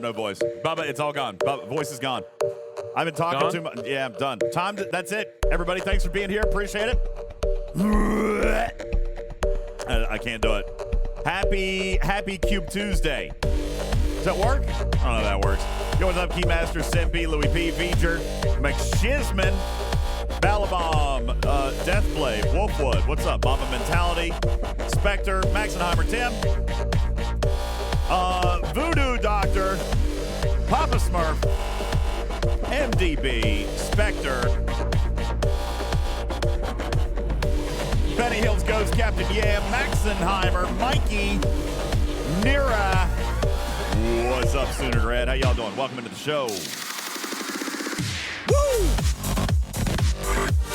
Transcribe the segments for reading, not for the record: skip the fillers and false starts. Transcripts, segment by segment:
no voice. Bubba, it's all gone. Bubba, voice is gone. I've been talking too much. Yeah, I'm done. That's it. Everybody, thanks for being here. Appreciate it. I can't do it. Happy Cube Tuesday. Does that work? I don't know if that works. Yo, what's up, Keymaster, Simpy, Louis P, Feature, McShisman, Balabomb, Deathblade, Wolfwood, what's up, Mama Mentality, Spectre, Maxenheimer, Tim, Voodoo Doctor, Papa Smurf, MDB, Spectre, Benny Hills Ghost, Captain Yam, Maxenheimer, Mikey, Nira. What's up, Sooner Red? How y'all doing? Welcome into the show. Woo!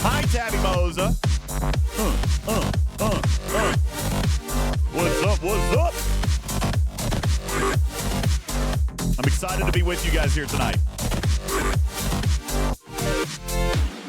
Hi, Tabby Moza. What's up? What's up? I'm excited to be with you guys here tonight.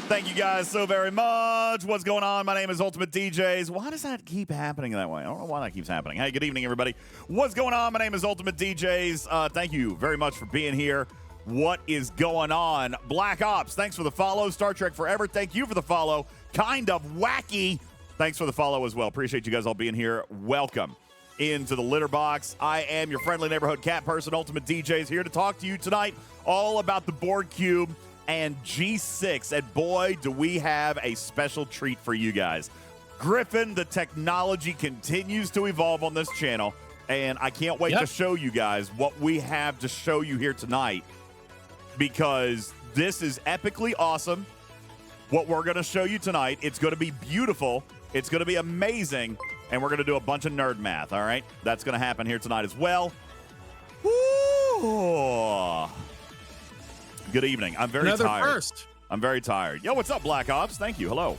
Thank you guys so very much. What's going on? My name is UltimatDJz. Why does that keep happening that way? I don't know why that keeps happening. Hey, good evening, everybody. What's going on? My name is UltimatDJz. Thank you very much for being here. What is going on? Black Ops, thanks for the follow. Star Trek Forever, thank you for the follow. Kind of Wacky, thanks for the follow as well. Appreciate you guys all being here. Welcome into the litter box. I am your friendly neighborhood cat person, UltimatDJz, here to talk to you tonight all about the Borg Cube and G6, and boy, do we have a special treat for you guys. Griffin, the technology continues to evolve on this channel, and I can't wait to show you guys what we have to show you here tonight, because this is epically awesome. What we're going to show you tonight, it's going to be beautiful, it's going to be amazing, and we're going to do a bunch of nerd math, all right? That's going to happen here tonight as well. Woo! Good evening. I'm very tired. First. I'm very tired. Yo, what's up, Black Ops? Thank you. Hello.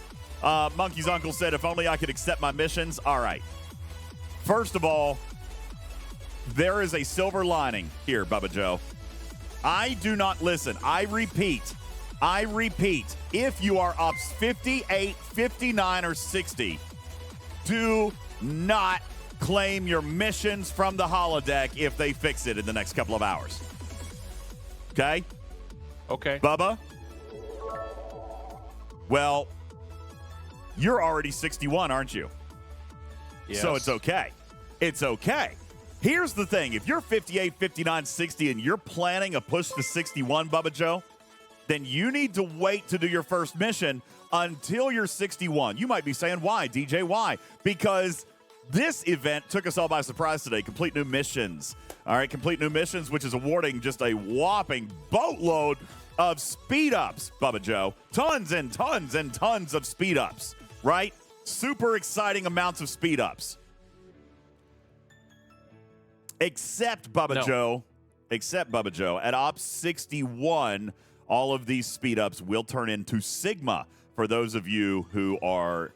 Monkey's uncle said, if only I could accept my missions. All right. First of all, there is a silver lining here, Bubba Joe. I do not listen. I repeat, if you are Ops 58, 59, or 60, do not claim your missions from the holodeck if they fix it in the next couple of hours. Okay? Okay. Bubba? Well, you're already 61, aren't you? Yes. So it's okay. It's okay. Here's the thing. If you're 58, 59, 60, and you're planning a push to 61, Bubba Joe, then you need to wait to do your first mission until you're 61. You might be saying, why, DJ, why? Because this event took us all by surprise today. Complete new missions. All right, complete new missions, which is awarding just a whopping boatload of speed-ups, Bubba Joe. Tons and tons and tons of speed-ups, right? Super exciting amounts of speed-ups. Except Bubba Joe, at Ops 61, all of these speed-ups will turn into Sigma for those of you who are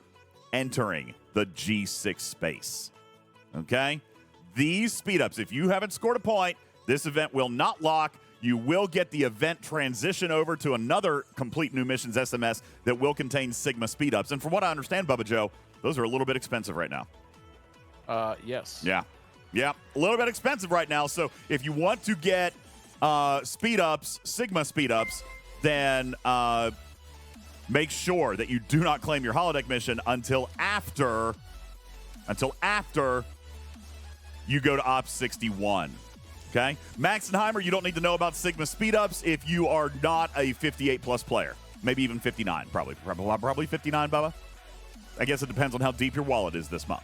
entering the G6 space. Okay? These speed-ups, if you haven't scored a point, this event will not lock. You will get the event transition over to another complete new missions SMS that will contain Sigma speed-ups. And from what I understand, Bubba Joe, those are a little bit expensive right now. Yes. Yeah, a little bit expensive right now. So if you want to get speed-ups, Sigma speed-ups, then make sure that you do not claim your holodeck mission until after you go to Ops 61. Okay? Maxenheimer, you don't need to know about Sigma speed-ups if you are not a 58-plus player. Maybe even 59, probably 59, Bubba. I guess it depends on how deep your wallet is this month.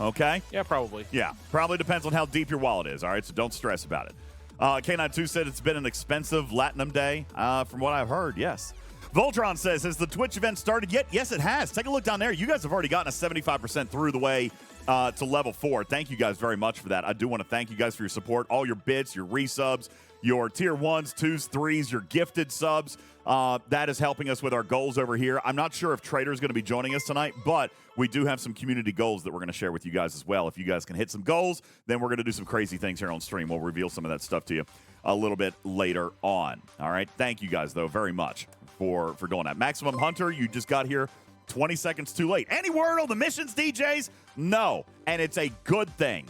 Okay? Yeah, probably. Yeah, probably depends on how deep your wallet is, all right? So don't stress about it. K92 said it's been an expensive Latinum day. From what I've heard, yes. Voltron says, has the Twitch event started yet? Yes, it has. Take a look down there. You guys have already gotten a 75% through the way to level 4. Thank you guys very much for that. I do want to thank you guys for your support, all your bits, your resubs, your tier 1s, 2s, 3s, your gifted subs. That is helping us with our goals over here. I'm not sure if Trader's going to be joining us tonight, but we do have some community goals that we're going to share with you guys as well. If you guys can hit some goals, then we're going to do some crazy things here on stream. We'll reveal some of that stuff to you a little bit later on. All right. Thank you guys, though, very much for doing that. Maximum Hunter, you just got here 20 seconds too late. Any word on the missions, DJs? No. And it's a good thing.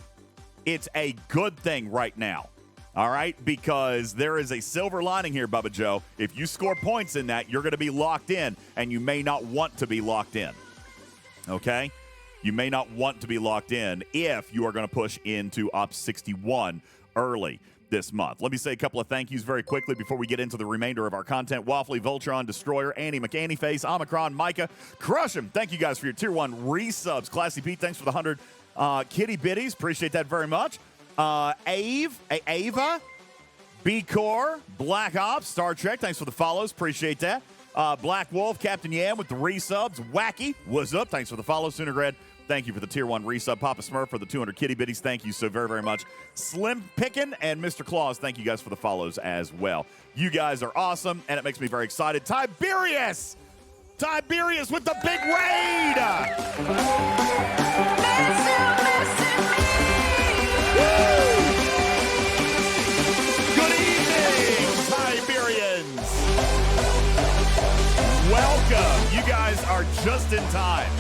It's a good thing right now. All right, because there is a silver lining here, Bubba Joe. If you score points in that, you're going to be locked in, and you may not want to be locked in. Okay? You may not want to be locked in if you are going to push into Op 61 early this month. Let me say a couple of thank yous very quickly before we get into the remainder of our content. Waffly, Voltron, Destroyer, Annie, McAnnie Face, Omicron, Micah, Crush 'em. Thank you guys for your Tier 1 resubs. Classy Pete, thanks for the 100 kitty bitties. Appreciate that very much. Ava, B-Core, Black Ops, Star Trek, thanks for the follows. Appreciate that. Black Wolf, Captain Yam with the resubs. Wacky, what's up? Thanks for the follow. Soonergred, thank you for the Tier 1 resub. Papa Smurf for the 200 kitty bitties. Thank you so very, very much. Slim Pickin' and Mr. Claus, thank you guys for the follows as well. You guys are awesome, and it makes me very excited. Tiberius with the big raid! Good evening, Tiberians! Welcome. You guys are just in time.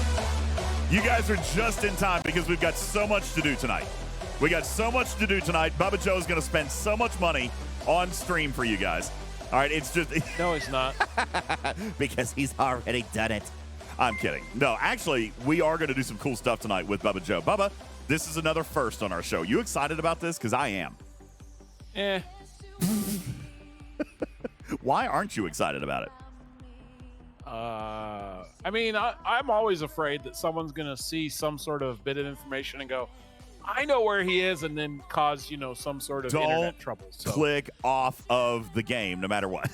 You guys are just in time because we've got so much to do tonight. We got so much to do tonight. Bubba Joe's going to spend so much money on stream for you guys. All right, it's just... No, he's not. Because he's already done it. I'm kidding. No, actually, we are going to do some cool stuff tonight with Bubba Joe. Bubba, this is another first on our show. You excited about this? Because I am. Why aren't you excited about it? I mean, I'm always afraid that someone's going to see some sort of bit of information and go, I know where he is, and then cause, some sort of internet trouble. So. Click off of the game no matter what.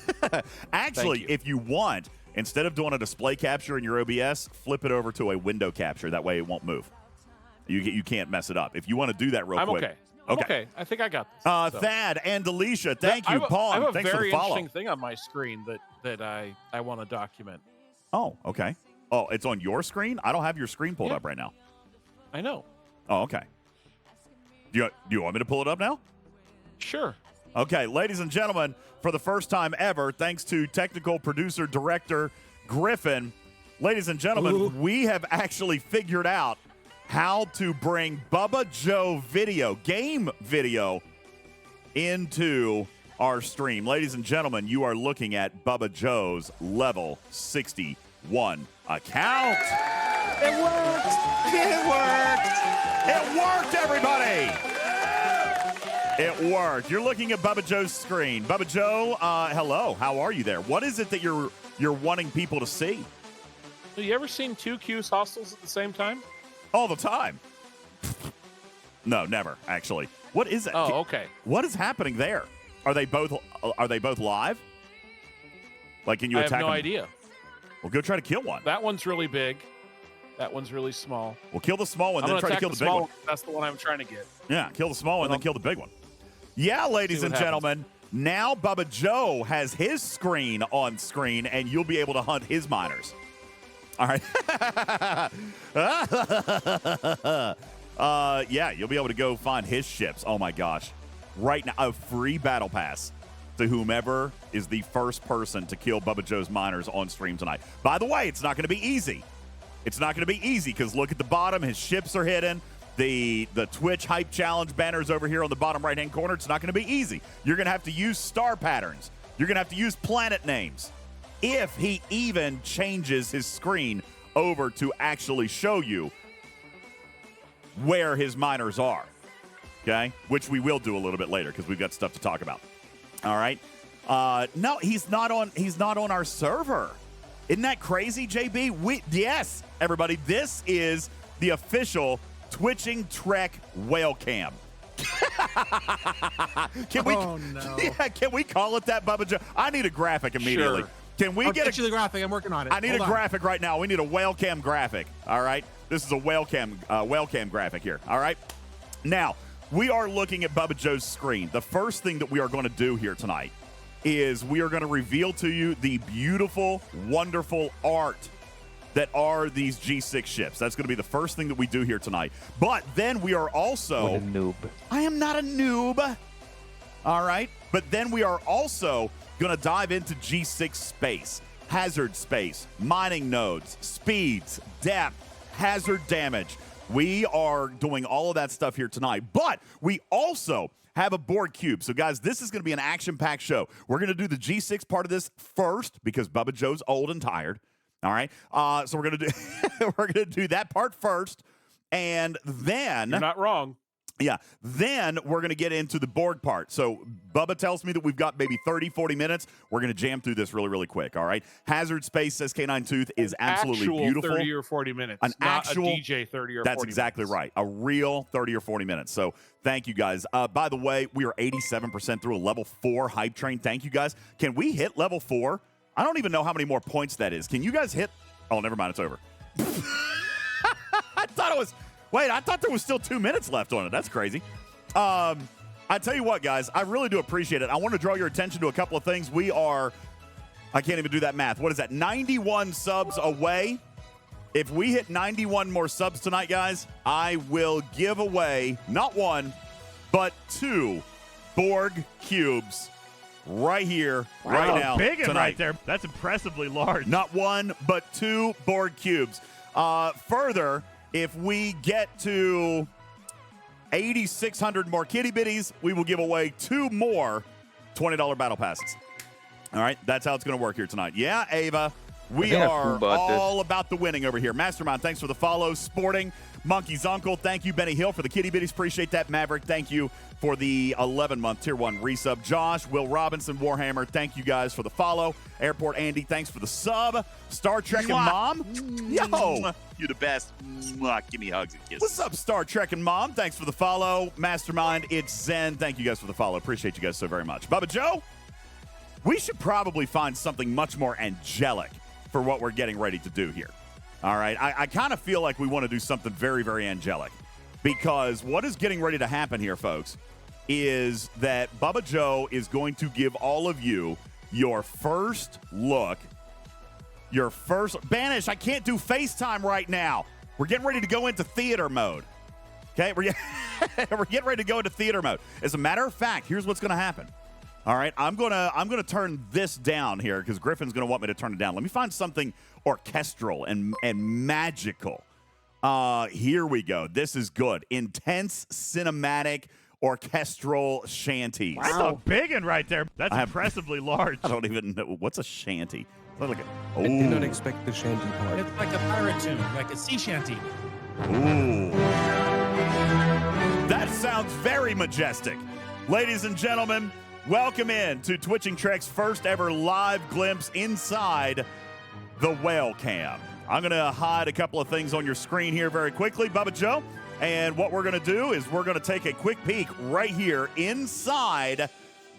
Actually, if you want, instead of doing a display capture in your OBS, flip it over to a window capture. That way it won't move. You can't mess it up. If you want to do that real quick. Okay. Okay. I think I got this. Thad and Alicia, thank you. Paul, I have a thanks for very the follow. interesting thing on my screen that I want to document. Oh, okay. Oh, it's on your screen? I don't have your screen pulled up right now. I know. Oh, okay. Do you want me to pull it up now? Sure. Okay, ladies and gentlemen, for the first time ever, thanks to technical producer director Griffin, ladies and gentlemen, we have actually figured out how to bring Bubba Joe game video, into our stream. Ladies and gentlemen, you are looking at Bubba Joe's level 61 account. It worked! It worked! It worked, everybody! It worked. You're looking at Bubba Joe's screen. Bubba Joe, hello. How are you there? What is it that you're wanting people to see? Have you ever seen two Q's hostels at the same time? All the time. No, never, actually. What is it? Oh, okay. What is happening there? Are they both live? Like, can you attack them? I have no idea. Well, go try to kill one. That one's really big. That one's really small. Well, kill the small one, then try to kill the big one. That's the one I'm trying to get. Yeah, kill the small one, then kill the big one. Yeah, ladies and gentlemen, now Bubba Joe has his screen on screen, and you'll be able to hunt his miners. All right. Yeah, you'll be able to go find his ships. Oh, my gosh. Right now, a free battle pass to whomever is the first person to kill Bubba Joe's miners on stream tonight. By the way, it's not going to be easy. It's not going to be easy because look at the bottom. His ships are hidden. The Twitch Hype Challenge banner's over here on the bottom right-hand corner. It's not going to be easy. You're going to have to use star patterns. You're going to have to use planet names. If he even changes his screen over to actually show you where his miners are, okay? Which we will do a little bit later because we've got stuff to talk about. All right. No, he's not on our server. Isn't that crazy, JB? Yes, everybody. This is the official Twitching Trek whale cam. Can we? Oh no! Yeah, can we call it that, Bubba Joe? I need a graphic immediately. Sure. Can we get the graphic? I'm working on it. I need a graphic right now. We need a whale cam graphic. All right. This is a whale cam graphic here. All right. Now we are looking at Bubba Joe's screen. The first thing that we are going to do here tonight is we are going to reveal to you the beautiful, wonderful art that are these G6 ships. That's going to be the first thing that we do here tonight. But then we are also... What a noob. I am not a noob. All right? But then we are also going to dive into G6 space, hazard space, mining nodes, speeds, depth, hazard damage. We are doing all of that stuff here tonight. But we also have a Borg Cube. So, guys, this is going to be an action-packed show. We're going to do the G6 part of this first because Bubba Joe's old and tired. All right? So we're going to do we're going to do that part first, and then... You're not wrong. Yeah, then we're going to get into the Borg part. So Bubba tells me that we've got maybe 30, 40 minutes. We're going to jam through this really, really quick, all right? Hazard Space, says K9 Tooth, is absolutely beautiful. 30 or 40 minutes, An not actual, a DJ 30 or 40 minutes. That's exactly right. A real 30 or 40 minutes. So thank you, guys. By the way, we are 87% through a level 4 hype train. Thank you, guys. Can we hit level 4? I don't even know how many more points that is. Can you guys hit? Oh, never mind. It's over. I thought it was... Wait, I thought there was still 2 minutes left on it. That's crazy. I tell you what, guys, I really do appreciate it. I want to draw your attention to a couple of things. We are, I can't even do that math. What is that? 91 subs away. If we hit 91 more subs tonight, guys, I will give away not 1, but 2 Borg Cubes right here, right now. Big tonight. right there. That's impressively large. Not 1, but 2 Borg Cubes. Further, if we get to 8,600 more kitty bitties, we will give away 2 more $20 battle passes. All right, that's how it's going to work here tonight. Yeah, Ava, we are all about the winning over here. Mastermind, thanks for the follow. Sporting, Monkey's Uncle, thank you. Benny Hill for the kitty bitties, appreciate that. Maverick, thank you for the 11-month Tier 1 resub. Josh, Will Robinson, Warhammer, thank you guys for the follow. Airport Andy, thanks for the sub. Star Trek and Mom, yo. You're the best. Mwah. Give me hugs and kisses. What's up, Star Trek and Mom? Thanks for the follow. Mastermind, it's Zen. Thank you guys for the follow. Appreciate you guys so very much. Bubba Joe, we should probably find something much more angelic for what we're getting ready to do here. All right? I kind of feel like we want to do something very, very angelic because what is getting ready to happen here, folks, is that Bubba Joe is going to give all of you your first look. Your first... Banish, I can't do FaceTime right now. We're getting ready to go into theater mode. Okay? We're getting ready to go into theater mode. As a matter of fact, here's what's going to happen. All right? I'm gonna turn this down here because Griffin's going to want me to turn it down. Let me find something orchestral and magical. Here we go. This is good. Intense cinematic orchestral shanties. That's a big one right there. That's impressively large. I don't even know. What's a shanty? Like I did not expect the shanty part. It's like a pirate tune, like a sea shanty. Ooh. That sounds very majestic. Ladies and gentlemen, welcome in to Twitching Trek's first ever live glimpse inside the whale cam. I'm going to hide a couple of things on your screen here very quickly, Bubba Joe. And what we're going to do is we're going to take a quick peek right here inside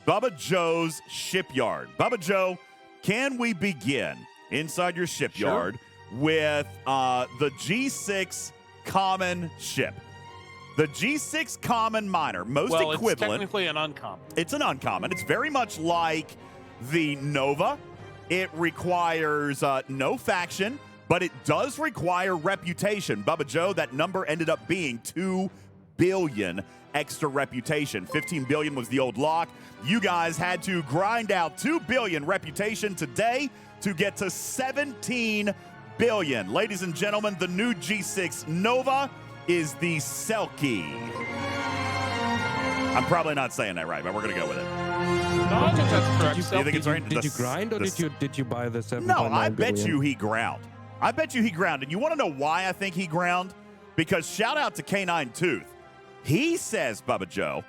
Bubba Joe's shipyard. Bubba Joe, can we begin inside your shipyard with the G6 common ship? The G6 common miner, most equivalent. It's technically an uncommon. It's an uncommon. It's very much like the Nova. It requires no faction, but it does require reputation. Bubba Joe, that number ended up being 2 billion extra reputation. 15 billion was the old lock. You guys had to grind out 2 billion reputation today to get to 17 billion. Ladies and gentlemen, the new G6 Nova is the Selkie. I'm probably not saying that right, but we're going to go with it. No, I think that's correct. You think it's right? Did you grind or did you buy the 7.9 No, I bet billion? you he ground. I bet you he ground. And you want to know why I think he ground? Because shout out to K9 Tooth. He says, Bubba Joe,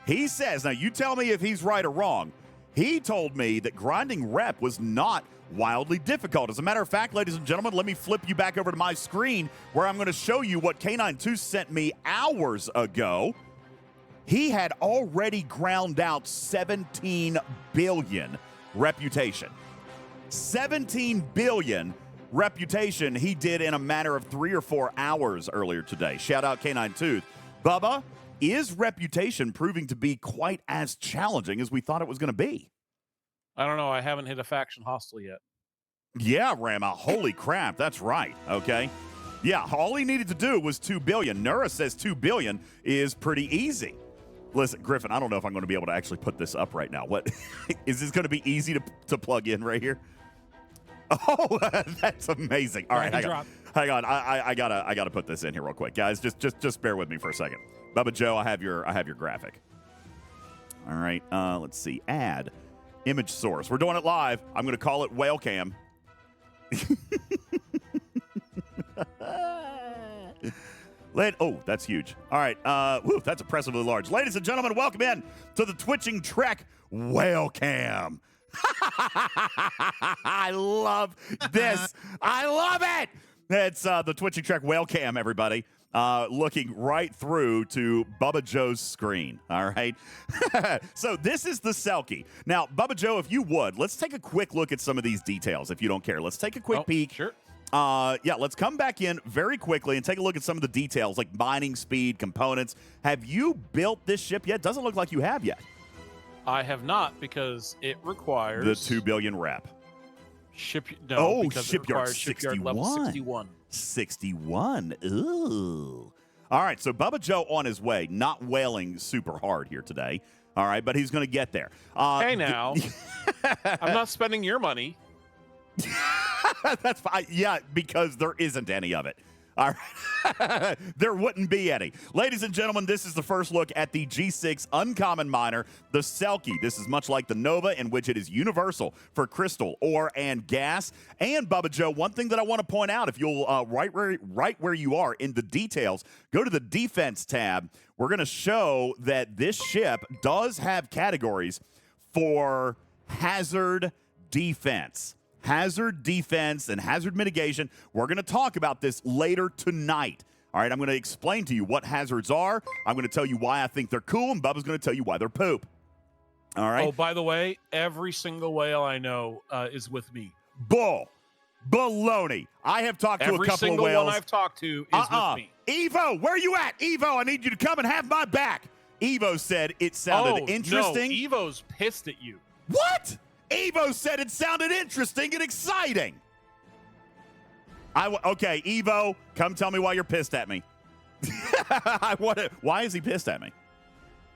he says, now you tell me if he's right or wrong. He told me that grinding rep was not wildly difficult. As a matter of fact, ladies and gentlemen, let me flip you back over to my screen where I'm going to show you what K9 Tooth sent me hours ago. He had already ground out 17 billion reputation. 17 billion reputation he did in a matter of 3 or 4 hours earlier today. Shout out K9 Tooth. Bubba, is reputation proving to be quite as challenging as we thought it was going to be? I don't know. I haven't hit a faction hostile yet. Yeah, Rama. Holy crap. That's right. Okay. Yeah, all he needed to do was 2 billion. Nura says 2 billion is pretty easy. Listen, Griffin, I don't know if I'm going to be able to actually put this up right now. What is this going to be easy to plug in right here? Oh, that's amazing. All right, hang on. I gotta put this in here real quick, guys. Just bear with me for a second. Bubba Joe, I have your graphic. All right, let's see. Add image source. We're doing it live. I'm going to call it whale cam. Oh, that's huge. All right, that's impressively large. Ladies and gentlemen, welcome in to the Twitching Trek whale cam. I love this. I love it. It's the Twitching Trek whale cam, everybody. Looking right through to Bubba Joe's screen. All right. So this is the Selkie. Now, Bubba Joe, if you would, let's take a quick look at some of these details, if you don't care. Let's take a quick peek. Sure. Yeah, let's come back in very quickly and take a look at some of the details, like mining speed, components. Have you built this ship yet? Doesn't look like you have yet. I have not, because it requires the 2 billion rep. Shipyard 61. level 61. 61. Ooh. All right, so Bubba Joe on his way, not whaling super hard here today. All right, but he's going to get there. Hey, now. I'm not spending your money. That's fine. Yeah, because there isn't any of it. All right. There wouldn't be any. Ladies and gentlemen, this is the first look at the G6 Uncommon Miner, the Selkie. This is much like the Nova, in which it is universal for crystal, ore, and gas. And, Bubba Joe, one thing that I want to point out, if you'll right where you are in the details, go to the Defense tab. We're going to show that this ship does have categories for hazard defense. Hazard defense and hazard mitigation. We're going to talk about this later tonight. All right, I'm going to explain to you what hazards are. I'm going to tell you why I think they're cool, and Bubba's going to tell you why they're poop. All right? Oh, by the way, every single whale I know is with me. Bull. Baloney. I have talked to a couple of whales. Every single one I've talked to is with me. Evo, where you at? Evo, I need you to come and have my back. Evo said it sounded interesting. No, Evo's pissed at you. What? Evo said it sounded interesting and exciting. Okay, Evo, come tell me why you're pissed at me. Why is he pissed at me?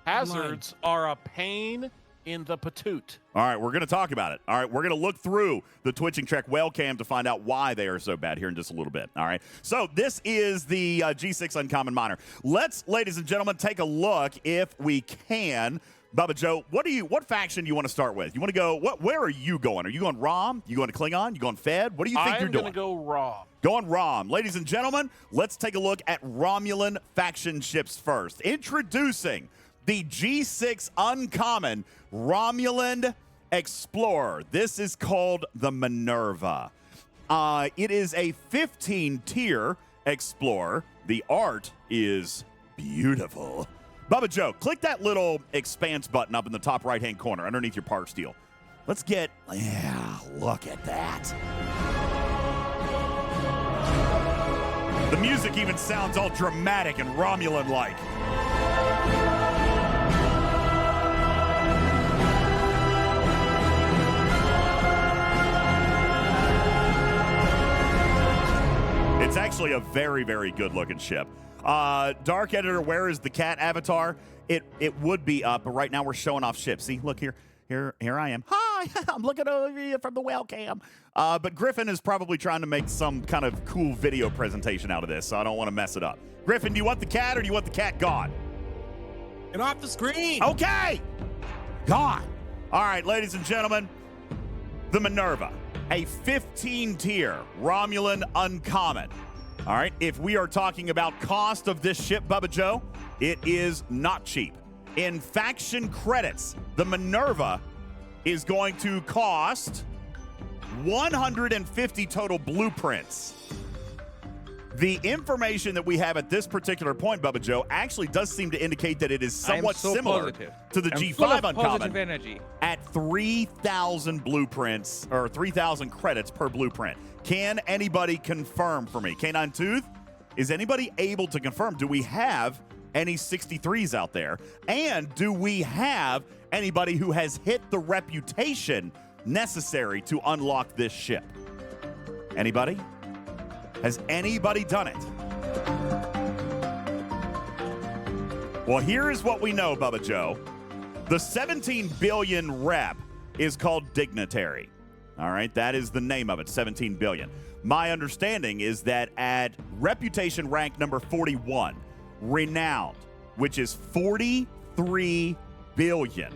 Hazards are a pain in the patoot. All right, we're going to talk about it. All right, we're going to look through the Twitching Trek whale cam to find out why they are so bad here in just a little bit. All right, so this is the G6 Uncommon Miner. Let's, ladies and gentlemen, take a look, if we can. Bubba Joe, what faction do you want to start with? You want to go, where are you going? Are you going ROM? You going to Klingon? You going Fed? What do you think you're doing? I'm going to go ROM. Going ROM. Ladies and gentlemen, let's take a look at Romulan faction ships first. Introducing the G6 Uncommon Romulan Explorer. This is called the Minerva. It is a 15-tier Explorer. The art is beautiful. Bubba Joe, click that little expanse button up in the top right-hand corner underneath your park steel. Let's get, look at that. The music even sounds all dramatic and Romulan-like. It's actually a very, very good-looking ship. Dark Editor, where is the cat avatar? It would be up, but right now we're showing off ships. See, look here I am. Hi, I'm looking over you from the whale cam. But Griffin is probably trying to make some kind of cool video presentation out of this, so I don't want to mess it up. Griffin, do you want the cat or do you want the cat gone? Get off the screen. Okay, gone. All right, ladies and gentlemen, the Minerva, a 15-tier Romulan Uncommon. All right, if we are talking about cost of this ship, Bubba Joe, it is not cheap. In faction credits, the Minerva is going to cost 150 total blueprints. The information that we have at this particular point, Bubba Joe, actually does seem to indicate that it is somewhat similar to the G5 Uncommon energy. at 3,000 blueprints, or 3,000 credits per blueprint. Can anybody confirm for me? Canine Tooth, is anybody able to confirm? Do we have any 63s out there? And do we have anybody who has hit the reputation necessary to unlock this ship? Anybody? Has anybody done it? Well, here is what we know, Bubba Joe. The 17 billion rep is called Dignitary. All right, that is the name of it, 17 billion. My understanding is that at reputation rank number 41, Renowned, which is 43 billion,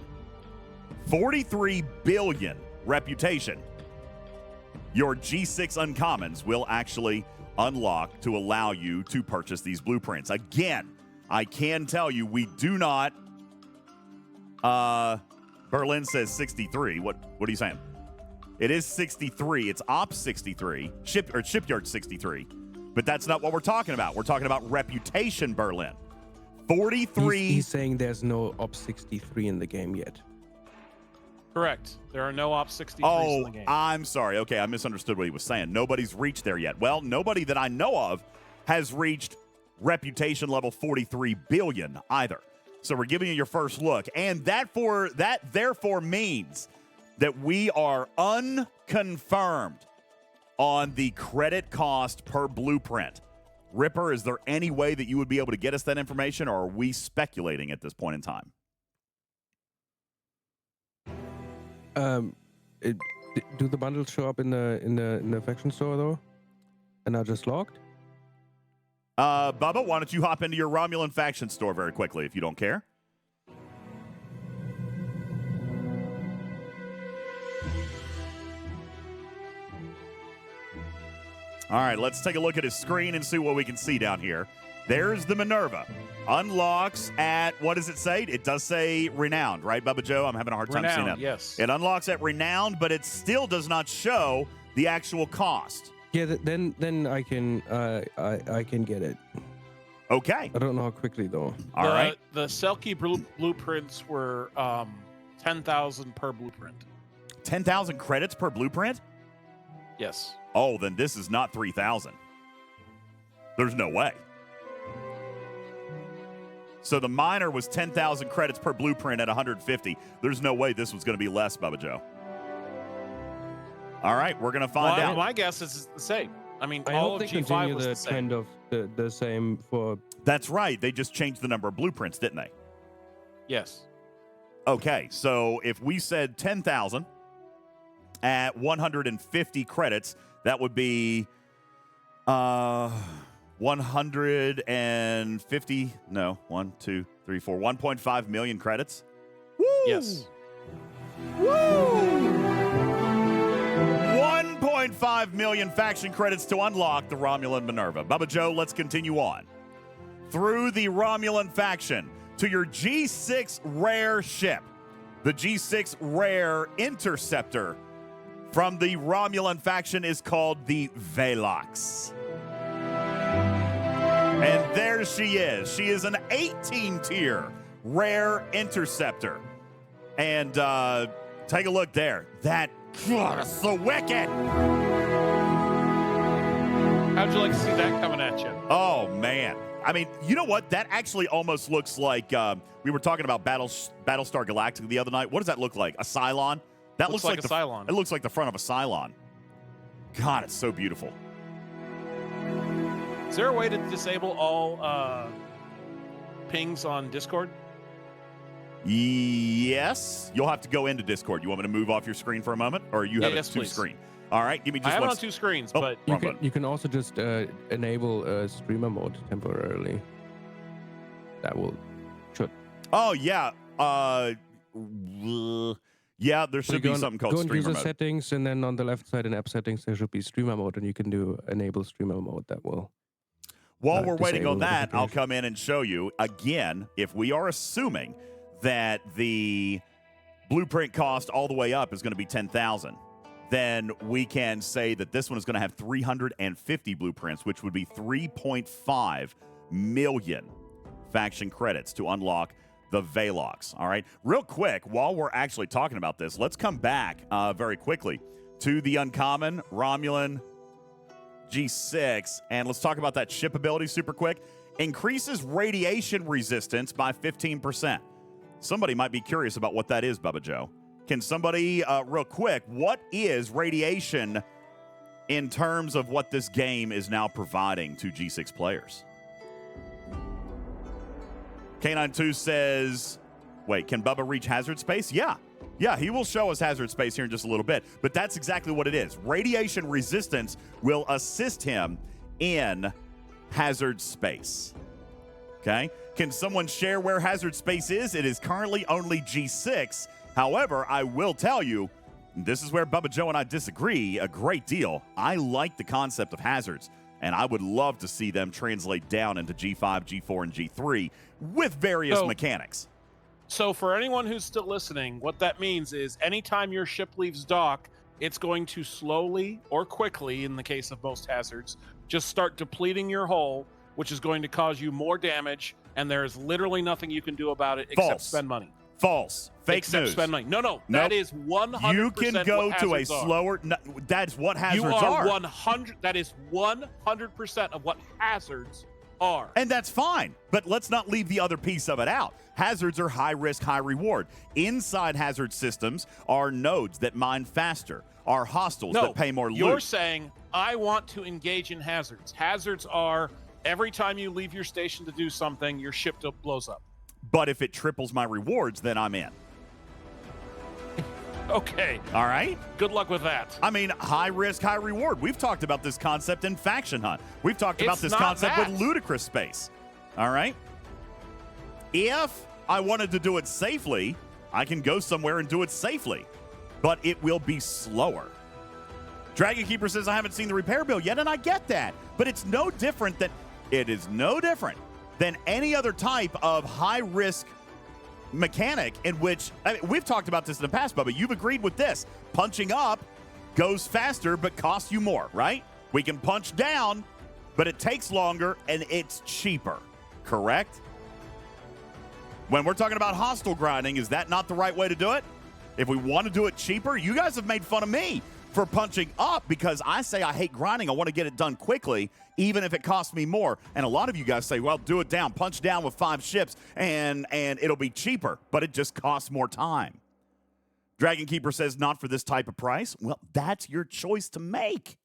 43 billion reputation. Your G6 uncommons will actually unlock to allow you to purchase these blueprints. Again, I can tell you we do not. Berlin says 63. What are you saying? It is 63. It's Ops 63. Shipyard 63. But that's not what we're talking about. We're talking about reputation, Berlin. 43. He's saying there's no Ops 63 in the game yet. Correct. There are no Ops 63s in the game. I'm sorry. Okay, I misunderstood what he was saying. Nobody's reached there yet. Well, nobody that I know of has reached reputation level 43 billion either. So we're giving you your first look. And that therefore means that we are unconfirmed on the credit cost per blueprint. Ripper, is there any way that you would be able to get us that information, or are we speculating at this point in time? Do the bundles show up in the faction store though, and are just logged? Bubba, why don't you hop into your Romulan faction store very quickly, if you don't care? All right, let's take a look at his screen and see what we can see down here. There's the Minerva. Unlocks at, what does it say? It does say Renowned, right, Bubba Joe? I'm having a hard time seeing that. Yes. It unlocks at Renowned, but it still does not show the actual cost. Yeah, then I can get it. Okay. I don't know how quickly though. All right. The Selkie blueprints were 10,000 per blueprint. 10,000 credits per blueprint? Yes. Oh, then this is not 3,000. There's no way. So the miner was 10,000 credits per blueprint at 150. There's no way this was going to be less, Bubba Joe. All right, we're going to find out. My guess is it's the same. I mean, I all hope of they G5 continue was the the same. trend of the same for. That's right. They just changed the number of blueprints, didn't they? Yes. Okay, so if we said 10,000 at 150 credits, that would be 150. No, 1, 2, 3, 4. 1.5 million credits. Woo! Yes. Woo! 1.5 million faction credits to unlock the Romulan Minerva. Bubba Joe, let's continue on. Through the Romulan faction to your G6 rare ship. The G6 rare Interceptor from the Romulan faction is called the Velox. And there she is. She is an 18-tier rare Interceptor. And take a look there. That's so wicked. How'd you like to see that coming at you? Oh, man. I mean, you know what? That actually almost looks like we were talking about Battlestar Galactica the other night. What does that look like? A Cylon? That looks like a Cylon. It looks like the front of a Cylon. God, it's so beautiful. Is there a way to disable all pings on Discord? Yes. You'll have to go into Discord. You want me to move off your screen for a moment? Or you have yes, it two please. screen? All right. Give me just I have one. it on two screens, Oh, but wrong button. You can also just enable streamer mode temporarily. That should. Oh, yeah. Yeah, there should be something called go in streamer user mode. settings, and then on the left side in app settings there should be streamer mode, and you can do enable streamer mode. That will. While we're waiting disable on that, I'll notification. come in and show you again. If we are assuming that the blueprint cost all the way up is going to be 10,000, then we can say that this one is going to have 350 blueprints, which would be 3.5 million faction credits to unlock the Velox. All right. Real quick, while we're actually talking about this, let's come back very quickly to the uncommon Romulan G6, and let's talk about that ship ability super quick. Increases radiation resistance by 15%. Somebody might be curious about what that is, Bubba Joe. Can somebody, real quick, what is radiation in terms of what this game is now providing to G6 players? K92 says, wait, can Bubba reach hazard space? Yeah. Yeah, he will show us hazard space here in just a little bit, but that's exactly what it is. Radiation resistance will assist him in hazard space. Okay? Can someone share where hazard space is? It is currently only G6. However, I will tell you, this is where Bubba Joe and I disagree a great deal. I like the concept of hazards, and I would love to see them translate down into G5, G4, and G3 with various mechanics. So for anyone who's still listening, what that means is anytime your ship leaves dock, it's going to slowly or quickly, in the case of most hazards, just start depleting your hull, which is going to cause you more damage, and there is literally nothing you can do about it except spend money. False. Fake news. Spend money. No. That is 100%. You can go to a slower. No, that's what hazards are. 100. That is 100% of what hazards are. And that's fine. But let's not leave the other piece of it out. Hazards are high risk, high reward. Inside hazard systems are nodes that mine faster, are hostiles that pay more loot. You're saying I want to engage in hazards. Hazards are every time you leave your station to do something, your ship blows up. But if it triples my rewards, then I'm in. Okay. All right. Good luck with that. I mean, high risk, high reward. We've talked about this concept in Faction Hunt. We've talked about this concept with Ludicrous Space. All right. If I wanted to do it safely, I can go somewhere and do it safely, but it will be slower. Dragon Keeper says, I haven't seen the repair bill yet, and I get that, but it's no different than any other type of high risk mechanic in which, I mean, we've talked about this in the past, Bubba. You've agreed with this. Punching up goes faster but costs you more, right? We can punch down, but it takes longer and it's cheaper, correct? When we're talking about hostile grinding, is that not the right way to do it? If we want to do it cheaper, you guys have made fun of me for punching up because I say I hate grinding. I want to get it done quickly, even if it costs me more. And a lot of you guys say, well, do it down. Punch down with 5 ships, and it'll be cheaper, but it just costs more time. Dragon Keeper says, not for this type of price. Well, that's your choice to make.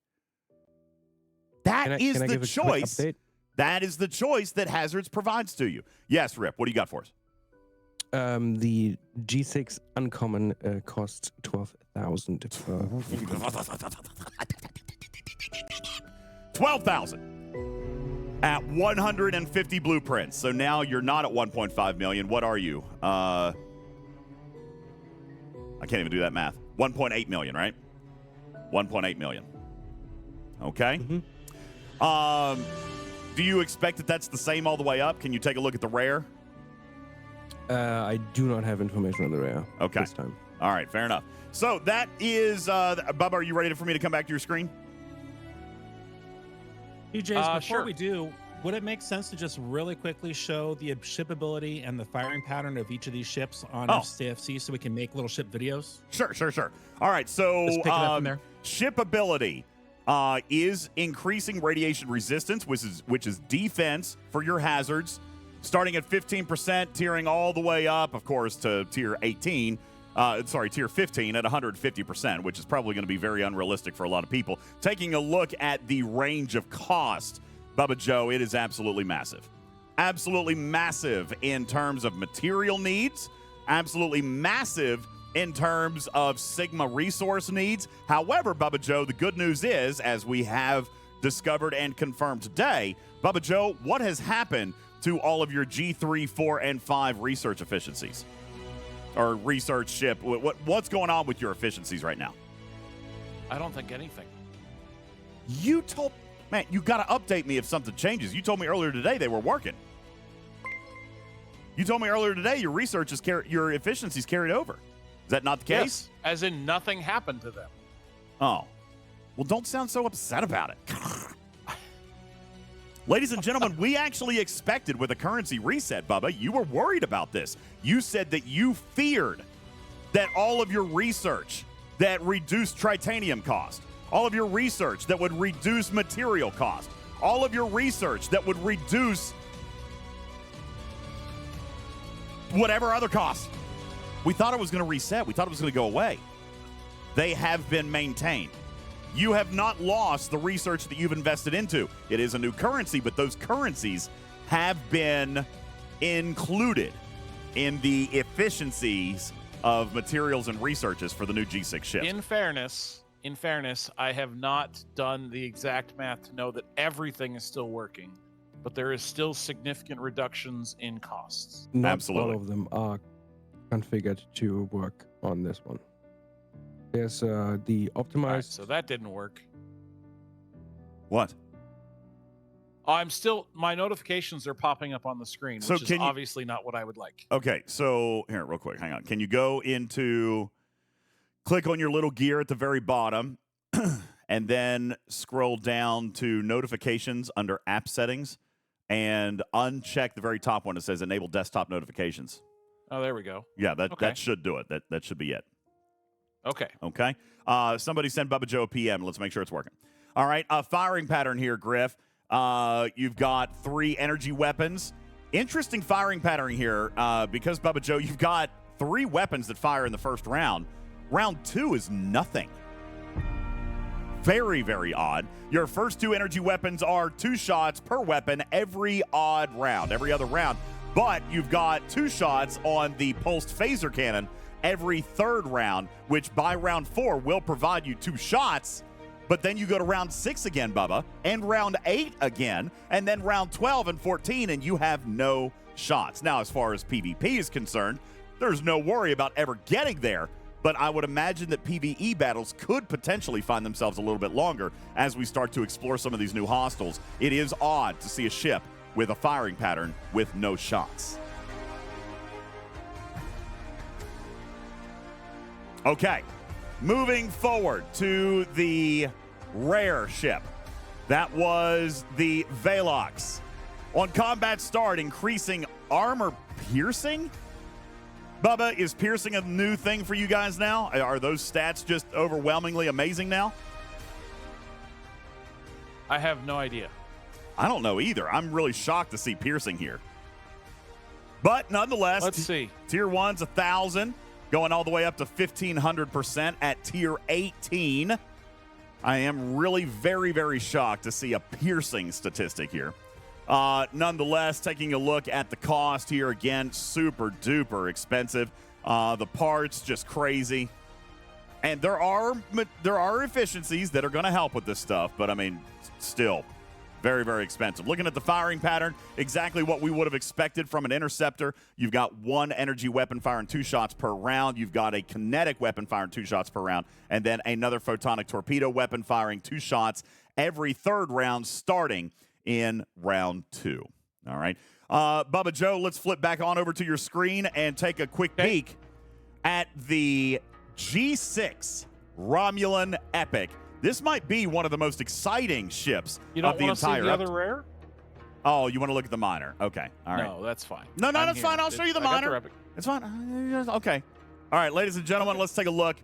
That is the choice. That is the choice that Hazards provides to you. Yes, Rip, what do you got for us? The G6 Uncommon costs 12,000. 12,000 at 150 blueprints. So now you're not at 1.5 million. What are you? I can't even do that math. 1.8 million, right? 1.8 million. Okay. Mm-hmm. Do you expect that that's the same all the way up? Can you take a look at the rare? I do not have information on the rare this time. All right, fair enough. So that is, Bubba, are you ready for me to come back to your screen? DJs, before sure. we do, would it make sense to just really quickly show the shipability and the firing pattern of each of these ships on FCFC so we can make little ship videos? Sure. All right, so Let's pick it up from there. Shipability is increasing radiation resistance, which is defense for your hazards, starting at 15%, tiering all the way up, of course, to tier 18. Tier 15 at 150%, which is probably going to be very unrealistic for a lot of people. Taking a look at the range of cost, Bubba Joe, it is absolutely massive. Absolutely massive in terms of material needs. Absolutely massive in terms of Sigma resource needs. However, Bubba Joe, the good news is, as we have discovered and confirmed today, Bubba Joe, what has happened to all of your G3, 4, and 5 research efficiencies? Or research ship. What's going on with your efficiencies right now? I don't think anything. You told... Man, you got to update me if something changes. You told me earlier today they were working. You told me earlier today your research is your efficiencies carried over. Is that not the case? Yes, as in nothing happened to them. Oh. Well, don't sound so upset about it. Ladies and gentlemen, we actually expected with a currency reset, Bubba, you were worried about this. You said that you feared that all of your research that reduced tritanium cost, all of your research that would reduce material cost, all of your research that would reduce whatever other cost. We thought it was going to reset. We thought it was going to go away. They have been maintained. You have not lost the research that you've invested into. It is a new currency, but those currencies have been included in the efficiencies of materials and researches for the new G6 ship. In fairness, I have not done the exact math to know that everything is still working, but there is still significant reductions in costs. Not Absolutely. all of them are configured to work on this one. There's the All optimized. right, so that didn't work. What? My notifications are popping up on the screen, So which is can you- obviously not what I would like. Okay, so here, real quick, hang on. Can you go click on your little gear at the very bottom, and then scroll down to notifications under app settings, and uncheck the very top one that says enable desktop notifications. Oh, there we go. Yeah, that Okay. should do it. That should be it. Okay. Okay. Somebody send Bubba Joe a PM. Let's make sure it's working. All right. Firing pattern here, Griff. You've got 3 energy weapons. Interesting firing pattern here because, Bubba Joe, you've got 3 weapons that fire in the first round. Round 2 is nothing. Very, very odd. Your first 2 energy weapons are 2 shots per weapon every other round. But you've got 2 shots on the pulsed phaser cannon every 3rd round, which by round 4 will provide you 2 shots. But then you go to round 6 again, Bubba, and round 8 again, and then round 12 and 14, and you have no shots. Now, as far as PvP is concerned, there's no worry about ever getting there, but I would imagine that PvE battles could potentially find themselves a little bit longer as we start to explore some of these new hostiles. It is odd to see a ship with a firing pattern with no shots. Okay, moving forward to the rare ship. That was the Velox. On combat start, increasing armor piercing? Bubba, is piercing a new thing for you guys now? Are those stats just overwhelmingly amazing now? I have no idea. I don't know either. I'm really shocked to see piercing here. But nonetheless, Let's see. Tier 1's 1,000, going all the way up to 1,500% at Tier 18. I am really very, very shocked to see a piercing statistic here. Nonetheless, taking a look at the cost here, again, super duper expensive. The parts just crazy. And there are efficiencies that are going to help with this stuff, but I mean, still very, very expensive. Looking at the firing pattern, exactly what we would have expected from an Interceptor. You've got 1 energy weapon firing 2 shots per round. You've got a kinetic weapon firing 2 shots per round, and then another photonic torpedo weapon firing 2 shots every 3rd round, starting in round 2. All right. Bubba Joe, let's flip back on over to your screen and take a quick peek at the G6 Romulan Epic. This might be one of the most exciting ships You don't of the want to see entire the other rare? Oh, you want to look at the minor? Okay. All right. No, that's fine. No, I'm that's here. fine. I'll show you the I got minor. Epic. It's fine. Okay. All right, ladies and gentlemen, let's take a look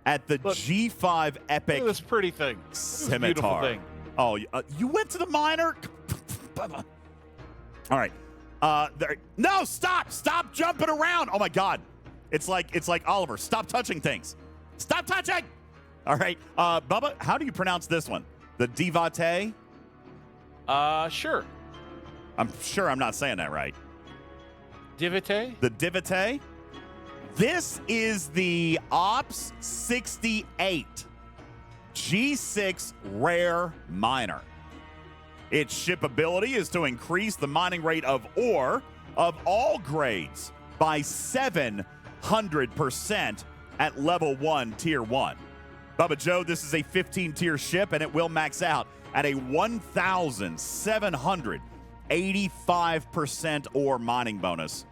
at the Look. G5 Epic Look at this pretty thing. Look at this beautiful Scimitar. thing. Oh, you went to the minor? Bubba. All right. No, stop! Stop jumping around! Oh my God, it's like Oliver. Stop touching things. Stop touching! All right, Bubba, how do you pronounce this one? The Divate? Sure. I'm sure I'm not saying that right. Divite? The Divate. This is the Ops 68 G6 Rare Miner. Its shipability is to increase the mining rate of ore of all grades by 700% at level 1, Tier 1. Bubba Joe, this is a 15-tier ship, and it will max out at a 1,785% ore mining bonus.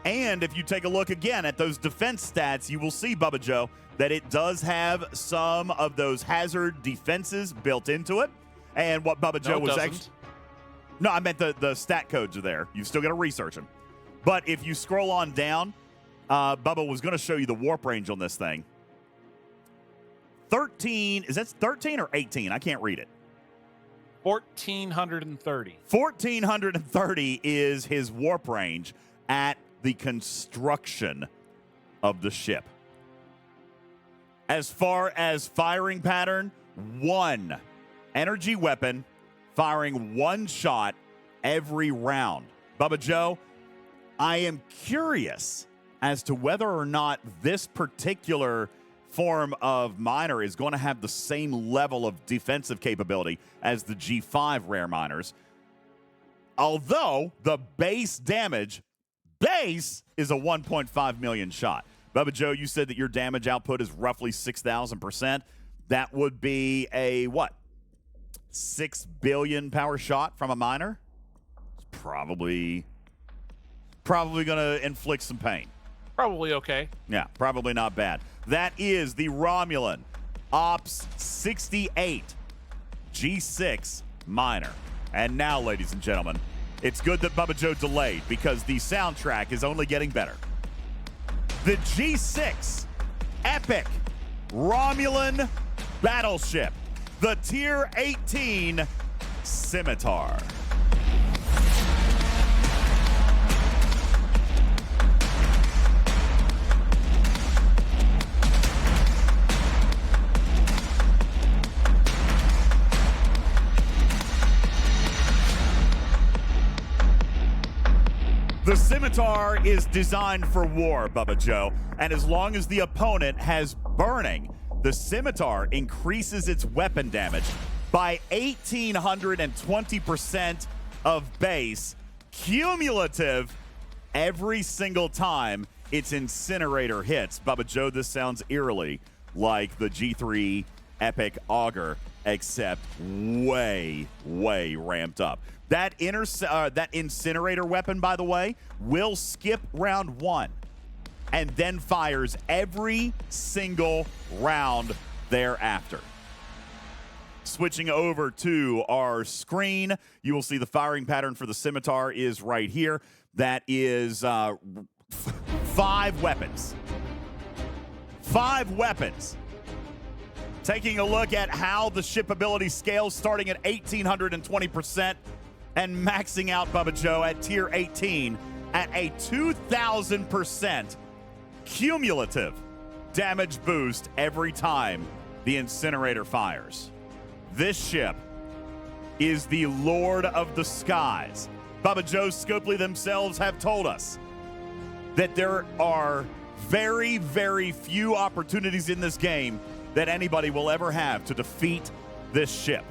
And if you take a look again at those defense stats, you will see, Bubba Joe, that it does have some of those hazard defenses built into it. And what Bubba Joe was actually... No, I meant the stat codes are there. You've still got to research them. But if you scroll on down, Bubba was going to show you the warp range on this thing. 13, is that 13 or 18? I can't read it. 1,430. 1,430 is his warp range at the construction of the ship. As far as firing pattern, 1 energy weapon firing 1 shot every round. Bubba Joe, I am curious as to whether or not this particular form of miner is going to have the same level of defensive capability as the G5 rare miners. Although the base damage base is a 1.5 million shot. Bubba Joe, you said that your damage output is roughly 6,000%. That would be a, what, 6 billion power shot from a miner? It's probably going to inflict some pain. Probably okay. Yeah, probably not bad. That is the Romulan Ops 68 G6 miner. And now, ladies and gentlemen, it's good that Bubba Joe delayed because the soundtrack is only getting better. The G6 Epic Romulan Battleship, the Tier 18 Scimitar. The Scimitar is designed for war, Bubba Joe, and as long as the opponent has burning, the Scimitar increases its weapon damage by 1,820% of base, cumulative, every single time its incinerator hits. Bubba Joe, this sounds eerily like the G3 Epic Auger, except way, way ramped up. That incinerator weapon, by the way, will skip round 1 and then fires every single round thereafter. Switching over to our screen, you will see the firing pattern for the Scimitar is right here. That is 5 weapons. 5 weapons. Taking a look at how the ship ability scales, starting at 1,820%. And maxing out Bubba Joe at Tier 18 at a 2,000% cumulative damage boost every time the incinerator fires. This ship is the Lord of the Skies. Bubba Joe Scopely themselves have told us that there are very, very few opportunities in this game that anybody will ever have to defeat this ship.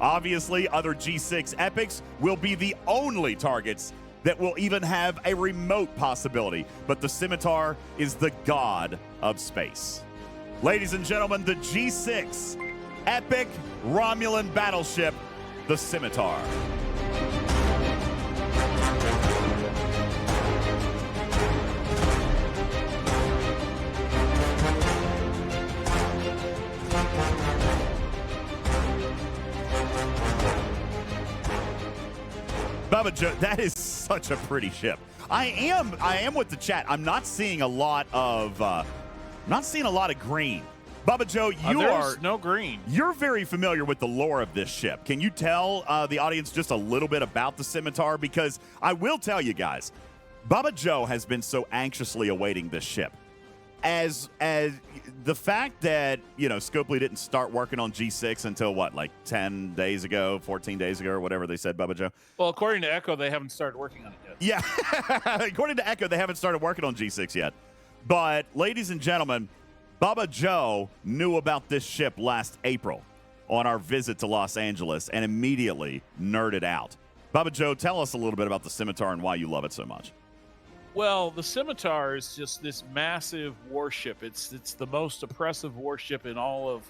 Obviously, other G6 epics will be the only targets that will even have a remote possibility, but the Scimitar is the god of space. Ladies and gentlemen, the G6 Epic Romulan Battleship, the Scimitar. Bubba Joe, that is such a pretty ship. I am with the chat. I'm not seeing a lot of green. Bubba Joe, there's no green. You're very familiar with the lore of this ship. Can you tell the audience just a little bit about the Scimitar? Because I will tell you guys, Bubba Joe has been so anxiously awaiting this ship. As the fact that, Scopely didn't start working on G6 until what, like 10 days ago, 14 days ago, or whatever they said, Bubba Joe? Well, according to Echo, they haven't started working on it yet. Yeah. According to Echo, they haven't started working on G6 yet. But, ladies and gentlemen, Bubba Joe knew about this ship last April on our visit to Los Angeles and immediately nerded out. Bubba Joe, tell us a little bit about the Scimitar and why you love it so much. Well, the Scimitar is just this massive warship. It's the most oppressive warship in all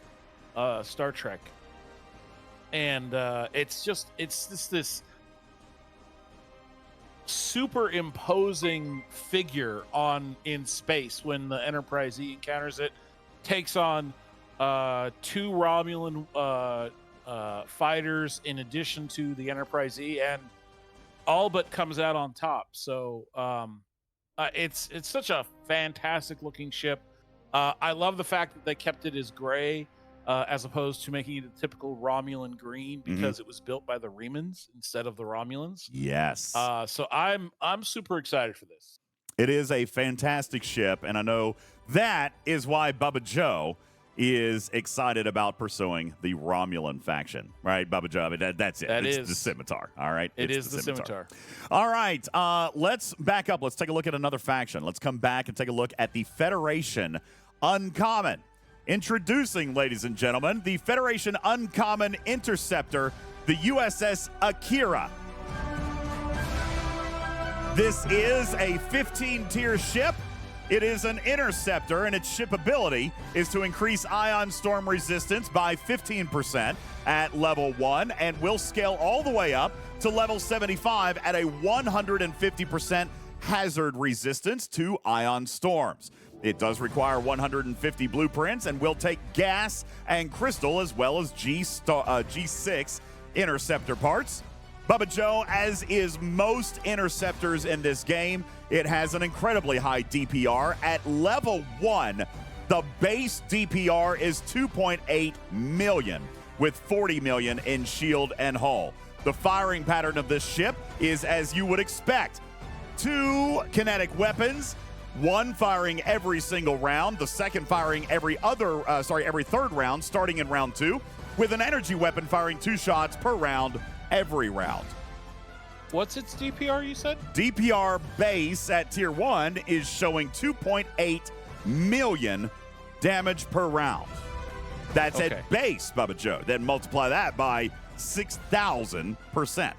of Star Trek, and it's just this superimposing figure in space. When the Enterprise E encounters it, takes on 2 Romulan fighters in addition to the Enterprise E, and all but comes out on top. So it's such a fantastic looking ship. I love the fact that they kept it as gray as opposed to making it a typical Romulan green, because it was built by the Remans instead of the Romulans. Yes. So I'm super excited for this. It is a fantastic ship, and I know that is why Bubba Joe is excited about pursuing the Romulan faction, right, Bubba Joe? I mean, that's it. It's the Scimitar, all right? It is the Scimitar. All right, let's back up. Let's take a look at another faction. Let's come back and take a look at the Federation Uncommon. Introducing, ladies and gentlemen, the Federation Uncommon Interceptor, the USS Akira. This is a 15-tier ship. It is an Interceptor, and its ship ability is to increase ion storm resistance by 15% at level 1, and will scale all the way up to level 75 at a 150% hazard resistance to ion storms. It does require 150 blueprints and will take gas and crystal as well as G6 Interceptor parts. Bubba Joe, as is most Interceptors in this game, it has an incredibly high DPR. At level 1, the base DPR is 2.8 million, with 40 million in shield and hull. The firing pattern of this ship is as you would expect. 2 kinetic weapons, one firing every single round, the second firing every third round, starting in round 2, with an energy weapon firing 2 shots per round every round. What's its DPR, you said? DPR base at tier 1 is showing 2.8 million damage per round. That's okay. At base, Bubba Joe. Then multiply that by 6,000%.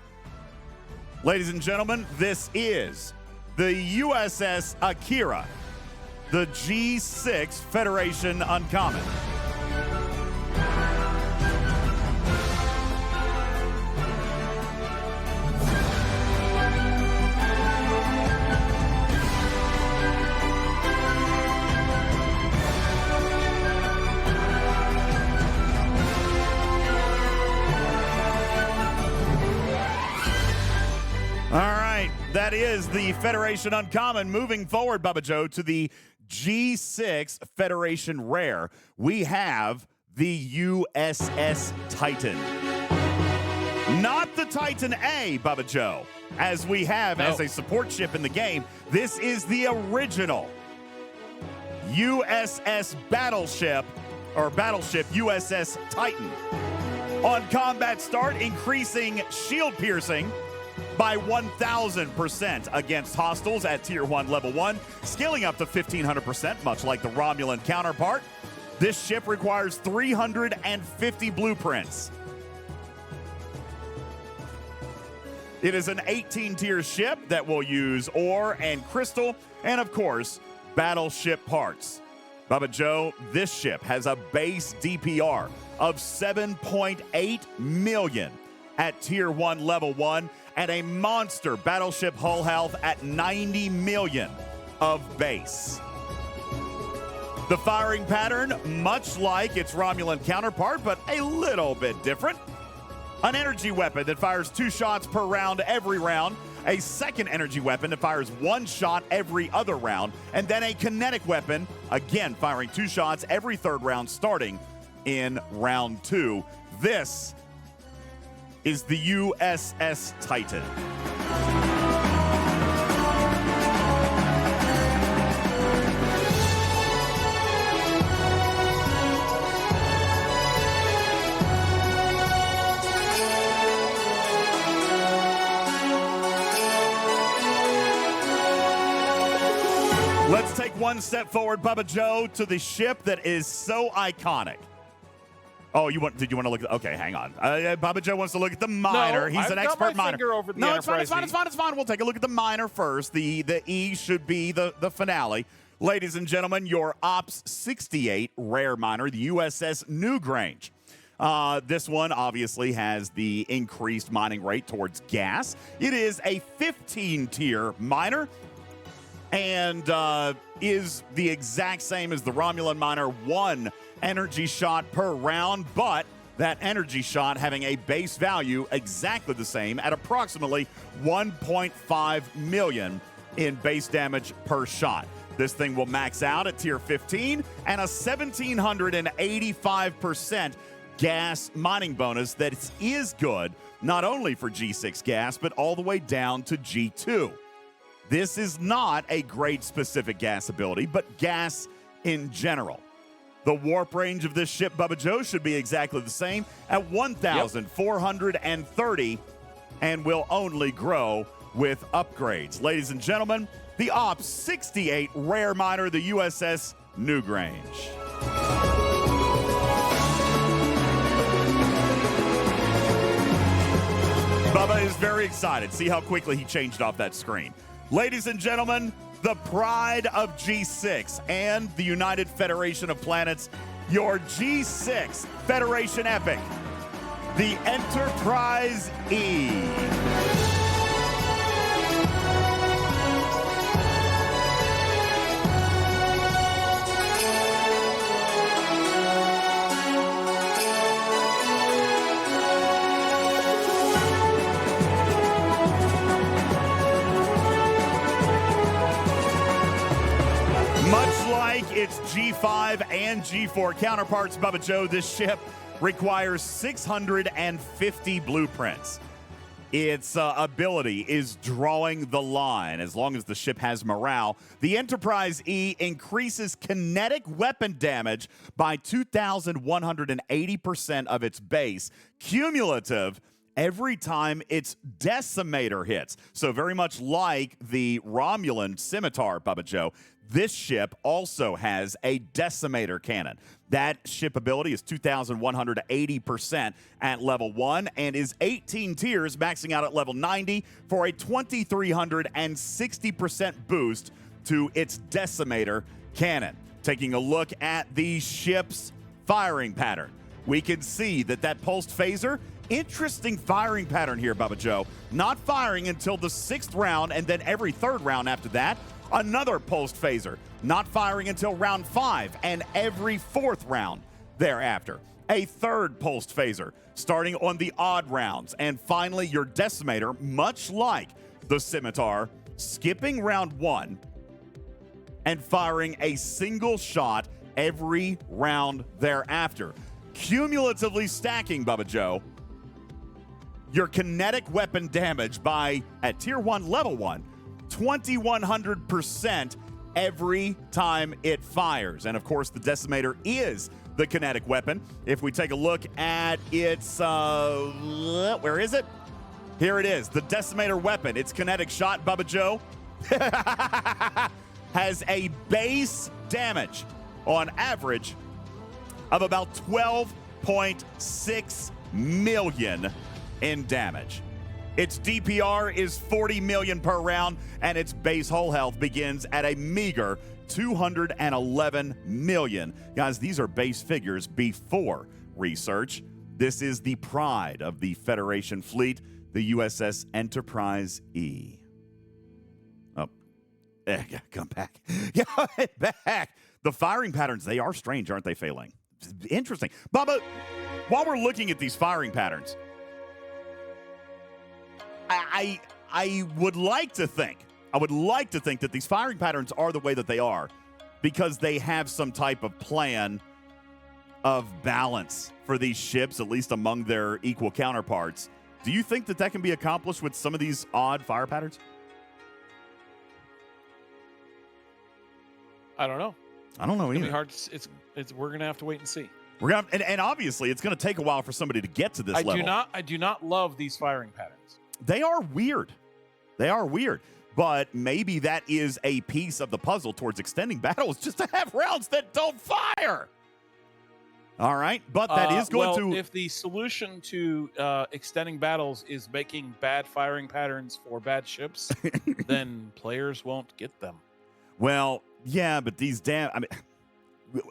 Ladies and gentlemen, this is the USS Akira, the G6 Federation Uncommon. All right, that is the Federation Uncommon. Moving forward, Bubba Joe, to the G6 Federation Rare, we have the USS Titan. Not the Titan A, Bubba Joe, as we have as a support ship in the game. This is the original USS battleship USS Titan. On combat start, increasing shield piercing by 1,000% against hostiles at tier 1 level 1, scaling up to 1,500%, much like the Romulan counterpart. This ship requires 350 blueprints. It is an 18-tier ship that will use ore and crystal, and of course, battleship parts. Bubba Joe, this ship has a base DPR of 7.8 million at tier 1 level 1, and a monster battleship hull health at 90 million of base. The firing pattern, much like its Romulan counterpart, but a little bit different. An energy weapon that fires 2 shots per round every round, a second energy weapon that fires 1 shot every other round, and then a kinetic weapon, again firing 2 shots every third round starting in round 2. This is the USS Titan. Let's take one step forward, Bubba Joe, to the ship that is so iconic. Oh, did you want to look at, okay, hang on. Bubba Joe wants to look at the miner. No, He's an expert I've got my miner. finger over the No, it's fine, Enterprise it's fine. We'll take a look at the miner first. The E should be the finale. Ladies and gentlemen, your Ops 68 rare miner, the USS Newgrange. This one obviously has the increased mining rate towards gas. It is a 15-tier miner and is the exact same as the Romulan miner, 1 energy shot per round, but that energy shot having a base value exactly the same at approximately 1.5 million in base damage per shot. This thing will max out at tier 15 and a 1,785% gas mining bonus that is good not only for G6 gas, but all the way down to G2. This is not a grade specific gas ability, but gas in general. The warp range of this ship, Bubba Joe, should be exactly the same at 1,430 and will only grow with upgrades. Ladies and gentlemen, the Ops 68 rare miner, the USS Newgrange. Bubba is very excited. See how quickly he changed off that screen. Ladies and gentlemen, the pride of G6 and the United Federation of Planets, your G6 Federation epic, the Enterprise E. Much like its G5 and G4 counterparts, Bubba Joe, this ship requires 650 blueprints. Its ability is drawing the line. As long as the ship has morale, the Enterprise E increases kinetic weapon damage by 2,180% of its base, cumulative every time its decimator hits. So very much like the Romulan Scimitar, Bubba Joe, this ship also has a decimator cannon. That ship ability is 2,180% at level 1 and is 18 tiers, maxing out at level 90 for a 2,360% boost to its decimator cannon. Taking a look at the ship's firing pattern, we can see that pulsed phaser, interesting firing pattern here, Bubba Joe. Not firing until the 6th round, and then every 3rd round after that, another pulsed phaser, not firing until round 5 and every 4th round thereafter. A 3rd pulsed phaser starting on the odd rounds. And finally, your decimator, much like the Scimitar, skipping round 1 and firing a single shot every round thereafter. Cumulatively stacking, Bubba Joe, your kinetic weapon damage by, at tier 1, level 1, 2,100% every time it fires. And of course, the decimator is the kinetic weapon. If we take a look at its, where is it? Here it is, the decimator weapon. Its kinetic shot, Bubba Joe, has a base damage on average of about 12.6 million in damage. Its DPR is 40 million per round, and its base hull health begins at a meager 211 million. Guys, these are base figures before research. This is the pride of the Federation fleet, the USS Enterprise E. Oh, come back. Get back. The firing patterns, they are strange, aren't they, Failing? Interesting. Bubba, while we're looking at these firing patterns, I would like to think that these firing patterns are the way that they are because they have some type of plan of balance for these ships, at least among their equal counterparts. Do you think that can be accomplished with some of these odd fire patterns? I don't know. I don't know either. It's gonna be hard. We're gonna have to wait and see. We're gonna and obviously it's gonna take a while for somebody to get to this level. I do not love these firing patterns. They are weird. But maybe that is a piece of the puzzle towards extending battles, just to have rounds that don't fire. All right, but that is going to... If the solution to extending battles is making bad firing patterns for bad ships, then players won't get them. Well, yeah, but these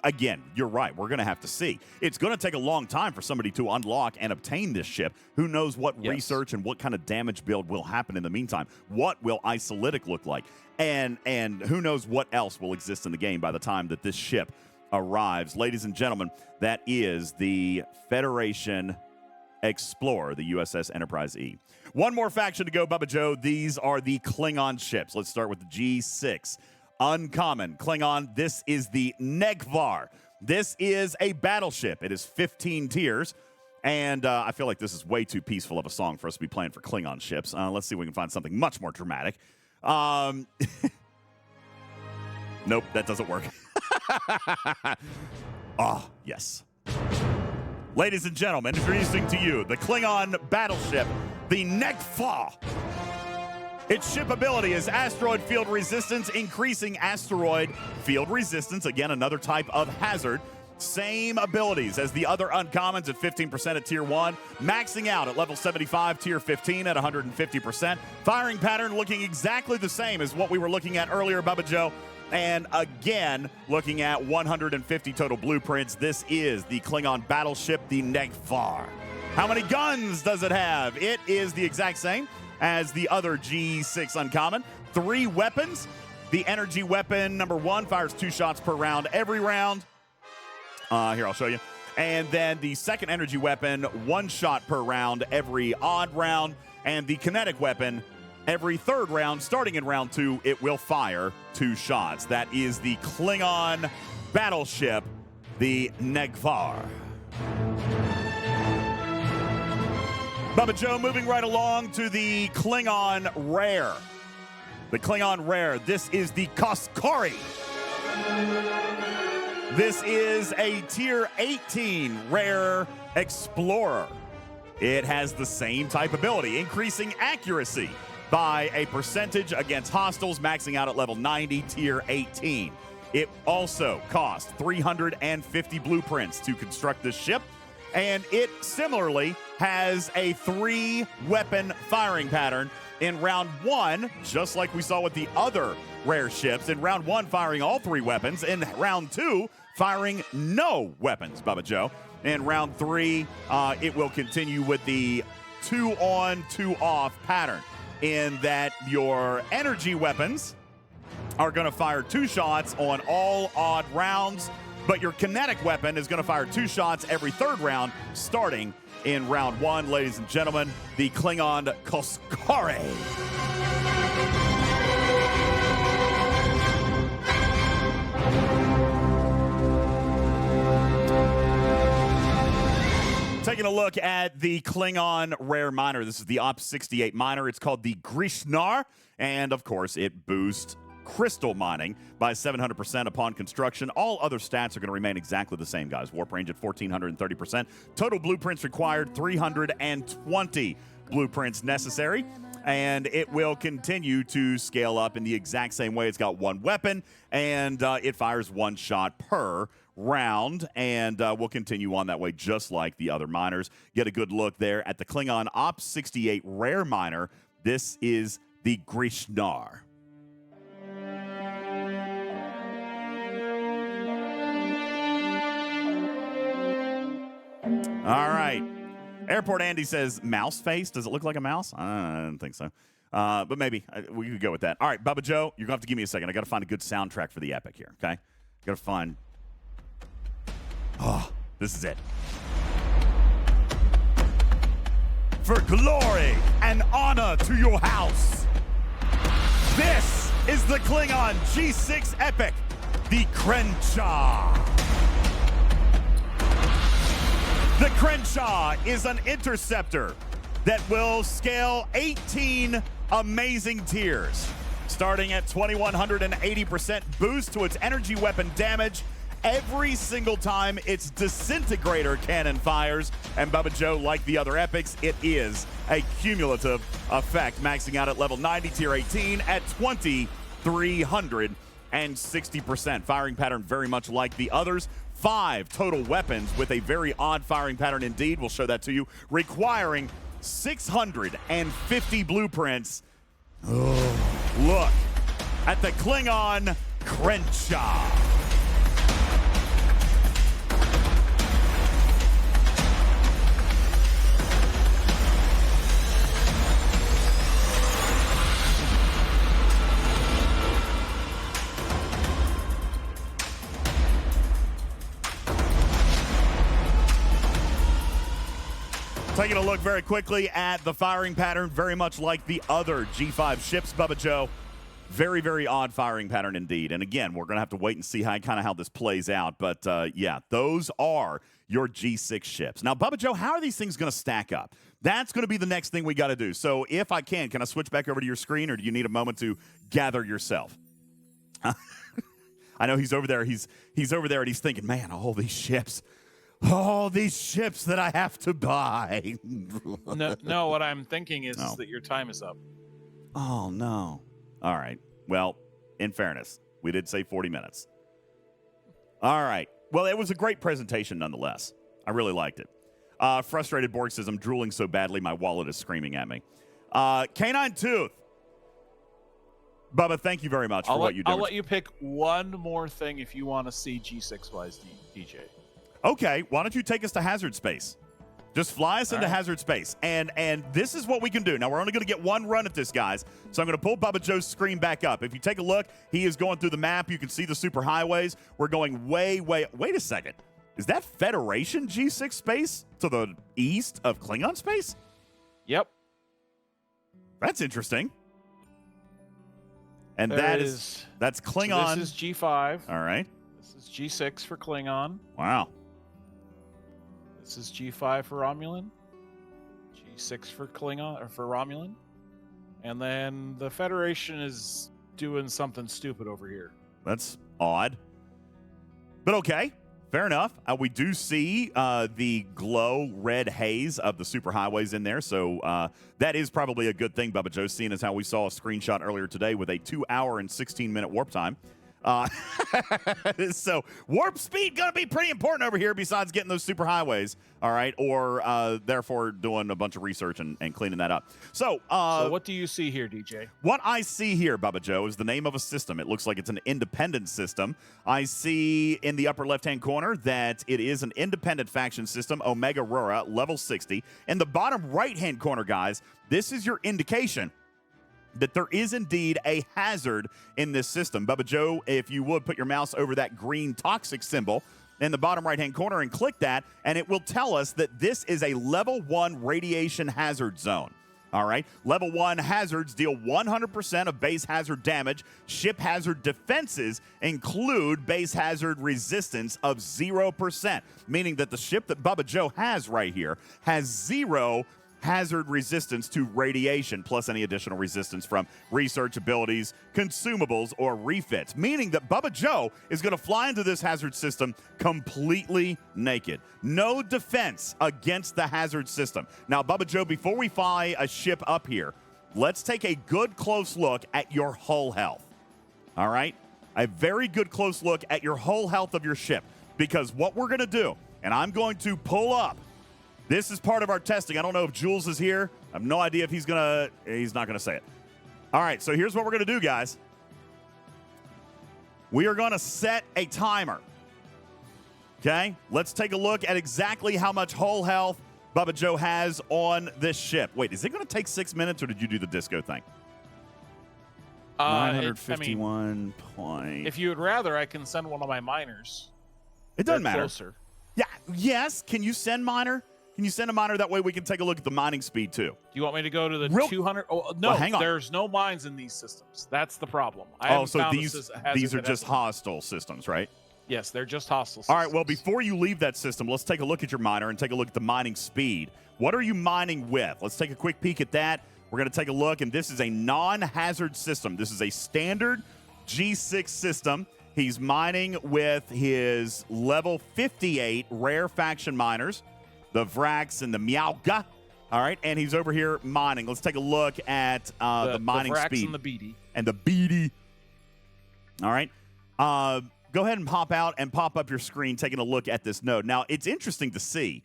again, you're right. We're going to have to see. It's going to take a long time for somebody to unlock and obtain this ship. Who knows what research and what kind of damage build will happen in the meantime? What will isolytic look like? And who knows what else will exist in the game by the time that this ship arrives. Ladies and gentlemen, that is the Federation Explorer, the USS Enterprise E. One more faction to go, Bubba Joe. These are the Klingon ships. Let's start with the G6. Uncommon Klingon. This is the Negvar. This is a battleship. It is 15 tiers. And I feel like this is way too peaceful of a song for us to be playing for Klingon ships. Let's see if we can find something much more dramatic. Nope, that doesn't work. Oh, yes. Ladies and gentlemen, introducing to you the Klingon battleship, the Negvar. Its ship ability is asteroid field resistance, increasing asteroid field resistance, again, another type of hazard, Same abilities as the other uncommons at 15% at Tier 1. Maxing out at level 75, Tier 15 at 150%. Firing pattern looking exactly the same as what we were looking at earlier, Bubba Joe. And again, looking at 150 total blueprints. This is the Klingon battleship, the Negvar. How many guns does it have? It is the exact same as the other G6 uncommon. 3 weapons. The energy weapon number 1 fires 2 shots per round every round. Here, I'll show you. And then the second energy weapon, 1 shot per round every odd round. And the kinetic weapon, every third round, starting in round 2, it will fire 2 shots. That is the Klingon battleship, the Negvar. Bubba Joe, moving right along to the Klingon rare. The Klingon rare. This is the Koskari. This is a Tier 18 rare explorer. It has the same type ability, increasing accuracy by a percentage against hostiles, maxing out at level 90, Tier 18. It also costs 350 blueprints to construct this ship, and it similarly has a 3-weapon firing pattern. In round 1, just like we saw with the other rare ships, in round 1 firing all 3 weapons, in round 2 firing no weapons, Bubba Joe. In round 3, it will continue with the 2 on, 2 off pattern, in that your energy weapons are going to fire 2 shots on all odd rounds, but your kinetic weapon is going to fire 2 shots every third round, starting in round 1. Ladies and gentlemen, the Klingon Koskari. Taking a look at the Klingon rare miner. This is the Op 68 miner. It's called the Grishnar, and of course, it boosts crystal mining by 700% upon construction. All other stats are going to remain exactly the same, guys. Warp range at 1,430%. Total blueprints required, 320 blueprints necessary. And it will continue to scale up in the exact same way. It's got 1 weapon, and it fires 1 shot per round, and we'll continue on that way just like the other miners. Get a good look there at the Klingon Op 68 rare miner. This is the Grishnar. All right. Airport Andy says, mouse face? Does it look like a mouse? I don't think so. But maybe. We could go with that. All right, Bubba Joe, you're going to have to give me a second. I got to find a good soundtrack for the epic here, okay? Got to find... Oh, this is it. For glory and honor to your house, this is the Klingon G6 epic, the Crenshaw. The Crenshaw is an interceptor that will scale 18 amazing tiers, starting at 2,180% boost to its energy weapon damage every single time its disintegrator cannon fires. And Bubba Joe, like the other epics, it is a cumulative effect, maxing out at level 90, Tier 18 at 2,360%. Firing pattern very much like the others. 5 total weapons with a very odd firing pattern indeed. We'll show that to you, requiring 650 blueprints. Oh, look at the Klingon Crenshaw. Taking a look very quickly at the firing pattern, very much like the other G5 ships, Bubba Joe. Very, very odd firing pattern indeed. And again, we're going to have to wait and see how this plays out. But yeah, those are your G6 ships. Now, Bubba Joe, how are these things going to stack up? That's going to be the next thing we got to do. So if I can I switch back over to your screen, or do you need a moment to gather yourself? I know he's over there. He's over there and he's thinking, man, all these ships that I have to buy. No, what I'm thinking is that your time is up. Oh, no. All right. Well, in fairness, we did say 40 minutes. All right. Well, it was a great presentation nonetheless. I really liked it. Frustrated Borg says, I'm drooling so badly my wallet is screaming at me. Canine Tooth. Bubba, thank you very much for what you did. I'll let you pick one more thing if you want to see G6 flies DJ. Okay, why don't you take us to hazard space? Just fly us into hazard space. And this is what we can do. Now, we're only going to get one run at this, guys. So I'm going to pull Bubba Joe's screen back up. If you take a look, he is going through the map. You can see the super highways. We're going way. Wait a second. Is that Federation G6 space to the east of Klingon space? Yep. That's interesting. And that's Klingon. So this is G5. All right. This is G6 for Klingon. Wow. This is G5 for Romulan. G6 for Klingon or for Romulan. And then the Federation is doing something stupid over here. That's odd. But okay. Fair enough. We do see the glow red haze of the superhighways in there, so that is probably a good thing, Bubba Joe, seeing as how we saw a screenshot earlier today with a 2-hour and 16-minute warp time. So warp speed going to be pretty important over here besides getting those superhighways, all right, or therefore doing a bunch of research and cleaning that up. So what do you see here, DJ? What I see here, Bubba Joe, is the name of a system. It looks like it's an independent system. I see in the upper left-hand corner that it is an independent faction system, Omega Rura, level 60. In the bottom right-hand corner, guys, this is your indication that there is indeed a hazard in this system. Bubba Joe, if you would put your mouse over that green toxic symbol in the bottom right-hand corner and click that, and it will tell us that this is a level 1 radiation hazard zone. All right. Level 1 hazards deal 100% of base hazard damage. Ship hazard defenses include base hazard resistance of 0%, meaning that the ship that Bubba Joe has right here has 0 hazard resistance to radiation, plus any additional resistance from research abilities, consumables, or refits, meaning that Bubba Joe is going to fly into this hazard system completely naked. No defense against the hazard system. Now, Bubba Joe, before we fly a ship up here, let's take a good close look at your hull health. All right? A very good close look at your hull health of your ship, because what we're going to do, and I'm going to pull up, this is part of our testing. I don't know if Jules is here. I have no idea if he's not going to say it. All right, so here's what we're going to do, guys. We are going to set a timer. Okay? Let's take a look at exactly how much hull health Bubba Joe has on this ship. Wait, is it going to take 6 minutes, or did you do the disco thing? 951 point. If you would rather, I can send one of my miners. It doesn't matter. Closer. Yeah. Yes. Can you send miner? Can you send a miner? That way we can take a look at the mining speed, too. Do you want me to go to the 200? Oh, no, well, hang on. There's no mines in these systems. That's the problem. So these are just hostile systems, right? Yes, they're just hostile systems. All right, well, before you leave that system, let's take a look at your miner and take a look at the mining speed. What are you mining with? Let's take a quick peek at that. We're going to take a look, and this is a non-hazard system. This is a standard G6 system. He's mining with his level 58 rare faction miners, the Vrax and the Miauga. All right, and he's over here mining. Let's take a look at the mining Vrax speed. And the BD. And the BD. All right. Go ahead and pop out and pop up your screen taking a look at this node. Now, it's interesting to see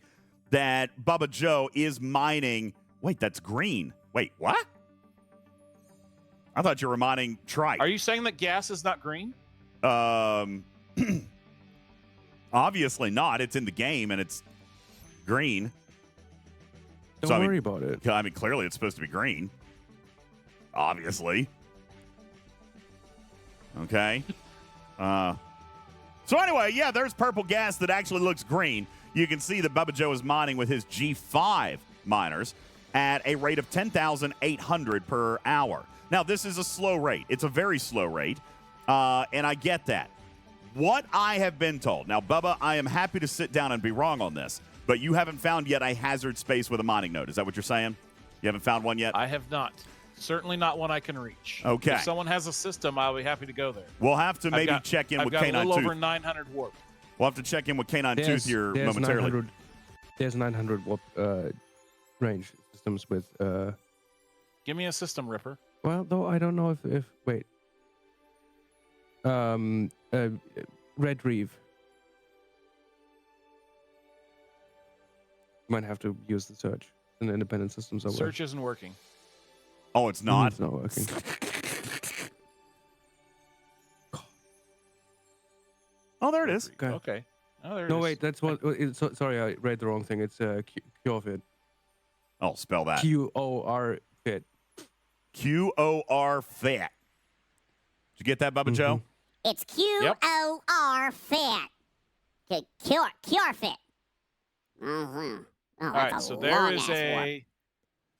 that Bubba Joe is mining. Wait, that's green. Wait, what? I thought you were mining trite. Are you saying that gas is not green? Obviously not. It's in the game, and it's green. Don't worry about it. I mean, clearly it's supposed to be green. Obviously. Okay. So anyway, yeah, there's purple gas that actually looks green. You can see that Bubba Joe is mining with his G5 miners at a rate of 10,800 per hour. Now, this is a slow rate. It's a very slow rate, and I get that. What I have been told, now, Bubba, I am happy to sit down and be wrong on this, but you haven't found yet a hazard space with a mining node. Is that what you're saying? You haven't found one yet? I have not. Certainly not one I can reach. Okay. If someone has a system, I'll be happy to go there. We'll have to maybe check in with Canine Tooth. I've got a little over 900 warp. We'll have to check in with Canine Tooth here momentarily. There's 900 warp range systems with... Give me a system, Ripper. Well, though, I don't know if wait. Red Reef. might have to use the search in the independent system somewhere. Search isn't working. Oh, it's not? It's not working. Oh, there it is. Okay. Oh, there it No, is. wait, that's what. Sorry, I read the wrong thing. It's Cure Fit. Oh, spell that. QOR Fit. QOR Fit. Did you get that, Bubba Joe? It's QOR Fit. Okay, Cure Fit. Oh, All that's right, a so there is long-ass word. a.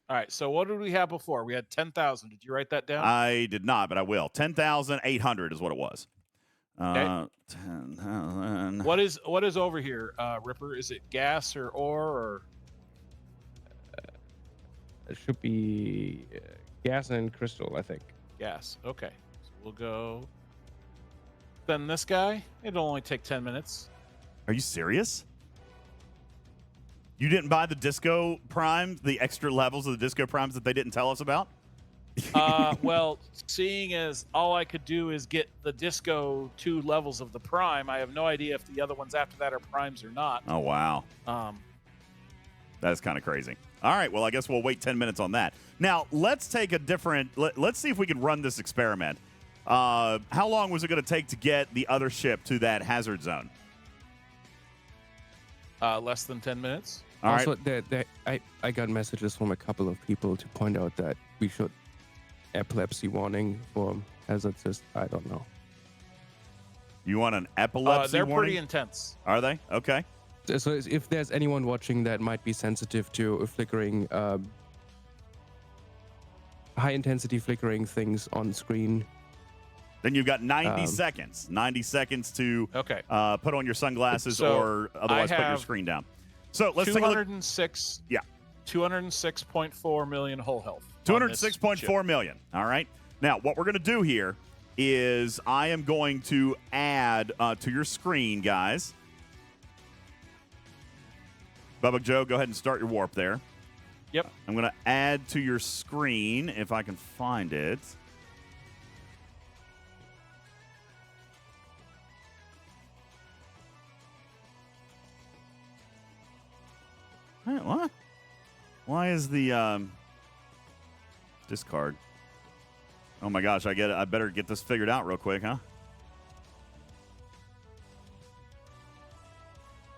All right, so what did we have before? We had 10,000. Did you write that down? I did not, but I will. 10,800 is what it was. Okay. 10,000. What is over here, Ripper? Is it gas or ore or? It should be gas and crystal, I think. Gas. Okay. So we'll go. Then this guy, it'll only take 10 minutes. Are you serious? You didn't buy the Disco Prime, the extra levels of the Disco Primes that they didn't tell us about? Well, seeing as all I could do is get the Disco 2 levels of the Prime, I have no idea if the other ones after that are Primes or not. Oh, wow. That's kind of crazy. All right, well, I guess we'll wait 10 minutes on that. Now, let's take a different... Let's see if we can run this experiment. How long was it going to take to get the other ship to that hazard zone? Less than 10 minutes. All right. Also, I got messages from a couple of people to point out that we should epilepsy warning for hazard system. I don't know. You want an epilepsy They're warning? pretty intense. Are they? Okay. So if there's anyone watching that might be sensitive to flickering, high-intensity flickering things on screen. Then you've got 90 seconds. 90 seconds to Okay. put on your sunglasses So or otherwise put your have screen down. So let's take a look. 206. Yeah. 206.4 million whole health. on this 206.4 ship. million. All right. Now, what we're going to do here is I am going to add to your screen, guys. Bubba Joe, go ahead and start your warp there. Yep. I'm going to add to your screen if I can find it. Hey, what? Why is the discard? Oh my gosh, I better get this figured out real quick, huh?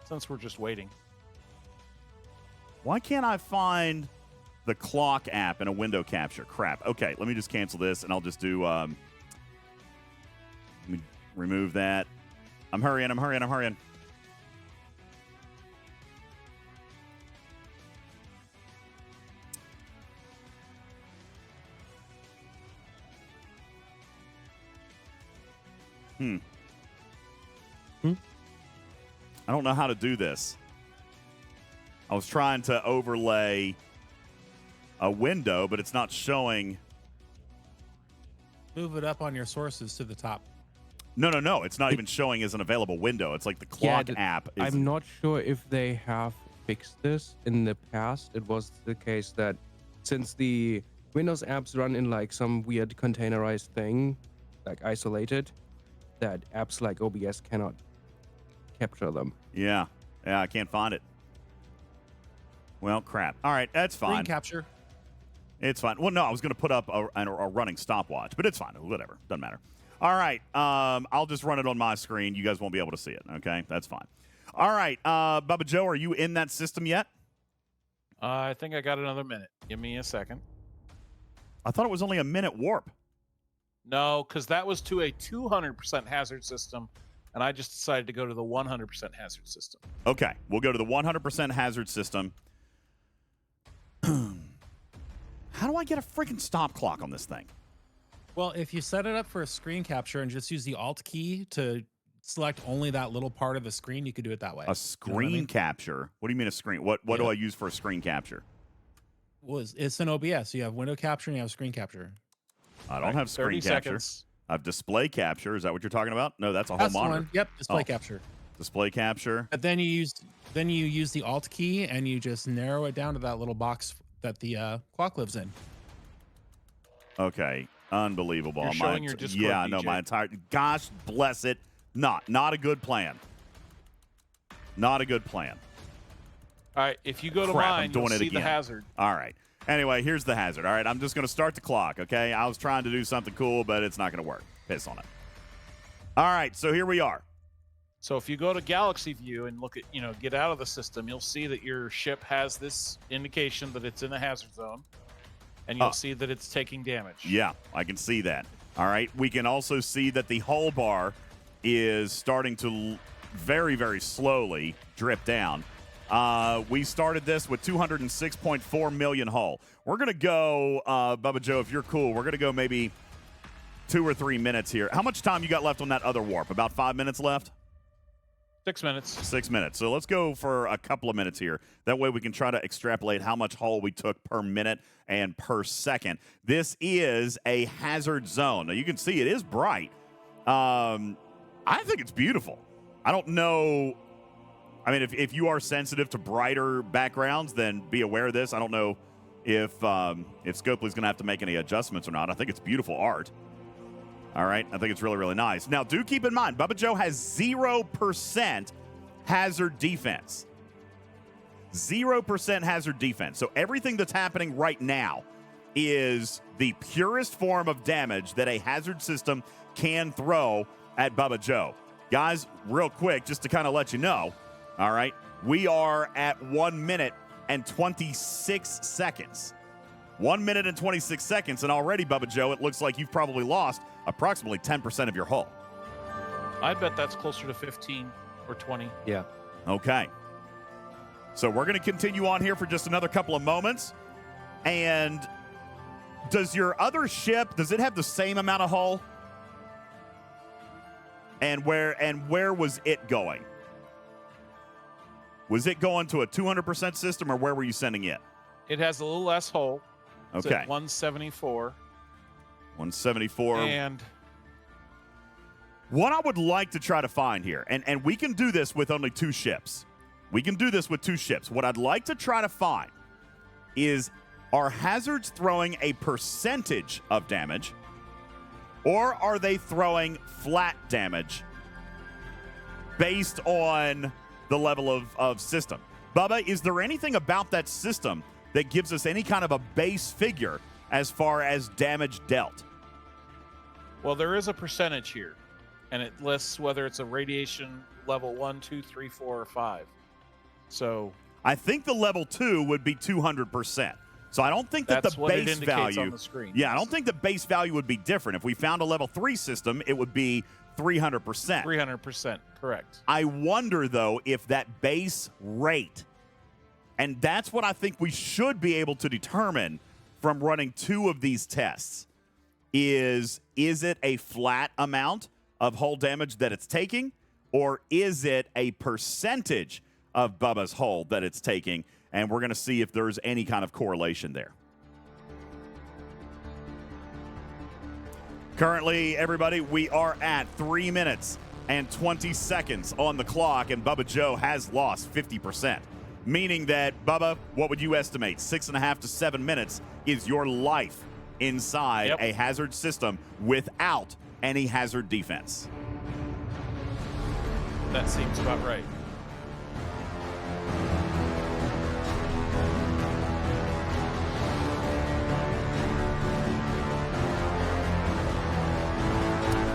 Since we're just waiting. Why can't I find the clock app in a window capture? Crap. Okay, let me just cancel this and I'll just do let me remove that. I'm hurrying. I don't know how to do this. I was trying to overlay a window, but it's not showing. Move it up on your sources to the top. No. It's not even showing as an available window. It's like the clock app. I'm not sure if they have fixed this. In the past, it was the case that since the Windows apps run in like some weird containerized thing, like isolated, that apps like OBS cannot capture them. Yeah, I can't find it. Well, crap. All right, that's Screen fine. capture. It's fine. Well, no, I was going to put up a running stopwatch, but it's fine. Whatever. Doesn't matter. All right, I'll just run it on my screen. You guys won't be able to see it, okay? That's fine. All right, Bubba Joe, are you in that system yet? I think I got another minute. Give me a second. I thought it was only a minute warp. No, because that was to a 200% hazard system, and I just decided to go to the 100% hazard system. Okay, we'll go to the 100% hazard system. How do I get a freaking stop clock on this thing? Well, if you set it up for a screen capture and just use the Alt key to select only that little part of the screen, you could do it that way. A screen capture? What do you mean a screen? What do I use for a screen capture? It's an OBS. You have window capture and you have screen capture. I don't have screen 30 capture. seconds. I have display capture. Is that what you're talking about? No, that's a whole That's the monitor. one. Yep, display Oh. capture. Display capture. But then you use the Alt key and you just narrow it down to that little box that the clock lives in. Okay, unbelievable. You're showing your Discord, yeah, no, DJ. my entire. Gosh bless it. Not a good plan. Not a good plan. All right, if you go to Crap, I'm mine, doing you'll it see again. the hazard. All right. Anyway, here's the hazard. All right, I'm just going to start the clock, okay? I was trying to do something cool, but it's not going to work. Piss on it. All right, so here we are. So if you go to Galaxy View and look at, get out of the system, you'll see that your ship has this indication that it's in the hazard zone, and you'll see that it's taking damage. Yeah, I can see that. All right, we can also see that the hull bar is starting to very, very slowly drip down. We started this with 206.4 million hull. We're going to go, Bubba Joe, if you're cool, we're going to go maybe 2 or 3 minutes here. How much time you got left on that other warp? About 5 minutes left? 6 minutes. 6 minutes. So let's go for a couple of minutes here. That way we can try to extrapolate how much hull we took per minute and per second. This is a hazard zone. Now, you can see it is bright. I think it's beautiful. I don't know. I mean, if you are sensitive to brighter backgrounds, then be aware of this. I don't know if Scopely's going to have to make any adjustments or not. I think it's beautiful art. All right, I think it's really, really nice. Now, do keep in mind, Bubba Joe has 0% hazard defense. 0% hazard defense. So everything that's happening right now is the purest form of damage that a hazard system can throw at Bubba Joe. Guys, real quick, just to kind of let you know, all right, we are at 1 minute and 26 seconds. 1 minute and 26 seconds, and already, Bubba Joe, it looks like you've probably lost approximately 10% of your hull. I bet that's closer to 15 or 20. Yeah. Okay. So we're going to continue on here for just another couple of moments. And does your other ship, does it have the same amount of hull? And where was it going? Was it going to a 200% system, or where were you sending it? It has a little less hull. It's Okay. at 174. 174. And what I would like to try to find here, and we can do this with only 2 ships. We can do this with 2 ships. What I'd like to try to find is, are hazards throwing a percentage of damage, or are they throwing flat damage based on the level of system? Bubba, is there anything about that system that gives us any kind of a base figure as far as damage dealt? well, there is a percentage here, and it lists whether it's a radiation level 1, 2, 3, 4, or 5. So I think the level 2 would be 200%. So I don't think that that's the what it base indicates value on the screen. Yeah, I don't think the base value would be different. If we found a level 3 system, it would be 300%. 300%, correct. I wonder, though, if that base rate, and that's what I think we should be able to determine from running 2 of these tests, is it a flat amount of hull damage that it's taking, or is it a percentage of Bubba's hull that it's taking? And we're going to see if there's any kind of correlation there. Currently, everybody, we are at 3 minutes and 20 seconds on the clock, and Bubba Joe has lost 50%. Meaning that, Bubba, what would you estimate? 6.5 to 7 minutes is your life inside a hazard system without any hazard defense. That seems about right.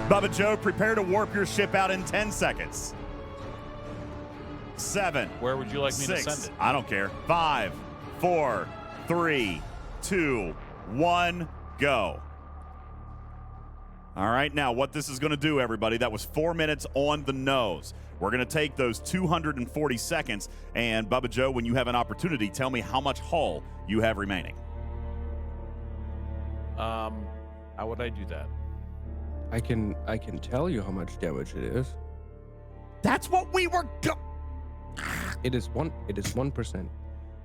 Bubba Joe, prepare to warp your ship out in 10 seconds. 7. Where would you like me to 6. send it? I don't care. 5, 4, 3, 2, 1, go. All right, now what this is going to do, everybody, that was 4 minutes on the nose. We're going to take those 240 seconds, and Bubba Joe, when you have an opportunity, tell me how much hull you have remaining. How would I do that? I can tell you how much damage it is. That's what we were It is 1%.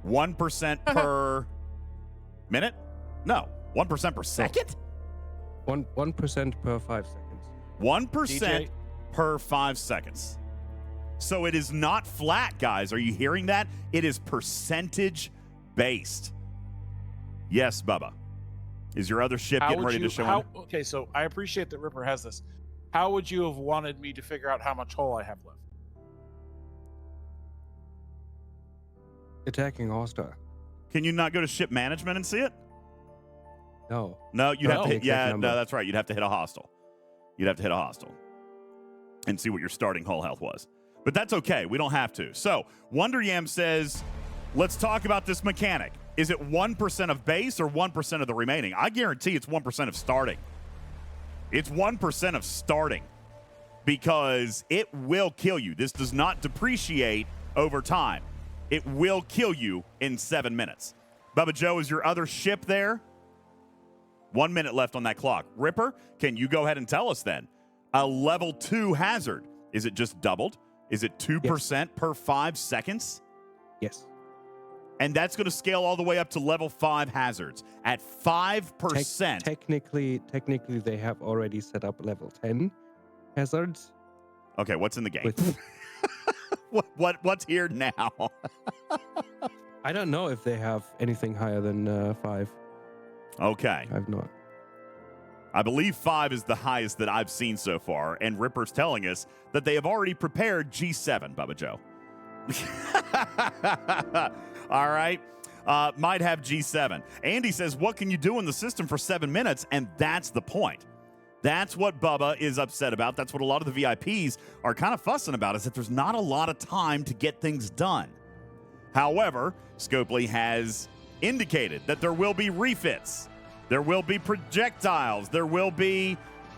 1% per minute? No, 1% per second? 1% per 5 seconds. 1% DJ? per 5 seconds. So it is not flat, guys. Are you hearing that? It is percentage based. Yes, Bubba. Is your other ship getting ready to show up? Okay, so I appreciate that Ripper has this. How would you have wanted me to figure out how much hull I have left? Attacking hostile. Can you not go to ship management and see it? No. No, you'd have to hit, Exact yeah, number. no, that's right. You'd have to hit a hostile. You'd have to hit a hostile and see what your starting hull health was. But that's okay. We don't have to. So, Wonder Yam says, let's talk about this mechanic. Is it 1% of base or 1% of the remaining? I guarantee it's 1% of starting. It's 1% of starting because it will kill you. This does not depreciate over time. It will kill you in 7 minutes. Bubba Joe, is your other ship there? 1 minute left on that clock. Ripper, can you go ahead and tell us then? A level 2 hazard. Is it just doubled? Is it 2% per 5 seconds? Yes. And that's going to scale all the way up to level 5 hazards at 5%. Technically, they have already set up level 10 hazards. Okay, what's in the game? With What's here now? I don't know if they have anything higher than 5. Okay. I've not. I believe 5 is the highest that I've seen so far, and Ripper's telling us that they have already prepared G7, Bubba Joe. All right. Might have G7. Andy says, what can you do in the system for 7 minutes? And that's the point. That's what Bubba is upset about. That's what a lot of the VIPs are kind of fussing about, is that there's not a lot of time to get things done. However, Scopely has indicated that there will be refits. There will be projectiles. There will be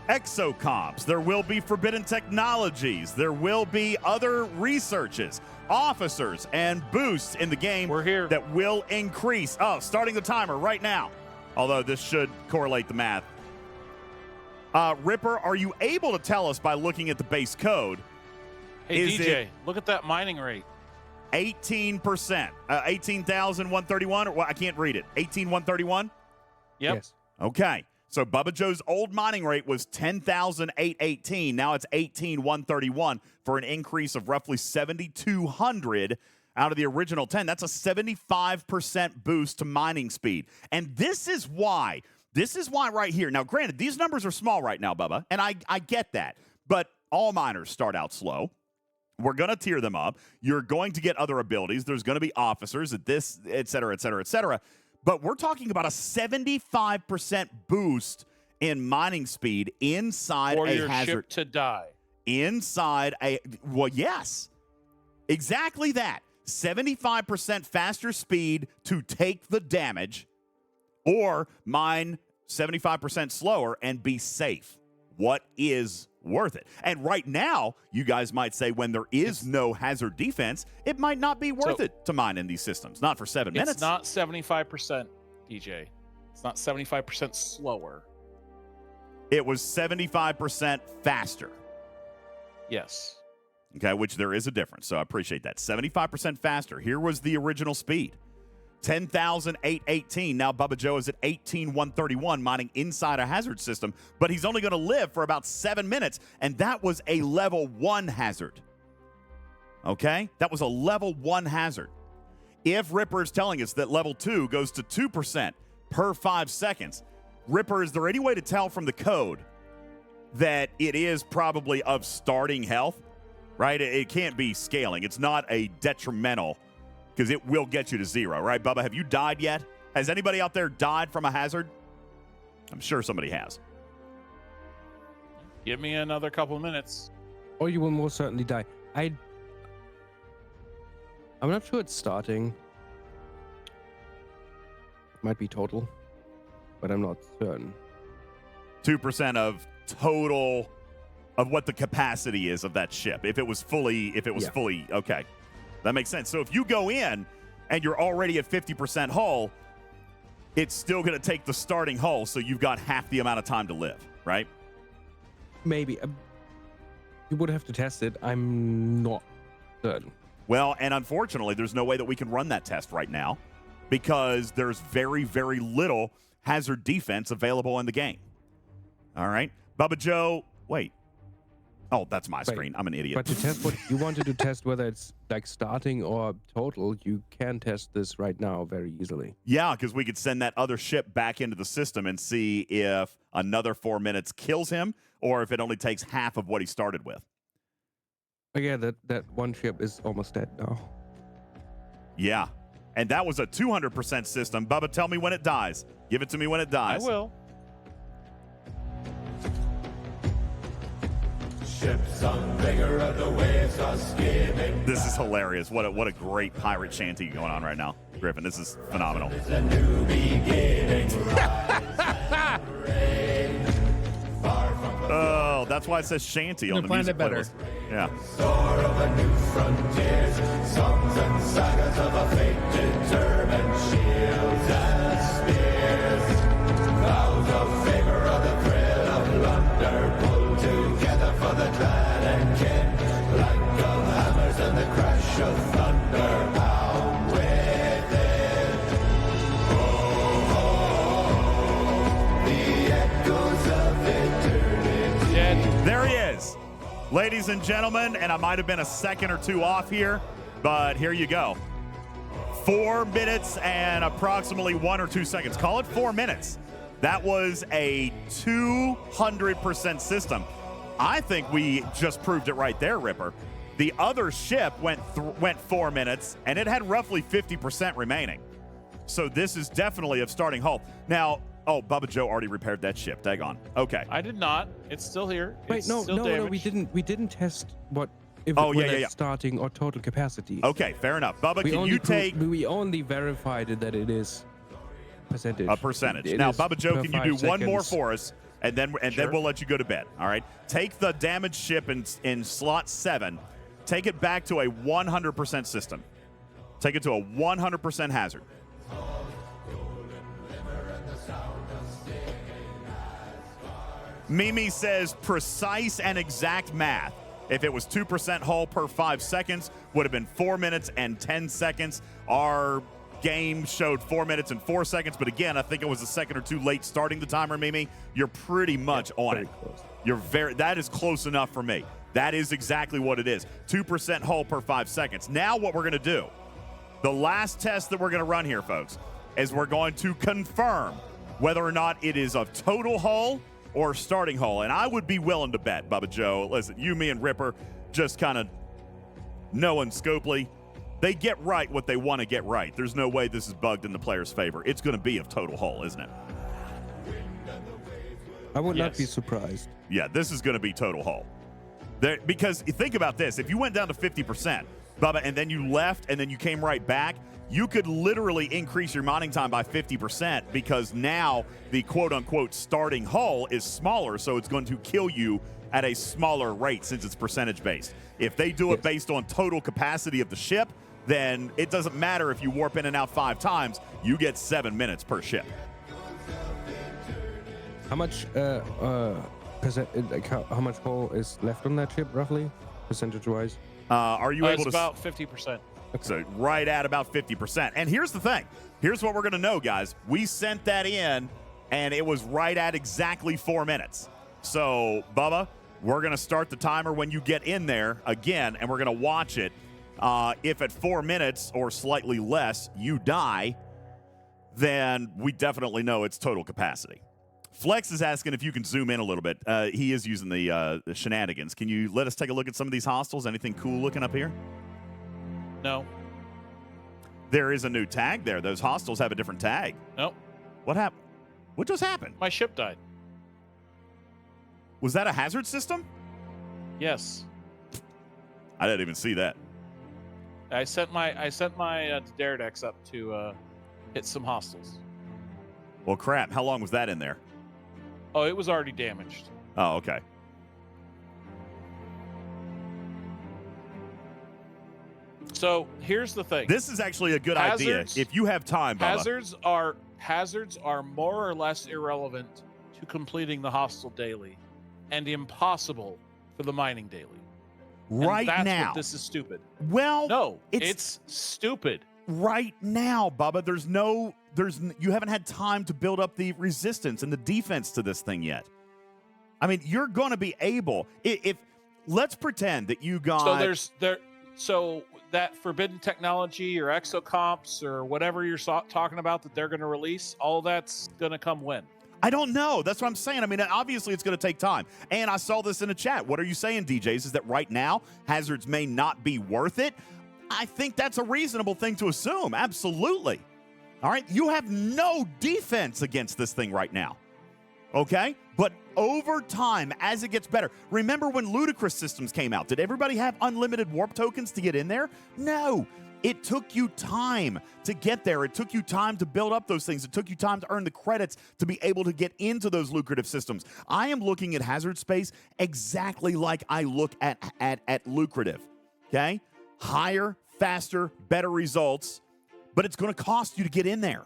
exocomps. There will be forbidden technologies. There will be other researches, officers, and boosts in the game. We're here. That will increase. Oh, starting the timer right now. Although this should correlate the math. Ripper, are you able to tell us by looking at the base code? Hey, is DJ, it look at that mining rate. 18%. 18,131? Well, I can't read it. 18,131? Yep. Yes. Okay. So Bubba Joe's old mining rate was 10,818. Now it's 18,131 for an increase of roughly 7,200 out of the original 10. That's a 75% boost to mining speed. And this is why right here. Now, granted, these numbers are small right now, Bubba, and I get that. But all miners start out slow. We're going to tier them up. You're going to get other abilities. There's going to be officers at this, et cetera, et cetera, et cetera. But we're talking about a 75% boost in mining speed inside For a your hazard. ship to die. Inside a, well, yes, exactly that. 75% faster speed to take the damage, or mine 75% slower and be safe. What is worth it? And right now, you guys might say when there is no hazard defense, it might not be worth it to mine in these systems. Not for 7 minutes. It's not 75%, DJ. It's not 75% slower. It was 75% faster. Yes. Okay, which there is a difference. So I appreciate that. 75% faster. Here was the original speed. 10,818. Now Bubba Joe is at 18,131 mining inside a hazard system, but he's only going to live for about 7 minutes, and that was a level 1 hazard. Okay? That was a level 1 hazard. If Ripper is telling us that level 2 goes to 2% per 5 seconds, Ripper, is there any way to tell from the code that it is probably of starting health? Right? It can't be scaling. It's not a detrimental, because it will get you to 0, right, Bubba? Have you died yet? Has anybody out there died from a hazard? I'm sure somebody has. Give me another couple of minutes. Or you will most certainly die. I'm not sure it's starting. Might be total, but I'm not certain. 2% of total of what the capacity is of that ship. If it was fully, okay. That makes sense. So if you go in and you're already at 50% hull, it's still going to take the starting hull, so you've got half the amount of time to live, right? Maybe. You would have to test it. I'm not certain. Well, and unfortunately, there's no way that we can run that test right now because there's very, very little hazard defense available in the game. All right. Bubba Joe, wait. Oh, that's my screen. I'm an idiot. But to test what you wanted to test, whether it's like starting or total, you can test this right now very easily. Yeah, because we could send that other ship back into the system and see if another 4 minutes kills him or if it only takes half of what he started with. Oh, yeah, that one ship is almost dead now. Yeah. And that was a 200% system. Bubba, tell me when it dies. Give it to me when it dies. I will. Ships on vigor of the waves are skimming. This is hilarious. What a great pirate shanty going on right now, Griffin. This is phenomenal. It's a new beginning. Oh, that's why it says shanty on the music better. playlist. Yeah. Soar over new frontiers, songs and sagas of a fate determined, shields and spears. Vows of favor of the thrill of plunder, pulled together for the clan and kin, like of hammers and the crash of thunder. Out with it. Oh, oh, oh, the echoes of eternity. There he is. Ladies and gentlemen, and I might have been a second or two off here, but here you go. 4 minutes and approximately 1 or 2 seconds. Call it 4 minutes. That was a 200% system. I think we just proved it right there, Ripper. The other ship went 4 minutes, and it had roughly 50% remaining. So this is definitely a starting hull. Now, oh, Bubba Joe already repaired that ship. Daggone. Okay. I did not. It's still here. Wait, It's no, still no, no, damaged. we didn't test what if Oh, it yeah, was yeah, yeah. starting or total capacity. Okay, fair enough. Bubba, We can only you take we only verified that it is percentage. a percentage? It Now, is Bubba Joe, per can you do 5 one more seconds. for us, and then Sure. we'll let you go to bed. All right. Take the damaged ship in slot 7. Take it back to a 100% system. Take it to a 100% hazard. Mimi says precise and exact math. If it was 2% hull per 5 seconds, would have been 4 minutes and 10 seconds. Our game showed 4 minutes and 4 seconds, but again, I think it was a second or two late starting the timer, Mimi. You're pretty much on very it. close. That is close enough for me. That is exactly what it is. 2% hull per 5 seconds. Now what we're going to do, the last test that we're going to run here, folks, is we're going to confirm whether or not it is a total hull or starting hull. And I would be willing to bet, Bubba Joe, listen, you, me, and Ripper, just kind of knowing Scopely, they get right what they want to get right. There's no way this is bugged in the player's favor. It's going to be a total hull, isn't it? I would not Yes. be surprised. Yeah, this is going to be total hull. Because think about this. If you went down to 50%, Bubba, and then you left and then you came right back, you could literally increase your mining time by 50% because now the quote-unquote starting hull is smaller, so it's going to kill you at a smaller rate since it's percentage-based. If they do it based on total capacity of the ship, then it doesn't matter if you warp in and out 5 times. You get 7 minutes per ship. How much how much hull is left on that ship roughly, percentage-wise? Are you able It's to... about 50%. So right at about 50%. And here's the thing. Here's what we're going to know, guys. We sent that in, and it was right at exactly 4 minutes. So, Bubba, we're going to start the timer when you get in there again, and we're going to watch it. If at 4 minutes or slightly less you die, then we definitely know it's total capacity. Flex is asking if you can zoom in a little bit. He is using the shenanigans. Can you let us take a look at some of these hostiles? Anything cool looking up here? No. There is a new tag there. Those hostiles have a different tag. Nope. What happened? What just happened? My ship died. Was that a hazard system? Yes. I didn't even see that. I sent my Daredex up to hit some hostiles. Well, crap. How long was that in there? Oh, it was already damaged. Oh, okay. So here's the thing. This is actually a good idea. Hazards- If you have time, Bubba. Hazards are more or less irrelevant to completing the hostile daily, and impossible for the mining daily. And Right that's now. what this is stupid. Well, No, it's- it's stupid. right now, Bubba. You haven't had time to build up the resistance and the defense to this thing yet. I mean, you're going to be able. If let's pretend that you got. So that forbidden technology or exocomps or whatever you're talking about that they're going to release, all that's going to come when? I don't know. That's what I'm saying. I mean, obviously it's going to take time. And I saw this in the chat. What are you saying, DJs? Is that right now hazards may not be worth it? I think that's a reasonable thing to assume. Absolutely. All right. You have no defense against this thing right now. Okay? But over time, as it gets better, remember when ludicrous systems came out? Did everybody have unlimited warp tokens to get in there? No. It took you time to get there. It took you time to build up those things. It took you time to earn the credits to be able to get into those lucrative systems. I am looking at hazard space exactly like I look at lucrative. Okay? Higher, faster, better results, but it's going to cost you to get in there.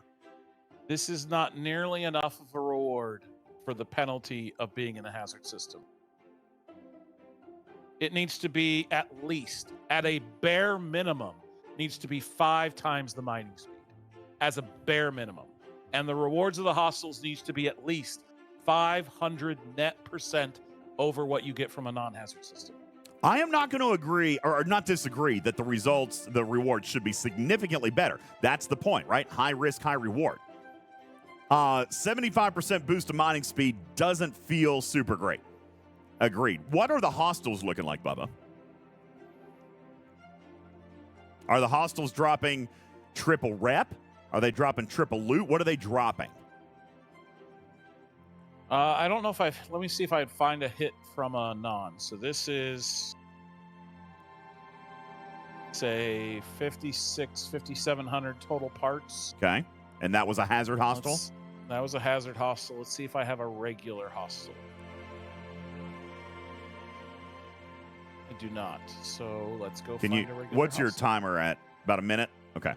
This is not nearly enough of a reward for the penalty of being in a hazard system. It needs to be at least, at a bare minimum, needs to be 5 times the mining speed as a bare minimum. And the rewards of the hostiles needs to be at least 500 net% over what you get from a non-hazard system. I am not going to agree or not disagree that the rewards should be significantly better. That's the point, right? High risk, high reward. 75% boost to mining speed doesn't feel super great. Agreed. What are the hostiles looking like, Bubba? Are the hostiles dropping triple rep? Are they dropping triple loot? What are they dropping? I don't know if let me see if I find a hit from a non. So this is, say, 5,700 total parts. Okay. And that was a hazard hostile? That was a hazard hostile. Let's see if I have a regular hostile. I do not. So let's go find a regular What's your hostile. timer at? About a minute? Okay.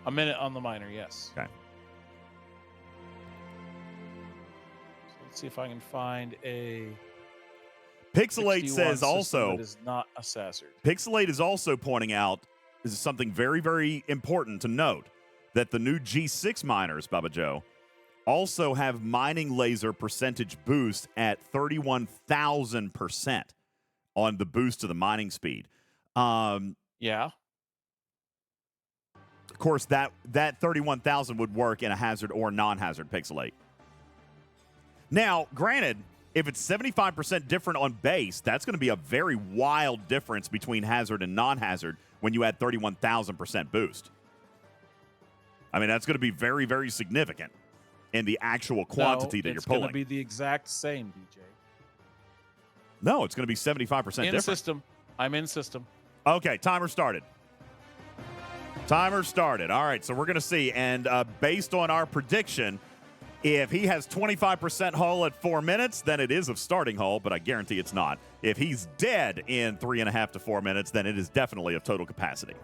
A minute on the miner, yes. Okay. So let's see if I can find a... Pixelate says also... That is not a hazard. Pixelate is also pointing out, this is something very, very important to note, that the new G6 miners, Bubba Joe, also have mining laser percentage boost at 31,000% on the boost to the mining speed. Yeah. Of course, that 31,000 would work in a hazard or non-hazard Pixelate. Now, granted, if it's 75% different on base, that's going to be a very wild difference between hazard and non-hazard when you add 31,000% boost. I mean, that's going to be very, very significant in the actual quantity that you're pulling. It's going to be the exact same, DJ. No, it's going to be 75% different. In system. I'm in system. Okay, timer started. Timer started. All right, so we're going to see. And based on our prediction, if he has 25% hull at 4 minutes, then it is of starting hull, but I guarantee it's not. If he's dead in 3.5 to 4 minutes, then it is definitely of total capacity.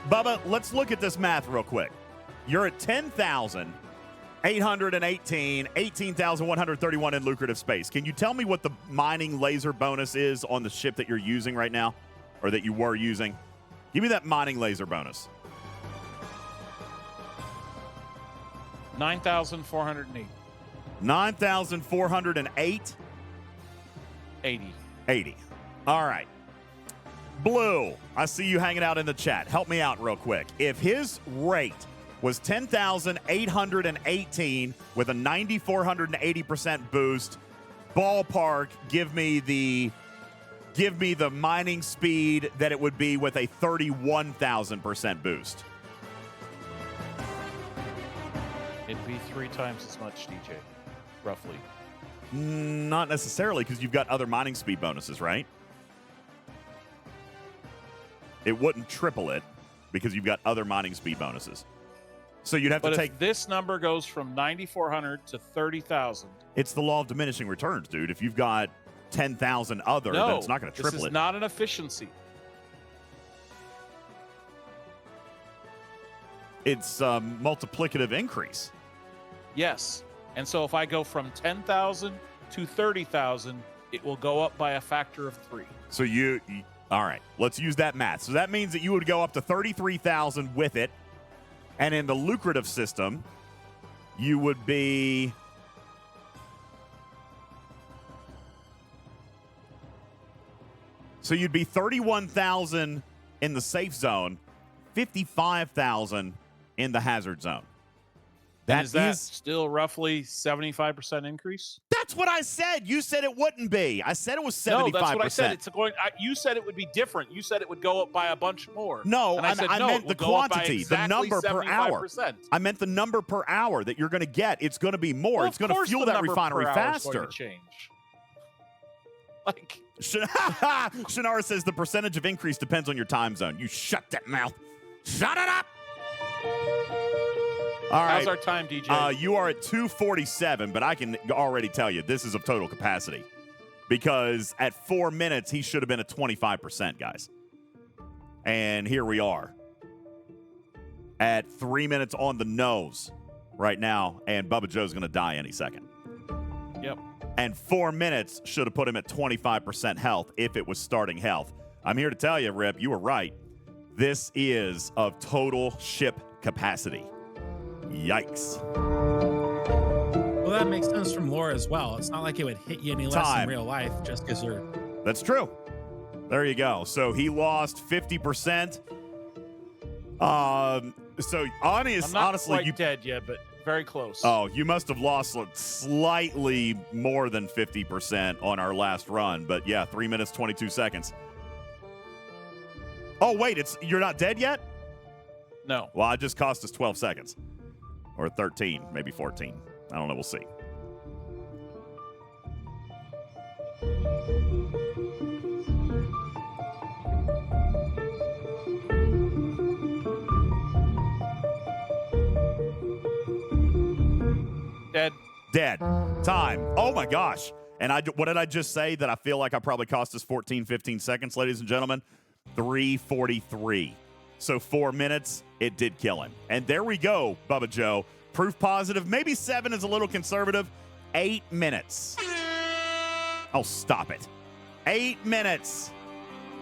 Bubba, let's look at this math real quick. You're at 10,818, 18,131 in lucrative space. Can you tell me what the mining laser bonus is on the ship that you're using right now, or that you were using? Give me that mining laser bonus. 9,408. 9,408? 80. All right. Blue, I see you hanging out in the chat. Help me out real quick. If his rate was 10,818 with a 9,480% boost, ballpark, give me the mining speed that it would be with a 31,000% boost. It'd be 3 times as much, DJ, roughly. Not necessarily, because you've got other mining speed bonuses, right? It wouldn't triple it because you've got other mining speed bonuses. So you'd have to take... If this number goes from 9,400 to 30,000... It's the law of diminishing returns, dude. If you've got 10,000 other, then it's not going to triple it. This is not an efficiency. It's a multiplicative increase. Yes. And so if I go from 10,000 to 30,000, it will go up by a factor of 3. So all right, let's use that math. So that means that you would go up to 33,000 with it. And in the lucrative system, you would be... So you'd be 31,000 in the safe zone, 55,000 in the hazard zone. That is that still roughly 75% increase? That's what I said. You said it wouldn't be. I said it was 75%. No, that's what I said. You said it would be different. You said it would go up by a bunch more. No, and I said, I meant the quantity, the number per hour. 75%. I meant the number per hour that you're going to get. It's going to be more. Well, it's going to fuel that refinery faster. Change. Like Shannara says the percentage of increase depends on your time zone. You shut that mouth. Shut it up. All right. How's our time, DJ? You are at 2:47, but I can already tell you this is of total capacity because at 4 minutes, he should have been at 25%, guys. And here we are at 3 minutes on the nose right now, and Bubba Joe's going to die any second. Yep. And 4 minutes should have put him at 25% health if it was starting health. I'm here to tell you, Rip, you were right. This is of total ship capacity. Yikes. Well, that makes sense from lore as well. It's not like it would hit you any less in real life just because you're... That's true. There you go. So he lost 50%. So honestly, quite dead yet, but very close. Oh, you must have lost slightly more than 50% on our last run. But yeah, 3 minutes, 22 seconds. Oh, wait, you're not dead yet? No. Well, it just cost us 12 seconds. Or 13, maybe 14. I don't know. We'll see. Dead. Time. Oh, my gosh. And what did I just say that I feel like I probably cost us 14, 15 seconds, ladies and gentlemen? 3:43. So 4 minutes, it did kill him. And there we go, Bubba Joe. Proof positive. Maybe 7 is a little conservative. 8 minutes. Oh, stop it. 8 minutes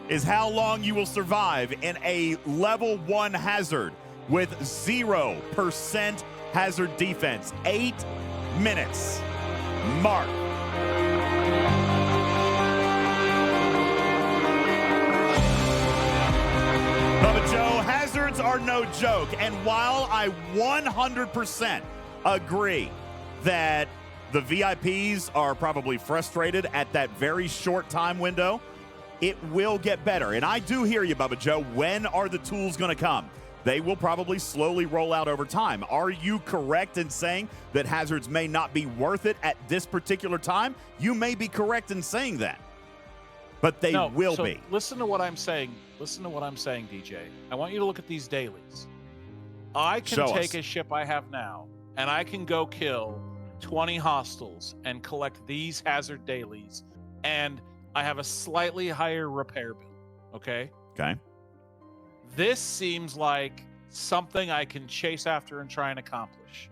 is how long you will survive in a level 1 hazard with 0% hazard defense. 8 minutes. Mark. Bubba Joe, hazards are no joke. And while I 100% agree that the VIPs are probably frustrated at that very short time window, it will get better. And I do hear you, Bubba Joe. When are the tools going to come? They will probably slowly roll out over time. Are you correct in saying that hazards may not be worth it at this particular time? You may be correct in saying that. But they will be. Listen to what I'm saying. Listen to what I'm saying, DJ. I want you to look at these dailies. I can take a ship I have now, and I can go kill 20 hostiles and collect these hazard dailies, and I have a slightly higher repair bill. Okay? Okay. This seems like something I can chase after and try and accomplish.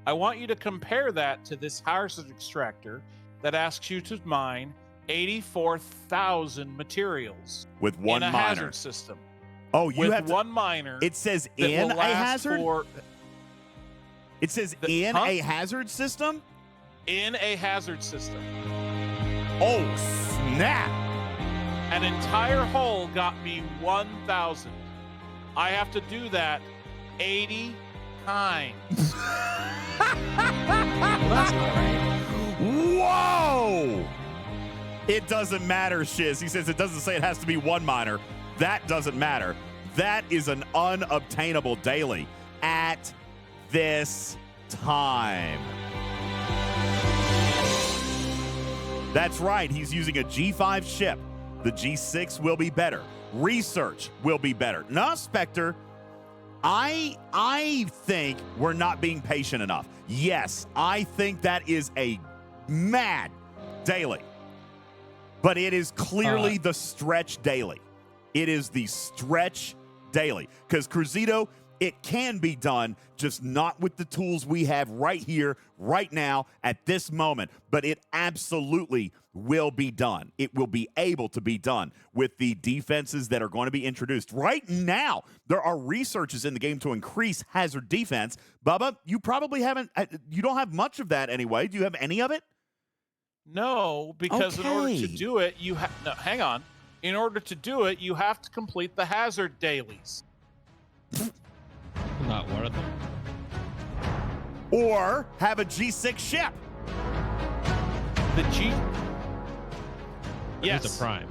I want you to compare that to this hazard extractor that asks you to mine 84,000 materials with one in a miner hazard system. Oh, you with have one miner. It says in a hazard. It says in a hazard system. In a hazard system. Oh snap! An entire hull got me 1,000. I have to do that 80 times. That's not right. Whoa! It doesn't matter, Shiz. He says it doesn't say it has to be one miner. That doesn't matter. That is an unobtainable daily at this time. That's right. He's using a G5 ship. The G6 will be better. Research will be better. No, Spectre, I think we're not being patient enough. Yes, I think that is a mad daily. But it is clearly the stretch daily. It is the stretch daily. Because Cruzito, it can be done, just not with the tools we have right here, right now, at this moment. But it absolutely will be done. It will be able to be done with the defenses that are going to be introduced. Right now, there are researches in the game to increase hazard defense. Bubba, you probably you don't have much of that anyway. Do you have any of it? No, because in order to do it, hang on. In order to do it, you have to complete the hazard dailies. Not worth it. or have a G6 ship. The G. Yes. It's a prime.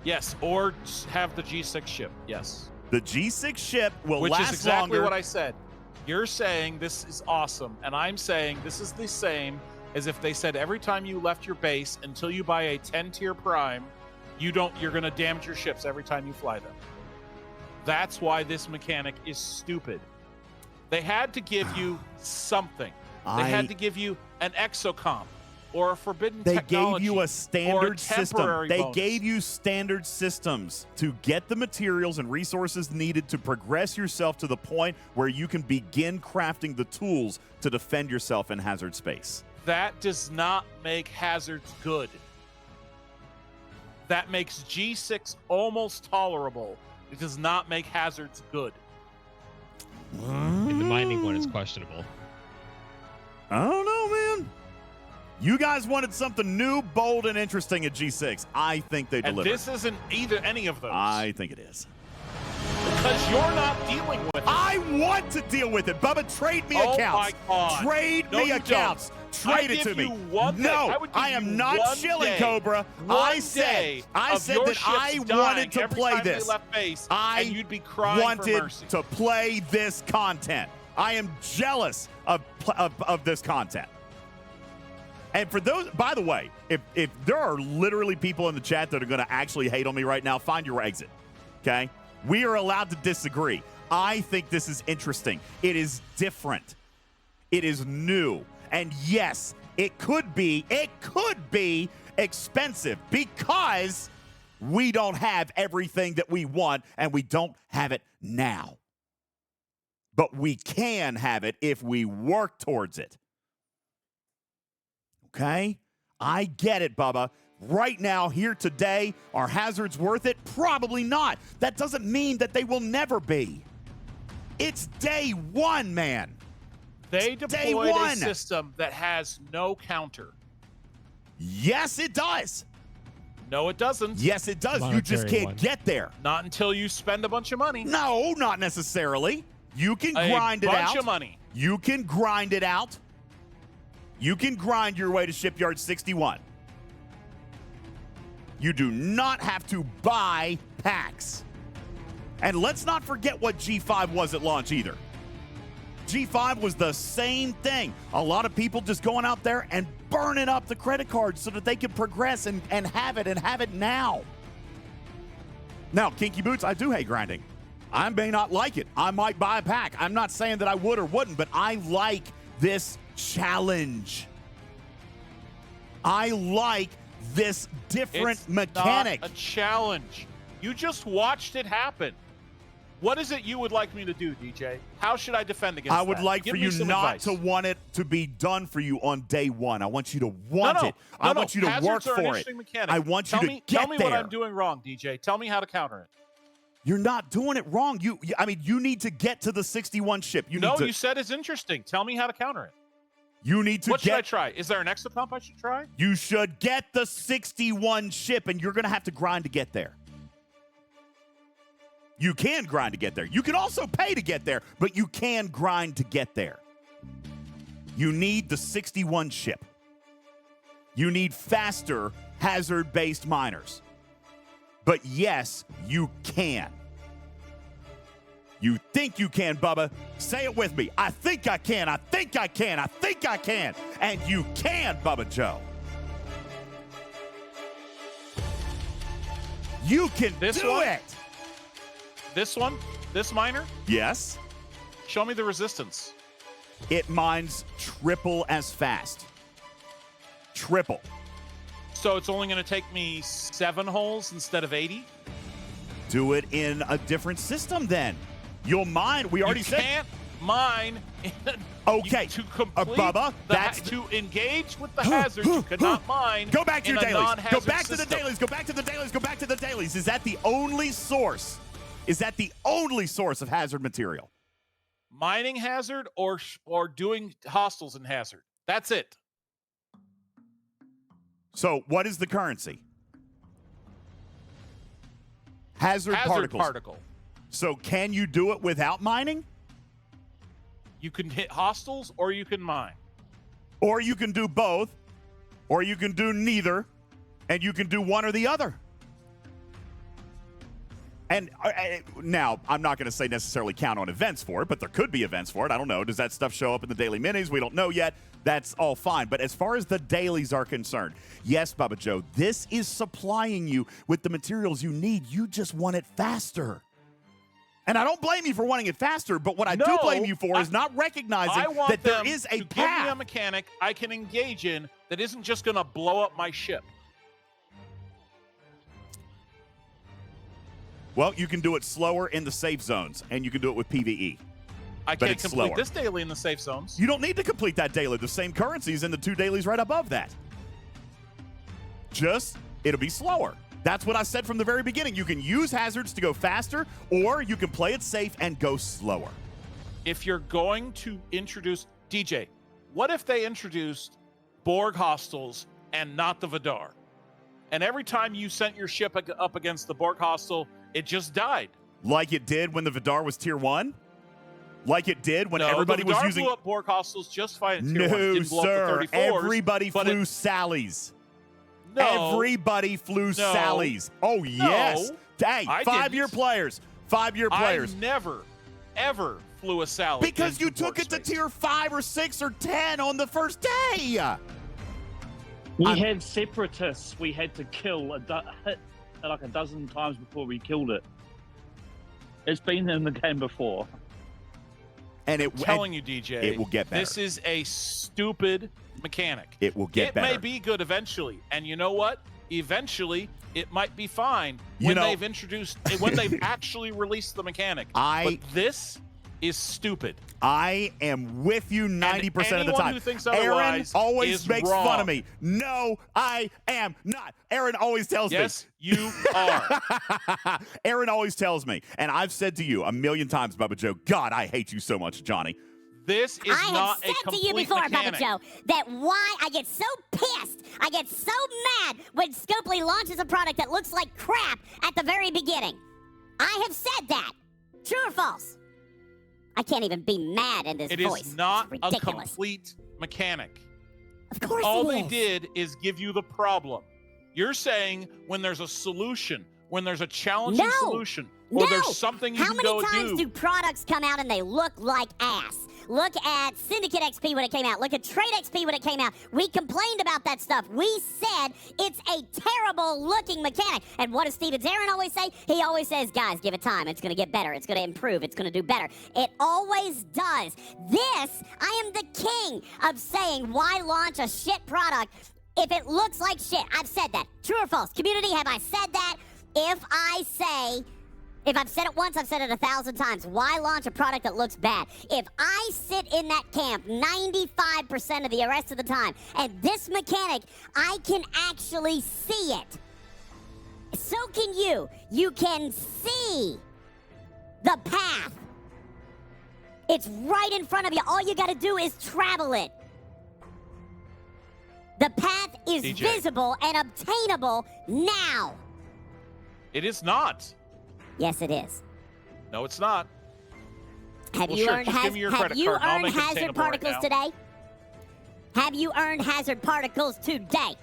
Yes, or have the G6 ship. Yes. The G6 ship will Which last is exactly longer. what I said. You're saying this is awesome, and I'm saying this is the same as if they said every time you left your base until you buy a 10-tier prime, you're going to damage your ships every time you fly them. That's why this mechanic is stupid. They had to give you something. They had to give you an exocomp or a forbidden technology. They gave you a standard system. They bonus. gave you standard systems to get the materials and resources needed to progress yourself to the point where you can begin crafting the tools to defend yourself in hazard space. That does not make hazards good. That makes G6 almost tolerable. It does not make hazards good. And the mining one is questionable. I don't know, man. You guys wanted something new, bold, and interesting at G6. I think they And delivered. this isn't either any of those. I think it is. Because you're not dealing with it. I want to deal with it. Bubba, trade me accounts. My God. Trade No, me you accounts. Trade it to me. No, I am not chilling, Cobra. I said that I wanted to play this. I you'd be crying wanted for mercy. to play this content. I am jealous of this content. And for those, by the way, if there are literally people in the chat that are going to actually hate on me right now, find your exit, okay? We are allowed to disagree. I think this is interesting. It is different. It is new. And yes, it could be expensive because we don't have everything that we want and we don't have it now. But we can have it if we work towards it. Okay? I get it, Bubba. Right now, here today, are hazards worth it? Probably not. That doesn't mean that they will never be. It's day one, man. They deployed a system that has no counter. Yes, it does. No, it doesn't. Yes, it does. You just can't get there. Not until you spend a bunch of money. No, not necessarily. You can grind it out. A bunch of money. You can grind it out. You can grind your way to Shipyard 61. You do not have to buy packs. And let's not forget what G5 was at launch either. G5 was the same thing. A lot of people just going out there and burning up the credit cards so that they can progress and have it now. Now, Kinky Boots, I do hate grinding. I may not like it. I might buy a pack. I'm not saying that I would or wouldn't, but I like this challenge. I like this different mechanic. Not a challenge. You just watched it happen. What is it you would like me to do, DJ? How should I defend against that? I would like for you not to want it to be done for you on day one. I want you to want it. I want you to work for it. I want you to get there. Tell me what I'm doing wrong, DJ. Tell me how to counter it. You're not doing it wrong. You need to get to the 61 ship. You said it's interesting. Tell me how to counter it. You need to What should I try? Is there an exocomp I should try? You should get the 61 ship, and you're going to have to grind to get there. You can grind to get there. You can also pay to get there, but you can grind to get there. You need the 61 ship. You need faster hazard-based miners. But yes, you can. You think you can, Bubba. Say it with me. I think I can. I think I can. I think I can. And you can, Bubba Joe. You can do it. This one? This miner? Yes. Show me the resistance. It mines triple as fast. Triple. So it's only going to take me 7 holes instead of 80? Do it in a different system then. You'll mine. We already said. You can't mine. Okay. To complete Bubba, to engage with the hazard, you cannot mine. Go back to your dailies. Go back to the system. dailies. Go back to the dailies. Go back to the dailies. Is that the only source? Is that the only source of hazard material? Mining hazard or doing hostiles in hazard. That's it. So what is the currency? Hazard particles. Particle. So can you do it without mining? You can hit hostiles or you can mine. Or you can do both, or you can do neither, and you can do one or the other. And now, I'm not going to say necessarily count on events for it, but there could be events for it. I don't know. Does that stuff show up in the daily minis? We don't know yet. That's all fine. But as far as the dailies are concerned, yes, Bubba Joe, this is supplying you with the materials you need. You just want it faster. And I don't blame you for wanting it faster, but what I do blame you for is not recognizing that there is a path. path. Give me a mechanic I can engage in that isn't just going to blow up my ship. Well, you can do it slower in the safe zones, and you can do it with PvE. I but can't it's complete slower. this daily in the safe zones. You don't need to complete that daily. The same currency is in the 2 dailies right above that. Just, it'll be slower. That's what I said from the very beginning. You can use hazards to go faster, or you can play it safe and go slower. If you're going to introduce... DJ, what if they introduced Borg hostiles and not the Vidar? And every time you sent your ship up against the Borg hostile, it just died. Like it did when the Vidar was tier 1? Like it did when everybody was using... blew up Borg hostiles just fine in tier 1. It No, didn't blow sir. up the 34s, Everybody but flew Sallies. No. Everybody flew Sallies. Oh, yes. Hey, I 5-year didn't. players. 5-year players. I never, ever flew a Sally. Because you took it to tier 5 or 6 or 10 on the first day. We had separatists we had to kill hit like a dozen times before we killed it. It's been in the game before. And I'm telling you, DJ, it will get better. This is a stupid mechanic. It will get better. It may be good eventually. And you know what? Eventually, it might be fine when they've introduced, when they've actually released the mechanic. But this is stupid. I am with you 90% of the time. Who thinks Aaron otherwise always is makes wrong. fun of me. No, I am not. Aaron always tells me. Yes, you are. Aaron always tells me, and I've said to you 1,000,000 times, Bubba Joe, God, I hate you so much, Johnny. This is I not have said a complete to you before, mechanic. Bubba Joe, that why I get so pissed, I get so mad when Scopely launches a product that looks like crap at the very beginning. I have said that. True or false? I can't even be mad in this voice. It is not it's a ridiculous. complete mechanic. Of course All it they is. did is give you the problem. You're saying when there's a solution, when there's a challenging solution, or there's something you How can go many times do products come out and they look like ass? Look at Syndicate XP when it came out. Look at Trade XP when it came out. We complained about that stuff. We said it's a terrible looking mechanic. And what does Steven Aaron always say? He always says, guys, give it time. It's going to get better. It's going to improve. It's going to do better. It always does. This, I am the king of saying, why launch a shit product if it looks like shit? I've said that. True or false? Community, have I said that? If I've said it once, I've said it 1,000 times. Why launch a product that looks bad? If I sit in that camp 95% of the rest of the time, and this mechanic, I can actually see it. So can you. You can see the path. It's right in front of you. All you got to do is travel it. The path is visible and obtainable now. It is not. Yes, it is. No, it's not. Have you earned hazard particles today? Have you earned hazard particles today?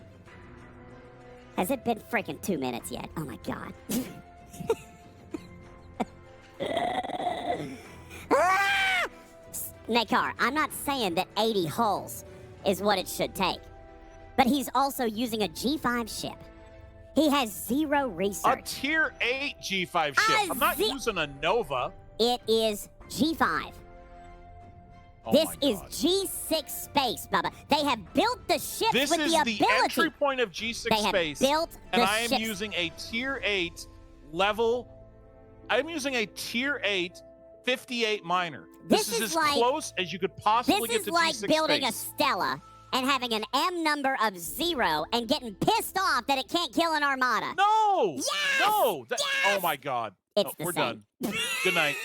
Has it been freaking 2 minutes yet? Oh my God. Nakar, I'm not saying that 80 hulls is what it should take, but he's also using a G5 ship. He has 0 research. A tier 8 G5 ship. I'm not using a Nova. It is G5. Oh this my is God. G6 space, Bubba. They have built the ships This with is the ability. entry point of G6 They have space. built and the I am ships. using a tier 8 level. I'm using a tier 8 58 miner. This is as like, close as you could possibly get This to is like G6 building space. a Stella and having an M number of 0 and getting pissed off that it can't kill an armada. No! Yes! No! Yes! Oh my God. It's No, the we're same. done. Good night.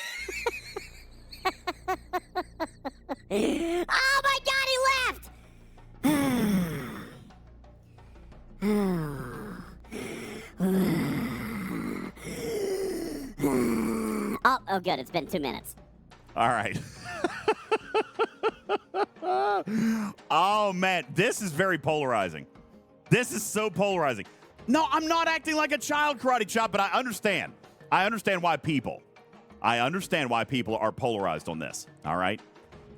Oh my God, he left! Oh, good. It's been 2 minutes. All right. Oh, man. This is very polarizing. This is so polarizing. No, I'm not acting like a child, Karate Chop, but I understand. I understand why people are polarized on this, all right?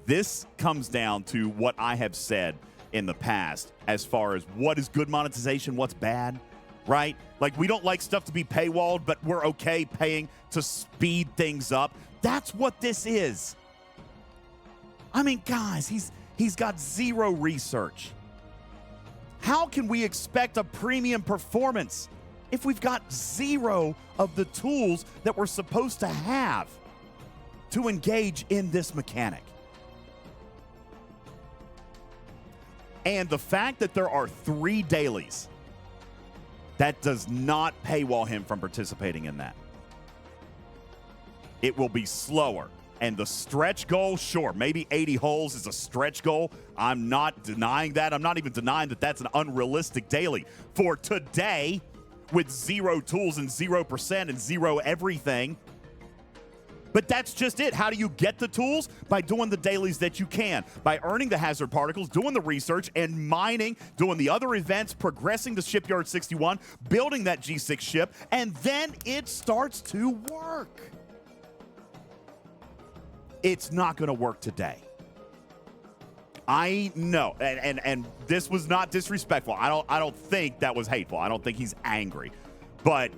This comes down to what I have said in the past as far as what is good monetization, what's bad, right? Like, we don't like stuff to be paywalled, but we're okay paying to speed things up. That's what this is. I mean, guys, he's got zero research. How can we expect a premium performance if we've got zero of the tools that we're supposed to have to engage in this mechanic? And the fact that there are 3 dailies, that does not paywall him from participating in that. It will be slower. And the stretch goal, sure, maybe 80 holes is a stretch goal. I'm not denying that. I'm not even denying that that's an unrealistic daily. For today, with 0 tools and 0% and 0 everything. But that's just it. How do you get the tools? By doing the dailies that you can. By earning the hazard particles, doing the research, and mining, doing the other events, progressing to Shipyard 61, building that G6 ship, and then it starts to work. It's not going to work today. I know, and this was not disrespectful. I don't think that was hateful. I don't think he's angry. But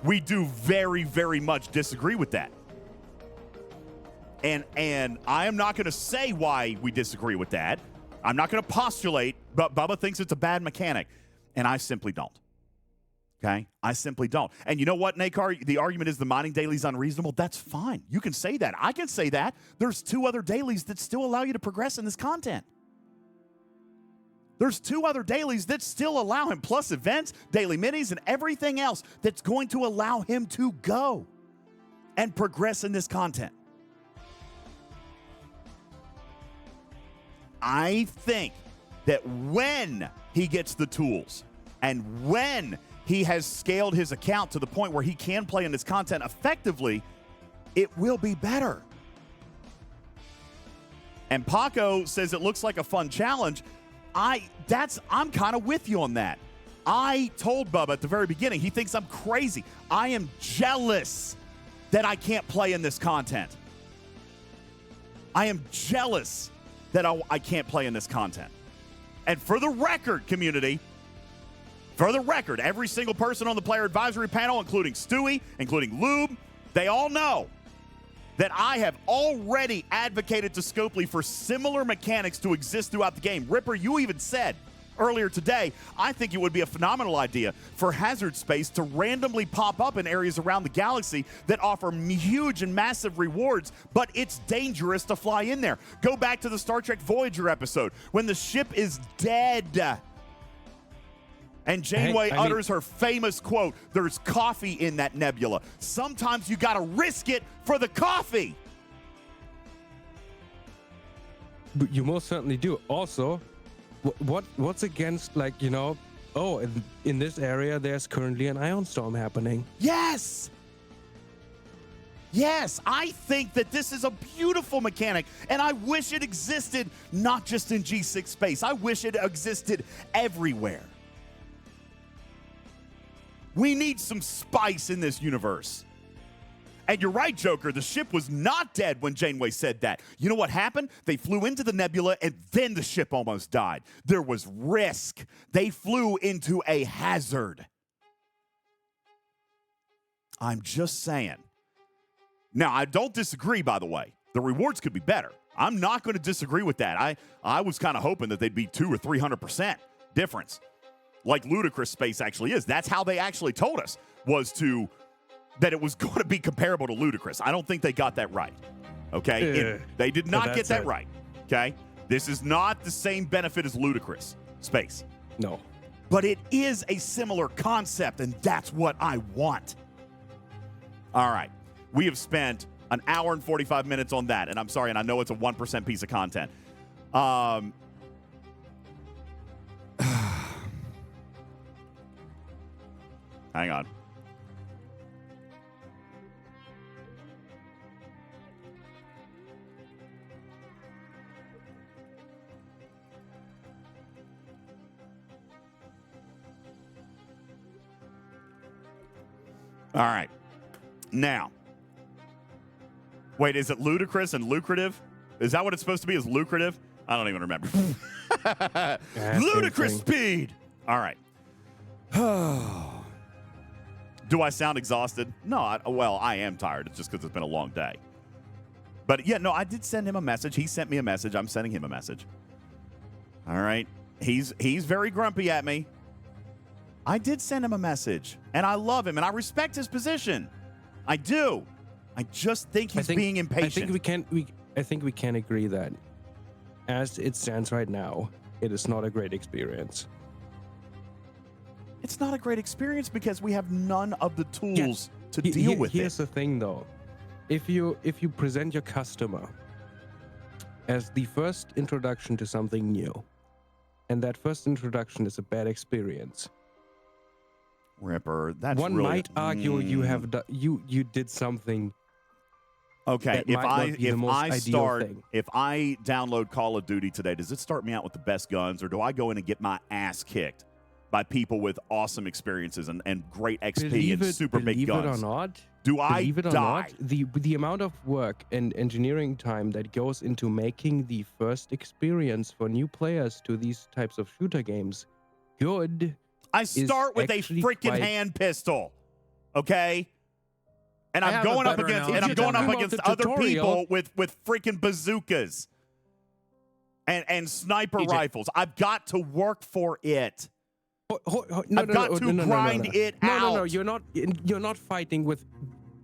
we do very, very much disagree with that. And I am not going to say why we disagree with that. I'm not going to postulate, but Bubba thinks it's a bad mechanic, and I simply don't. Okay? I simply don't. And you know what, Nakar? The argument is the mining daily is unreasonable. That's fine. You can say that. I can say that. There's 2 other dailies that still allow you to progress in this content. There's 2 other dailies that still allow him, plus events, daily minis, and everything else that's going to allow him to go and progress in this content. I think that when he gets the tools and when he has scaled his account to the point where he can play in this content effectively, it will be better. And Paco says it looks like a fun challenge. I'm kind of with you on that. I told Bubba at the very beginning, he thinks I'm crazy. I am jealous that I can't play in this content. I am jealous that I can't play in this content. And for the record, community, for the record, every single person on the player advisory panel, including Stewie, including Lube, they all know that I have already advocated to Scopely for similar mechanics to exist throughout the game. Ripper, you even said earlier today, I think it would be a phenomenal idea for hazard space to randomly pop up in areas around the galaxy that offer huge and massive rewards, but it's dangerous to fly in there. Go back to the Star Trek Voyager episode when the ship is dead. And Janeway utters her famous quote, "There's coffee in that nebula. Sometimes you got to risk it for the coffee." But you most certainly do. Also, what's against, like, you know, oh, in this area, there's currently an ion storm happening. Yes. Yes, I think that this is a beautiful mechanic, and I wish it existed not just in G6 space. I wish it existed everywhere. We need some spice in this universe. And you're right, Joker. The ship was not dead when Janeway said that. You know what happened? They flew into the nebula, and then the ship almost died. There was risk. They flew into a hazard. I'm just saying. Now, I don't disagree, by the way. The rewards could be better. I'm not going to disagree with that. I was kind of hoping that they'd be 200 or 300% difference, like Ludicrous Space actually is. That's how they actually told us, that it was going to be comparable to Ludicrous. I don't think they got that right. Okay? They did not get that right. Okay? This is not the same benefit as Ludicrous Space. No. But it is a similar concept, and that's what I want. All right. We have spent an hour and 45 minutes on that, and I'm sorry, and I know it's a 1% piece of content. Hang on. All right. Now, wait, is it ludicrous and lucrative? Is that what it's supposed to be, is lucrative? I don't even remember. Ludicrous speed. All right. Do I sound exhausted? No, I am tired. It's just because it's been a long day. But yeah, no, I did send him a message. He sent me a message. I'm sending him a message. All right. He's very grumpy at me. I did send him a message, and I love him, and I respect his position. I do. I just think he's being impatient. I think we can agree that as it stands right now, it is not a great experience. It's not a great experience because we have none of the tools to deal with it. Here's the thing, though. If you present your customer as the first introduction to something new, and that first introduction is a bad experience, Ripper, that's one really, might argue you did something. Okay, if I download Call of Duty today, does it start me out with the best guns, or do I go in and get my ass kicked by people with awesome experiences and great XP and super big guns? Believe it or not, do I die? The amount of work and engineering time that goes into making the first experience for new players to these types of shooter games good. I start with a freaking hand pistol, okay? And I'm going up against other people with freaking bazookas and sniper rifles. I've got to work for it. I've got to grind it out. No, you're not fighting with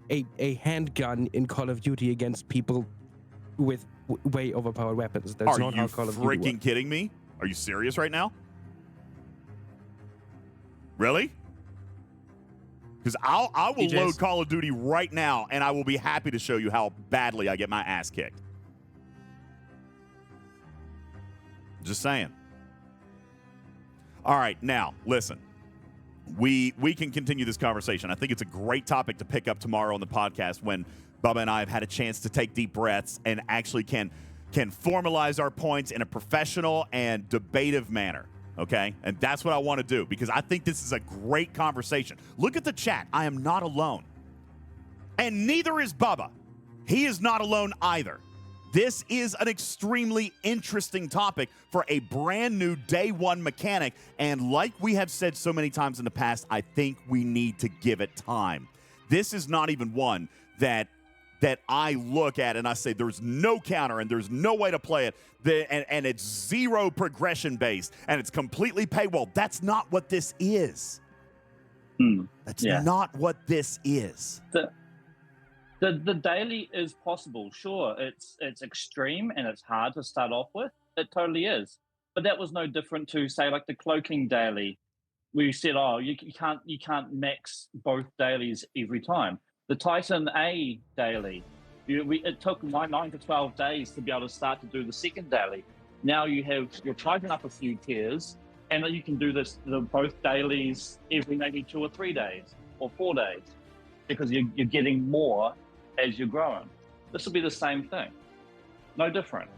a handgun in Call of Duty against people with way overpowered weapons. That's not how Call of Duty works. Are you freaking kidding me? Are you serious right now? Really? Because I will load Call of Duty right now, and I will be happy to show you how badly I get my ass kicked. Just saying. All right, now, listen. We can continue this conversation. I think it's a great topic to pick up tomorrow on the podcast when Bubba and I have had a chance to take deep breaths and actually can formalize our points in a professional and debative manner. Okay? And that's what I want to do because I think this is a great conversation. Look at the chat. I am not alone. And neither is Bubba. He is not alone either. This is an extremely interesting topic for a brand new day one mechanic. And like we have said so many times in the past, I think we need to give it time. This is not even one that I look at and I say there's no counter and there's no way to play it, and it's zero progression based and it's completely paywall. That's not what this is. That's not what this is. The daily is possible. Sure, it's extreme and it's hard to start off with. It totally is. But that was no different to say like the cloaking daily, where you said, oh, you can't max both dailies every time. The Titan A daily, it took 9 to 12 days to be able to start to do the second daily. Now you're Titan up a few tiers, and you can do both dailies every maybe 2 or 3 days or 4 days, because you're getting more as you're growing. This will be the same thing, no different.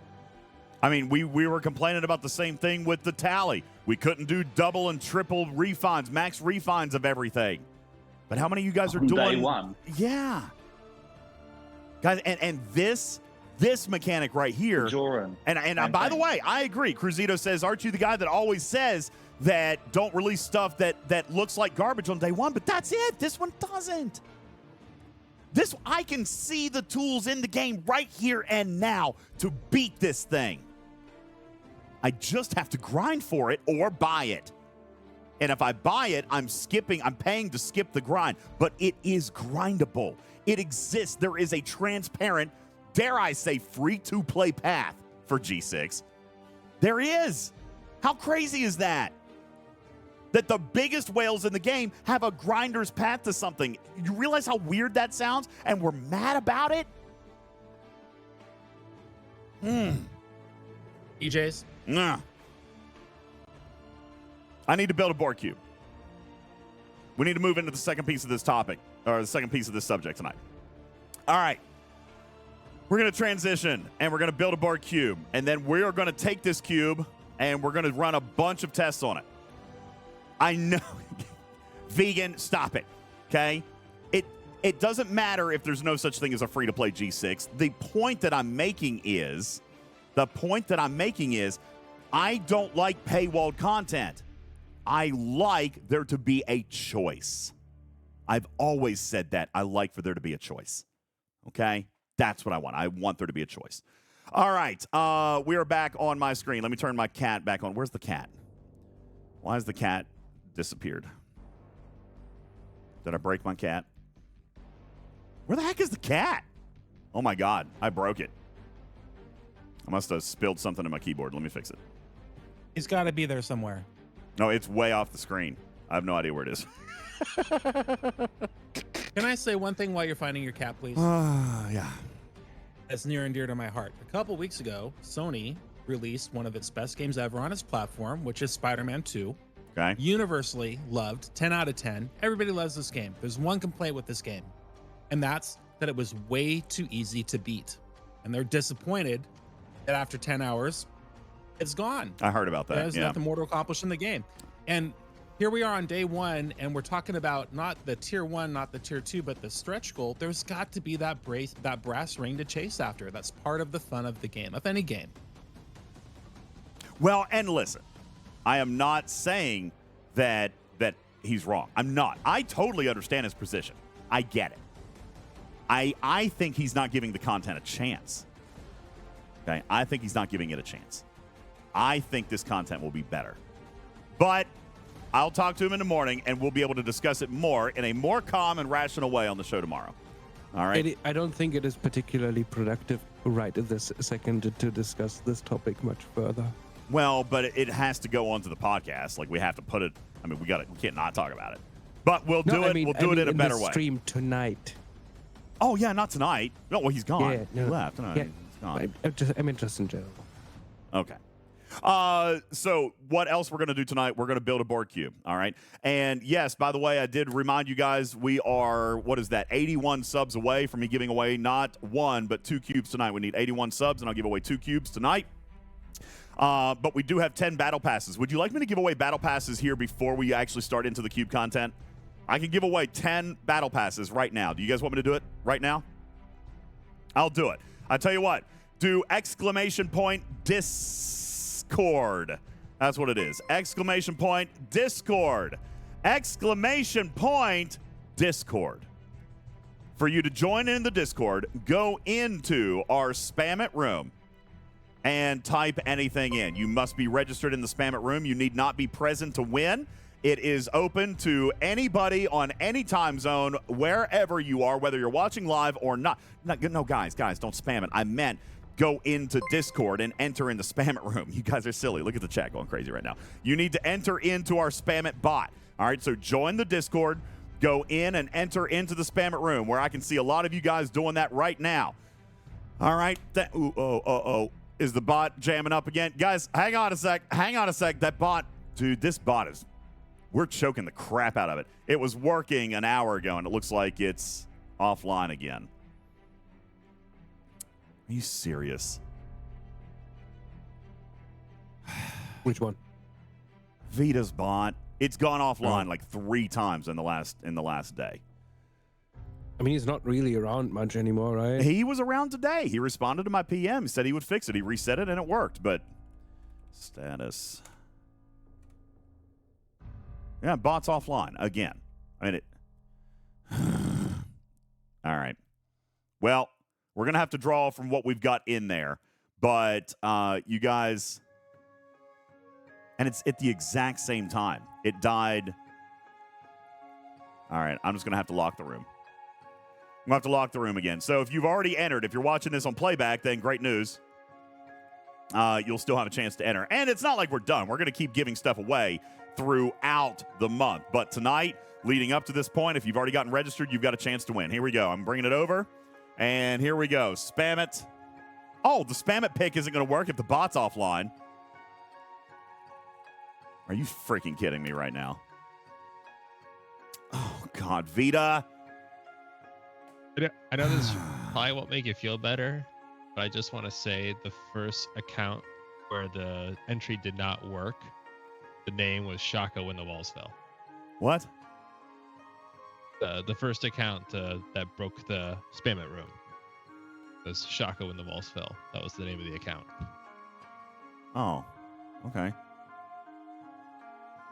I mean, we were complaining about the same thing with the tally. We couldn't do double and triple refines, max refines of everything. But how many of you guys are doing? Day one. Yeah. Guys, and this mechanic right here. And by the way, I agree. Cruzito says, aren't you the guy that always says that don't release stuff that looks like garbage on day one? But that's it. This one doesn't. I can see the tools in the game right here and now to beat this thing. I just have to grind for it or buy it. And if I buy it, I'm paying to skip the grind. But it is grindable. It exists. There is a transparent, dare I say, free-to-play path for G6. There is. How crazy is that? That the biggest whales in the game have a grinder's path to something. You realize how weird that sounds? And we're mad about it? DJs? Nah. I need to build a Borg Cube. We need to move into the second piece of this topic, or the second piece of this subject tonight. All right. We're going to transition, and we're going to build a Borg Cube. And then we're going to take this cube, and we're going to run a bunch of tests on it. I know. Vegan, stop it. Okay? it doesn't matter if there's no such thing as a free-to-play G6. The point that I'm making is, I don't like paywalled content. I like there to be a choice. I've always said that. I like for there to be a choice. Okay? That's what I want. I want there to be a choice. All right. We are back on my screen. Let me turn my cat back on. Where's the cat? Why has the cat disappeared? Did I break my cat? Where the heck is the cat? Oh, my God. I broke it. I must have spilled something in my keyboard. Let me fix it. He's got to be there somewhere. No, it's way off the screen. I have no idea where it is. Can I say one thing while you're finding your cat, please? Yeah. That's near and dear to my heart. A couple weeks ago, Sony released one of its best games ever on its platform, which is Spider-Man 2. Okay. Universally loved, 10 out of 10. Everybody loves this game. There's one complaint with this game, and that's that it was way too easy to beat. And they're disappointed that after 10 hours, it's gone. I heard about that. There's nothing more to accomplish in the game. And here we are on day one, and we're talking about not the tier 1, not the tier 2, but the stretch goal. There's got to be that brass ring to chase after. That's part of the fun of the game, of any game. Well, and listen, I am not saying that he's wrong. I'm not. I totally understand his position. I get it. I think he's not giving the content a chance. Okay? I think he's not giving it a chance. I think this content will be better. But I'll talk to him in the morning, and we'll be able to discuss it more in a more calm and rational way on the show tomorrow. All right? I don't think it is particularly productive right at this second to discuss this topic much further. Well, but it has to go onto the podcast. Like, we have to put it. I mean, we can't not talk about it. But we'll do it. We'll do it in a better way. Stream tonight. Oh yeah, not tonight. No, well, he's gone. Yeah, He left. No, yeah. He's gone. I mean, just in general. Okay. So what else we're going to do tonight? We're going to build a Borg Cube. All right. And yes, by the way, I did remind you guys, we are, 81 subs away from me giving away not 1, but 2 cubes tonight. We need 81 subs, and I'll give away 2 cubes tonight. But we do have 10 battle passes. Would you like me to give away battle passes here before we actually start into the cube content? I can give away 10 battle passes right now. Do you guys want me to do it right now? I'll do it. I tell you what, do Discord. That's what it is. Discord. Discord. For you to join in the Discord, go into our Spam It room and type anything in. You must be registered in the Spam It room. You need not be present to win. It is open to anybody on any time zone, wherever you are, whether you're watching live or not. No, guys, don't spam it. I meant go into Discord and enter in the Spam It room. You guys are silly. Look at the chat going crazy right now. You need to enter into our Spam It bot. All right, so join the Discord, go in and enter into the Spam It room, where I can see a lot of you guys doing that right now. All right. Is the bot jamming up again? Guys, hang on a sec. That bot, dude, this bot is... We're choking the crap out of it. It was working an hour ago, and it looks like it's offline again. Are you serious? Which one? Vita's bot. It's gone offline like 3 times in the last day. I mean, he's not really around much anymore, right? He was around today. He responded to my PM. He said he would fix it. He reset it, and it worked. But status... Yeah, bot's offline again. I mean, it. All right. Well, we're going to have to draw from what we've got in there. But you guys. And it's at the exact same time. It died. All right. I'm just going to have to lock the room. I'm going to have to lock the room again. So if you've already entered, if you're watching this on playback, then great news. You'll still have a chance to enter. And it's not like we're done. We're going to keep giving stuff away throughout the month. But tonight, leading up to this point, if you've already gotten registered, you've got a chance to win. Here we go. I'm bringing it over. And here we go. Spam it. Oh, the spam it pick isn't going to work if the bot's offline. Are you freaking kidding me right now? Oh, God. Vita. I know this probably won't make you feel better, but I just want to say the first account where the entry did not work, the name was Shaka When the Walls Fell. What? The first account that broke the spam it room. It was Shaka when the walls fell. That was the name of the account. Oh, okay.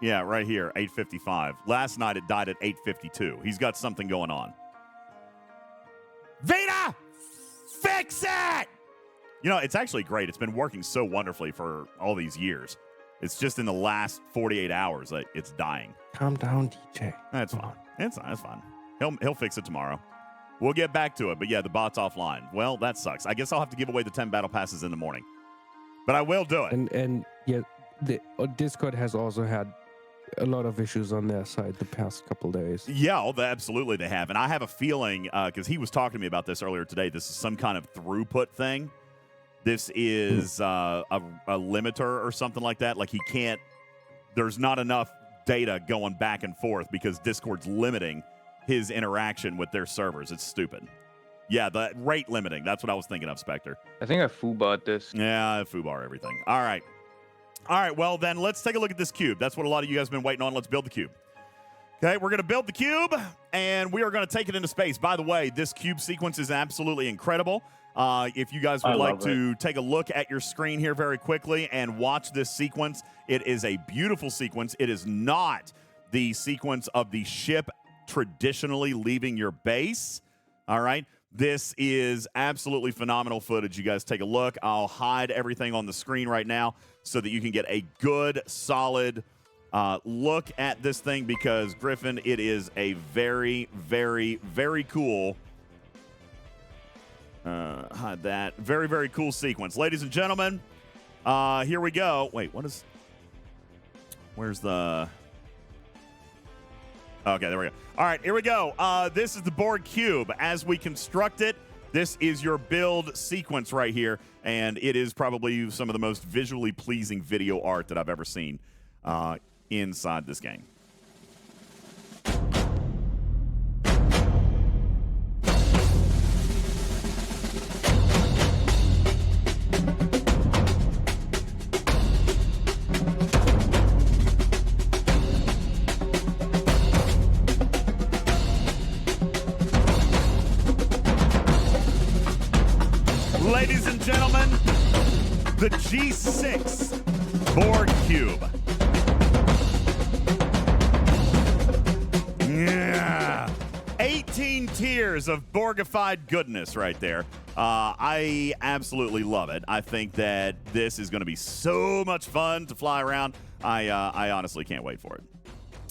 Yeah, right here, 8:55. Last night it died at 8:52. He's got something going on. Vita, fix it! You know, it's actually great. It's been working so wonderfully for all these years. It's just in the last 48 hours that it's dying. Calm down, DJ. That's fine. That's fine. He'll fix it tomorrow. We'll get back to it. But yeah, the bot's offline. Well, that sucks. I guess I'll have to give away the 10 battle passes in the morning. But I will do it. And yeah, the Discord has also had a lot of issues on their side the past couple days. Yeah, absolutely they have. And I have a feeling, because he was talking to me about this earlier today, this is some kind of throughput thing. This is a limiter or something like that. Like there's not enough data going back and forth because Discord's limiting his interaction with their servers. It's stupid. Yeah, the rate limiting. That's what I was thinking of, Spectre. I think I foobarred this. Yeah, I foobar everything. All right. All right, well, then let's take a look at this cube. That's what a lot of you guys have been waiting on. Let's build the cube. Okay, we're going to build the cube, and we are going to take it into space. By the way, this cube sequence is absolutely incredible. If you guys would like to take a look at your screen here very quickly and watch this sequence, it is a beautiful sequence. It is not the sequence of the ship traditionally leaving your base. All right. This is absolutely phenomenal footage. You guys take a look. I'll hide everything on the screen right now so that you can get a good, solid look at this thing because, Griffin, it is a very, very, very cool hide that. Very, very cool sequence. Ladies and gentlemen, here we go. Wait, where's the... Okay, there we go. All right, here we go. This is the Borg Cube. As we construct it, this is your build sequence right here, and it is probably some of the most visually pleasing video art that I've ever seen inside this game. Ladies and gentlemen, the G6 Borg Cube. Yeah. 18 tiers of Borgified goodness right there. I absolutely love it. I think that this is going to be so much fun to fly around. I honestly can't wait for it.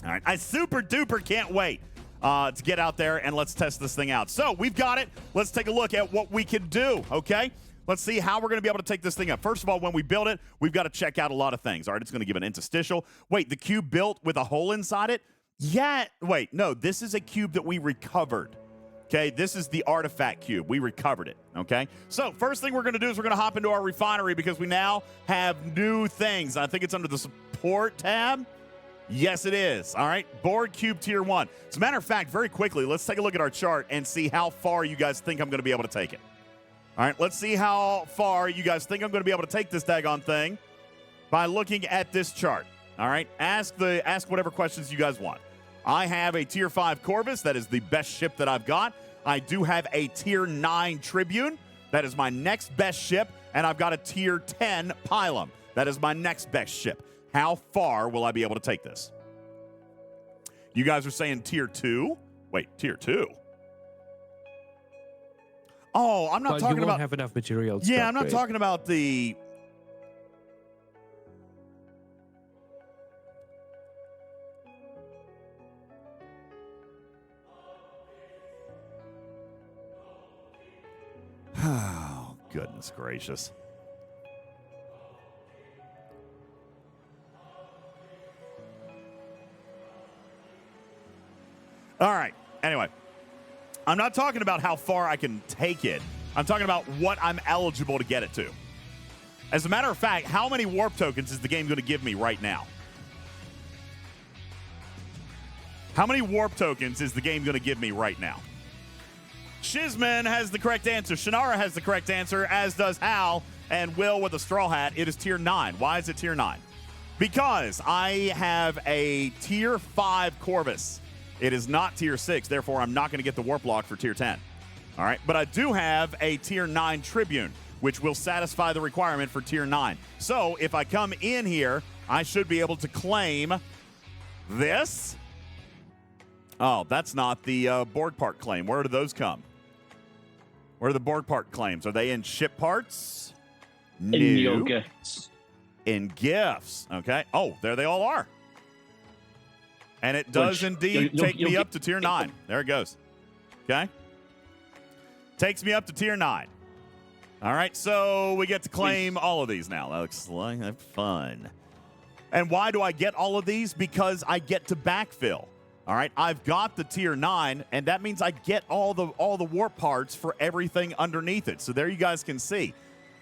All right. I super duper can't wait to get out there and let's test this thing out. So we've got it. Let's take a look at what we can do, okay? Let's see how we're going to be able to take this thing up. First of all, when we build it, we've got to check out a lot of things. All right, it's going to give an interstitial. Wait, the cube built with a hole inside it? Yeah, wait, no, this is a cube that we recovered. Okay, this is the artifact cube. We recovered it, okay? So first thing we're going to do is we're going to hop into our refinery because we now have new things. I think it's under the support tab. Yes, it is. All right, Borg Cube Tier 1. As a matter of fact, very quickly, let's take a look at our chart and see how far you guys think I'm going to be able to take it. All right, let's see how far you guys think I'm going to be able to take this daggone thing by looking at this chart. All right, ask whatever questions you guys want. I have a Tier 5 Corvus. That is the best ship that I've got. I do have a Tier 9 Tribune. That is my next best ship. And I've got a Tier 10 Pylum. That is my next best ship. How far will I be able to take this? You guys are saying Tier 2? Wait, Tier 2? Oh, I'm not talking you won't about... have enough materials. Yeah, I'm not talking about the... Oh, goodness gracious. All right. Anyway, I'm not talking about how far I can take it. I'm talking about what I'm eligible to get it to. As a matter of fact, how many warp tokens is the game going to give me right now? How many warp tokens is the game going to give me right now? Shizman has the correct answer. Shannara has the correct answer, as does Hal and Will with a straw hat. It is Tier 9. Why is it Tier 9? Because I have a Tier 5 Corvus. It is not tier 6, therefore I'm not going to get the warp lock for tier 10. All right, but I do have a tier 9 Tribune, which will satisfy the requirement for tier 9. So if I come in here, I should be able to claim this. Oh, that's not the Borg part claim. Where do those come? Where are the Borg part claims? Are they in ship parts? No. In your gifts. In gifts. Okay. Oh, there they all are. And it does indeed take me up to tier 9. There it goes. Okay. Takes me up to tier 9. All right, so we get to claim all of these now. That looks like fun. And why do I get all of these? Because I get to backfill. All right, I've got the tier 9, and that means I get all the warp parts for everything underneath it. So there you guys can see.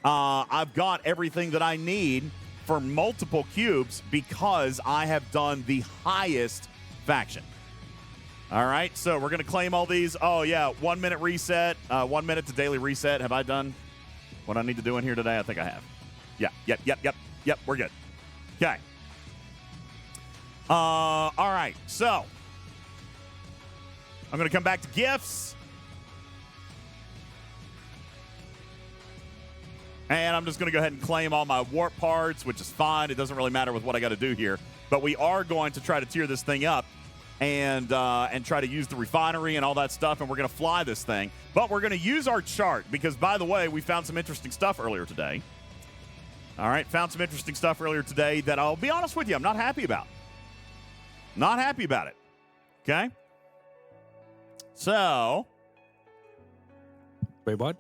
I've got everything that I need for multiple cubes because I have done the highest faction. All right, so we're going to claim all these. Oh, yeah, 1 minute reset, 1 minute to daily reset. Have I done what I need to do in here today? I think I have. Yeah, yep, we're good. Okay. All right, so I'm going to come back to gifts. And I'm just going to go ahead and claim all my warp parts, which is fine. It doesn't really matter with what I got to do here. But we are going to try to tier this thing up and try to use the refinery and all that stuff, and we're going to fly this thing. But we're going to use our chart because, by the way, we found some interesting stuff earlier today. All right, found some interesting stuff earlier today that I'll be honest with you, I'm not happy about. Not happy about it. Okay? So. Wait, what?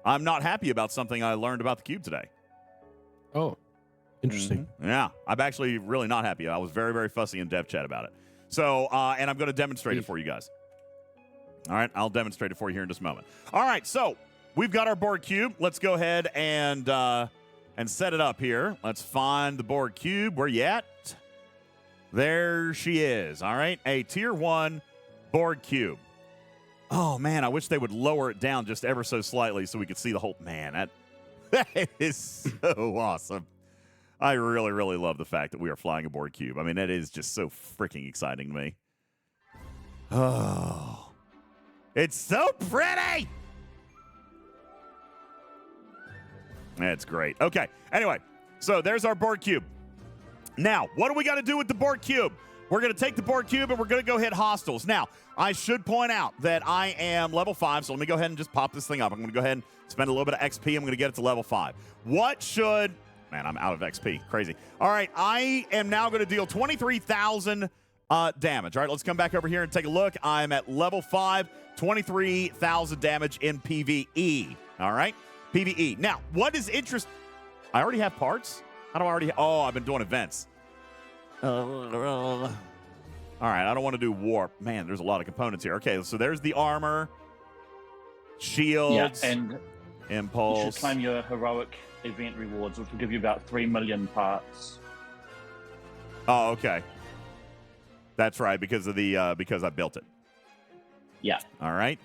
I'm not happy about something I learned about the cube today. Oh, interesting. Mm-hmm. Yeah, I'm actually really not happy. I was very, very fussy in dev chat about it. So, and I'm going to demonstrate it for you guys. All right, I'll demonstrate it for you here in just a moment. All right, so we've got our Borg Cube. Let's go ahead and set it up here. Let's find the Borg Cube. Where you at? There she is. All right, a tier 1 Borg Cube. Oh, man, I wish they would lower it down just ever so slightly so we could see the whole... Man, that is so awesome. I really, really love the fact that we are flying a Borg Cube. I mean, that is just so freaking exciting to me. Oh, it's so pretty! That's great. Okay, anyway, so there's our Borg Cube. Now, what do we got to do with the Borg Cube? We're going to take the Borg Cube and we're going to go hit hostiles. Now, I should point out that I am level 5, so let me go ahead and just pop this thing up. I'm going to go ahead and spend a little bit of XP. I'm going to get it to level 5. What should... Man, I'm out of XP. Crazy. All right, I am now going to deal 23,000 damage. All right, let's come back over here and take a look. I'm at level 5, 23,000 damage in PvE. All right, PvE. Now, what is interest... I already have parts? How do I already... Oh, I've been doing events. All right, I don't want to do warp. Man, there's a lot of components here. Okay, so there's the armor, shields, and impulse. You should claim your heroic event rewards, which will give you about 3 million parts. Oh, okay. That's right, because of the because I built it. Yeah. All right.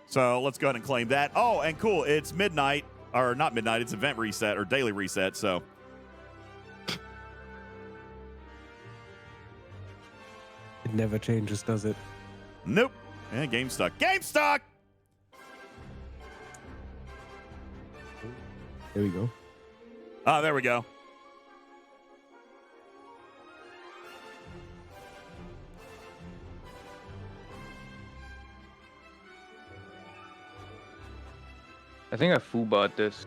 So let's go ahead and claim that. Oh, and cool. It's midnight, or not midnight. It's event reset or daily reset. So. It never changes, does it? Nope. Yeah, game stuck. Game stuck! There we go. Oh, there we go. I think I full-bought this.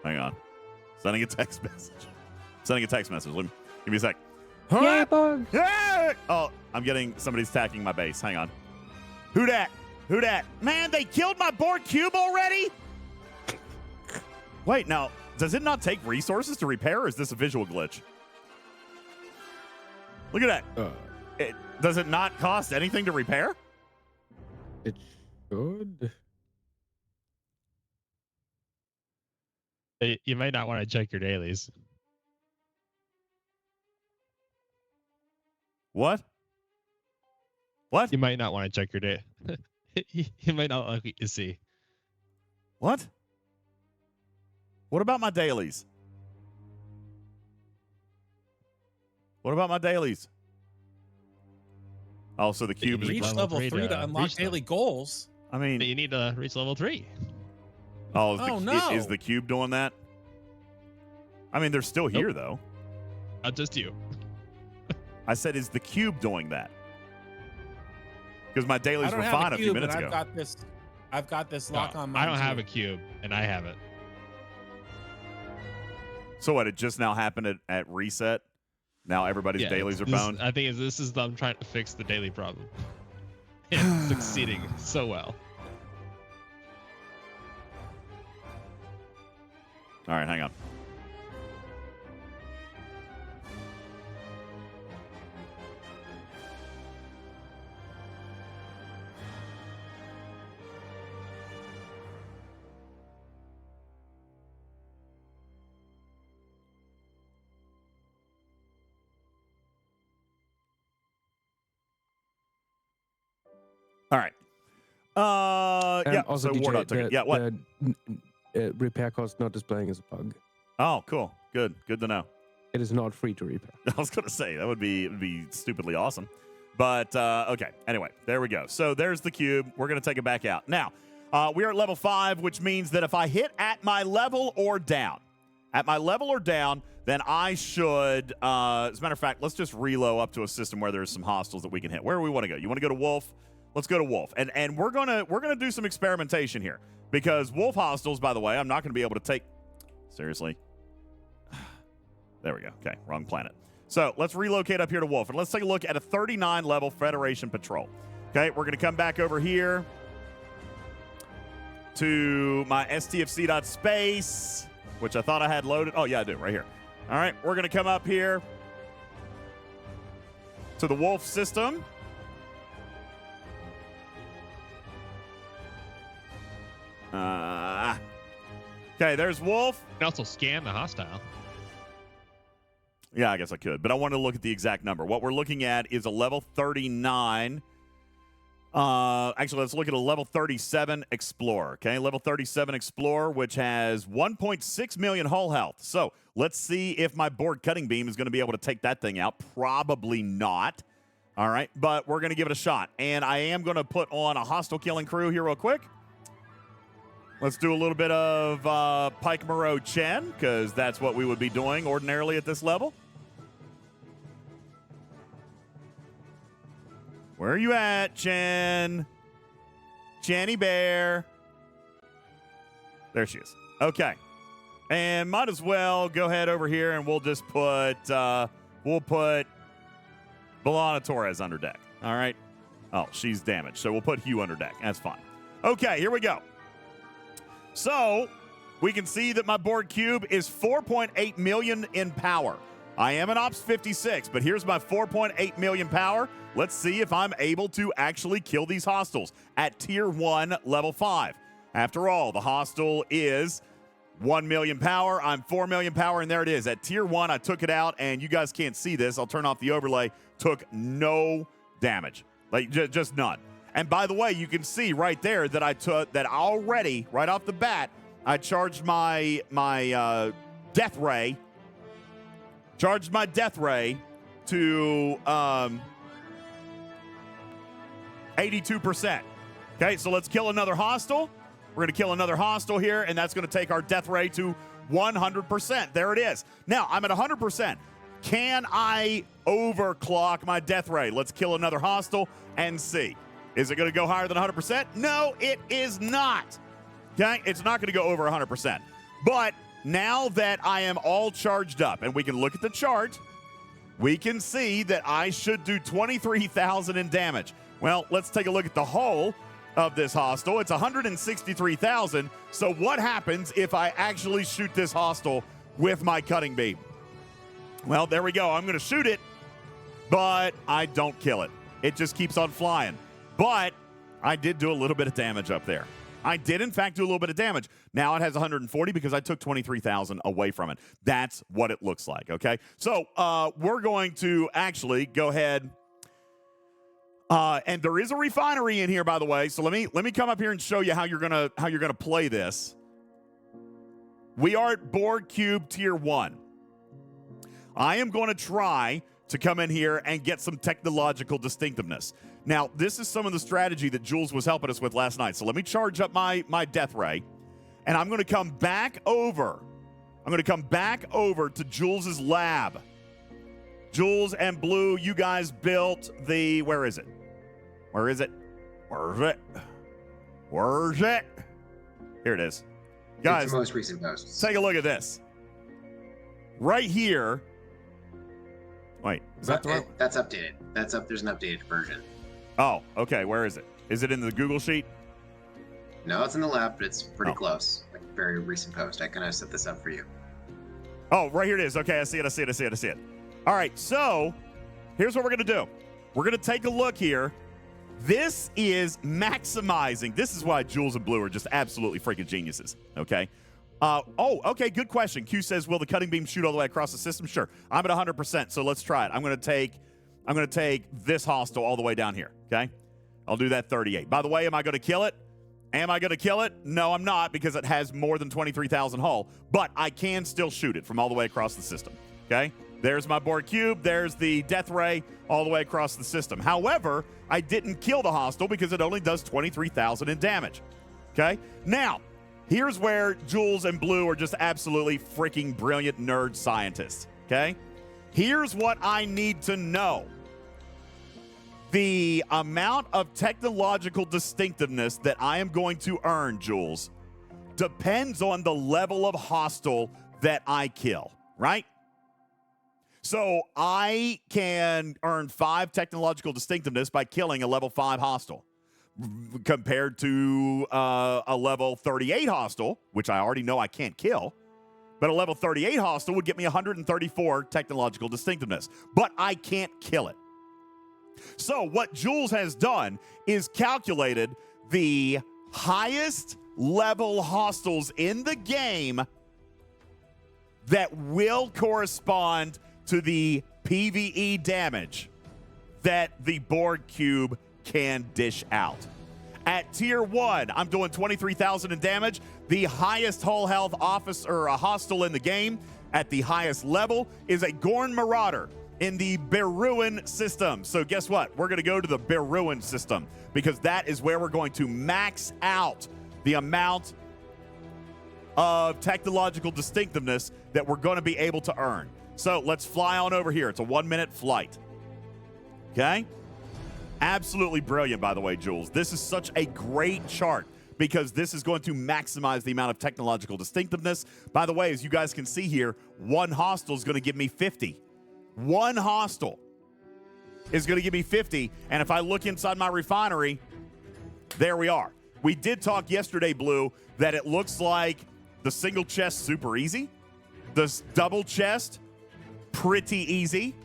Hang on. Sending a text message. Sending a text message. Give me a sec. Yeah, Bog. Yeah! Oh, I'm getting... Somebody's attacking my base. Hang on. Who dat? Who dat? Man, they killed my Borg Cube already? Wait, now, does it not take resources to repair, or is this a visual glitch? Look at that. Does it not cost anything to repair? It should. You might not want to check your dailies. What? What? You might not want to check your He might not like what you see. What? What about my dailies? What about my dailies? Oh, so the cube is Reach level 3 to unlock daily goals. I mean, you need to reach level 3. Oh, no. Is the cube doing that? I mean, they're still here, though. Not just you. I said, is the cube doing that? Because my dailies were fine a few minutes ago. I've got this lock on mine. I don't have a cube, and I have it. So what? It just now happened at reset? Now everybody's dailies are boned? I think this is them trying to fix the daily problem. It's succeeding so well. All right, hang on. All right. Yeah. Also, so DJ, took it. Yeah. What? Repair cost not displaying as a bug. Oh, cool. Good. Good to know. It is not free to repair. I was going to say that would be stupidly awesome, but okay. Anyway, there we go. So there's the cube. We're going to take it back out now. We are at level 5, which means that if I hit at my level or down, then I should. As a matter of fact, let's just reload up to a system where there's some hostiles that we can hit. Where do we want to go? You want to go to Wolf? Let's go to Wolf, and we're gonna do some experimentation here because Wolf hostiles. By the way, I'm not going to be able to take. Seriously. There we go. Okay, wrong planet. So let's relocate up here to Wolf, and let's take a look at a 39 level Federation patrol. Okay, we're going to come back over here to my stfc.space, which I thought I had loaded. Oh, yeah, I do, right here. All right, we're going to come up here to the Wolf system. Okay, there's Wolf. You can also scan the hostile. Yeah, I guess I could, but I wanted to look at the exact number. What we're looking at is a level 39. Actually, let's look at a level 37 Explorer, okay? Level 37 Explorer, which has 1.6 million hull health. So let's see if my Borg cutting beam is going to be able to take that thing out. Probably not. All right, but we're going to give it a shot. And I am going to put on a hostile killing crew here real quick. Let's do a little bit of Pike Moreau Chen, because that's what we would be doing ordinarily at this level. Where are you at, Chen? Channy Bear. There she is. Okay. And might as well go ahead over here and we'll just put Belana Torres under deck. All right. Oh, she's damaged. So we'll put Hugh under deck. That's fine. Okay, here we go. So we can see that my Borg Cube is 4.8 million in power. I am an Ops 56, but here's my 4.8 million power. Let's see if I'm able to actually kill these hostiles at Tier 1, Level 5. After all, the hostile is 1 million power. I'm 4 million power, and there it is. At Tier 1, I took it out, and you guys can't see this. I'll turn off the overlay. Took no damage. Like, just none. And by the way, you can see right there that I took that already, right off the bat, I charged my death ray. Charged my death ray to 82%. Okay, so let's kill another hostile. We're going to kill another hostile here, and that's going to take our death ray to 100%. There it is. Now, I'm at 100%. Can I overclock my death ray? Let's kill another hostile and see. Is it going to go higher than 100%? No, it is not. Okay, it's not going to go over 100%. But now that I am all charged up and we can look at the chart, we can see that I should do 23,000 in damage. Well, let's take a look at the hull of this hostile. It's 163,000. So what happens if I actually shoot this hostile with my cutting beam? Well, there we go. I'm going to shoot it, but I don't kill it. It just keeps on flying. But I did do a little bit of damage up there. I did, in fact, do a little bit of damage. Now it has 140 because I took 23,000 away from it. That's what it looks like, okay? So we're going to actually go ahead. And there is a refinery in here, by the way. So let me come up here and show you how you're gonna play this. We are at Borg Cube Tier 1. I am going to try to come in here and get some technological distinctiveness. Now, this is some of the strategy that Jules was helping us with last night. So let me charge up my death ray, and I'm going to come back over. I'm going to come back over to Jules's lab. Jules and Blue, you guys built the, where is it? Where is it? Where is it? Where is it? Here it is. Guys, it's the most recent posts. Take a look at this. Right here. Wait, is that the right? That's updated. That's up. There's an updated version. Oh, okay. Where is it? Is it in the Google sheet? No, it's in the lab, but it's pretty close. Like very recent post. I kind of set this up for you. Oh, right here it is. Okay, I see it. All right, so here's what we're going to do. We're going to take a look here. This is maximizing. This is why Jules and Blue are just absolutely freaking geniuses, okay? Okay, good question. Q says, will the cutting beam shoot all the way across the system? Sure. I'm at 100%, so let's try it. I'm going to take this hostile all the way down here, okay? I'll do that 38. By the way, am I going to kill it? No, I'm not, because it has more than 23,000 hull, but I can still shoot it from all the way across the system, okay? There's my Borg Cube. There's the death ray all the way across the system. However, I didn't kill the hostile because it only does 23,000 in damage. Okay? Now, here's where Jules and Blue are just absolutely freaking brilliant nerd scientists. Okay? Here's what I need to know. The amount of technological distinctiveness that I am going to earn, Jules, depends on the level of hostile that I kill, right? So I can earn 5 technological distinctiveness by killing a level 5 hostile, compared to a level 38 hostile, which I already know I can't kill. But a level 38 hostile would get me 134 technological distinctiveness, but I can't kill it. So what Jules has done is calculated the highest level hostiles in the game that will correspond to the PvE damage that the Borg Cube can dish out. At Tier 1, I'm doing 23,000 in damage. The highest hull health officer or a hostile in the game at the highest level is a Gorn Marauder in the Beruin system. So guess what? We're going to go to the Beruin system because that is where we're going to max out the amount of technological distinctiveness that we're going to be able to earn. So let's fly on over here. It's a 1-minute flight. Okay? Absolutely brilliant, by the way, Jules. This is such a great chart because this is going to maximize the amount of technological distinctiveness. By the way, as you guys can see here, one hostile is going to give me 50. One hostile is going to give me 50. And if I look inside my refinery, there we are. We did talk yesterday, Blue, that it looks like the single chest super easy. The double chest, pretty easy.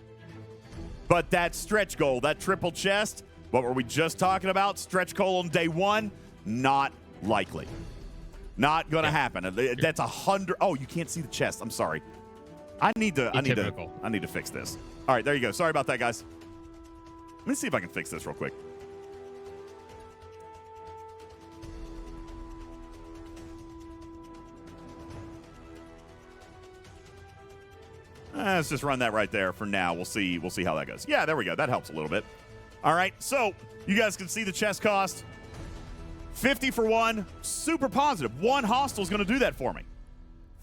But that stretch goal, that triple chest, what were we just talking about? Stretch goal on day 1, not likely. Not going to happen. That's 100. Oh, you can't see the chest. I'm sorry. I need to fix this. All right, there you go. Sorry about that, guys. Let me see if I can fix this real quick. Let's just run that right there for now. We'll see how that goes. Yeah, there we go. That helps a little bit. All right, so you guys can see the chest cost. 50 for one, super positive. One hostile is going to do that for me.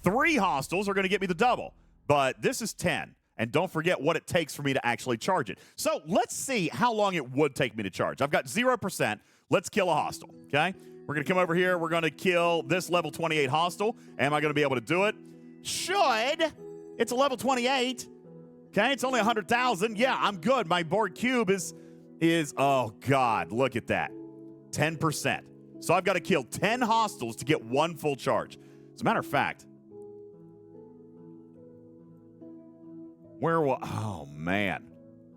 3 hostiles are going to get me the double, but this is 10. And don't forget what it takes for me to actually charge it. So let's see how long it would take me to charge. I've got 0%. Let's kill a hostile, okay? We're going to come over here. We're going to kill this level 28 hostile. Am I going to be able to do it? Should. It's a level 28. Okay, it's only 100,000. Yeah, I'm good. My Borg Cube is oh God, look at that. 10%. So I've got to kill 10 hostiles to get 1 full charge. As a matter of fact, oh man,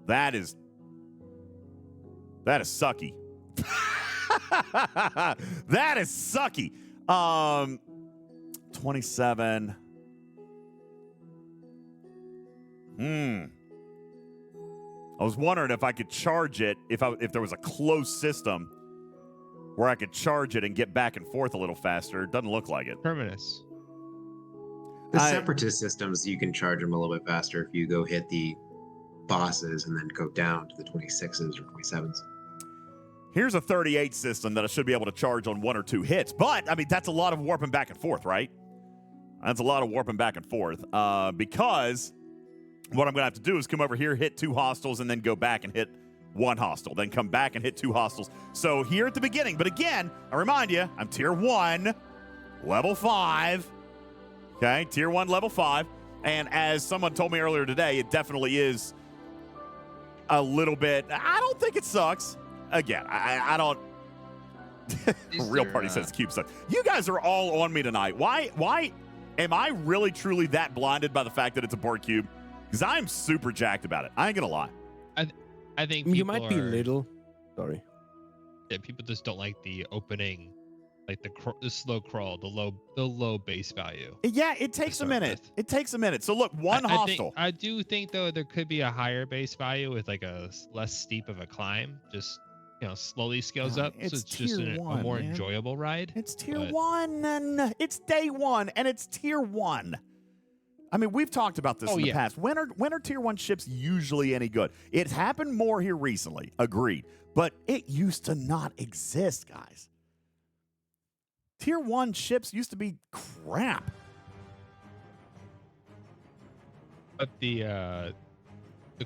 that is sucky. That is sucky. 27. I was wondering if I could charge it if there was a closed system where I could charge it and get back and forth a little faster. It doesn't look like it. Terminus. The separatist systems, you can charge them a little bit faster if you go hit the bosses and then go down to the 26s or 27s. Here's a 38 system that I should be able to charge on 1 or 2 hits. But, I mean, that's a lot of warping back and forth, right? That's a lot of warping back and forth. Because what I'm going to have to do is come over here, hit 2 hostiles, and then go back and hit 1 hostile. Then come back and hit 2 hostiles. So here at the beginning. But again, I remind you, I'm tier 1, level 5. Okay, tier 1, level 5. And as someone told me earlier today, it definitely is a little bit. I don't think it sucks. Again, I don't. Real Party says Cube sucks. You guys are all on me tonight. Why am I really truly that blinded by the fact that it's a Borg Cube? Because I'm super jacked about it. I ain't gonna lie. I think you might be little. Sorry. Yeah, people just don't like the opening, like the slow crawl, the low base value. Yeah, it takes a minute. It takes a minute. So look, one hostile. I do think though there could be a higher base value with like a less steep of a climb. Just slowly scales up. So it's just a more enjoyable ride. It's tier 1, and it's day 1, and it's tier 1. I mean, we've talked about this in the past. When are tier 1 ships usually any good? It's happened more here recently. Agreed. But it used to not exist, guys. Tier 1 ships used to be crap. But the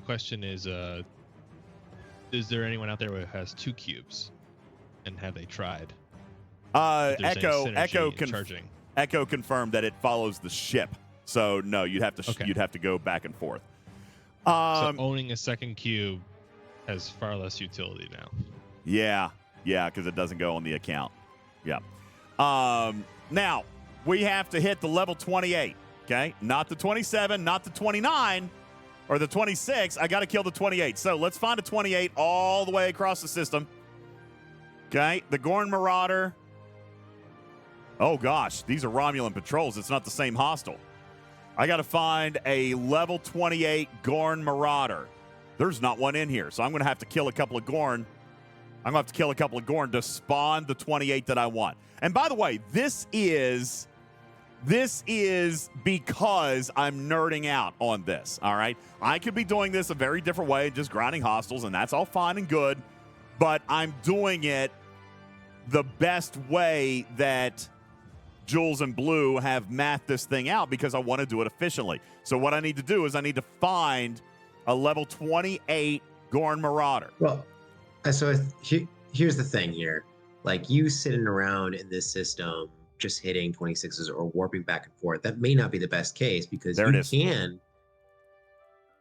question is there anyone out there who has 2 cubes, and have they tried? Echo confirmed that it follows the ship. So no, you'd have to go back and forth. So owning a second cube has far less utility now. Yeah, because it doesn't go on the account. Yeah. Now we have to hit the level 28. Okay, not the 27, not the 29, or the 26. I got to kill the 28. So let's find a 28 all the way across the system. Okay, the Gorn Marauder. Oh gosh, these are Romulan patrols. It's not the same hostile. I got to find a level 28 Gorn Marauder. There's not one in here, so I'm going to have to kill a couple of Gorn. I'm going to have to kill a couple of Gorn to spawn the 28 that I want. And by the way, this is because I'm nerding out on this, all right? I could be doing this a very different way, just grinding hostiles, and that's all fine and good, but I'm doing it the best way that Jules and Blue have mathed this thing out because I want to do it efficiently. So what I need to do is I need to find a level 28 Gorn Marauder. Well, so here's the thing here. Like, you sitting around in this system just hitting 26s or warping back and forth, that may not be the best case because there you can.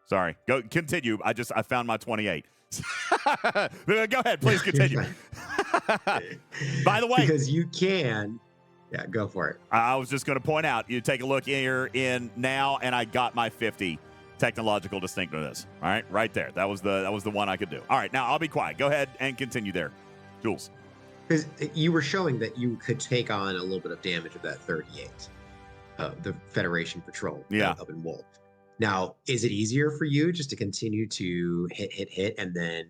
Sorry, go continue. I found my 28. Go ahead, please continue. By the way, because you can. Yeah, go for it. I was just going to point out, you take a look here in now, and I got my 50 technological distinctiveness. All right, right there. That was the one I could do. All right, now I'll be quiet. Go ahead and continue there, Jules. Because you were showing that you could take on a little bit of damage of that 38, the Federation patrol up in Wolf. Now, is it easier for you just to continue to hit, and then?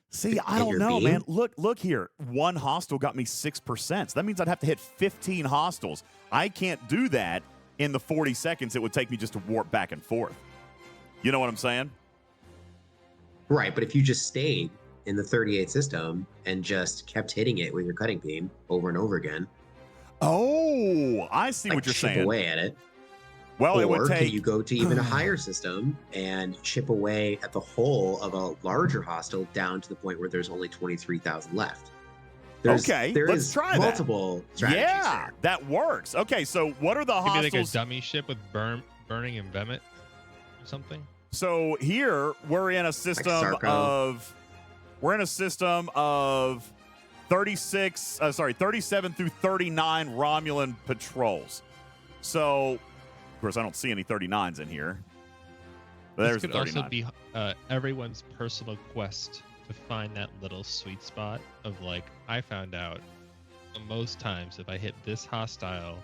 See, I don't know, man. Look here. One hostile got me 6%. So that means I'd have to hit 15 hostiles. I can't do that in the 40 seconds it would take me just to warp back and forth. You know what I'm saying? Right, but if you just stayed in the 38 system and just kept hitting it with your cutting beam over and over again. Oh, I see what you're saying. Chip away at it. Well, or it would take. Can you go to even a higher system and chip away at the whole of a larger hostile down to the point where there's only 23,000 left? Let's try multiple strategies there. That works. Okay, so what are the hostiles? Maybe like a dummy ship with burning and vomit or something. So here we're in a system of 37 through 39 Romulan patrols. So, of course, I don't see any 39s in here. But there's this could 39. also be everyone's personal quest to find that little sweet spot of, like, I found out most times if I hit this hostile,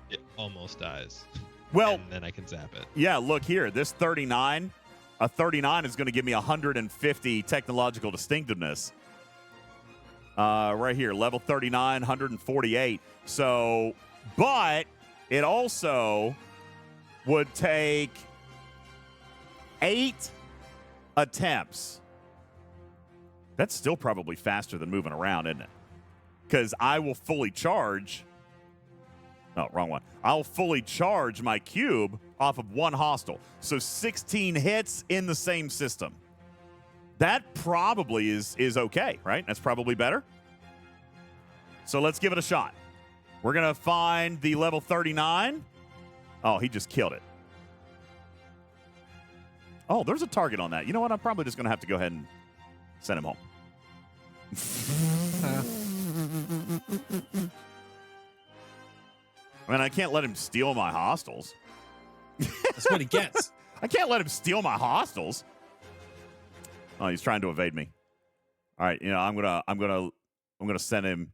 it almost dies. Well, and then I can zap it. Yeah, look here. This 39, a 39 is going to give me 150 technological distinctiveness. Right here, level 39, 148. So, but it also would take 8 attempts. That's still probably faster than moving around, isn't it? Because I will fully charge. No, wrong one. I'll fully charge my cube off of one hostile. So 16 hits in the same system. That probably is okay, right? That's probably better. So let's give it a shot. We're going to find the level 39. Oh, he just killed it. Oh, there's a target on that. You know what? I'm probably just going to have to go ahead and send him home. I mean, I can't let him steal my hostiles. That's what he gets. I can't let him steal my hostiles. Oh, he's trying to evade me. All right, you know, I'm gonna send him.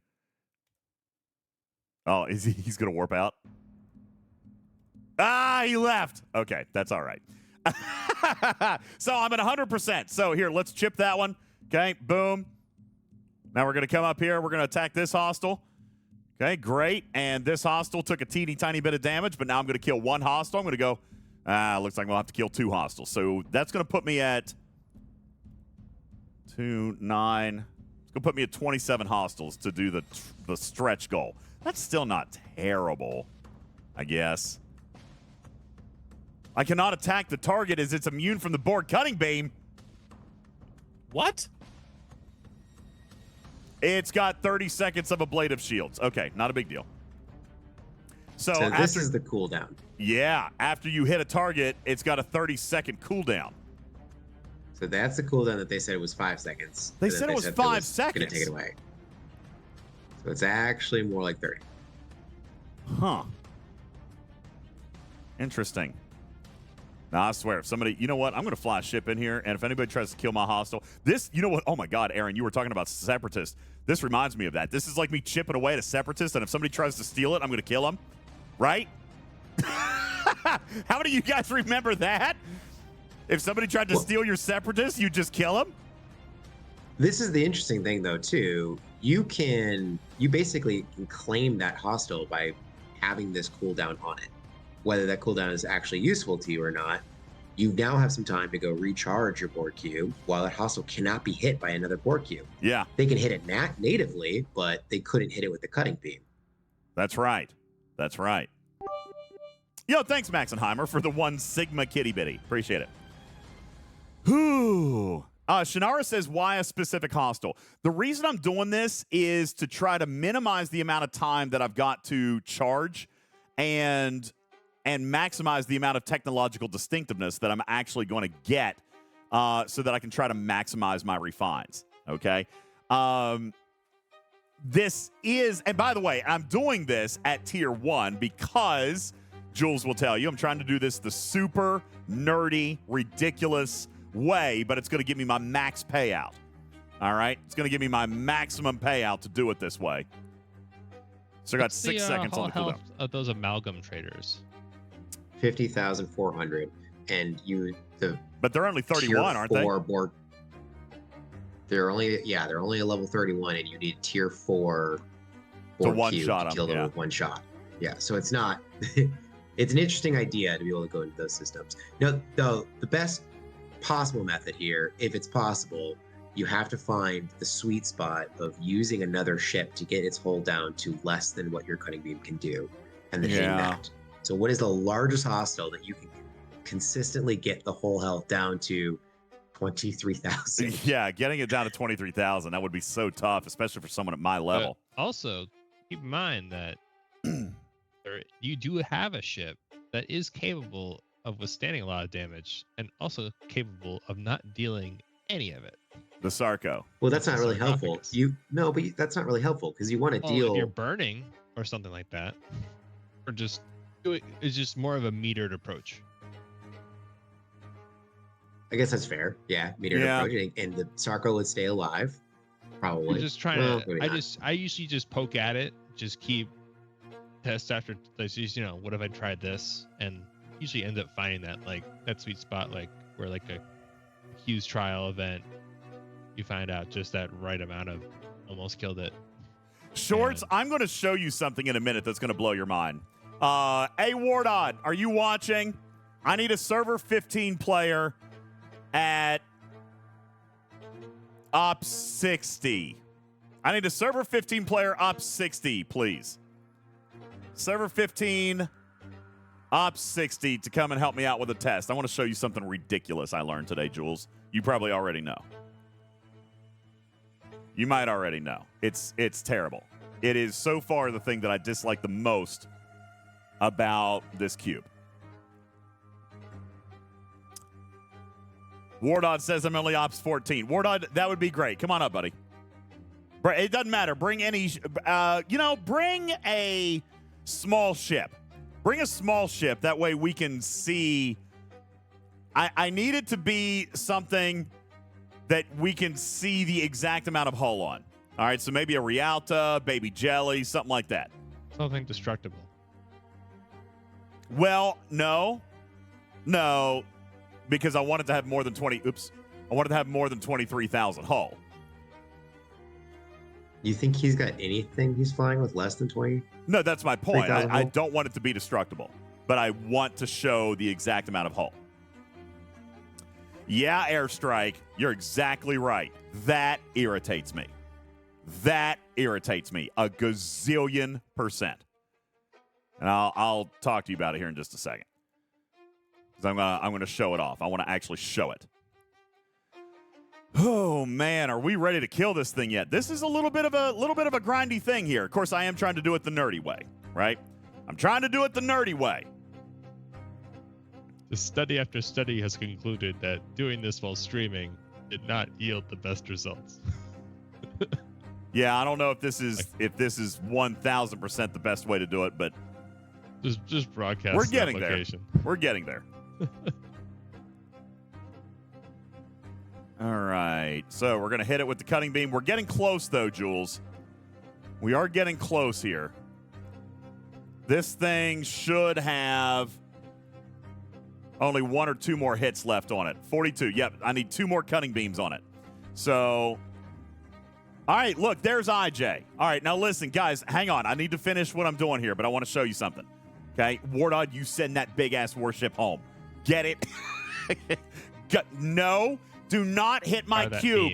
Oh, he's gonna warp out? Ah, he left. Okay, that's all right. So I'm at 100%. So here, let's chip that one. Okay, boom. Now we're gonna come up here. We're gonna attack this hostile. Okay, great. And this hostile took a teeny tiny bit of damage, but now I'm gonna kill one hostile. I'm gonna go. Looks like we'll have to kill 2 hostiles. So that's gonna put me at 2, 9. It's gonna put me at 27 hostiles to do the stretch goal. That's still not terrible, I guess. I cannot attack the target as it's immune from the Borg cutting beam. What? It's got 30 seconds of ablative shields. Okay, not a big deal. So this is the cooldown. Yeah, after you hit a target, it's got a 30-second cooldown. So that's the cooldown that they said it was 5 seconds. They said it was 5 seconds. Going to take it away. So it's actually more like 30. Huh. Interesting. Now, I swear, if somebody, you know what? I'm going to fly a ship in here, and if anybody tries to kill my hostile, you know what? Oh my God, Aaron, you were talking about separatists. This reminds me of that. This is like me chipping away at a separatist, and if somebody tries to steal it, I'm going to kill them. Right? How many of you guys remember that? If somebody tried to steal your separatist, you just kill them? This is the interesting thing, though, too. You basically can claim that hostile by having this cooldown on it. Whether that cooldown is actually useful to you or not, you now have some time to go recharge your Borg Cube while that hostile cannot be hit by another Borg Cube. Yeah. They can hit it natively, but they couldn't hit it with the cutting beam. That's right. That's right. Yo, thanks, Maxenheimer, for the 1 Sigma kitty bitty. Appreciate it. Whew. Shannara says, why a specific hostile? The reason I'm doing this is to try to minimize the amount of time that I've got to charge and maximize the amount of technological distinctiveness that I'm actually going to get so that I can try to maximize my refines, okay? This is, and by the way, I'm doing this at tier 1 because, Jules will tell you, I'm trying to do this the super nerdy, ridiculous way, but it's going to give me my max payout, all right? It's going to give me my maximum payout to do it this way. So I got 6 seconds on the cooldown. Of those amalgam traders. 50,400, and but they're only 31, aren't they? Borg. They're only a level 31, and you need tier 4 Borg one Cube shot to kill them with one shot. Yeah, so it's not. It's an interesting idea to be able to go into those systems. Now, though, the best possible method here, if it's possible, you have to find the sweet spot of using another ship to get its hull down to less than what your cutting beam can do, and then hitting that. So what is the largest hostile that you can consistently get the whole health down to 23,000? Yeah, getting it down to 23,000, that would be so tough, especially for someone at my level. But also, keep in mind that you do have a ship that is capable of withstanding a lot of damage and also capable of not dealing any of it. The Sarco. Well, that's not really helpful. But that's not really helpful because you want to deal. If you're burning or something like that, or just it's just more of a metered approach. I guess that's fair. Yeah, metered approach, and the Sarco would stay alive. Probably. I'm just trying to. I usually just poke at it, just keep test after. What if I tried this? And usually end up finding that sweet spot, like where like a huge trial event, you find out just that right amount of almost killed it. Shorts, I'm going to show you something in a minute that's going to blow your mind. Hey, Wardod, are you watching? I need a server 15 player at Op 60. I need a server 15 player Op 60, please. Server 15 Op 60 to come and help me out with a test. I want to show you something ridiculous I learned today, Jules. You probably already know. You might already know. It's terrible. It is so far the thing that I dislike the most about this cube. Wardod says I'm only Ops 14. Wardod, that would be great. Come on up, buddy. It doesn't matter. Bring any, bring a small ship. Bring a small ship. That way we can see. I need it to be something that we can see the exact amount of hull on. All right, so maybe a Rialta, Baby Jelly, something like that. Something destructible. Well, no, because I wanted to have more than 20. Oops, I wanted to have more than 23,000 hull. You think he's got anything he's flying with less than 20? No, that's my point. I don't want it to be destructible, but I want to show the exact amount of hull. Yeah, Airstrike, you're exactly right. That irritates me. That irritates me a gazillion %. And I'll talk to you about it here in just a second. Because I'm gonna show it off. I want to actually show it. Oh man, are we ready to kill this thing yet? This is a little bit of a grindy thing here. Of course, I am trying to do it the nerdy way, right? I'm trying to do it the nerdy way. The study after study has concluded that doing this while streaming did not yield the best results. Yeah, I don't know if this is 1,000% the best way to do it, but just broadcast. We're getting there. We're getting there. All right, so we're gonna hit it with the cutting beam. We're getting close though, Jules. We are getting close here. This thing should have only 1 or 2 more hits left on it. 42. Yep, I need 2 more cutting beams on it. So, all right, look, there's IJ. All right, now listen, guys, hang on. I need to finish what I'm doing here, but I want to show you something. Okay, Wardod, you send that big-ass warship home. Get it? No, do not hit my cube.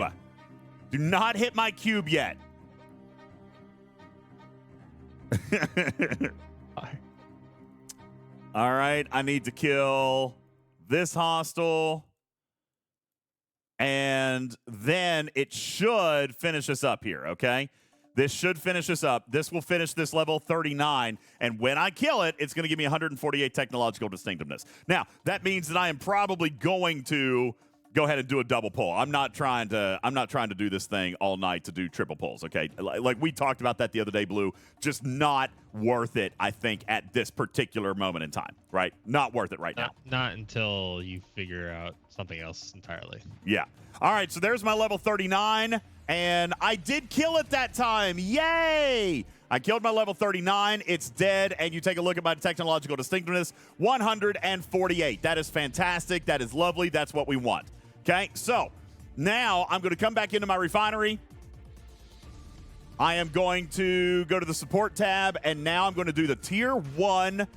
Do not hit my cube yet. All right, I need to kill this hostile. And then it should finish us up here, okay? This should finish us up. This will finish this level 39. And when I kill it, it's going to give me 148 technological distinctiveness. Now, that means that I am probably going to go ahead and do a double pull. I'm not trying to do this thing all night to do triple pulls, okay? Like we talked about that the other day, Blue. Just not worth it, I think, at this particular moment in time, right? Not worth it right now. Not until you figure out something else entirely. Yeah. All right, so there's my level 39, and I did kill it that time. Yay! I killed my level 39. It's dead, and you take a look at my technological distinctiveness, 148. That is fantastic. That is lovely. That's what we want. Okay, so now I'm going to come back into my refinery. I am going to go to the support tab, and now I'm going to do the tier 1.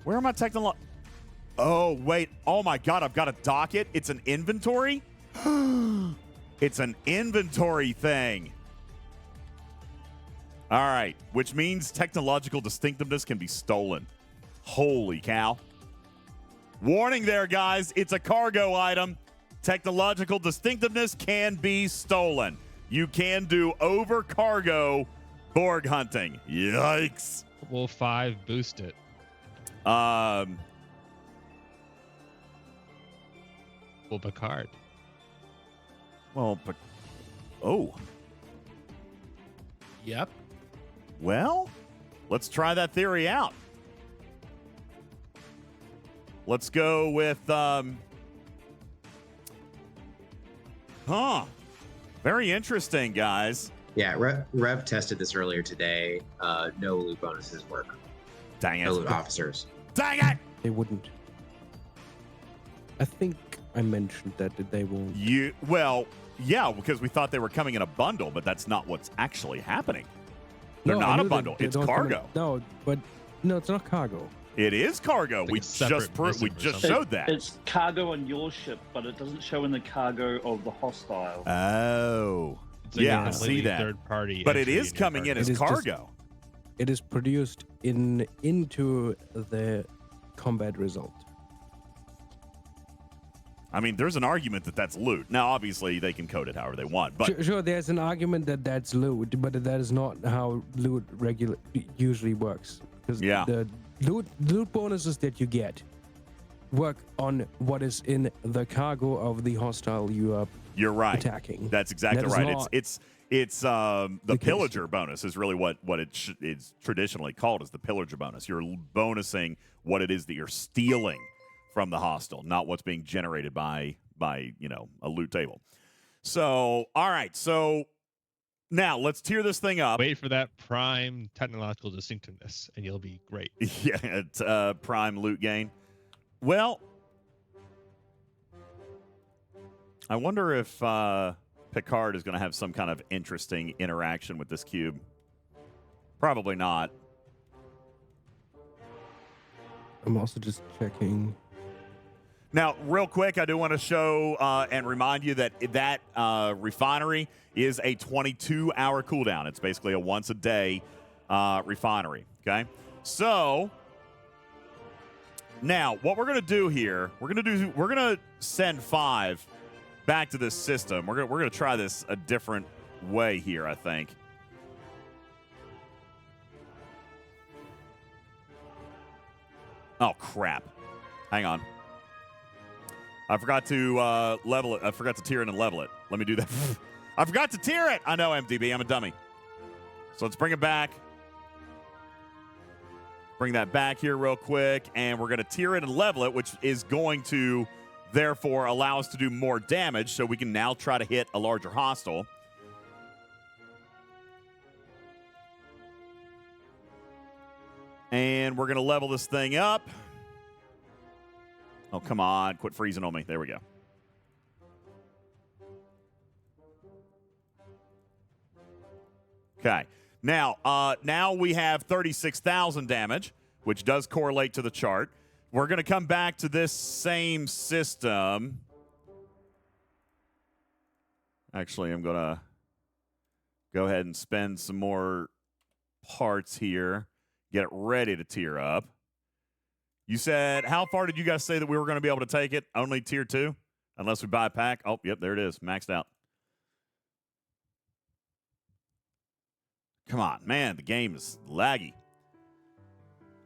Where am I technological? Oh, wait. Oh, my God. I've got to dock it. It's an inventory? It's an inventory thing. All right, which means technological distinctiveness can be stolen. Holy cow. Warning there, guys. It's a cargo item. Technological distinctiveness can be stolen. You can do over cargo Borg hunting. Yikes. Will 5 boost it? Well, Picard. Well, oh. Yep. Well, let's try that theory out. Let's go with, very interesting, guys. Yeah, Rev tested this earlier today. No loot bonuses work. Dang it. No loot officers. Dang it! They wouldn't. I think I mentioned that they won't. Yeah, because we thought they were coming in a bundle, but that's not what's actually happening. They're No, not I a knew bundle. that they It's don't come in- cargo. No, it's not cargo. It is cargo. Like we a separate missive or something. showed that. It's cargo on your ship, but it doesn't show in the cargo of the hostile. Oh. It's like Yeah, a I see completely that. third party. But it entry is your coming in cargo. as It is just- cargo. It is produced into the combat result. I mean, there's an argument that that's loot. Now, obviously, they can code it however they want, but Sure, there's an argument that that's loot, but that is not how loot usually works. Because Yeah. the loot bonuses that you get work on what is in the cargo of the hostile you are you're right. attacking. That's exactly That is right. not It's the the case. pillager bonus is really what it is traditionally called, is the pillager bonus. You're bonusing what it is that you're stealing from the hostile, not what's being generated by a loot table. So, all right. So now let's tier this thing up. Wait for that prime technological distinctiveness, and you'll be great. Yeah, it's prime loot gain. Well, I wonder if Picard is going to have some kind of interesting interaction with this cube. Probably not. I'm also just checking. Now, real quick, I do want to show and remind you that refinery is a 22-hour cooldown. It's basically a once-a-day refinery, okay? So, now, what we're going to do here, we're going to send 5 back to this system. We're going to try this a different way here, I think. Oh, crap. Hang on. I forgot to level it. I forgot to tier it and level it. Let me do that. I forgot to tier it. I know, MDB. I'm a dummy. So let's bring it back. Bring that back here real quick. And we're going to tier it and level it, which is going to, therefore, allow us to do more damage. So we can now try to hit a larger hostile. And we're going to level this thing up. Oh, come on. Quit freezing on me. There we go. Okay. Now we have 36,000 damage, which does correlate to the chart. We're going to come back to this same system. Actually, I'm going to go ahead and spend some more parts here. Get it ready to tier up. You said, how far did you guys say that we were going to be able to take it? Only tier 2? Unless we buy a pack? Oh, yep, there it is. Maxed out. Come on, man. The game is laggy.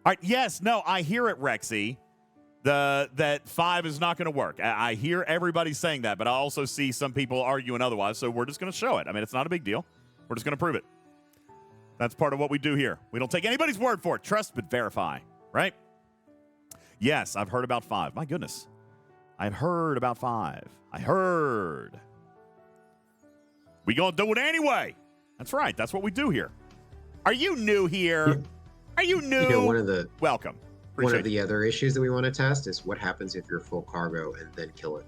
All right, yes, no, I hear it, Rexy. That 5 is not going to work. I hear everybody saying that, but I also see some people arguing otherwise, so we're just going to show it. I mean, it's not a big deal. We're just going to prove it. That's part of what we do here. We don't take anybody's word for it. Trust but verify, right? Yes, I've heard about 5. My goodness. I've heard about 5. I heard. We gonna do it anyway. That's right. That's what we do here. Are you new here? Yeah. Are you new? You know, one of the Welcome. one Appreciate of the other issues that we want to test is what happens if you're full cargo and then kill it.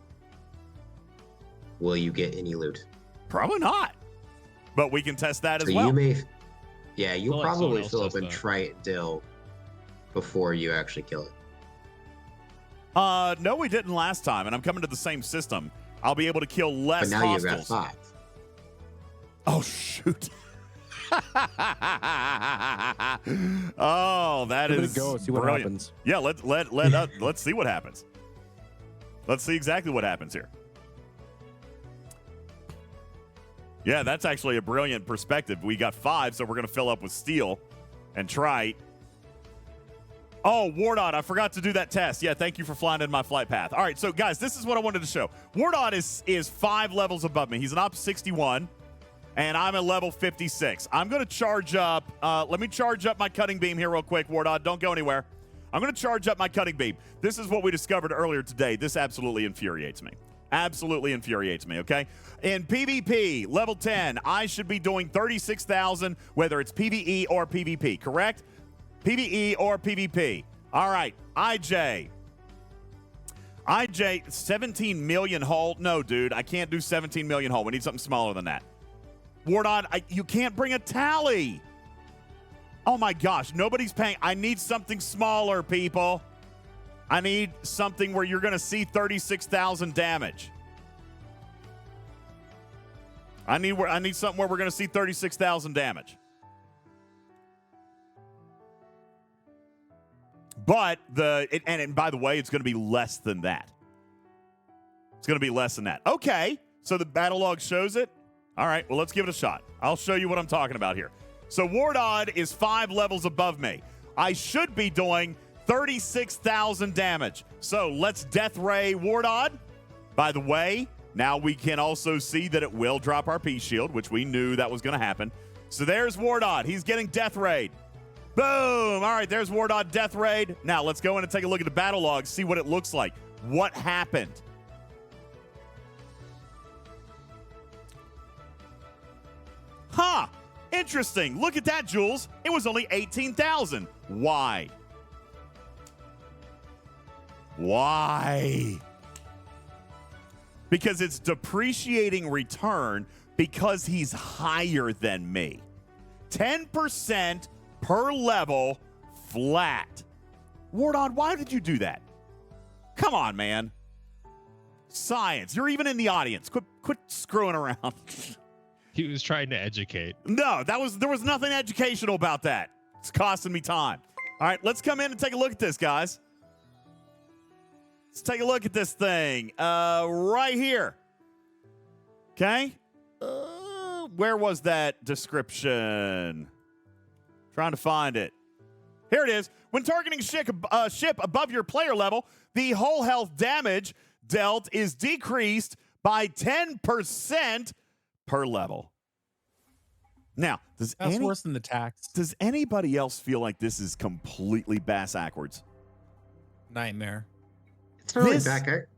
Will you get any loot? Probably not. But we can test that So as well. you may, yeah, you'll I'll let someone probably else fill up test and that. try it dill before you actually kill it. No, we didn't last time, and I'm coming to the same system. I'll be able to kill less But now you've got hostiles. 5. Oh, shoot. Oh, that Give it a is go, see what brilliant. happens. Yeah, let's see what happens. Let's see exactly what happens here. Yeah, that's actually a brilliant perspective. We got 5, so we're going to fill up with steel and trite. Oh, Wardod, I forgot to do that test. Yeah, thank you for flying in my flight path. All right, so guys, this is what I wanted to show. Wardod is 5 levels above me. He's an Op 61, and I'm a level 56. I'm going to charge up. Let me charge up my cutting beam here real quick, Wardod. Don't go anywhere. I'm going to charge up my cutting beam. This is what we discovered earlier today. This absolutely infuriates me. Absolutely infuriates me, okay? In PvP, level 10, I should be doing 36,000, whether it's PvE or PvP, correct? PvE or PvP. All right, IJ. IJ, 17 million hull. No, dude, I can't do 17 million hull. We need something smaller than that. Wardod, you can't bring a tally. Oh my gosh, nobody's paying. I need something smaller, people. I need something where you're going to see 36,000 damage. I need something where we're going to see 36,000 damage. But and by the way, it's going to be less than that. It's going to be less than that. Okay, so the battle log shows it. All right, well, let's give it a shot. I'll show you what I'm talking about here. So Wardod is 5 levels above me. I should be doing 36,000 damage. So let's Death Ray Wardod. By the way, now we can also see that it will drop our P shield, which we knew that was going to happen. So there's Wardod. He's getting Death Rayed. Boom! All right, there's Wardod Death Raid. Now, let's go in and take a look at the battle log, see what it looks like. What happened? Huh! Interesting. Look at that, Jules. It was only 18,000. Why? Why? Because it's depreciating return because he's higher than me. 10% per level, flat. Wardod, why did you do that? Come on, man. Science. You're even in the audience. Quit screwing around. He was trying to educate. No, there was nothing educational about that. It's costing me time. All right, let's come in and take a look at this, guys. Let's take a look at this thing right here. Okay. Where was that description? Trying to find it. Here it is. When targeting a ship above your player level, the hull health damage dealt is decreased by 10% per level. Now, That's worse than the tax. Does anybody else feel like this is completely bass-ackwards? Nightmare. It's not really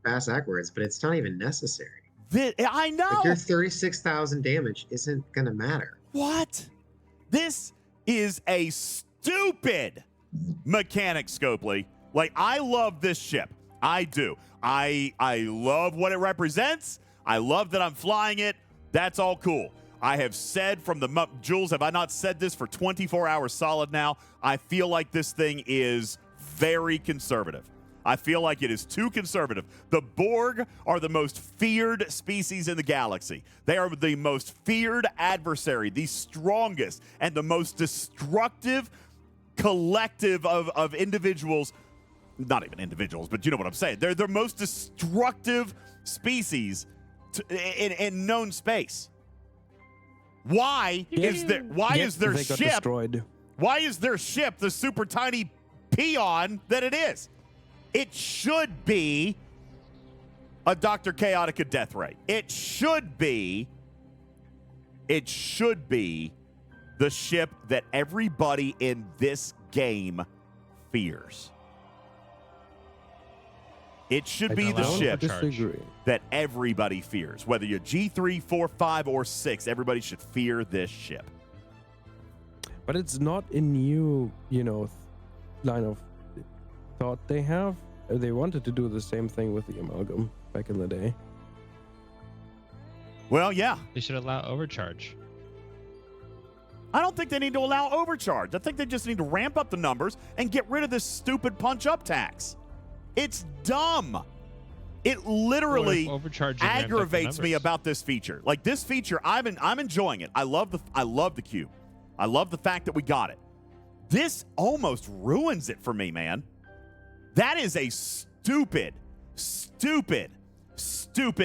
bass backwards, but it's not even necessary. I know. Like your 36,000 damage isn't going to matter. What? This is a stupid mechanic, Scopely. Like, I love this ship. I do. I love what it represents. I love that I'm flying it. That's all cool. I have said from the Jules, have I not said this for 24 hours solid now? I feel like this thing is very conservative. I feel like it is too conservative. The Borg are the most feared species in the galaxy. They are the most feared adversary, the strongest and the most destructive collective of individuals. Not even individuals, but you know what I'm saying. They're the most destructive species in known space. Why is their ship destroyed? Why is their ship the super tiny peon that it is? It should be a Dr. Chaotica death ray. It should be the ship that everybody in this game fears. It should be the ship that everybody fears. Whether you're G3, 4, 5, or 6, everybody should fear this ship. But it's not a new, line of thought they have. They wanted to do the same thing with the amalgam back in the day. Well, yeah. They should allow overcharge. I don't think they need to allow overcharge. I think they just need to ramp up the numbers and get rid of this stupid punch-up tax. It's dumb. It literally aggravates me about this feature. Like, this feature, I'm enjoying it. I love the cube. I love the fact that we got it. This almost ruins it for me, man. That is a stupid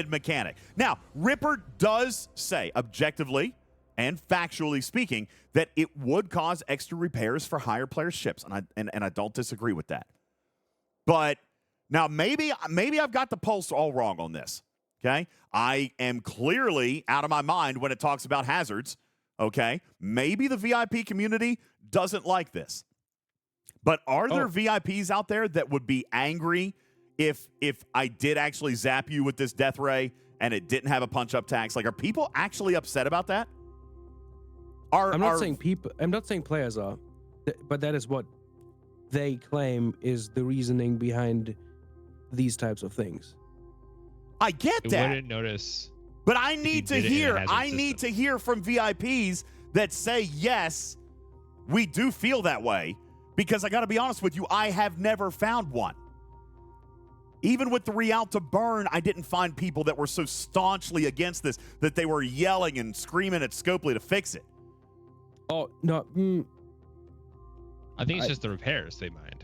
mechanic. Now, Ripper does say, objectively and factually speaking, that it would cause extra repairs for higher player ships, and I don't disagree with that. But now maybe I've got the pulse all wrong on this. Okay, I am clearly out of my mind when it talks about hazards. Okay, maybe the VIP community doesn't like this. But are there VIPs out there that would be angry if I did actually zap you with this death ray and it didn't have a punch-up tax? Like, are people actually upset about that? I'm not saying players are, but that is what they claim is the reasoning behind these types of things. I get It that. wouldn't notice. But I need to did it in a hear. hazard I need to hear from VIPs that say yes, we do feel that way. Because I got to be honest with you, I have never found one. Even with the Real to Burn, I didn't find people that were so staunchly against this that they were yelling and screaming at Scopely to fix it. Oh no, I think it's just the repairs they mind.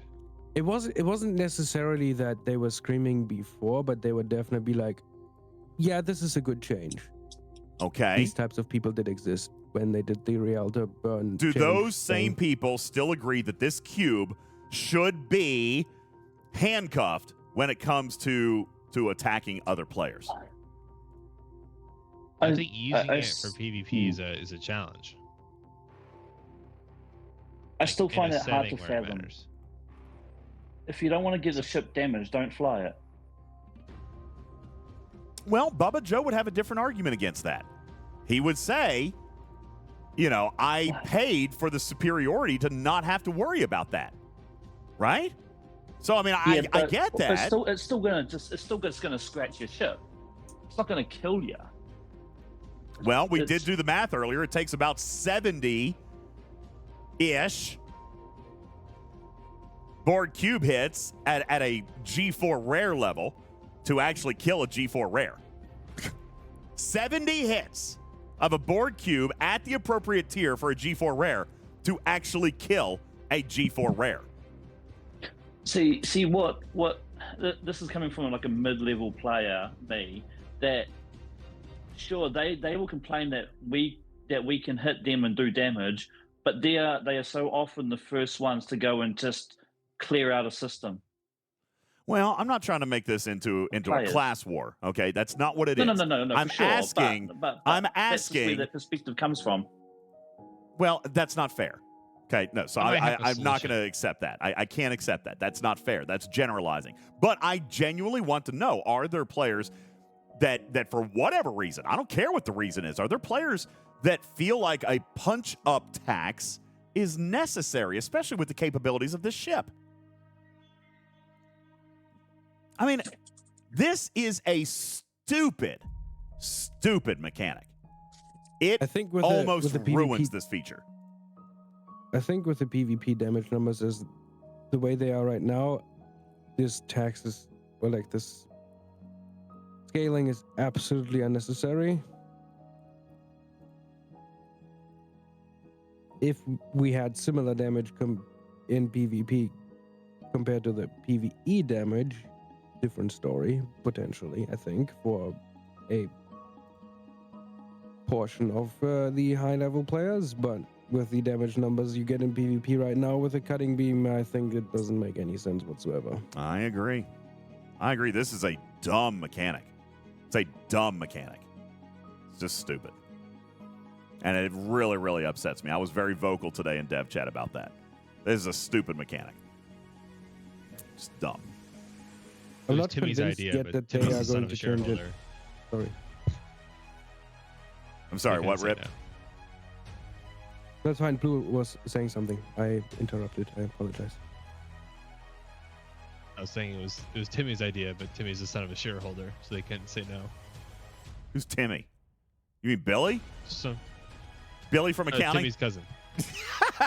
it wasn't necessarily that they were screaming before, but they would definitely be like, "Yeah, this is a good change." Okay. These types of people did exist when they did the Real to Burn. Do change those same thing. people still agree that this cube should be handcuffed when it comes to attacking other players? I think using it for PvP is a challenge. I still In find a it hard to setting where it fathom. matters. If you don't want to get the ship damaged, don't fly it. Well, Bubba Joe would have a different argument against that. He would say, you know, I paid for the superiority to not have to worry about that. Right? So, I mean, I get that. But it's still gonna scratch your ship. It's not gonna kill you. Well, we did do the math earlier. It takes about 70-ish Borg Cube hits at a G4 rare level to actually kill a G4 rare. 70 hits of a Borg Cube at the appropriate tier for a G4 rare to actually kill a G4 rare. See what this is coming from like a mid-level player, me, that sure they will complain that we can hit them and do damage, but they are so often the first ones to go and just clear out a system. Well, I'm not trying to make this into a Players. class war, okay? That's not what it is. No, I'm for sure, asking. but I'm that's just where asking. that perspective comes from. Well, that's not fair. Okay, no, so You might have a I'm not solution. going to accept that. I can't accept that. That's not fair. That's generalizing. But I genuinely want to know, are there players that for whatever reason, I don't care what the reason is, are there players that feel like a punch-up tax is necessary, especially with the capabilities of this ship? I mean, this is a stupid mechanic. It I think with almost the ruins PvP this feature. I think with the PvP damage numbers is the way they are right now, this tax is, or like this scaling is absolutely unnecessary. If we had similar damage in PvP compared to the PvE damage, different story, potentially, I think, for a portion of the high-level players, but with the damage numbers you get in PvP right now with a cutting beam, I think it doesn't make any sense whatsoever. I agree. This is a dumb mechanic. It's a dumb mechanic. It's just stupid. And it really, really upsets me. I was very vocal today in dev chat about that. This is a stupid mechanic. It's dumb. It I'm was not Timmy's convinced idea, yet but that they Timmy's are the son going of a to change it. shareholder. Sorry. I'm sorry, You what, can say Rip? no. That's fine. Blue was saying something. I interrupted. I apologize. I was saying it was Timmy's idea, but Timmy's the son of a shareholder, so they couldn't say no. Who's Timmy? You mean Billy? So, Billy from accounting? Timmy's cousin.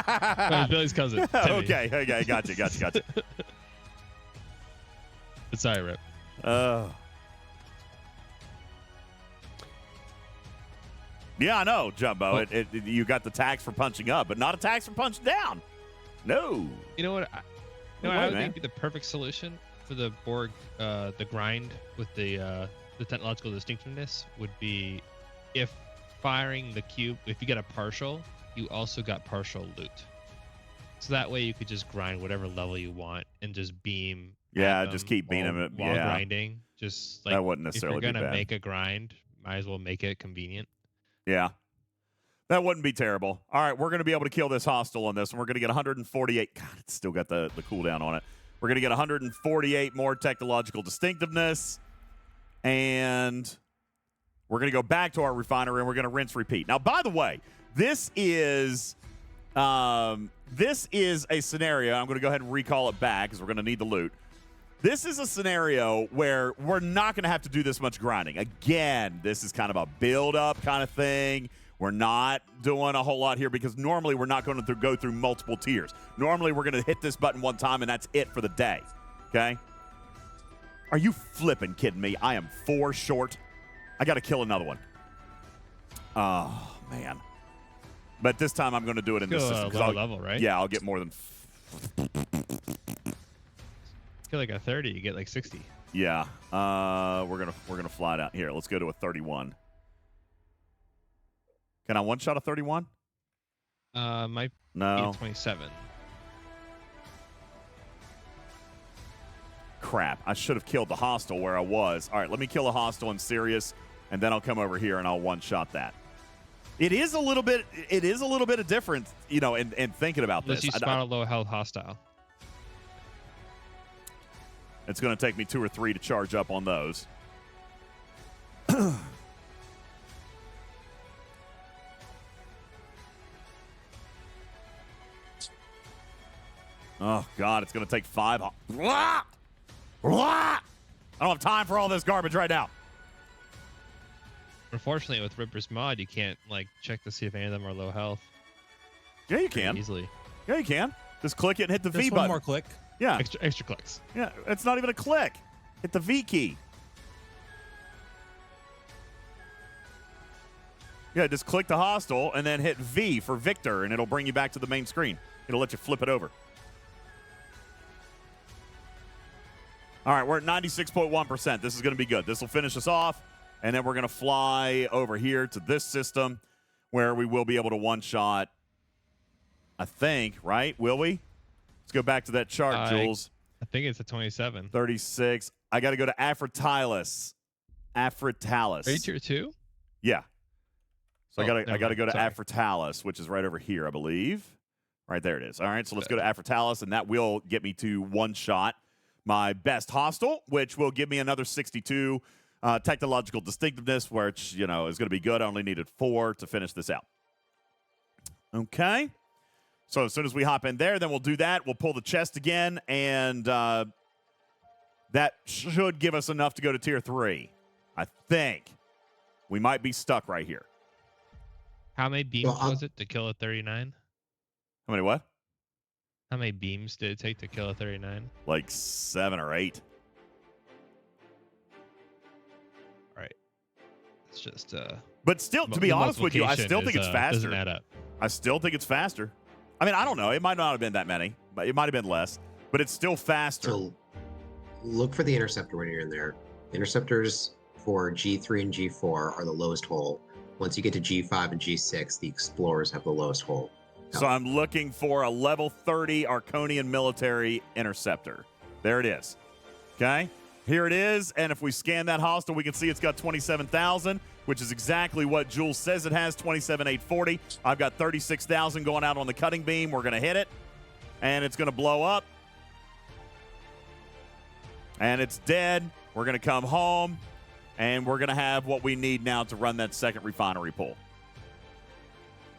No, Billy's cousin. Timmy. Okay, gotcha. But sorry, Rip. Yeah, I know, Jumbo. You got the tax for punching up, but not a tax for punching down. No. You know what? I Right, would man. think be the perfect solution for the Borg, the grind with the technological distinctiveness would be if firing the cube, if you get a partial, you also got partial loot. So that way you could just grind whatever level you want and just beam. Yeah, at just them keep beating while- it. while Yeah. grinding. Just like That wouldn't necessarily if you're be gonna bad. make a grind, might as well make it convenient. Yeah. That wouldn't be terrible. All right, we're going to be able to kill this hostile on this, and we're going to get 148. God, it's still got the cooldown on it. We're going to get 148 more technological distinctiveness, and we're going to go back to our refinery, and we're going to rinse repeat. Now, by the way, this is a scenario. I'm going to go ahead and recall it back because we're going to need the loot. This is a scenario where we're not going to have to do this much grinding. Again, this is kind of a build-up kind of thing. We're not doing a whole lot here because normally we're not going to go through multiple tiers. Normally we're going to hit this button one time and that's it for the day, okay? Are you flipping kidding me? I am 4 short. I got to kill another one. Oh, man. But this time I'm going to do it in this system. Low level, right? Yeah, I'll get more than... Get like a 30, you get like 60. Yeah. We're gonna fly it out here. Let's go to a 31. Can I one-shot a 31? Might No. be 27. Crap. I should have killed the hostile where I was. All right, let me kill a hostile in Sirius, and then I'll come over here and I'll one-shot that. It is a little bit of difference, you know, in thinking about Unless this. you spawn a low health hostile. It's going to take me 2 or 3 to charge up on those. Oh, God, it's going to take 5. I don't have time for all this garbage right now. Unfortunately, with Ripper's mod, you can't like check to see if any of them are low health. Yeah, you can. Easily. Yeah, you can. Just click it and hit the V Just button. one more click. Yeah. Extra clicks. Yeah, it's not even a click. Hit the V key. Yeah, just click the hostile and then hit V for Victor, and it'll bring you back to the main screen. It'll let you flip it over. All right, we're at 96.1%. This is going to be good. This will finish us off, and then we're going to fly over here to this system where we will be able to one-shot, I think, right? Will we? Let's go back to that chart, Jules. I think it's a 27. 36. I got to go to Aphroditalis. Aphroditalis. Are you tier 2? Yeah. So I got to go to Sorry. Aphroditalis, which is right over here, I believe. Right there it is. All right, so let's go to Aphroditalis, and that will get me to one-shot my best hostile, which will give me another 62 technological distinctiveness, which, you know, is going to be good. I only needed 4 to finish this out. Okay. So as soon as we hop in there, then we'll do that. We'll pull the chest again, and that should give us enough to go to tier 3. I think. We might be stuck right here. How many beams was it to kill a 39? How many what? How many beams did it take to kill a 39? Like 7 or 8. All right. It's just But still, to be honest with you, I still think it's faster. Doesn't add up. I still think it's faster. I mean, I don't know. It might not have been that many, but it might have been less. But it's still faster. So look for the Interceptor when you're in there. Interceptors for G3 and G4 are the lowest hull. Once you get to G5 and G6, the Explorers have the lowest hull. So I'm looking for a level 30 Arconian military interceptor. There it is. Okay? Here it is. And if we scan that hostile, we can see it's got 27,000, which is exactly what Jules says it has, 27,840. I've got 36,000 going out on the cutting beam. We're going to hit it. And it's going to blow up. And it's dead. We're going to come home. And we're going to have what we need now to run that second refinery pull.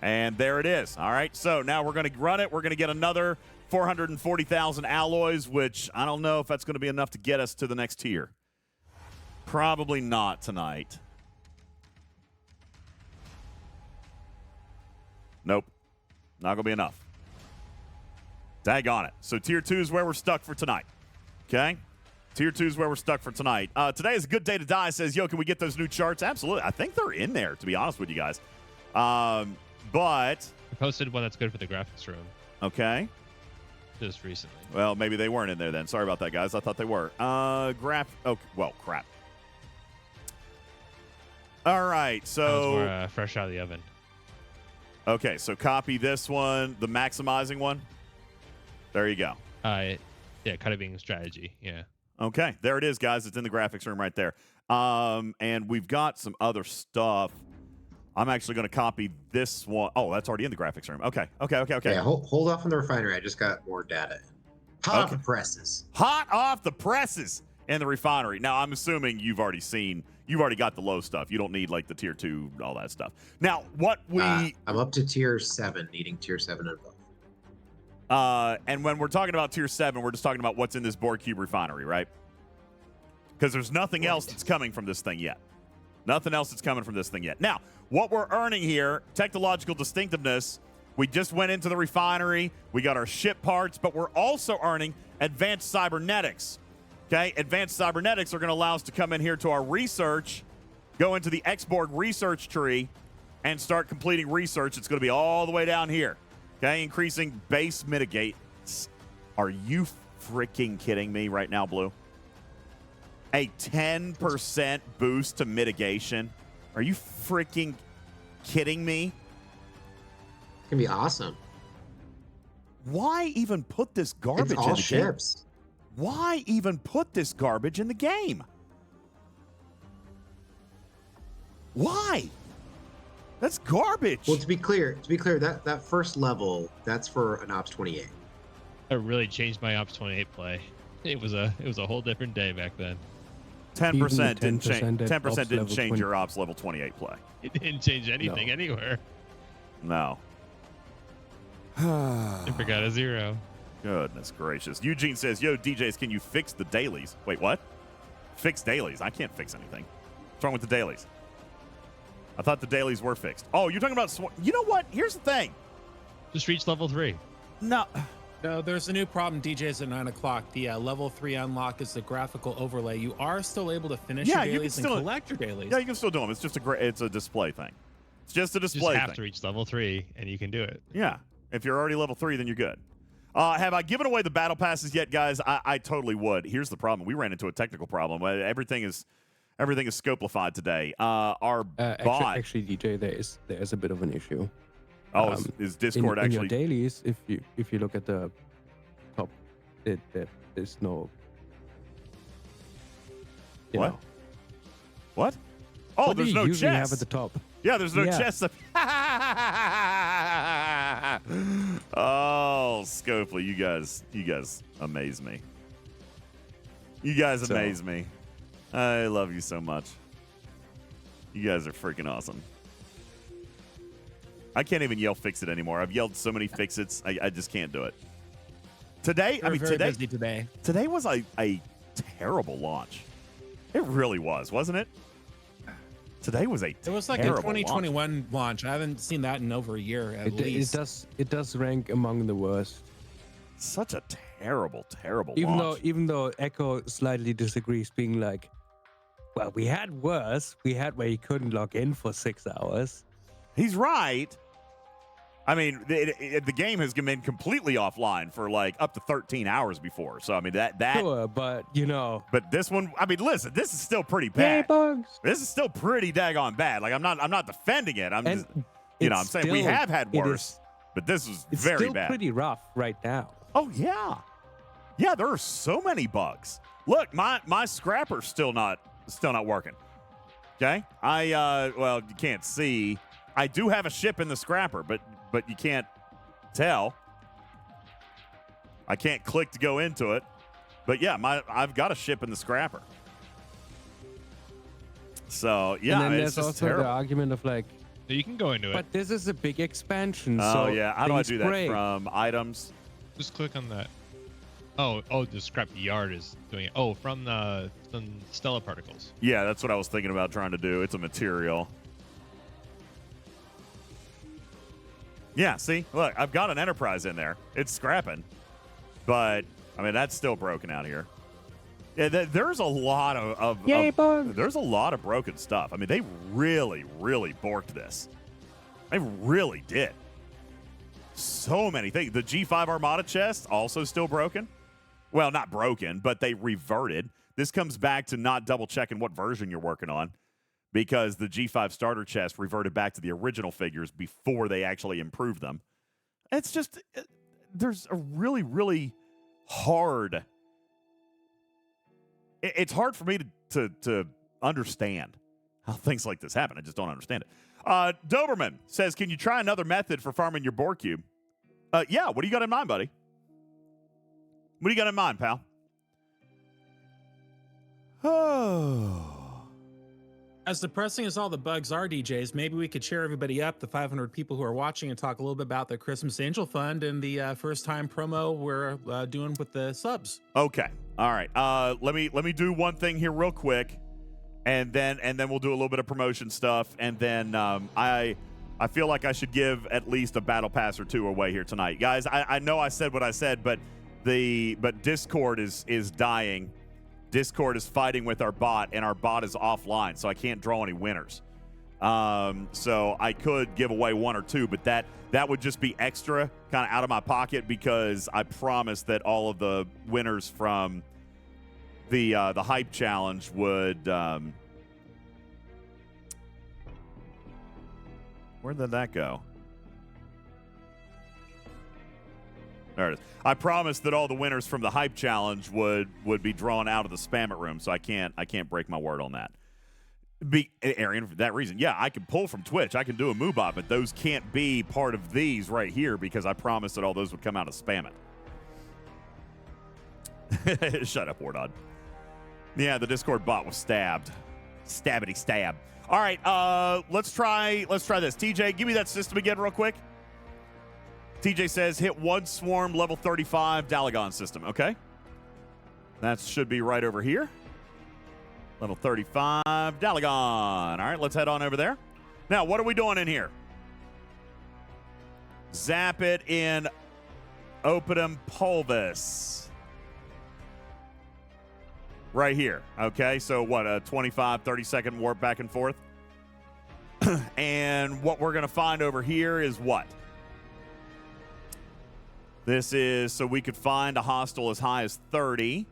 And there it is. All right, so now we're going to run it. We're going to get another 440,000 alloys, which I don't know if that's going to be enough to get us to the next tier. Probably not tonight. Nope. Not going to be enough. Daggone it. So tier 2 is where we're stuck for tonight. Okay? Tier 2 is where we're stuck for tonight. Today is a good day to die. Says, yo, can we get those new charts? Absolutely. I think they're in there, to be honest with you guys. But I posted one that's good for the graphics room. Okay. Just recently. Well, maybe they weren't in there then. Sorry about that, guys. I thought they were. Oh, well, crap. All right, so That was more fresh out of the oven. Okay, so copy this one, the maximizing one. There you go. Yeah, cutting beam strategy. Yeah. Okay, there it is, guys. It's in the graphics room right there. And we've got some other stuff. I'm actually going to copy this one. Oh, that's already in the graphics room. Okay. Yeah, hold off on the refinery. I just got more data. Hot off the presses. Hot off the presses in the refinery. Now, I'm assuming you've already got the low stuff. You don't need like the tier 2, all that stuff. Now, what we... I'm up to tier 7, needing tier 7 and above. And when we're talking about tier 7, we're just talking about what's in this Borg Cube refinery, right? Because there's nothing else that's coming from this thing yet. Nothing else that's coming from this thing yet. Now, what we're earning here, technological distinctiveness, we just went into the refinery. We got our ship parts, but we're also earning advanced cybernetics. Okay, advanced cybernetics are going to allow us to come in here to our research, go into the X-Borg research tree, and start completing research. It's going to be all the way down here. Okay, increasing base mitigate. Are you freaking kidding me right now, Blue? A 10% boost to mitigation. Are you freaking kidding me? It's gonna be awesome. Why even put this garbage It's all in the ships. game? Why even put this garbage in the game? Why? That's garbage. Well, to be clear, that first level, that's for an Ops 28. That really changed my Ops 28 play. It was a whole different day back then. 10% didn't change. 10% Ops didn't level change 20. your Ops level 28 play. It didn't change anything anywhere. No. I forgot a 0. Goodness gracious. Eugene says, yo, DJs, can you fix the dailies? Wait, what? Fix dailies? I can't fix anything. What's wrong with the dailies? I thought the dailies were fixed. Oh, you're talking about... You know what? Here's the thing. Just reach level 3. No. No, there's a new problem, DJs at 9 o'clock. The level 3 unlock is the graphical overlay. You are still able to finish your dailies and collect your dailies. Yeah, you can still do them. It's just it's a display thing. It's just a display You thing. just have to reach level 3, and you can do it. Yeah. If you're already level 3, then you're good. Have I given away the battle passes yet, guys? I totally would. Here's the problem. We ran into a technical problem. Everything is scopelified today. Our bot... Actually, DJ, there is a bit of an issue. Oh, is Discord in actually... your dailies, if you look at the top, there's no... What? What? Oh, what there's do no you chest. usually have at the top? Yeah, there's no chest. Oh, Scopely, you guys amaze me. You guys amaze me. I love you so much. You guys are freaking awesome. I can't even yell fix it anymore. I've yelled so many fix it's. I just can't do it. Today, We're very busy today. Today was a terrible launch. It really was, wasn't it? Today was It was like a 2021 launch. I haven't seen that in over a year at least. It does rank among the worst. Such a terrible launch. Even though Echo slightly disagrees, being like, well, we had worse. We had where you couldn't log in for 6 hours. He's right. I mean, the game has been completely offline for like up to 13 hours before. So I mean that sure, but But this one, I mean, listen, this is still pretty bad. This is still pretty daggone bad. Like I'm not defending it. I'm just, I'm saying we have had worse, but this is very still bad. Pretty rough right now. Oh yeah, yeah. There are so many bugs. Look, my scrapper's still not working. Okay, well, you can't see. I do have a ship in the scrapper, but you can't tell. I can't click to go into it. But yeah, I've got a ship in the scrapper. So yeah, and then it's there's just also terrible. the argument of like, you can go into it. But this is a big expansion. Oh so yeah, how do I do that? break. From items? Just click on that. Oh, the scrap yard is doing it. Oh, from some stellar particles. Yeah, that's what I was thinking about trying to do. It's a material. Yeah, see? Look, I've got an Enterprise in there. It's scrapping. But, I mean, that's still broken out here. Yeah, there's a lot there's a lot of broken stuff. I mean, they really, really borked this. They really did. So many things. The G5 Armada chest, also still broken. Well, not broken, but they reverted. This comes back to not double-checking what version you're working on, because the G5 starter chest reverted back to the original figures before they actually improved them. It's just, there's a really, really hard... It's hard for me to understand how things like this happen. I just don't understand it. Doberman says, can you try another method for farming your Borg Cube? Yeah, what do you got in mind, buddy? What do you got in mind, pal? Oh... As depressing as all the bugs are, DJs, maybe we could cheer everybody up, the 500 people who are watching, and talk a little bit about the Christmas Angel Fund and the first-time promo we're doing with the subs. Okay. All right. Let me do one thing here real quick, and then we'll do a little bit of promotion stuff, and then I feel like I should give at least a battle pass or two away here tonight, guys. I know I said what I said, but Discord is dying. Discord is fighting with our bot, and our bot is offline, so I can't draw any winners. So I could give away one or two, but that would just be extra, kind of out of my pocket, because I promised that all of the winners from the hype challenge would. Where did that go? There it is. I promised that all the winners from the hype challenge would be drawn out of the spam it room, so I can't break my word on that. Arian, for that reason, yeah, I can pull from Twitch. I can do a Moobot, but those can't be part of these right here because I promised that all those would come out of spam it. Shut up, Wardod. Yeah, the Discord bot was stabbed. Stabbity stab. All right, let's try this. TJ, give me that system again real quick. TJ says hit one swarm level 35 Dalagon system. Okay. That should be right over here. Level 35 Dalagon. All right, let's head on over there. Now, what are we doing in here? Zap it in Opium Pulvis. Right here. Okay, so what, a 25, 30-second warp back and forth? And what we're going to find over here is what? This is so we could find a hostile as high as 30.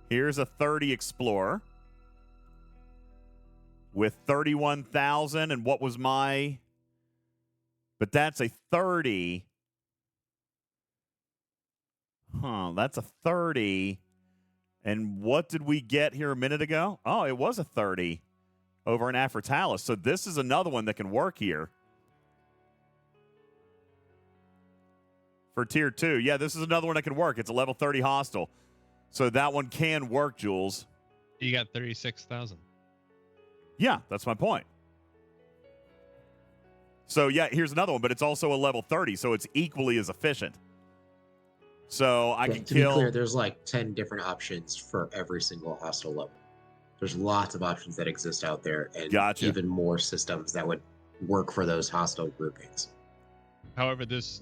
Here's a 30 Explorer with 31,000. And what was my... But that's a 30. Huh, that's a 30. And what did we get here a minute ago? Oh, it was a 30 over in Aphroditalis. So this is another one that can work here. For tier 2. Yeah, this is another one that can work. It's a level 30 hostile. So that one can work, Jules. You got 36,000. Yeah, that's my point. So, yeah, here's another one, but it's also a level 30, so it's equally as efficient. So I can to kill... be clear, there's like 10 different options for every single hostile level. There's lots of options that exist out there, and Gotcha. even more systems that would work for those hostile groupings. However, this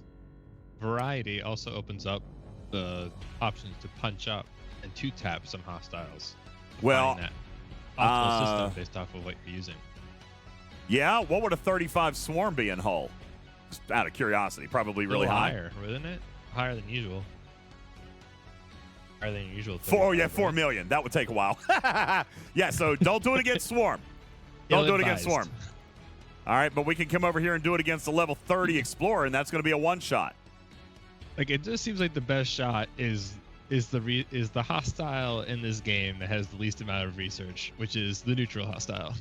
variety also opens up the options to punch up and to tap some hostiles. Well, that optimal system based off of what you're using. Yeah, what would a 35 swarm be in Hull? Just out of curiosity, probably really high. Higher, wouldn't it? Higher than usual. Higher than usual. 4 million. That would take a while. Yeah, so don't do it against Swarm. Don't do it against Swarm. All right, but we can come over here and do it against the level 30 Explorer, and that's going to be a one-shot. Like, it just seems like the best shot is the hostile in this game that has the least amount of research, which is the neutral hostile.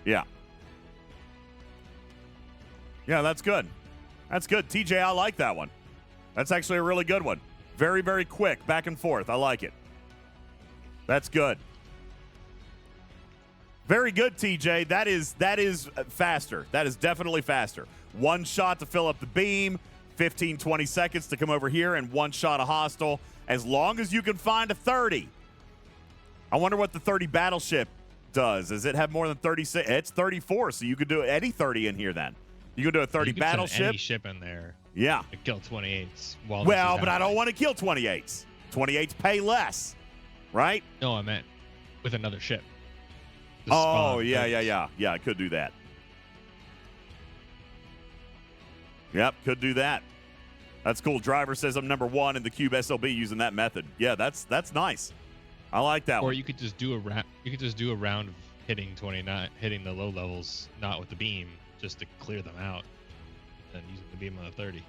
Yeah. Yeah, that's good. That's good. TJ, I like that one. That's actually a really good one. Very, very quick, back and forth. I like it. That's good. Very good, TJ. That is faster. That is definitely faster. One shot to fill up the beam, 15, 20 seconds to come over here, and one shot a hostile. As long as you can find a 30. I wonder what the 30 battleship does. Does it have more than 36? It's 34, so you could do any 30 in here then. You could do a 30 battleship. Any ship in there. Yeah. To kill 28s. Well, but I don't want to kill 28s. 28s pay less, right? No, I meant with another ship. Oh, yeah. Yeah, I could do that. Yep, could do that. That's cool. Driver says I'm number 1 in the Cube SLB using that method. Yeah, that's nice. I like that one. Or you could just do a round of hitting 29, hitting the low levels, not with the beam, just to clear them out, and using the beam on the 30.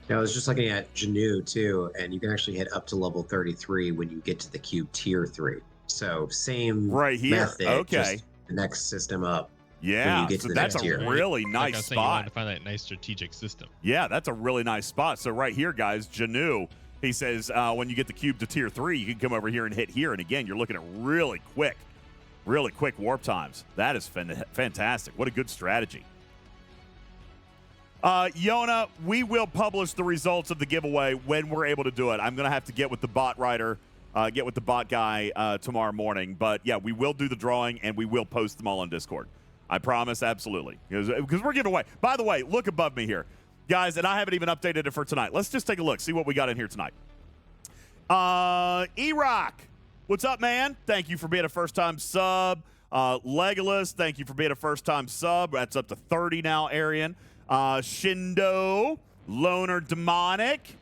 Yeah, I was just looking at Janu too, and you can actually hit up to level 33 when you get to the Cube tier 3. So same right here. Method, okay. Just the next system up. Yeah, so that's a really nice spot. spot. You want to find that nice strategic system. Yeah, that's a really nice spot. So right here, guys, Janu, he says when you get the Cube to tier 3, you can come over here and hit here. And again, you're looking at really quick Really quick warp times. That is fantastic. What a good strategy. Yona, we will publish the results of the giveaway when we're able to do it. I'm going to have to get with the bot writer, get with the bot guy tomorrow morning. But, yeah, we will do the drawing, and we will post them all on Discord. I promise, absolutely. Because we're giving away. By the way, look above me here. Guys, and I haven't even updated it for tonight. Let's just take a look, see what we got in here tonight. E-Rock, what's up, man? Thank you for being a first-time sub. Legolas, thank you for being a first-time sub. That's up to 30 now, Arian. Shindo, Loner Demonic.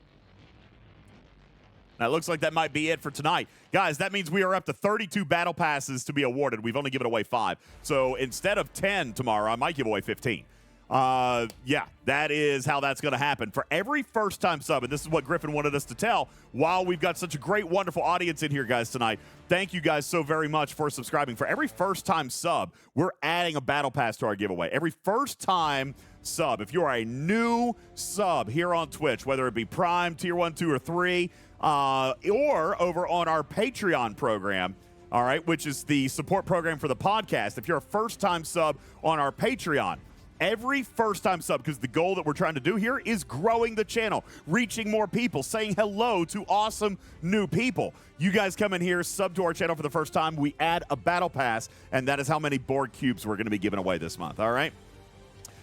Now, it looks like that might be it for tonight. Guys, that means we are up to 32 battle passes to be awarded. We've only given away 5. So instead of 10 tomorrow, I might give away 15. Yeah, that is how that's going to happen. For every first-time sub, and this is what Griffin wanted us to tell, while we've got such a great, wonderful audience in here, guys, tonight, thank you guys so very much for subscribing. For every first-time sub, we're adding a battle pass to our giveaway. Every first-time sub, if you are a new sub here on Twitch, whether it be Prime, Tier 1, 2, or 3, or over on our Patreon program, all right, which is the support program for the podcast, if you're a first-time sub on our Patreon, every first-time sub, because the goal that we're trying to do here is growing the channel, reaching more people, saying hello to awesome new people. You guys come in here, sub to our channel for the first time, we add a battle pass, and that is how many Borg Cubes we're going to be giving away this month, all right?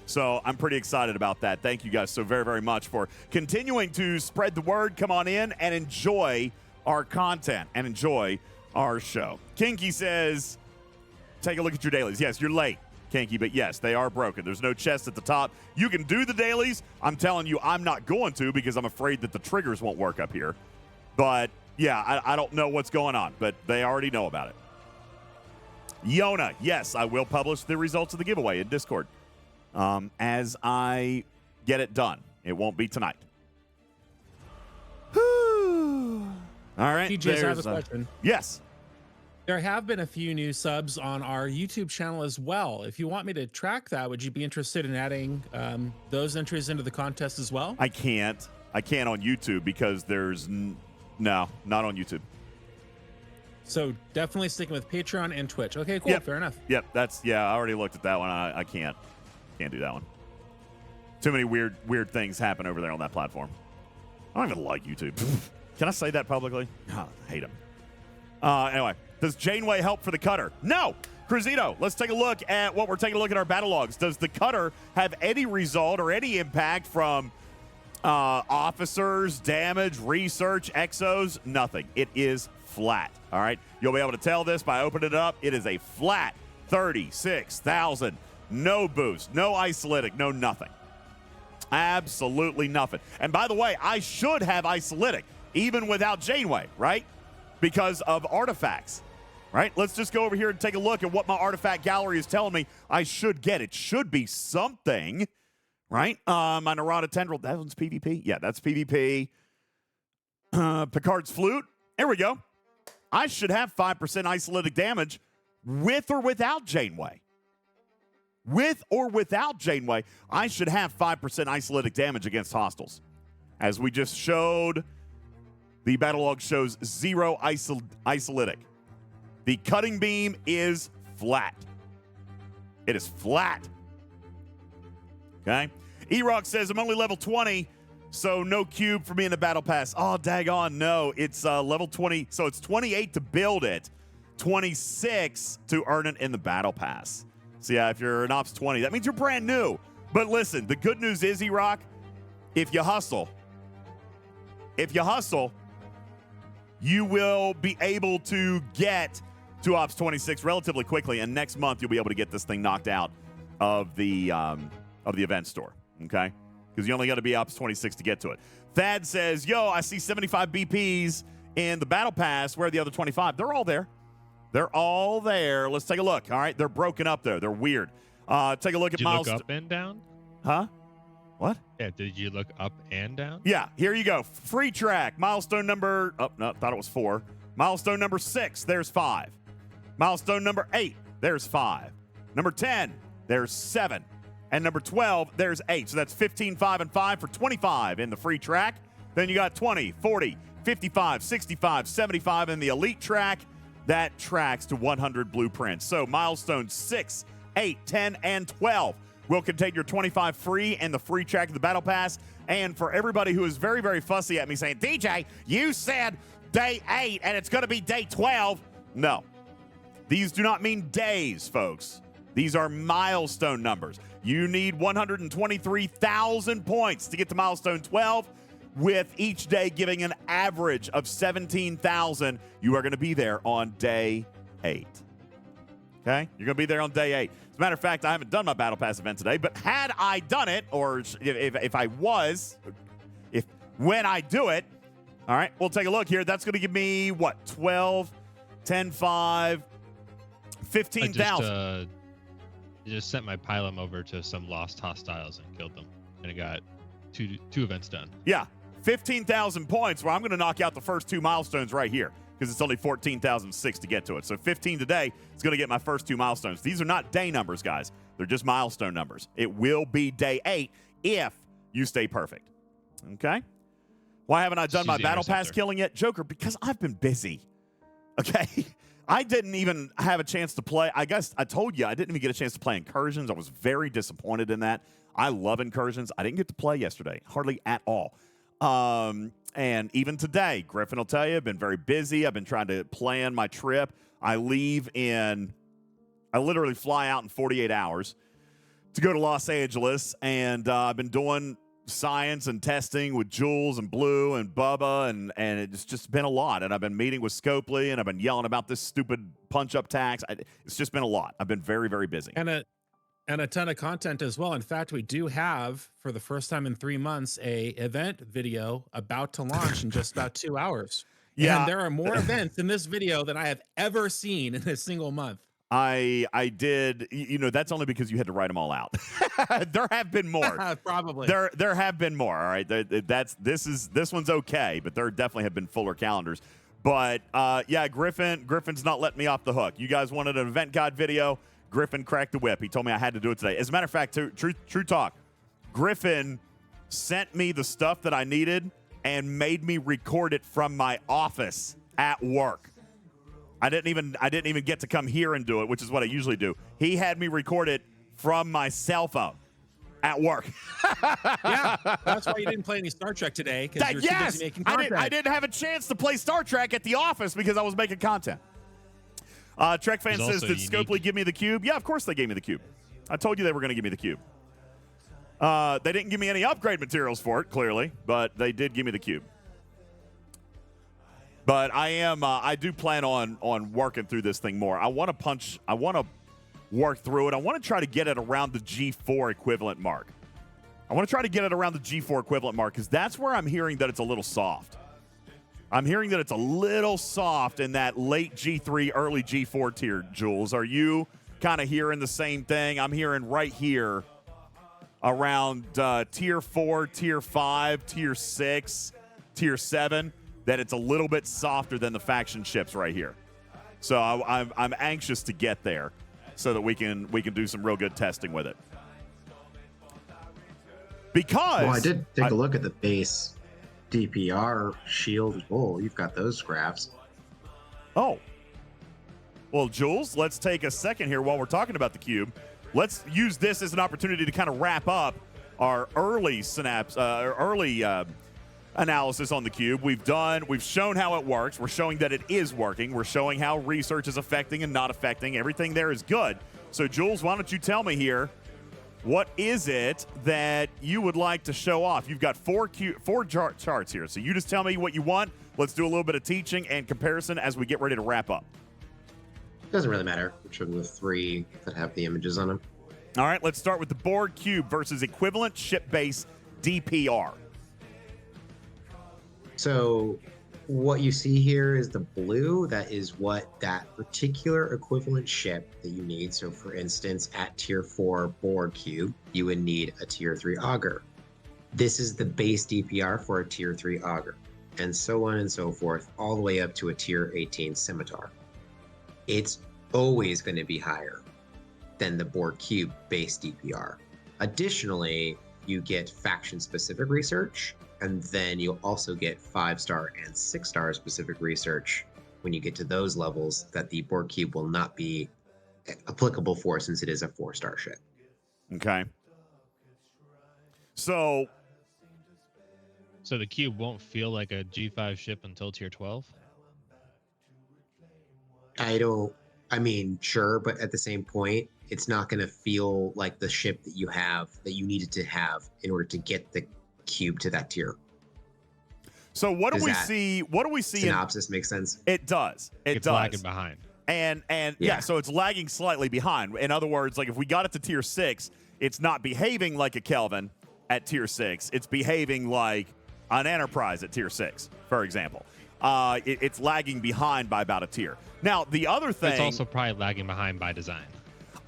So I'm pretty excited about that. Thank you guys so very, very much for continuing to spread the word. Come on in and enjoy our content and enjoy our show. Kinky says, take a look at your dailies. Yes, you're late, Kinky, but yes, they are broken. There's no chest at the top. You can do the dailies. I'm telling you, I'm not going to because I'm afraid that the triggers won't work up here. But, yeah, I don't know what's going on, but they already know about it. Yona, yes, I will publish the results of the giveaway in Discord as I get it done. It won't be tonight. Whew. All right. DJs, I have a question. Yes. There have been a few new subs on our YouTube channel as well. If you want me to track that, would you be interested in adding those entries into the contest as well? I can't. I can't on YouTube because there's no, not on YouTube. So definitely sticking with Patreon and Twitch. Okay, cool. Yep. Fair enough. Yep. I already looked at that one. I can't do that one. Too many weird things happen over there on that platform. I don't even like YouTube. Can I say that publicly? Oh, I hate them. Anyway, does Janeway help for the cutter? No. Cruzito, let's take a look at what we're taking a look at our battle logs. Does the cutter have any result or any impact from officers, damage, research, exos? Nothing. It is flat. All right. You'll be able to tell this by opening it up. It is a flat 36,000. No boost, no isolytic, no nothing. Absolutely nothing. And by the way, I should have isolytic even without Janeway, right? Because of artifacts, right? Let's just go over here and take a look at what my artifact gallery is telling me I should get. It should be something, right? My Narada Tendril, that one's PvP. Yeah, that's PvP. Picard's Flute. Here we go. I should have 5% isolytic damage with or without Janeway. With or without Janeway, I should have 5% isolytic damage against hostiles. As we just showed, the battle log shows 0 isolytic. The cutting beam is flat. It is flat. Okay? E-Rock says, I'm only level 20, so no cube for me in the battle pass. Oh, daggone, no. It's level 20, so it's 28 to build it, 26 to earn it in the battle pass. So, yeah, if you're an Ops 20, that means you're brand new. But listen, the good news is, E-Rock, if you hustle, you will be able to get to Ops 26 relatively quickly, and next month you'll be able to get this thing knocked out of the event store, okay? Because you only got to be Ops 26 to get to it. Thad says, yo, I see 75 BPs in the Battle Pass. Where are the other 25? They're all there. They're all there. Let's take a look. All right, they're broken up there. They're weird. Take a look at Miles. Did you look up and down? Huh? What? Yeah, did you look up and down? Yeah, here you go. Free track. Milestone number, oh, no, thought it was 4. Milestone number 6, there's 5. Milestone number 8, there's 5. Number 10, there's 7. And number 12, there's 8. So that's 15, 5, and 5 for 25 in the free track. Then you got 20, 40, 55, 65, 75 in the elite track. that tracks to 100 blueprints. So milestones 6, 8, 10, and 12 will contain your 25 free and the free track of the battle pass. And for everybody who is very, very fussy at me saying, DJ, you said day 8 and it's going to be day 12. No, these do not mean days, folks. These are milestone numbers. You need 123,000 points to get to milestone 12, with each day giving an average of 17,000. You are going to be there on day 8. Okay? You're going to be there on day 8. As a matter of fact, I haven't done my Battle Pass event today, but had I done it, or when I do it, all right, we'll take a look here. That's going to give me, what, 12, 10, 5, 15,000. I just sent my pylum over to some lost hostiles and killed them. And I got two events done. Yeah, 15,000 points. Well, I'm going to knock out the first 2 milestones right here because it's only 14,006 to get to it. So 15 today is going to get my first 2 milestones. These are not day numbers, guys. They're just milestone numbers. It will be day 8 if you stay perfect. Okay? Why haven't I done my Battle Pass killing yet? Joker, because I've been busy. Okay? I didn't even have a chance to play. I guess I told you I didn't even get a chance to play Incursions. I was very disappointed in that. I love Incursions. I didn't get to play yesterday, hardly at all. And even today, Griffin will tell you, I've been very busy. I've been trying to plan my trip. I literally fly out in 48 hours to go to Los Angeles, and I've been doing science and testing with Jules and Blue and Bubba, and it's just been a lot. And I've been meeting with Scopely, and I've been yelling about this stupid punch-up tax. It's just been a lot. I've been very, very busy. And a ton of content as well. In fact, we do have, for the first time in 3 months, a event video about to launch in just about 2 hours. Yeah, and there are more events in this video than I have ever seen in a single month. I did, that's only because you had to write them all out. There have been more. Probably. There have been more, all right? This one's okay, but there definitely have been fuller calendars. But, yeah, Griffin's not letting me off the hook. You guys wanted an event guide video. Griffin cracked the whip. He told me I had to do it today. As a matter of fact, true talk, Griffin sent me the stuff that I needed and made me record it from my office at work. I didn't even get to come here and do it, which is what I usually do. He had me record it from my cell phone at work. Yeah, that's why you didn't play any Star Trek today, because you're too busy making content. I didn't have a chance to play Star Trek at the office because I was making content. Trek fan says, did Scopely give me the cube? Yeah, of course they gave me the cube. I told you they were going to give me the cube. They didn't give me any upgrade materials for it, clearly, but they did give me the cube. But I do plan on working through this thing more. I want to work through it. I want to try to get it around the G4 equivalent mark. I want to try to get it around the G4 equivalent mark because that's where I'm hearing that it's a little soft. I'm hearing that it's a little soft in that late G3, early G4 tier, Jules. Are you kind of hearing the same thing? I'm hearing right here around tier 4, tier 5, tier 6, tier 7, that it's a little bit softer than the faction ships right here. So I'm anxious to get there so that we can do some real good testing with it. Because I did take a look at the base DPR shield bull. You've got those graphs. Oh. Well, Jules, let's take a second here while we're talking about the cube. Let's use this as an opportunity to kind of wrap up our early analysis on the cube. We've shown how it works. We're showing that it is working. We're showing how research is affecting and not affecting. Everything there is good. So, Jules, why don't you tell me here, what is it that you would like to show off? You've got four charts here. So you just tell me what you want. Let's do a little bit of teaching and comparison as we get ready to wrap up. Doesn't really matter which of the 3 that have the images on them. All right, let's start with the Borg Cube versus equivalent ship base DPR. So what you see here is the blue. That is what that particular equivalent ship that you need. So for instance, at tier 4 Borg Cube, you would need a tier 3 auger. This is the base DPR for a tier 3 auger, and so on and so forth, all the way up to a tier 18 Scimitar. It's always going to be higher than the Borg Cube base DPR. Additionally, you get faction-specific research, and then you'll also get 5-star and 6-star specific research when you get to those levels that the Borg Cube will not be applicable for, since it is a 4-star ship. Okay. So the cube won't feel like a G5 ship until tier 12? I mean, sure, but at the same point, it's not going to feel like the ship that you needed to have in order to get the cube to that tier. So what do we see? What do we see? Synopsis makes sense. It does. It's lagging behind. And yeah, so it's lagging slightly behind. In other words, like if we got it to tier 6, it's not behaving like a Kelvin at tier 6. It's behaving like an Enterprise at tier 6, for example. It's lagging behind by about a tier. Now, the other thing... It's also probably lagging behind by design.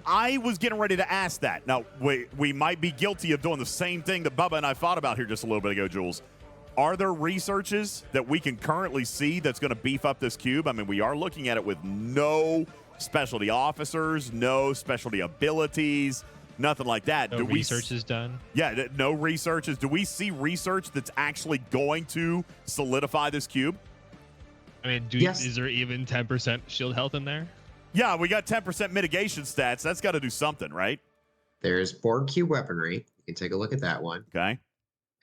I was getting ready to ask that. Now, we might be guilty of doing the same thing that Bubba and I thought about here just a little bit ago, Jules. Are there researches that we can currently see that's going to beef up this cube? I mean, we are looking at it with no specialty officers, no specialty abilities, nothing like that. No research is done? Yeah, no researches. Do we see research that's actually going to solidify this cube? I mean, is there even 10% shield health in there? Yeah, we got 10% mitigation stats. That's got to do something, right? There's Borg Cube weaponry. You can take a look at that one. Okay.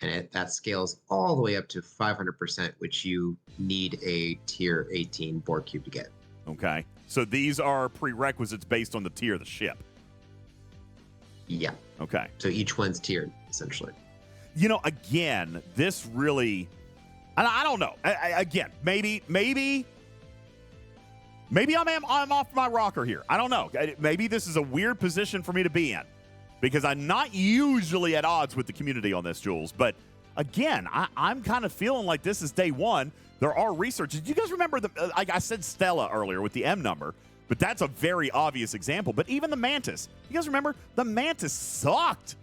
And that scales all the way up to 500%, which you need a tier 18 Borg Cube to get. Okay. So these are prerequisites based on the tier of the ship. Yeah. Okay. So each one's tiered, essentially. You know, again, this really... I don't know. Again, maybe I'm off my rocker here. I don't know. Maybe this is a weird position for me to be in because I'm not usually at odds with the community on this, Jules. But again, I'm kind of feeling like this is day one. There are researchers. Do you guys remember I said Stella earlier with the M number, but that's a very obvious example. But even the Mantis, you guys remember the Mantis sucked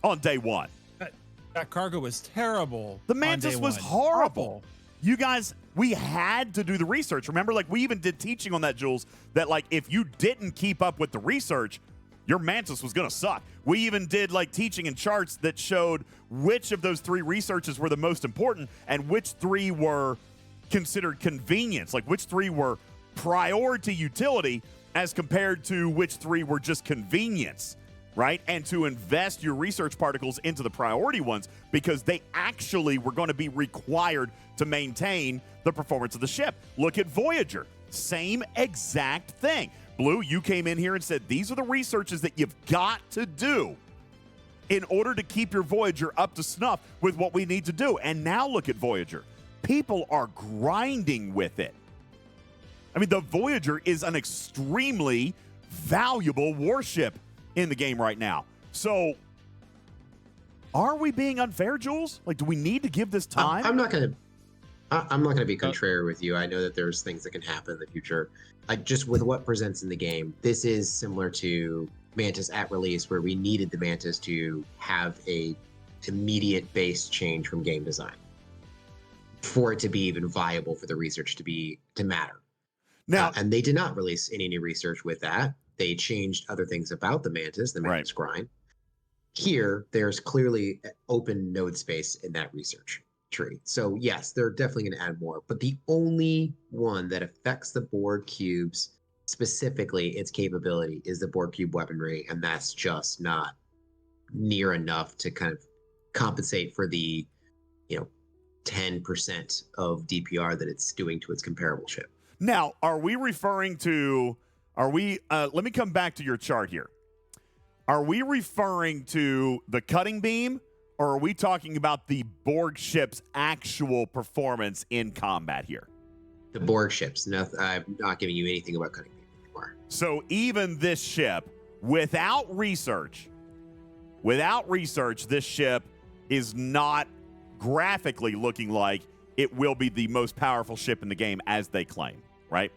on day one. That cargo was terrible. The Mantis was horrible. You guys, we had to do the research. Remember, like we even did teaching on that, Jules, that like if you didn't keep up with the research, your Mantis was going to suck. We even did like teaching and charts that showed which of those 3 researches were the most important and which 3 were considered convenience, like which 3 were priority utility as compared to which 3 were just convenience. Right? And to invest your research particles into the priority ones because they actually were going to be required to maintain the performance of the ship. Look at Voyager. Same exact thing. Blue, you came in here and said, these are the researches that you've got to do in order to keep your Voyager up to snuff with what we need to do. And now look at Voyager. People are grinding with it. I mean, the Voyager is an extremely valuable warship in the game right now. So are we being unfair, Jules? Like, do we need to give this time? I'm not gonna be contrary with you. I know that there's things that can happen in the future. Just with what presents in the game, this is similar to Mantis at release, where we needed the Mantis to have a immediate base change from game design for it to be even viable for the research to matter. Now, and they did not release any new research with that. They changed other things about the Mantis grind. Here, there's clearly open node space in that research tree. So yes, they're definitely going to add more. But the only one that affects the Borg Cubes, specifically its capability, is the Borg Cube weaponry. And that's just not near enough to kind of compensate for the, 10% of DPR that it's doing to its comparable ship. Now, are we referring to... let me come back to your chart here. Are we referring to the cutting beam, or are we talking about the Borg ship's actual performance in combat here? The Borg ships. No, I'm not giving you anything about cutting beam anymore. So even this ship, without research, this ship is not graphically looking like it will be the most powerful ship in the game as they claim, right?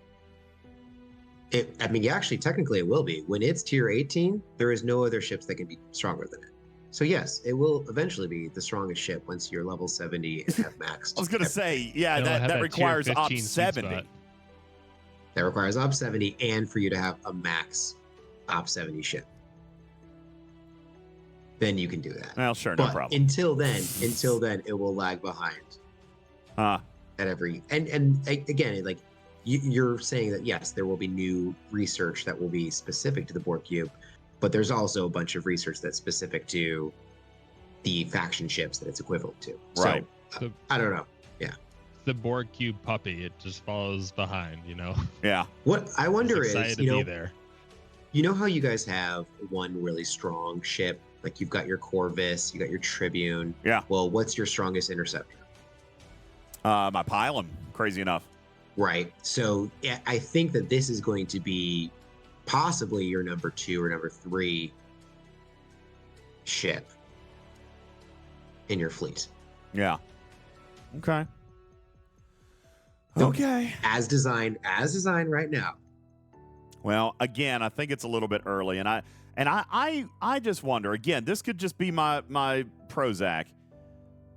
Actually, technically it will be. When it's tier 18, there is no other ships that can be stronger than it. So yes, it will eventually be the strongest ship once you're level 70 and have max. I was going to say, yeah, that requires op 70. That requires op 70 and for you to have a max op 70 ship. Then you can do that. Well, sure, no problem. Until then, it will lag behind. At every and again, like you're saying that yes, there will be new research that will be specific to the Borg Cube, but there's also a bunch of research that's specific to the faction ships that it's equivalent to. Right. So I don't know. Yeah. The Borg Cube puppy, it just follows behind, you know. Yeah. What I wonder Just excited is, to you know, be there. you know how you guys have one really strong ship, like you've got your Corvus, you got your Tribune. Yeah. Well, what's your strongest interceptor? My pylon, crazy enough. Right. So yeah, I think that this is going to be possibly your number 2 or number 3 ship in your fleet. Yeah. Okay. So, Okay. As designed right now. Well, again, I think it's a little bit early, and I just wonder. Again, this could just be my Prozac,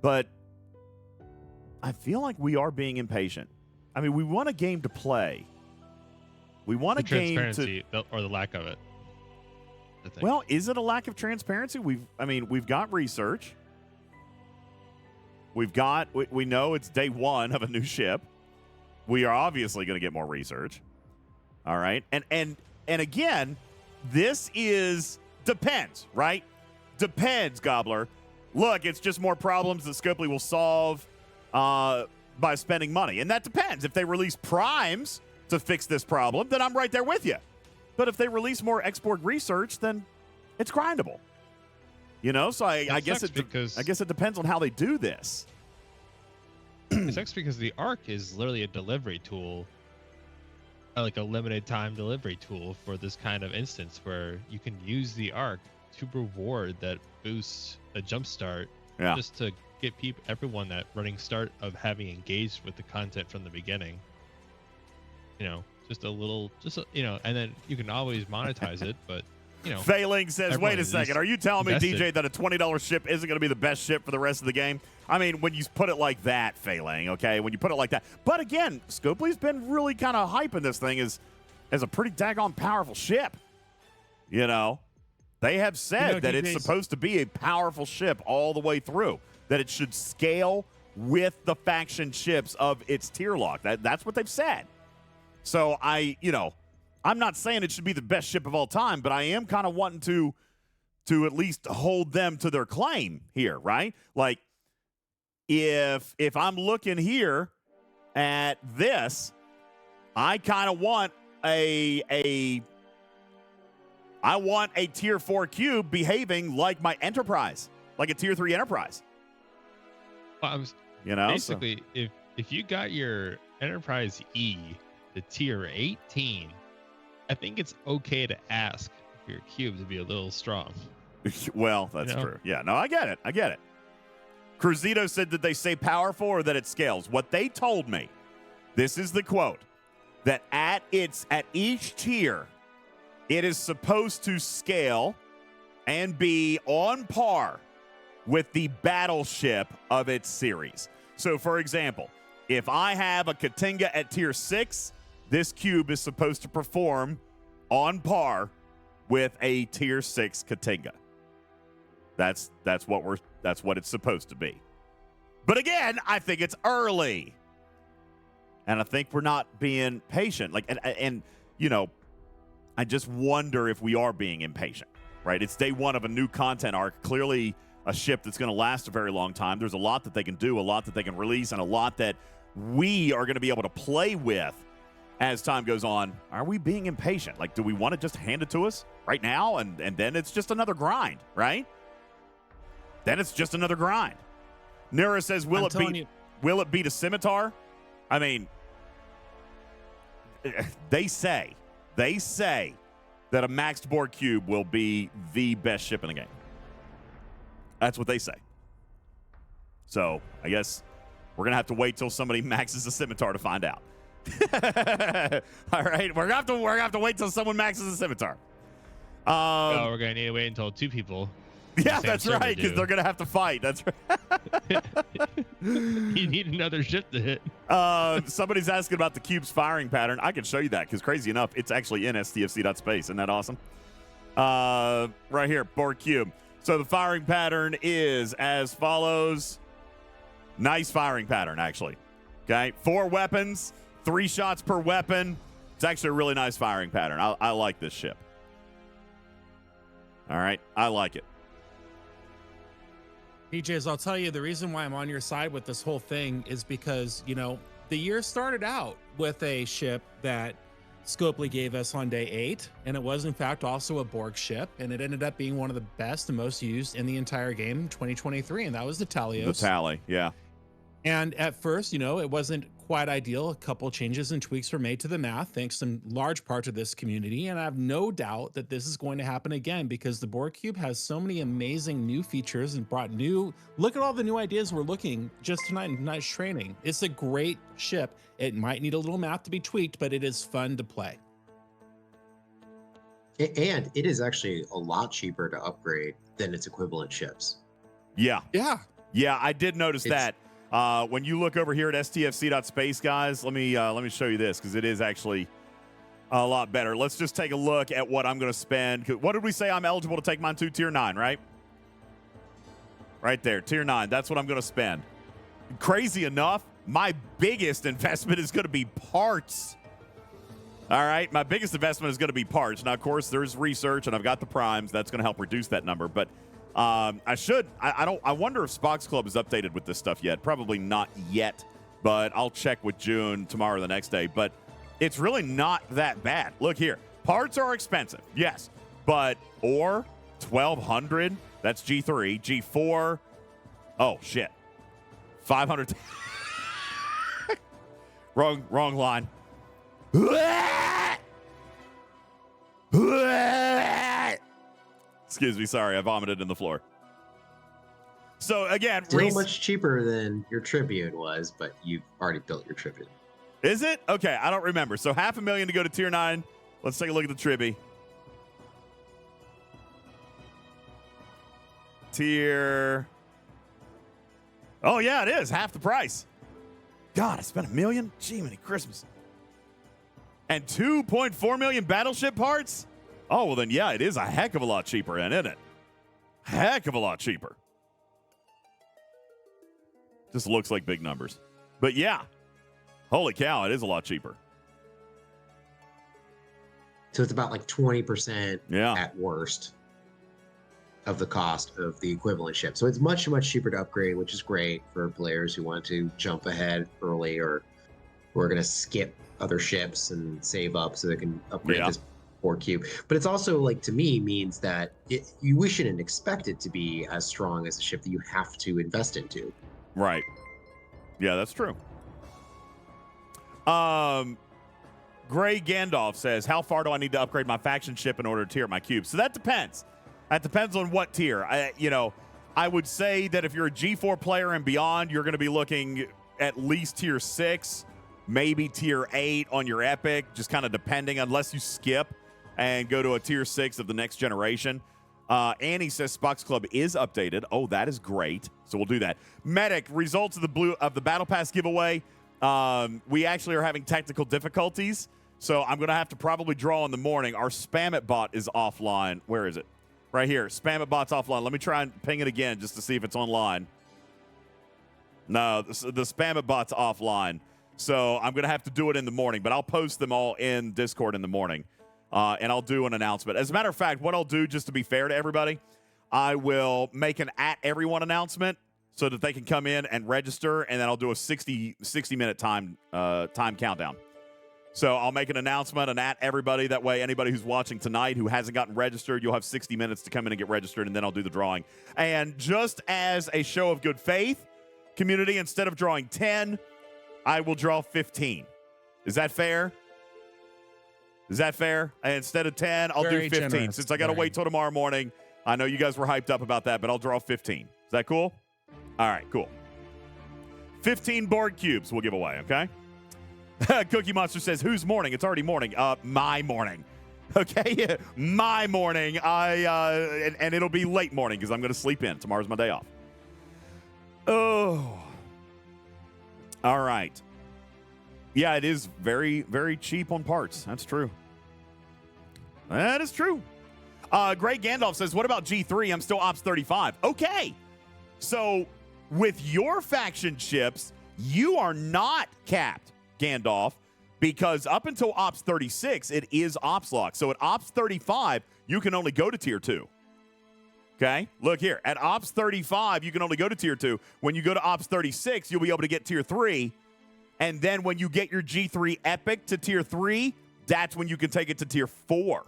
but I feel like we are being impatient. I mean, we want a game to play. We want a The game to, transparency or the lack of it. I think. well, is it a lack of transparency? We've got research. We know it's day 1 of a new ship. We are obviously going to get more research. All right. And again, this depends, right? Depends, Gobbler. Look, it's just more problems that Scopely will solve by spending money. And that depends. If they release primes to fix this problem, then I'm right there with you. But if they release more export research, then it's grindable. You know, so I guess it depends on how they do this. It sucks because the Arc is literally a delivery tool, like a limited time delivery tool for this kind of instance where you can use the Arc to reward that boost, a jump start, just to get everyone that running start of having engaged with the content from the beginning. You know, and then you can always monetize it, but you know. Failing says, wait a second, are you telling me, DJ, that a $20 ship isn't going to be the best ship for the rest of the game? I mean, when you put it like that, Failing, okay? When you put it like that. But again, Scopely's been really kind of hyping this thing as a pretty daggone powerful ship. You know? They have said that it's supposed to be a powerful ship all the way through, that it should scale with the faction ships of its tier lock. That's what they've said. So I'm not saying it should be the best ship of all time, but I am kind of wanting to at least hold them to their claim here, right? Like, if I'm looking here at this, I kind of want I want a tier 4 cube behaving like my Enterprise, like a tier 3 Enterprise. Well, basically, if you got your Enterprise E to tier 18, I think it's okay to ask for your cube to be a little strong. Well, that's true. Yeah, no, I get it. Cruzito said that they say powerful or that it scales. What they told me, this is the quote, that at each tier, it is supposed to scale and be on par with the battleship of its series. So, for example, if I have a Katinga at tier 6, this cube is supposed to perform on par with a tier 6 Katinga. That's what it's supposed to be. But again, I think it's early. And I think we're not being patient. And you know, I just wonder if we are being impatient, right? It's day 1 of a new content arc. Clearly a ship that's going to last a very long time. There's a lot that they can do, a lot that they can release, and a lot that we are going to be able to play with as time goes on. Are we being impatient? Like, do we want to just hand it to us right now? And then it's just another grind, right? Then it's just another grind. Nira says, will it beat a Scimitar? I mean, they say that a maxed Borg Cube will be the best ship in the game. That's what they say. So I guess we're going to have to wait till somebody maxes a Scimitar to find out. All right. We're going to have to wait till someone maxes a Scimitar. We're going to need to wait until 2 people. Yeah, that's right, because they're going to have to fight. That's right. You need another ship to hit. Somebody's asking about the cube's firing pattern. I can show you that, because crazy enough, it's actually in stfc.space. Isn't that awesome? Right here, Borg Cube. So the firing pattern is as follows. Nice firing pattern, actually. Okay, 4 weapons, 3 shots per weapon. It's actually a really nice firing pattern. I like this ship. All right, I like it. DJs, I'll tell you, the reason why I'm on your side with this whole thing is because, you know, the year started out with a ship that Scopely gave us on day 8, and it was in fact also a Borg ship, and it ended up being one of the best and most used in the entire game in 2023, and that was the Talios. The Tally, yeah. And at first, you know, it wasn't quite ideal. A couple changes and tweaks were made to the math, thanks in large part to this community. And I have no doubt that this is going to happen again because the Borg Cube has so many amazing new features and brought new, look at all the new ideas we're looking just tonight in tonight's training. It's a great ship. It might need a little math to be tweaked, but it is fun to play. And it is actually a lot cheaper to upgrade than its equivalent ships. Yeah. Yeah. Yeah, I did notice that. When you look over here at stfc.space, guys, let me show you this because it is actually a lot better. Let's just take a look at what I'm going to spend. What did we say I'm eligible to take mine to? Tier 9, right? Right there, Tier 9. That's what I'm going to spend. Crazy enough, my biggest investment is going to be parts. All right, my biggest investment is going to be parts. Now, of course, there's research, and I've got the primes. That's going to help reduce that number, but I wonder if Spock's Club is updated with this stuff yet. Probably not yet, but I'll check with June tomorrow or the next day. But it's really not that bad. Look here. Parts are expensive, yes. But ore, 1,200. That's G3. G4, oh, shit. 500. Wrong line. Excuse me, sorry, I vomited in the floor. So again, still much cheaper than your Tribune was, but you've already built your Tribune. Is it? Okay, I don't remember. So $500,000 to go to Tier 9. Let's take a look at the Tribby. Tier. Oh yeah, it is half the price. God, I spent $1 million. Gee, many Christmas. And 2.4 million battleship parts? Oh, well then, yeah, it is a heck of a lot cheaper, isn't it? Heck of a lot cheaper. Just looks like big numbers. But yeah, holy cow, it is a lot cheaper. So it's about like 20% at worst of the cost of the equivalent ship. So it's much, much cheaper to upgrade, which is great for players who want to jump ahead early or who are going to skip other ships and save up so they can upgrade this Borg Cube. But it's also, like, to me, means that we shouldn't expect it to be as strong as a ship that you have to invest into. Right. Yeah, that's true. Gray Gandalf says, how far do I need to upgrade my faction ship in order to tier my cube? So that depends. That depends on what tier. I would say that if you're a G4 player and beyond, you're going to be looking at least tier 6, maybe tier 8 on your epic, just kind of depending, unless you skip and go to a tier 6 of the next generation. Annie says Spock's Club is updated. Oh, that is great. So we'll do that. Medic, results of the Battle Pass giveaway. We actually are having technical difficulties, so I'm going to have to probably draw in the morning. Our Spam It bot is offline. Where is it? Right here. Spam It bot's offline. Let me try and ping it again just to see if it's online. No, the Spam It bot's offline. So I'm going to have to do it in the morning, but I'll post them all in Discord in the morning, and I'll do an announcement. As a matter of fact, what I'll do, just to be fair to everybody, I will make an @everyone announcement so that they can come in and register, and then I'll do a 60-minute time countdown. So I'll make an announcement and @everybody. That way, anybody who's watching tonight who hasn't gotten registered, you'll have 60 minutes to come in and get registered, and then I'll do the drawing. And just as a show of good faith, community, instead of drawing 10, I will draw 15. Is that fair? Is that fair? And instead of 10, I'll do 15. Generous. Since I got to wait till tomorrow morning, I know you guys were hyped up about that, but I'll draw 15. Is that cool? All right, cool. 15 Borg Cubes we'll give away, okay? Cookie Monster says, whose morning? It's already morning. My morning. Okay? My morning. And it'll be late morning because I'm going to sleep in. Tomorrow's my day off. Oh. All right. Yeah, it is very, very cheap on parts. That's true. That is true. Greg Gandalf says, what about G3? I'm still Ops 35. Okay. So with your faction ships, you are not capped, Gandalf. because up until Ops 36, it is Ops lock. So at Ops 35, you can only go to Tier 2. Okay? Look here. At Ops 35, you can only go to Tier 2. When you go to Ops 36, you'll be able to get Tier 3. And then when you get your G3 Epic to Tier 3, that's when you can take it to Tier 4.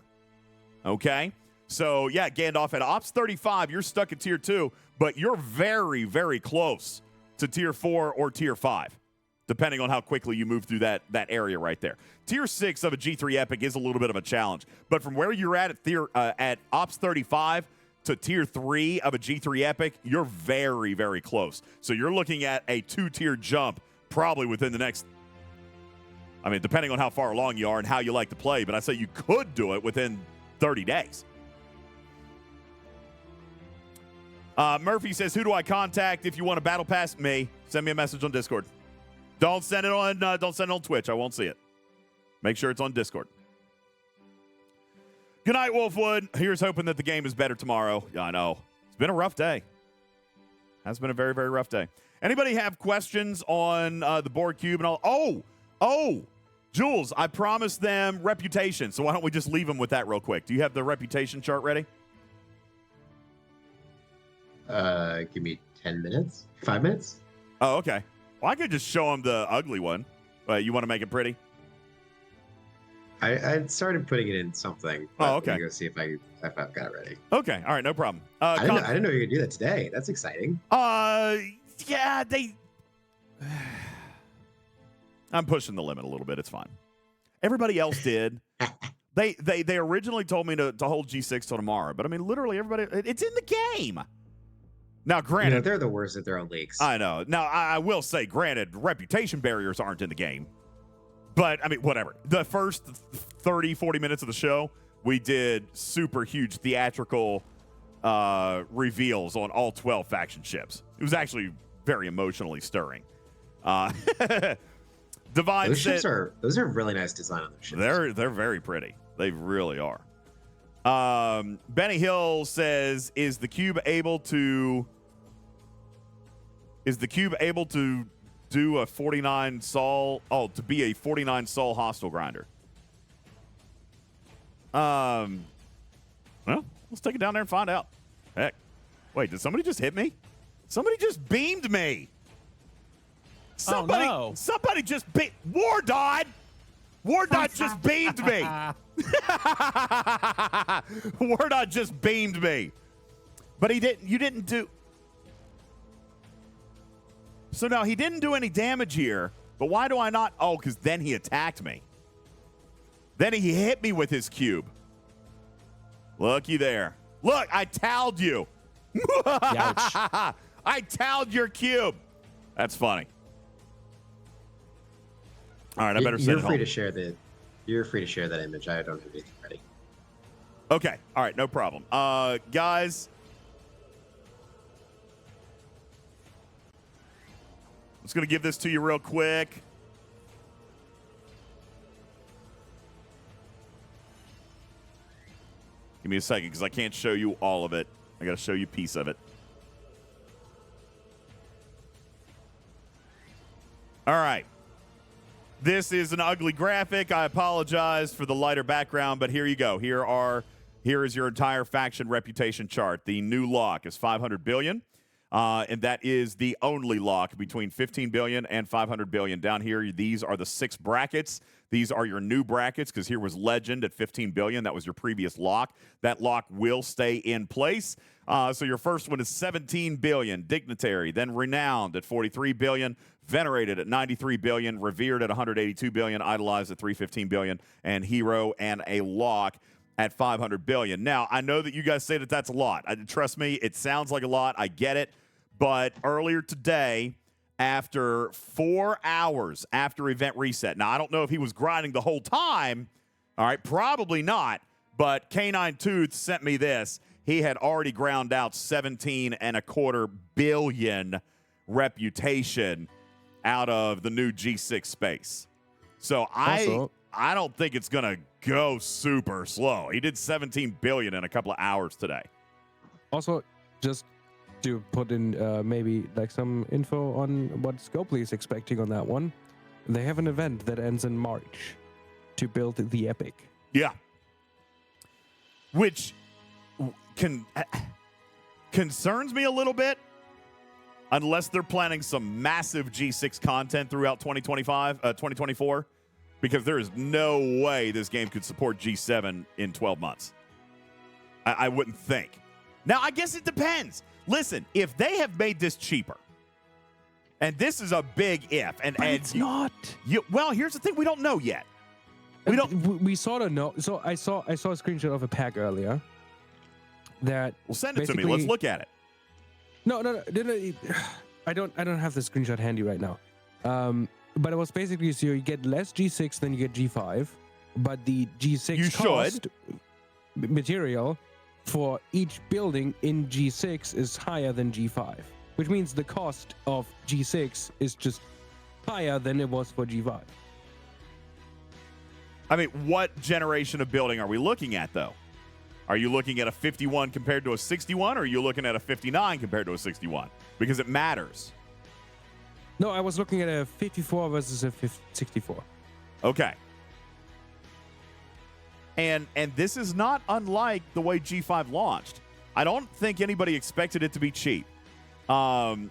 Okay? So, yeah, Gandalf, at Ops 35, you're stuck at Tier 2, but you're very, very close to Tier 4 or Tier 5, depending on how quickly you move through that area right there. Tier 6 of a G3 Epic is a little bit of a challenge, but from where you're at Ops 35 to Tier 3 of a G3 Epic, you're very, very close. So you're looking at a 2-tier jump probably within the next, I mean, depending on how far along you are and how you like to play, but I say you could do it within 30 days. Murphy says, who do I contact if you want a battle pass? Me. Send me a message on Discord. Don't send it on Twitch. I won't see it. Make sure it's on Discord. Good night, Wolfwood. Here's hoping that the game is better tomorrow. Yeah, I know. It's been a rough day. Has been a very, very rough day. Anybody have questions on the Borg Cube and all? Oh, Jules, I promised them reputation, so why don't we just leave them with that real quick? Do you have the reputation chart ready? Give me 10 minutes, 5 minutes. Oh, okay. Well, I could just show them the ugly one. You want to make it pretty? I started putting it in something. Oh, okay. Let me go see if I've got it ready. Okay. All right. No problem. I didn't know you could do that today. That's exciting. Yeah, I'm pushing the limit a little bit. It's fine. Everybody else did. They originally told me to hold G6 till tomorrow, but I mean, literally everybody. It's in the game. Now, granted, they're the worst at their own leaks. I know. Now, I will say, granted, reputation barriers aren't in the game. But, I mean, whatever. The first 30, 40 minutes of the show, we did super huge theatrical reveals on all 12 faction ships. It was actually very emotionally stirring. Divine those are really nice design on those ships. They're very pretty. They really are. Benny Hill says, is the cube able to do a 49 sol? Oh, to be a 49 sol hostile grinder. Well, let's take it down there and find out. Heck. Wait, did somebody just hit me? Somebody just beamed me. Somebody just beamed. Wardod just beamed me. Wardod just beamed me. But you didn't do. So now he didn't do any damage here, but why do I not? Oh, because then he attacked me. Then he hit me with his cube. Looky there. Look, I toweled you. I toweled your cube. That's funny. All right, I better send it home. You're free to share that image. I don't have anything ready. Okay. All right, no problem. Guys, I'm just going to give this to you real quick. Give me a second because I can't show you all of it. I got to show you a piece of it. All right. This is an ugly graphic. I apologize for the lighter background, but here you go. Here is your entire faction reputation chart. The new lock is 500 billion. And that is the only lock between 15 billion and 500 billion. Down here, these are the 6 brackets. These are your new brackets because here was Legend at 15 billion. That was your previous lock. That lock will stay in place. So your first one is 17 billion, Dignitary, then Renowned at 43 billion, Venerated at 93 billion, Revered at 182 billion, Idolized at 315 billion, and Hero and a lock at 500 billion. Now, I know that you guys say that that's a lot. Trust me, it sounds like a lot. I get it. But earlier today, after 4 hours after event reset, now I don't know if he was grinding the whole time. All right, probably not. But Canine Tooth sent me this. He had already ground out 17.25 billion reputation out of the new G6 space. So I don't think it's going to go super slow. He did 17 billion in a couple of hours today. Also, just to put in maybe like some info on what Scopely is expecting on that one. They have an event that ends in March to build the Epic. Yeah. Which concerns me a little bit, unless they're planning some massive G6 content throughout 2024, because there is no way this game could support G7 in 12 months. I wouldn't think. Now, I guess it depends. Listen, if they have made this cheaper, and this is a big if, and it's not. Well, here's the thing: we don't know yet. We don't. We sort of know. So I saw a screenshot of a pack earlier. That well, send it to me. Let's look at it. No. I don't have the screenshot handy right now. But it was basically so you get less G6 than you get G5, but the G6 cost material for each building in G6 is higher than G5, which means the cost of G6 is just higher than it was for G5. I mean, what generation of building are we looking at, though? Are you looking at a 51 compared to a 61, or are you looking at a 59 compared to a 61? Because it matters. No, I was looking at a 54 versus a 64. Okay. And this is not unlike the way G5 launched. I don't think anybody expected it to be cheap. No.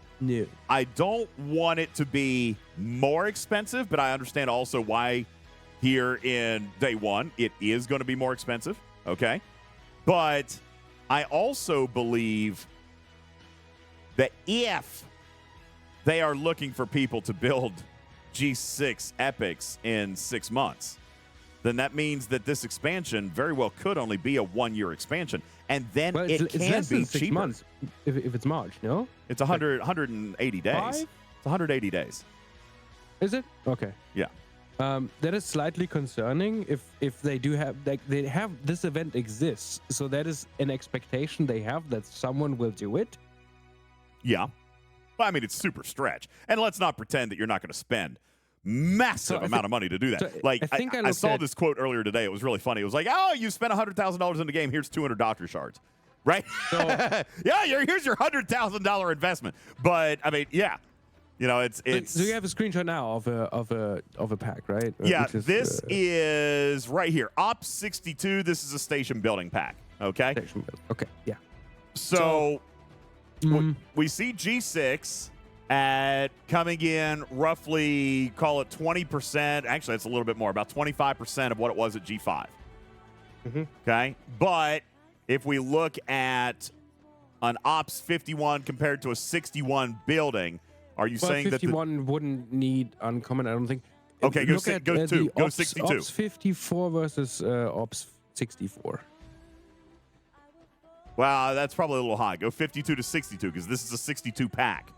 I don't want it to be more expensive, but I understand also why here in day one it is going to be more expensive. Okay. But I also believe that if they are looking for people to build G6 epics in 6 months, then that means that this expansion very well could only be a 1-year expansion. And then it can less be than 6 cheaper. months if it's March, no? It's 180 days. 5? It's 180 days. Is it? Okay. Yeah. That is slightly concerning if they do have, like, they have this event exists. So that is an expectation they have that someone will do it. Yeah. Well, I mean, it's super stretch. And let's not pretend that you're not going to spend massive amount of money to do that. So like, I saw at this quote earlier today. It was really funny. It was like, oh, you spent $100,000 in the game. Here's 200 doctor shards. Right? So, yeah, here's your $100,000 investment. But, I mean, yeah. You know, it's. So you have a screenshot now of a pack, right? Yeah, this is right here. Ops 62. This is a station building pack. Okay. Station building. Okay. Yeah. So we see G6 at coming in roughly, call it 20%. Actually, it's a little bit more, about 25% of what it was at G5. Okay. But if we look at an Ops 51 compared to a 61 building, are you saying that 51 wouldn't need uncommon? I don't think. Okay, go 62. Go 62. Ops 54 versus Ops 64. Wow, that's probably a little high. Go 52 to 62 because this is a 62 pack.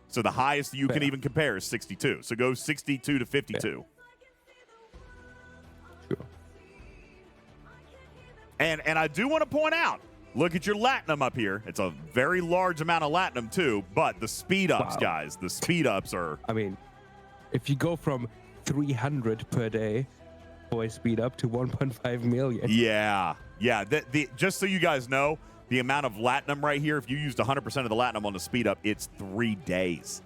So the highest you can even compare is 62. So go 62 to 52. Sure. And I do want to point out, look at your Latinum up here. It's a very large amount of Latinum too, but the speed ups, guys, the speed ups are. I mean, if you go from 300 per day for a speed up to 1.5 million. Yeah. Just so you guys know, the amount of Latinum right here, if you used 100% of the Latinum on the speed up, it's 3 days.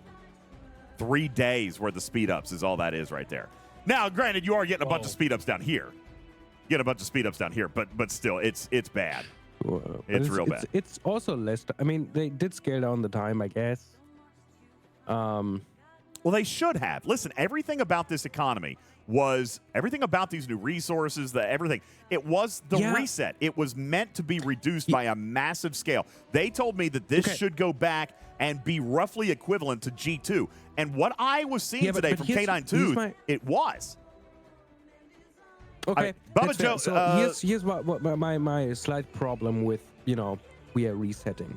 3 days worth of speed ups is all that is right there. Now, granted, you are getting a bunch of speed ups down here. Get a bunch of speed ups down here, but still, it's bad. It's real bad. It's also less. I mean, they did scale down the time, I guess. Well, they should have. Listen, everything about this economy was everything about these new resources, everything. It was the reset. It was meant to be reduced by a massive scale. They told me that this should go back and be roughly equivalent to G2. And what I was seeing today from K92, it was. Okay, Bubba Joe. So here's what my slight problem with, we are resetting.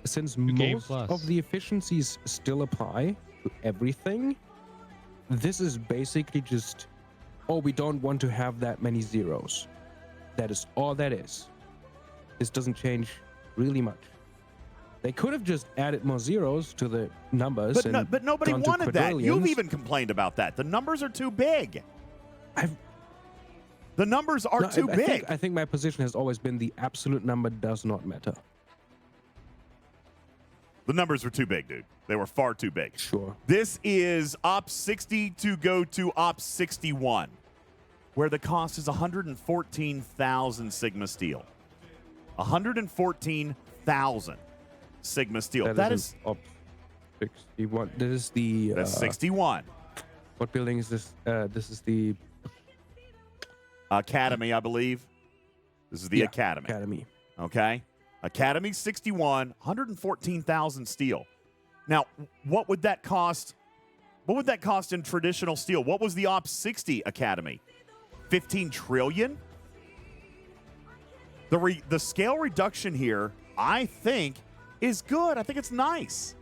Since most of the efficiencies still apply to everything, this is basically just, we don't want to have that many zeros. That is all that is. This doesn't change really much. They could have just added more zeros to the numbers. But nobody wanted that. You've even complained about that. The numbers are too big. The numbers are too big. I think my position has always been the absolute number does not matter. The numbers were too big, dude. They were far too big. Sure. This is Op 60 to go to Op 61, where the cost is 114,000 Sigma steel. 114,000 Sigma steel. That is Op 61. That is the. That's 61. What building is this? This is the Academy, I believe. This is the Academy. Academy. Okay. Academy 61, 114,000 steel. Now, what would that cost? What would that cost in traditional steel? What was the Op 60 Academy? 15 trillion? The scale reduction here, I think, is good. I think it's nice.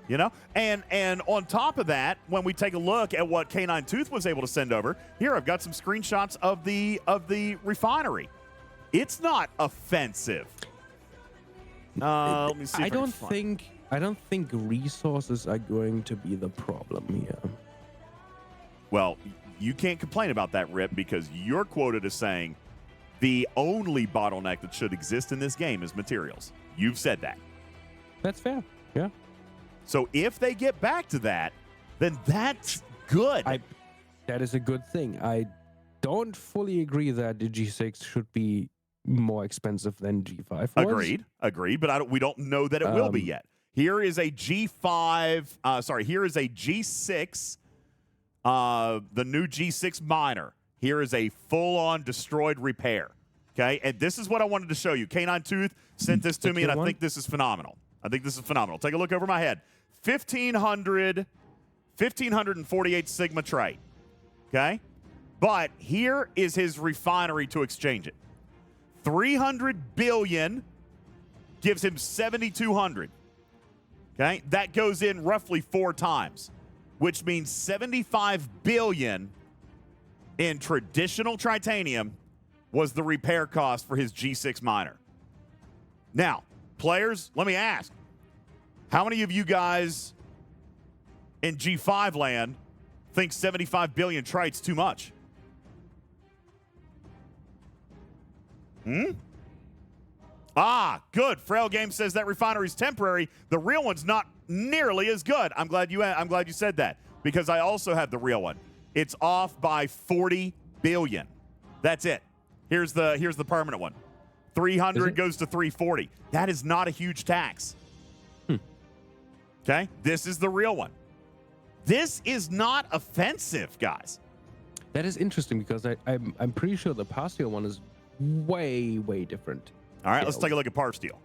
You know? And on top of that, when we take a look at what Canine Tooth was able to send over, here I've got some screenshots of the refinery. It's not offensive. Let me see. I don't think resources are going to be the problem here. Well, you can't complain about that, Rip, because you're quoted as saying the only bottleneck that should exist in this game is materials. You've said that. That's fair. Yeah. So if they get back to that, then that's good. That is a good thing. I don't fully agree that the G6 should be more expensive than G5 was. Agreed. But we don't know that it will be yet. Here is a G5. Here is a G6. The new G6 miner. Here is a full-on destroyed repair. Okay, and this is what I wanted to show you. Canine Tooth sent this to me, and I think this is phenomenal. Take a look over my head. 1,548 Sigma trade. Okay, but here is his refinery to exchange it. 300 billion gives him 7,200. Okay, that goes in roughly 4 times, which means 75 billion in traditional titanium was the repair cost for his G6 miner. Now, players, let me ask, how many of you guys in G5 land think 75 billion trite's too much? Good. Frail Game says that refinery's temporary. The real one's not nearly as good. I'm glad you said that, because I also have the real one. It's off by 40 billion. That's it. Here's the permanent one. 300 goes to 340. That is not a huge tax. Okay? This is the real one. This is not offensive, guys. That is interesting, because I'm pretty sure the Pasteel one is way different. All right, let's take a look at Parsteel.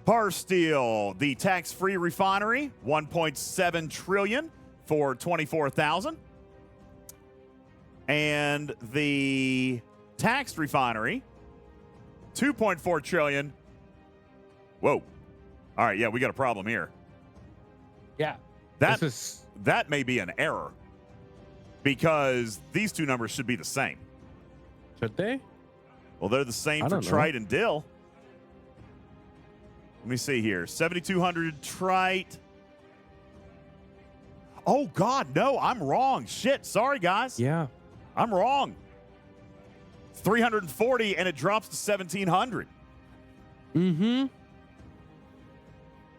Parsteel, the tax-free refinery, 1.7 trillion for 24,000. And the taxed refinery, 2.4 trillion. Whoa. All right, yeah, we got a problem here. Yeah. That may be an error, because these two numbers should be the same. Should they? Well, they're the same for trite and dill. Let me see here. 7,200 trite. Oh, God, no, I'm wrong. Shit, sorry, guys. Yeah. I'm wrong. It's 340, and it drops to 1,700.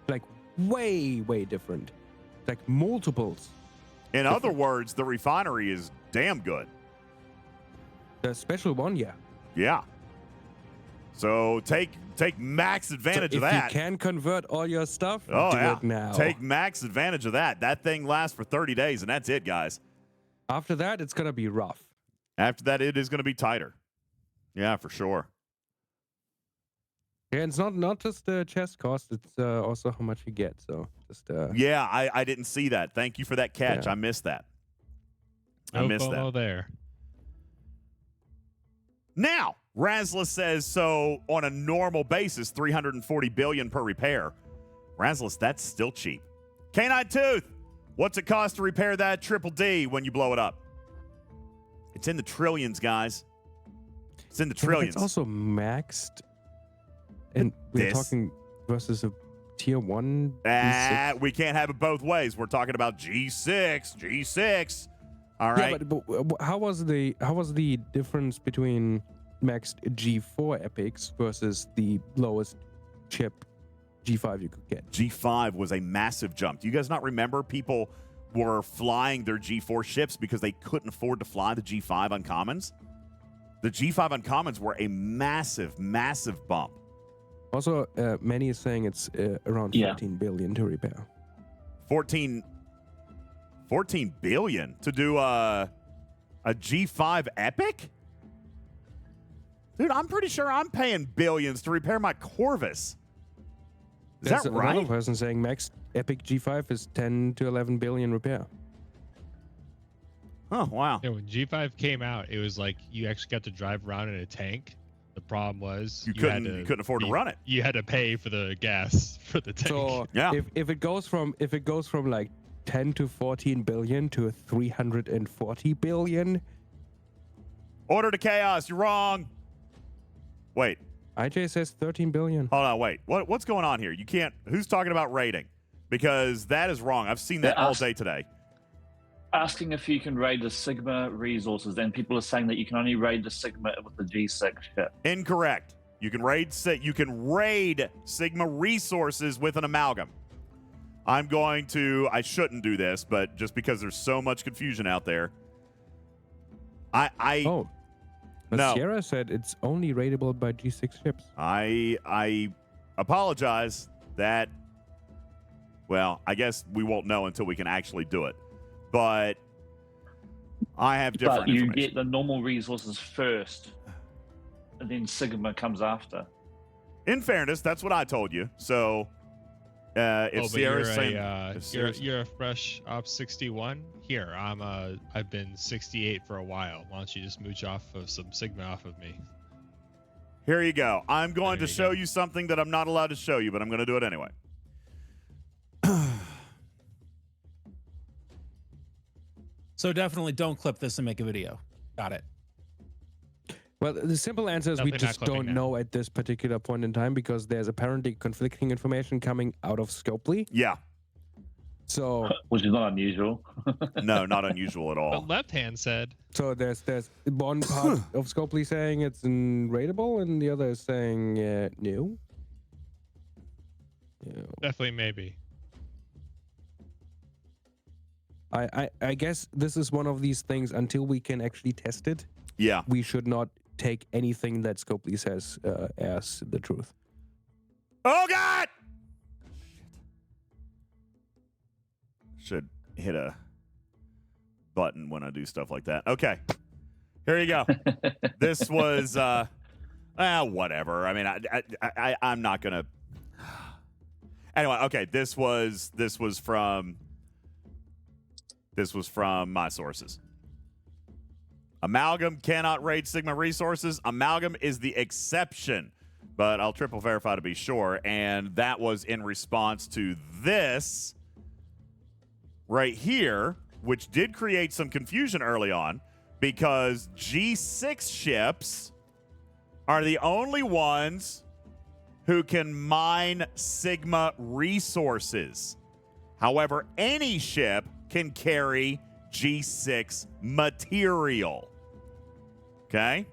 Like, way different. Like, multiples. In other words, the refinery is damn good. The special one, yeah. Yeah. So take max advantage of that. If you can convert all your stuff, do it now. Take max advantage of that. That thing lasts for 30 days, and that's it, guys. After that, it's going to be rough. After that, it is going to be tighter. Yeah, for sure. Yeah, it's not just the chest cost, it's also how much you get. So just yeah, I didn't see that. Thank you for that catch. Yeah. I missed that. I missed that. There. Now, Razla says, so on a normal basis, 340 billion per repair. Razla, that's still cheap. Canine Tooth, what's it cost to repair that triple D when you blow it up? It's in the trillions, guys. It's in the trillions. It's also maxed. And we're talking versus a tier 1 G6. We can't have it both ways. We're talking about G6. All right. Yeah, but how was the difference between maxed G4 epics versus the lowest chip G5 you could get. G5 was a massive jump. Do you guys not remember people were flying their G4 ships because they couldn't afford to fly the G5 uncommons? The G5 uncommons were a massive, massive bump. Also, many is saying it's around 14 billion to repair. 14 billion to do a G5 Epic? Dude, I'm pretty sure I'm paying billions to repair my Corvus. Is There's that right? Another person saying max Epic G5 is 10 to 11 billion repair. Oh, wow. Yeah, when G5 came out, it was like you actually got to drive around in a tank. The problem was you couldn't afford to run it. You had to pay for the gas for the tank. So yeah. if it goes from like 10 to 14 billion to 340 billion. Order to chaos. You're wrong. Wait. IJ says 13 billion. Hold on, wait. What's going on here? You can't. Who's talking about rating? Because that is wrong. I've seen that all day today. Asking if you can raid the Sigma resources, then people are saying that you can only raid the Sigma with the G6 ship. Incorrect. You can raid Sigma resources with an amalgam. I shouldn't do this, but just because there's so much confusion out there. But no. Sierra said it's only raidable by G6 ships. I apologize that, well, I guess we won't know until we can actually do it. But I have different But you information. get the normal resources first, and then Sigma comes after. In fairness, that's what I told you. So if Sierra's saying you're a fresh Ops 61. Here, I've been 68 for a while. Why don't you just mooch off of some Sigma off of me? Here you go. I'm going to show you something that I'm not allowed to show you, but I'm going to do it anyway. So definitely don't clip this and make a video. Got it. Well, the simple answer is we Definitely not just clipping don't know at this particular point in time because there's apparently conflicting information coming out of Scopely. Yeah. So, which is not unusual. No, not unusual at all. But left hand said. So there's one part of Scopely saying it's raidable, and the other is saying no. Yeah. Definitely maybe. I guess this is one of these things until we can actually test it. Yeah. We should not take anything that Scopely says as the truth. Oh, God! Should hit a button when I do stuff like that. Okay. Here you go. This was, whatever. I mean, I'm not going to. Anyway, okay. This was from my sources. Amalgam cannot raid Sigma resources. Amalgam is the exception, but I'll triple verify to be sure. And that was in response to this right here, which did create some confusion early on because G6 ships are the only ones who can mine Sigma resources. However, any ship can carry G6 material. Okay?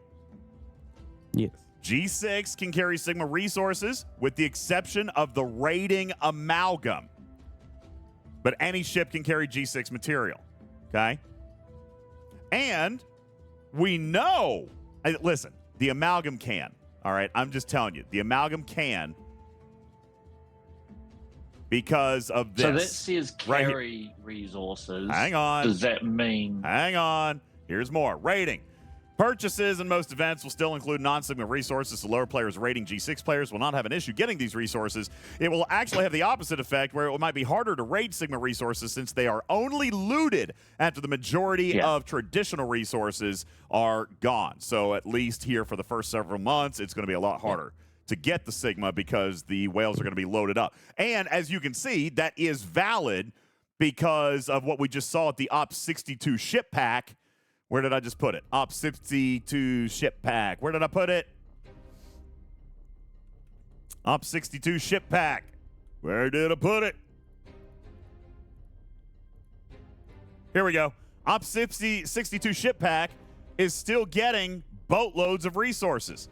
Yes. G6 can carry Sigma resources with the exception of the raiding amalgam. But any ship can carry G6 material. Okay? And we know, listen, the amalgam can. All right? I'm just telling you, the amalgam can because of this. So that says right carry resources. Hang on. Does that mean? Hang on. Here's more. Rating. Purchases in most events will still include non-Sigma resources, so lower players rating G6 players will not have an issue getting these resources. It will actually have the opposite effect, where it might be harder to raid Sigma resources since they are only looted after the majority of traditional resources are gone. So at least here for the first several months, it's going to be a lot harder to get the Sigma because the whales are going to be loaded up. And as you can see, that is valid because of what we just saw at the Ops 62 ship pack. Where did I just put it? Ops 62 ship pack. Where did I put it? Ops 62 ship pack. Where did I put it? Here we go. Ops 62 ship pack is still getting boatloads of resources.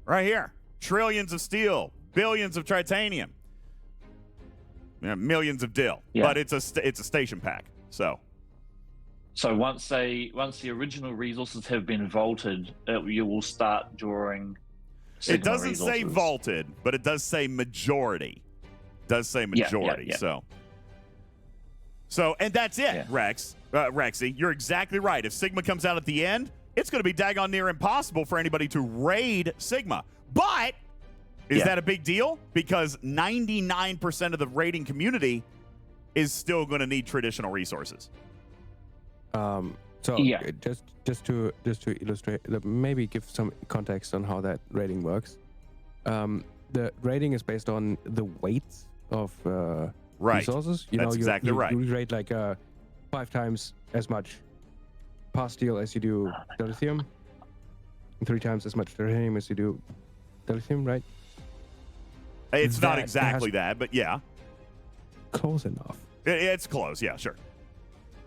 Right here. Trillions of steel, billions of titanium. millions of dill. Yeah. But it's a station pack. So once the original resources have been vaulted, you will start drawing. It doesn't say vaulted, but it does say majority. It does say majority. Yeah. So, and that's it, Yeah. Rexy. You're exactly right. If Sigma comes out at the end, it's going to be daggone near impossible for anybody to raid Sigma. But is that a big deal? Because 99% of the raiding community is still going to need traditional resources. Just to illustrate, maybe give some context on how that rating works. The rating is based on the weights of resources. That's exactly right. You rate like 5 times as much pastille as you do dilithium, and 3 times as much titanium as you do dilithium, right? It's not exactly that, but yeah. Close enough. It's close, yeah, sure.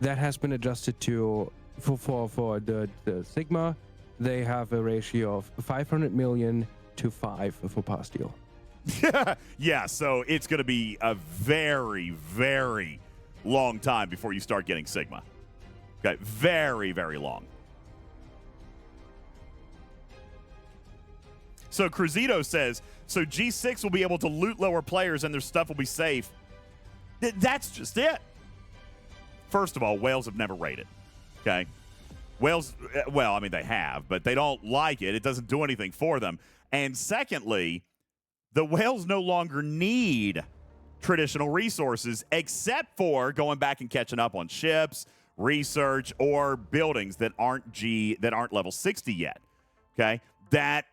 That has been adjusted to for the Sigma. They have a ratio of 500 million to 5 for pastille. Yeah, so it's going to be a very, very long time before you start getting Sigma. Okay, very, very long. So Cruzito says, so G6 will be able to loot lower players and their stuff will be safe. That's just it. First of all, whales have never raided. Okay? Whales, well, I mean, they have, but they don't like it. It doesn't do anything for them. And secondly, the whales no longer need traditional resources except for going back and catching up on ships, research, or buildings that aren't level 60 yet. Okay? That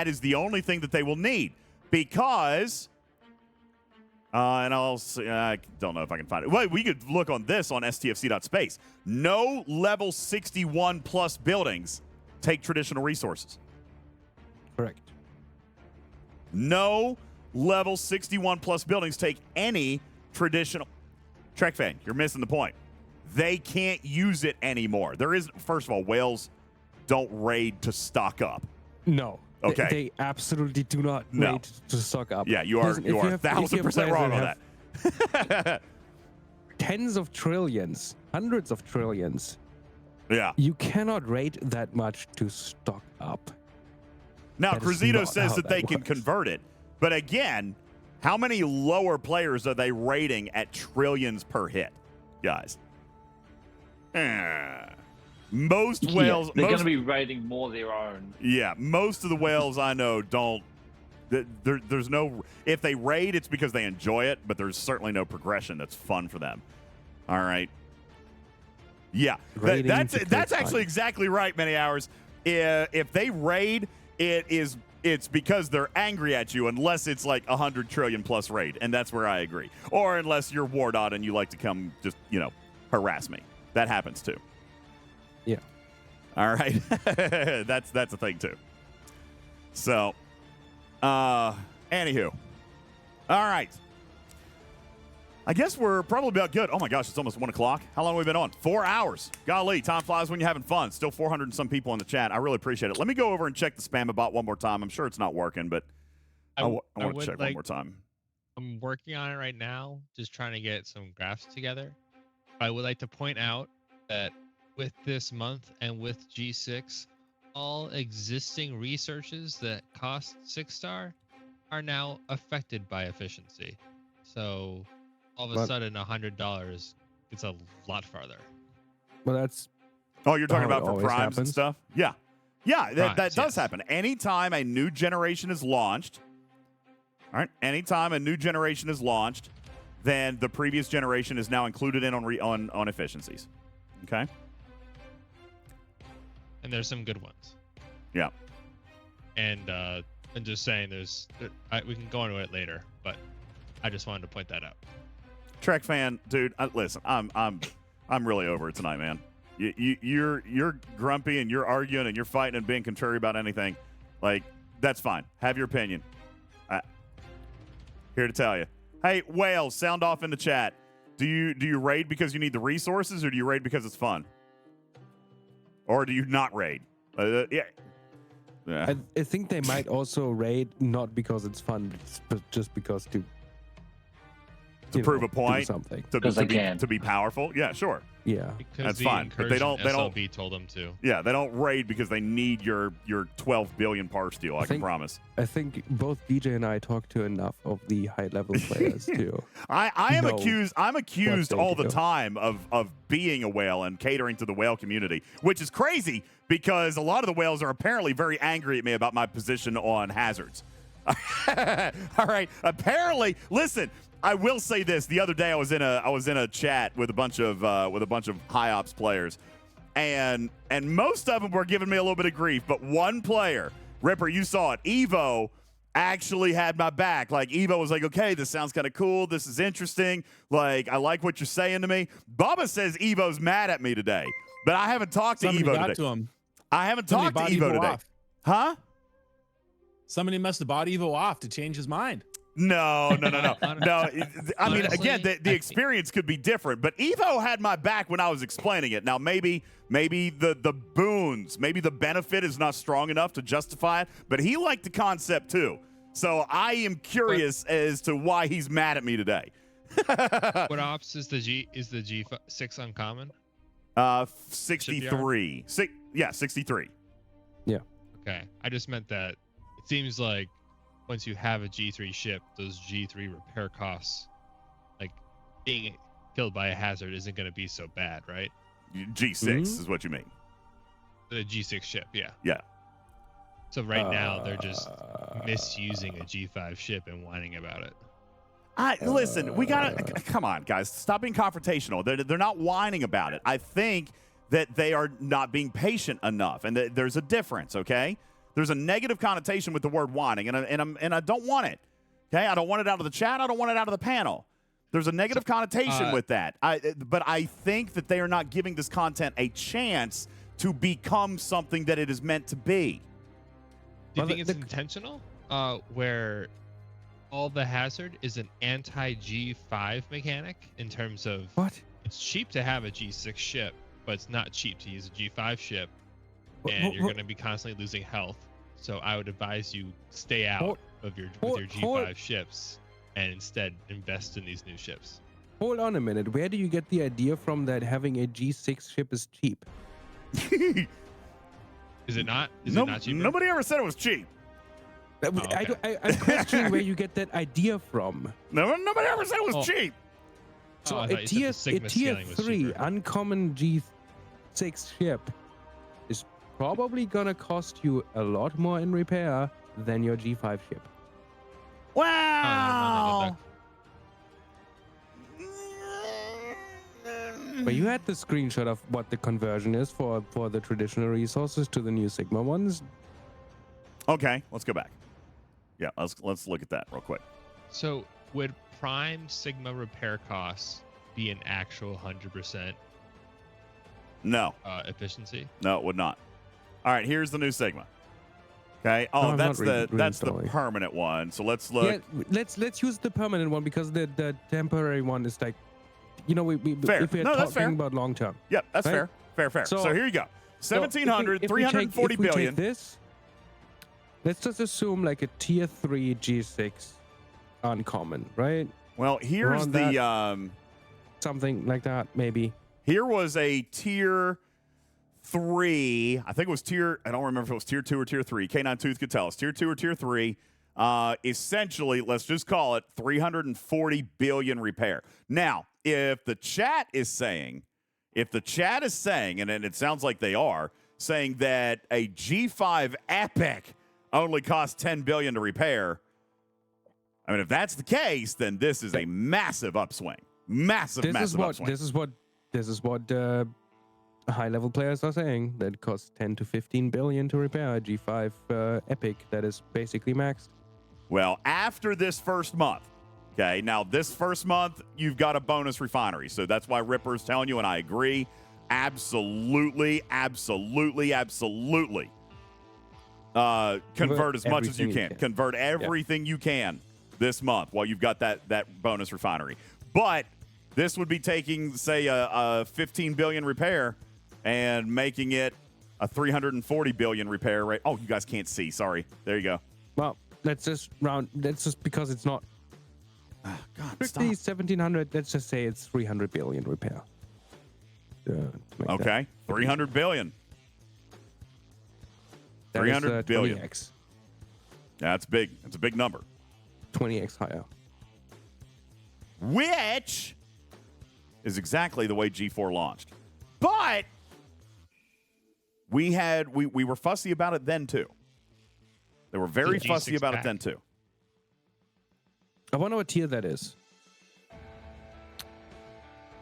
is the only thing that they will need because and I don't know if I can find it. Well, we could look on this on stfc.space. No level 61 plus buildings take traditional resources. Correct. No level 61 plus buildings take any traditional. Trek fan, you're missing the point. They can't use it anymore. There is, first of all, whales don't raid to stock up. No. Okay. They absolutely do not raid to stock up. Yeah, you are 1,000% wrong on that. Tens of trillions, hundreds of trillions. Yeah. You cannot raid that much to stock up. Now, Cruzito says that they can convert it. But again, how many lower players are they raiding at trillions per hit, guys? Most whales... they're going to be raiding more their own. Yeah, most of the whales I know don't... There's no... If they raid, it's because they enjoy it, but there's certainly no progression that's fun for them. All right? Yeah, that's actually exactly right, Many Hours. If they raid, it's because they're angry at you, unless it's like 100 trillion plus raid, and that's where I agree. Or unless you're Wardot and you like to come just, harass me. That happens too. Yeah. All right. that's a thing too. So, anywho. All right. I guess we're probably about good. Oh my gosh, it's almost 1 o'clock. How long have we been on? 4 hours. Golly, time flies when you're having fun. Still 400 and some people in the chat. I really appreciate it. Let me go over and check the spam bot one more time. I'm sure it's not working, but I want to check one more time. I'm working on it right now, just trying to get some graphs together. I would like to point out that with this month and with G6, all existing researches that cost 6-star are now affected by efficiency. So all of a sudden, $100 it's a lot farther. Well, that's... Oh, you're talking about for primes happens. and stuff? Yeah. Yeah, that does happen. Anytime a new generation is launched, all right, anytime a new generation is launched, then the previous generation is now included in on efficiencies. Okay? And there's some good ones. Yeah. And I'm just saying we can go into it later, but I just wanted to point that out. Trek fan, dude, listen, I'm really over it tonight, man. You're grumpy and you're arguing and you're fighting and being contrary about anything. Like, that's fine. Have your opinion. Here to tell you. Hey, Whales, sound off in the chat. Do you raid because you need the resources, or do you raid because it's fun? Or do you not raid? Yeah. I think they might also raid not because it's fun, but just because to prove a point, something. to be powerful. Yeah, sure. Yeah, Because that's the fine. But they don't. SLB told them to. Yeah, they don't raid because they need your 12 billion parse deal. I can promise. I think both DJ and I talked to enough of the high level players too. I am accused. I'm accused all the do. time of being a whale and catering to the whale community, which is crazy because a lot of the whales are apparently very angry at me about my position on hazards. All right. Apparently, listen. I will say this: the other day, I was in a chat with a bunch of high ops players, and most of them were giving me a little bit of grief. But one player, Ripper, you saw it, Evo, actually had my back. Like Evo was like, "Okay, this sounds kind of cool. This is interesting. Like I like what you're saying to me." Bubba says Evo's mad at me today, but I haven't talked to Evo today. To him. I haven't talked to Evo today. Off. Huh? Somebody must have bought Evo off to change his mind. No. No. I mean, again, the experience could be different, but Evo had my back when I was explaining it. Now, maybe the boons, maybe the benefit is not strong enough to justify it, but he liked the concept too. So I am curious as to why he's mad at me today. What ops is the G6 uncommon? 63. 63. Yeah. Okay. I just meant that it seems like once you have a G3 ship, those G3 repair costs, like being killed by a hazard, isn't going to be so bad, right? G6 is what you mean. The G6 ship, yeah. Yeah. So right now they're just misusing a G5 ship and whining about it. Listen, we gotta come on, guys. Stop being confrontational. They're not whining about it. I think that they are not being patient enough, and there's a difference. Okay. There's a negative connotation with the word whining, and I don't want it. Okay, I don't want it out of the chat. I don't want it out of the panel. There's a negative connotation with that. But I think that they are not giving this content a chance to become something that it is meant to be. Do you think it's intentional? Where all the hazard is an anti-G5 mechanic in terms of what? It's cheap to have a G6 ship, but it's not cheap to use a G5 ship, and you're going to be constantly losing health. So I would advise you stay out of your G5 ships and instead invest in these new ships. Hold on a minute. Where do you get the idea from that having a G6 ship is cheap? Is it not? Is it not cheap? Nobody ever said it was cheap. I'm questioning where you get that idea from. Nobody ever said it was cheap. So a tier 3 uncommon G6 ship is probably gonna cost you a lot more in repair than your G5 ship. Wow. But you had the screenshot of what the conversion is for the traditional resources to the new Sigma ones. Okay, let's go back. Yeah, let's look at that real quick. So would prime Sigma repair costs be an actual 100% no efficiency? No, it would not. All right, here's the new Sigma. Okay. Oh, that's the permanent one. So let's look. Yeah, let's use the permanent one because the temporary one is like, if we're talking about long term. Yep, that's right? fair. So here you go. 1,700, 340 billion. This, let's just assume like a tier 3 G6 uncommon, right? Well, here's the something like that, maybe. Here was a tier 3. I think it was I don't remember if it was tier 2 or tier 3. K9 Tooth could tell us. Tier 2 or tier 3. Essentially, let's just call it 340 billion repair. Now, if the chat is saying, and it sounds like they are, saying that a G5 Epic only costs 10 billion to repair, I mean, if that's the case, then this is a massive upswing. Massive upswing. This is what high-level players are saying. That it costs 10 to 15 billion to repair a G5 Epic that is basically maxed. Well, after this first month, okay, now this first month, you've got a bonus refinery. So that's why Ripper's telling you, and I agree, absolutely. Convert as much as you can. Convert everything you can this month while you've got that bonus refinery. But this would be taking, say, a 15 billion repair and making it a 340 billion repair rate. Oh, you guys can't see. Sorry. There you go. Well, that's just because it's not God, Strictly stop. 1700. Let's just say it's 300 billion repair. Okay, 300 billion. That 300 is, billion. 20x. That's big. That's a big number. 20x higher. Which is exactly the way G4 launched. But we were fussy about it then too. They were very fussy about it then too. I wonder what tier that is.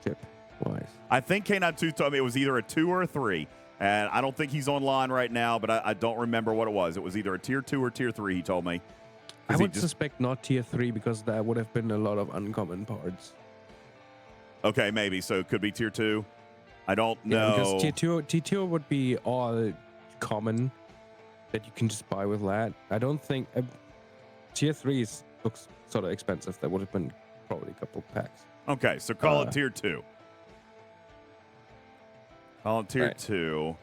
Chip wise. I think K92 told me it was either a 2 or a 3. And I don't think he's online right now, but I don't remember what it was. It was either a tier 2 or tier 3, he told me. I would suspect not tier 3 because there would have been a lot of uncommon parts. Okay, maybe. So it could be tier 2. I don't know. Yeah, because tier 2 would be all common that you can just buy with that. I don't think tier 3 looks sort of expensive. That would have been probably a couple packs. Okay, so call it tier 2. Call it tier 2.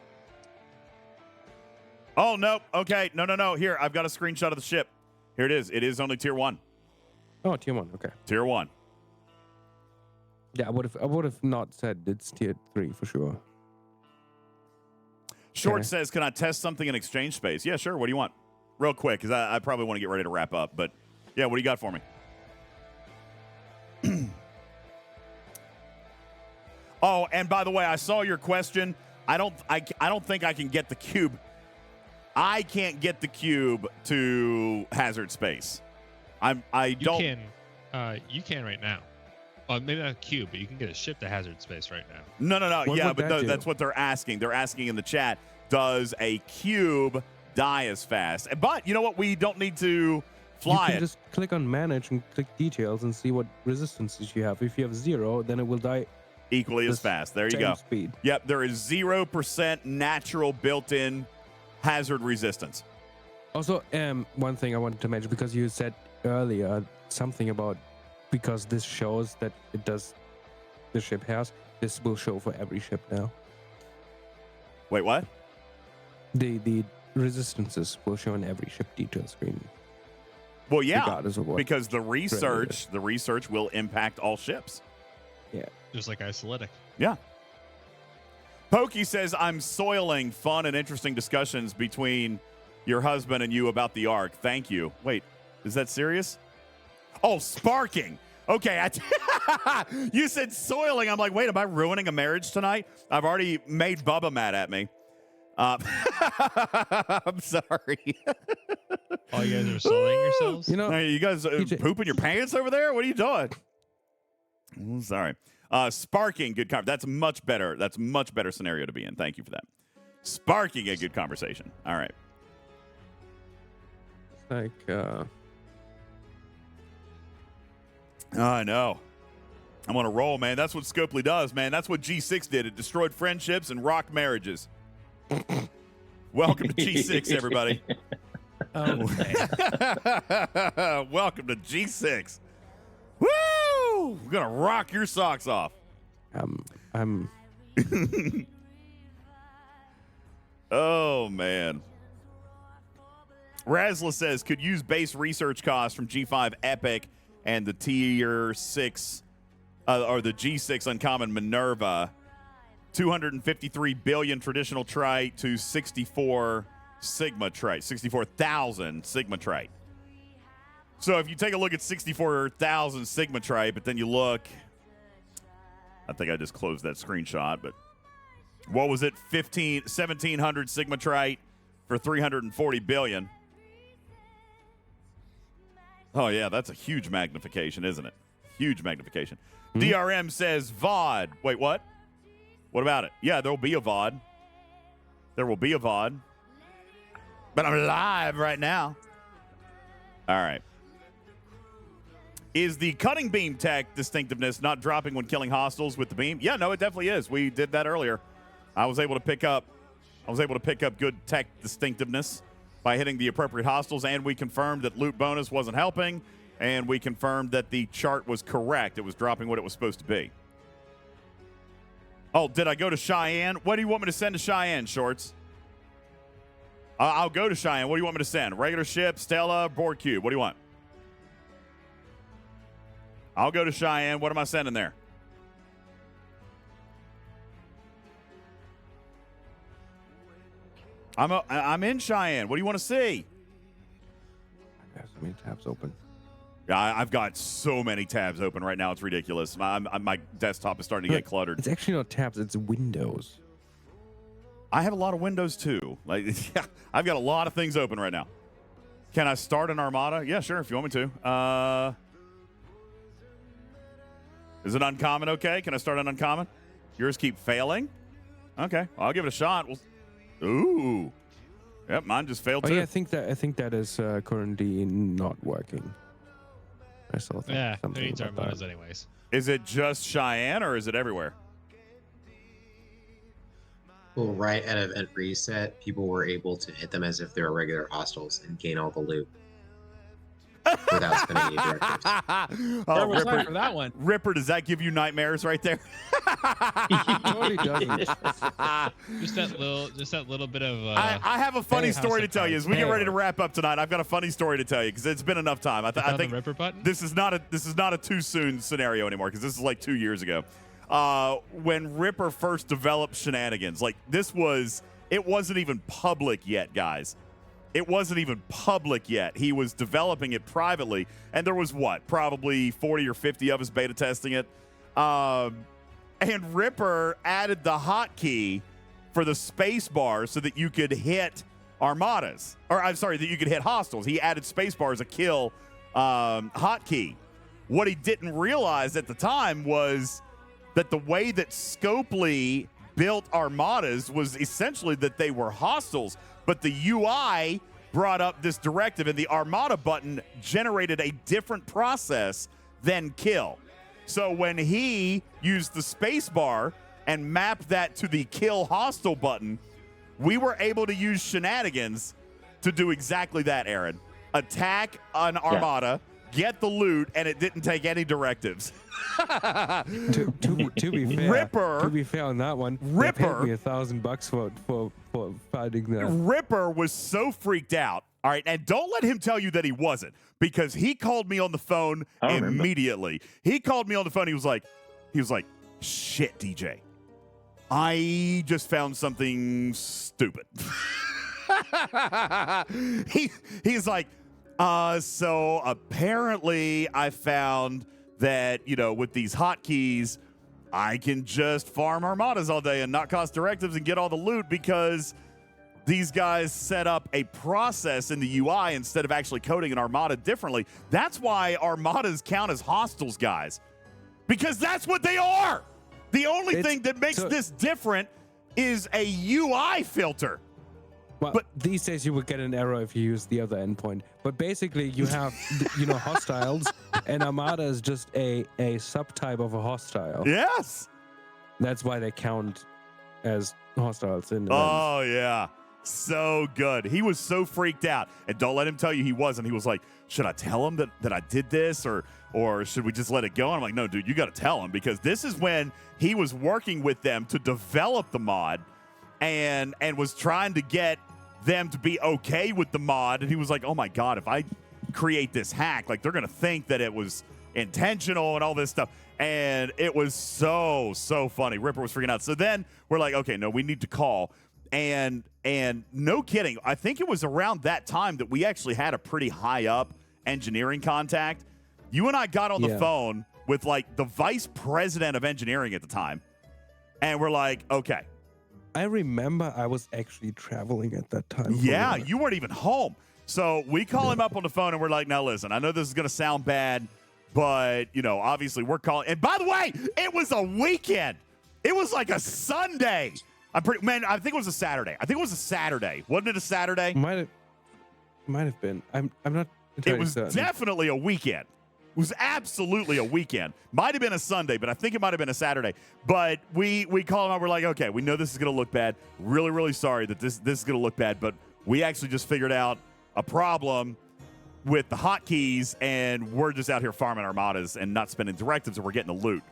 Oh, no. Okay. No. Here, I've got a screenshot of the ship. Here it is. It is only tier 1. Oh, tier 1. Okay. Tier 1. Yeah, I would have not said it's tier 3 for sure. Short says, can I test something in exchange space? Yeah, sure. What do you want? Real quick, because I probably want to get ready to wrap up. But, yeah, what do you got for me? Oh, and by the way, I saw your question. I don't think I can get the cube. I can't get the cube to hazard space. You can right now. Maybe not a cube, but you can get a ship to hazard space right now. No. What yeah, would but that do? that's what they're asking. They're asking in the chat, does a cube die as fast? But you know what? We don't need to fly you can it. just click on manage and click details and see what resistances you have. If you have 0, then it will die equally as fast. There you go. Speed. Yep, there is 0% natural built-in hazard resistance. Also, one thing I wanted to mention, because you said earlier something about because this shows that it does the ship has, this will show for every ship now. Wait, what? The resistances will show in every ship detail screen. Well, yeah, regardless of what because the research will impact all ships. Yeah. Just like isolytic. Yeah. Pokey says, I'm soiling fun and interesting discussions between your husband and you about the Ark. Thank you. Wait, is that serious? Oh, sparking. Okay. You said soiling. I'm like, wait, am I ruining a marriage tonight? I've already made Bubba mad at me. I'm sorry. Oh, you guys are soiling yourselves? You know, hey, you guys pooping your pants over there? What are you doing? I'm sorry. Sparking, good that's much better. That's much better scenario to be in. Thank you for that. Sparking a good conversation. All right. Like, I know. I'm on a roll, man. That's what Scopely does, man. That's what G6 did. It destroyed friendships and rocked marriages. Welcome to G6, everybody. Welcome to G6. Woo! We're gonna rock your socks off. I'm. Oh man. Razla says could use base research costs from G5 Epic and the tier 6 or the G6 Uncommon Minerva. 253 billion traditional trite to 64 Sigma trite, 64,000 Sigma trite. So if you take a look at 64,000 Sigma trite, but then you look, I think I just closed that screenshot, but what was it? 1,700 Sigma trite for 340 billion. Oh yeah, that's a huge magnification, isn't it? Huge magnification. DRM says VOD. Wait, what? What about it? Yeah, there will be a VOD. There will be a VOD. But I'm live right now. All right. Is the cutting beam tech distinctiveness not dropping when killing hostiles with the beam? Yeah, no, it definitely is. We did that earlier. I was able to pick up good tech distinctiveness by hitting the appropriate hostiles, and we confirmed that loot bonus wasn't helping, and we confirmed that the chart was correct. It was dropping what it was supposed to be. Oh, did I go to Cheyenne? What do you want me to send to Cheyenne, Shorts? I'll go to Cheyenne. What do you want me to send? Regular ship, Stella, Borg Cube. What do you want? I'll go to Cheyenne. What am I sending there? I'm in Cheyenne. What do you want to see? I have so many tabs open. Yeah, I've got so many tabs open right now. It's ridiculous. My desktop is starting to get cluttered. It's actually not tabs. It's windows. I have a lot of windows too. Like, yeah, I've got a lot of things open right now. Can I start an armada? Yeah, sure, if you want me to. Is it uncommon okay? Can I start an uncommon? Yours keep failing? Okay, I'll give it a shot. Ooh. Yep, mine just failed too. Yeah, I think that is currently not working. I saw something it needs about armadas that. anyways. Is it just Cheyenne or is it everywhere? Well, right at event reset, people were able to hit them as if they were regular hostiles and gain all the loot without spending any directives. Where was I for that one? Ripper, does that give you nightmares right there? Totally doesn't. Just that little bit of. I have a funny story to tell you. As we get ready to Hey. wrap up tonight, I've got a funny story to tell you because it's been enough time. I think the Ripper button? this is not a too soon scenario anymore because this is like 2 years ago. When Ripper first developed Shenanigans, like it wasn't even public yet, guys. It wasn't even public yet. He was developing it privately, and there was probably 40 or 50 of us beta testing it. And Ripper added the hotkey for the space bar so that you could hit armadas. Or I'm sorry, that you could hit hostiles. He added space bar as a kill hotkey. What he didn't realize at the time was that the way that Scopely built armadas was essentially that they were hostiles, but the UI brought up this directive, and the armada button generated a different process than kill. So when he used the space bar and mapped that to the kill hostile button, we were able to use Shenanigans to do exactly that, Aaron. Attack an armada, get the loot, and it didn't take any directives. to be fair, Ripper. To be fair on that one, Ripper. they paid me $1,000 for finding that. Ripper was so freaked out. All right, and don't let him tell you that he wasn't, because he called me on the phone immediately. He called me on the phone. He was like, "Shit, DJ, I just found something stupid." He's like, so apparently I found that, with these hotkeys, I can just farm armadas all day and not cost directives and get all the loot because these guys set up a process in the UI instead of actually coding an armada differently. That's why armadas count as hostiles, guys, because that's what they are. The only thing that makes this different is a UI filter. Well, these days you would get an error if you use the other endpoint. But basically, you have, hostiles, and armada is just a subtype of a hostile. Yes. That's why they count as hostiles in. Oh yeah, so good. He was so freaked out, and don't let him tell you he wasn't. He was like, "Should I tell him that I did this, or should we just let it go?" And I'm like, "No, dude, you got to tell him, because this is when he was working with them to develop the mod, and was trying to get them to be okay with the mod." And he was like, "Oh my God, if I create this hack, like they're gonna think that it was intentional and all this stuff." And it was so funny. Ripper was freaking out. So then we're like, okay, no, we need to call. And no kidding, I think it was around that time that we actually had a pretty high up engineering contact. You and I got on the phone with like the vice president of engineering at the time, and we're like, okay. I remember I was actually traveling at that time. Yeah, you weren't even home. So we call him up on the phone, and we're like, now listen, I know this is going to sound bad, but, obviously we're calling. And by the way, it was a weekend. It was like a Sunday. I think it was a Saturday. Wasn't it a Saturday? Might have been. I'm not entirely It was certain. definitely a weekend. It was absolutely a weekend. Might have been a Sunday, but I think it might have been a Saturday. But we call him up. We're like, okay, we know this is going to look bad. Really, really sorry that this is going to look bad. But we actually just figured out a problem with the hotkeys, and we're just out here farming armadas and not spending directives, and we're getting the loot.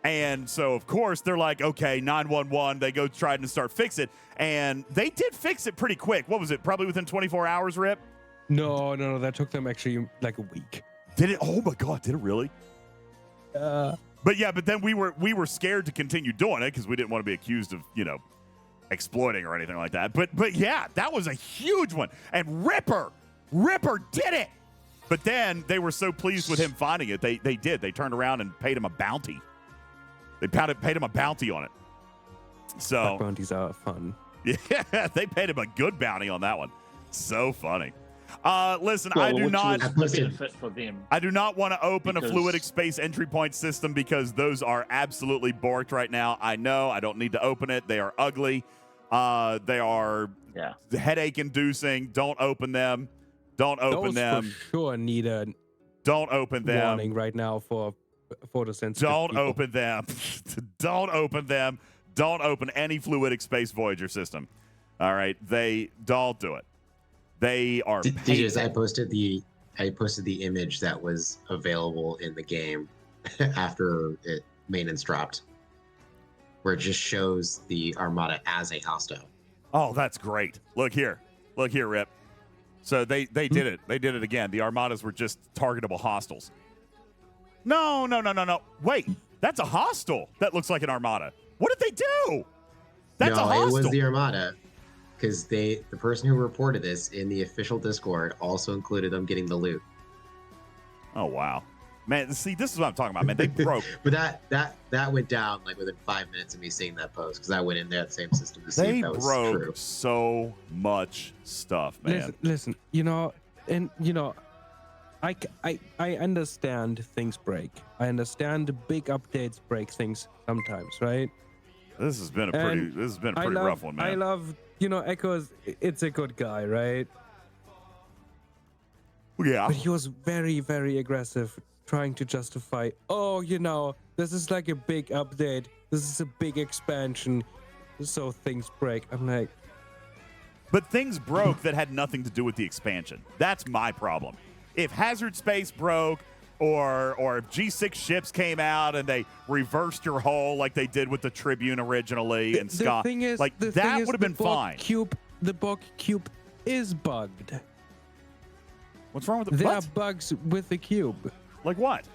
And so, of course, they're like, okay, 911. They go try to start fix it. And they did fix it pretty quick. What was it? Probably within 24 hours, Rip? No. That took them actually like a week. Did it? Oh, my God. Did it really? But yeah, but then we were scared to continue doing it because we didn't want to be accused of, exploiting or anything like that. But yeah, that was a huge one. And Ripper did it. But then they were so pleased with him finding it, they did. They turned around and paid him a bounty. They paid him a bounty on it. So bounties are fun. Yeah, they paid him a good bounty on that one. So funny. Listen, Well, I do which not. was the benefit for them. I do not want to open Because- a fluidic space entry point system because those are absolutely borked right now. I know. I don't need to open it. They are ugly. They are headache inducing. Don't open them. Don't open Those them. for sure need a Don't open them. warning right now for photosensitive Don't people. open them. Don't open them. Don't open any fluidic space Voyager system. All right, they don't do it. They are. DJs, I posted the image that was available in the game after it maintenance dropped, where it just shows the Armada as a hostile. Oh, that's great. Look here, Rip. So they did it. They did it again. The Armadas were just targetable hostiles. No. Wait, that's a hostile. That looks like an Armada. What did they do? That's a hostile. It was the Armada, because the person who reported this in the official Discord also included them getting the loot. Oh wow, man! See, this is what I'm talking about, man. They broke. But that went down like within 5 minutes of me seeing that post, because I went in there at the same system to see They if that was broke true. so much stuff, man. Listen, I understand things break. I understand big updates break things sometimes, right? This has been a pretty rough one, man. I love, Echo's. It's a good guy, right? Yeah. But he was very, very aggressive, trying to justify. Oh, this is like a big update. This is a big expansion, so things break. I'm like, but things broke that had nothing to do with the expansion. That's my problem. If Hazard Space broke, or if G6 ships came out and they reversed your hull like they did with the Tribune originally and Scott, the thing is, that would have been fine. The Bog Cube is bugged. What's wrong with the There what? are bugs with the cube. Like what?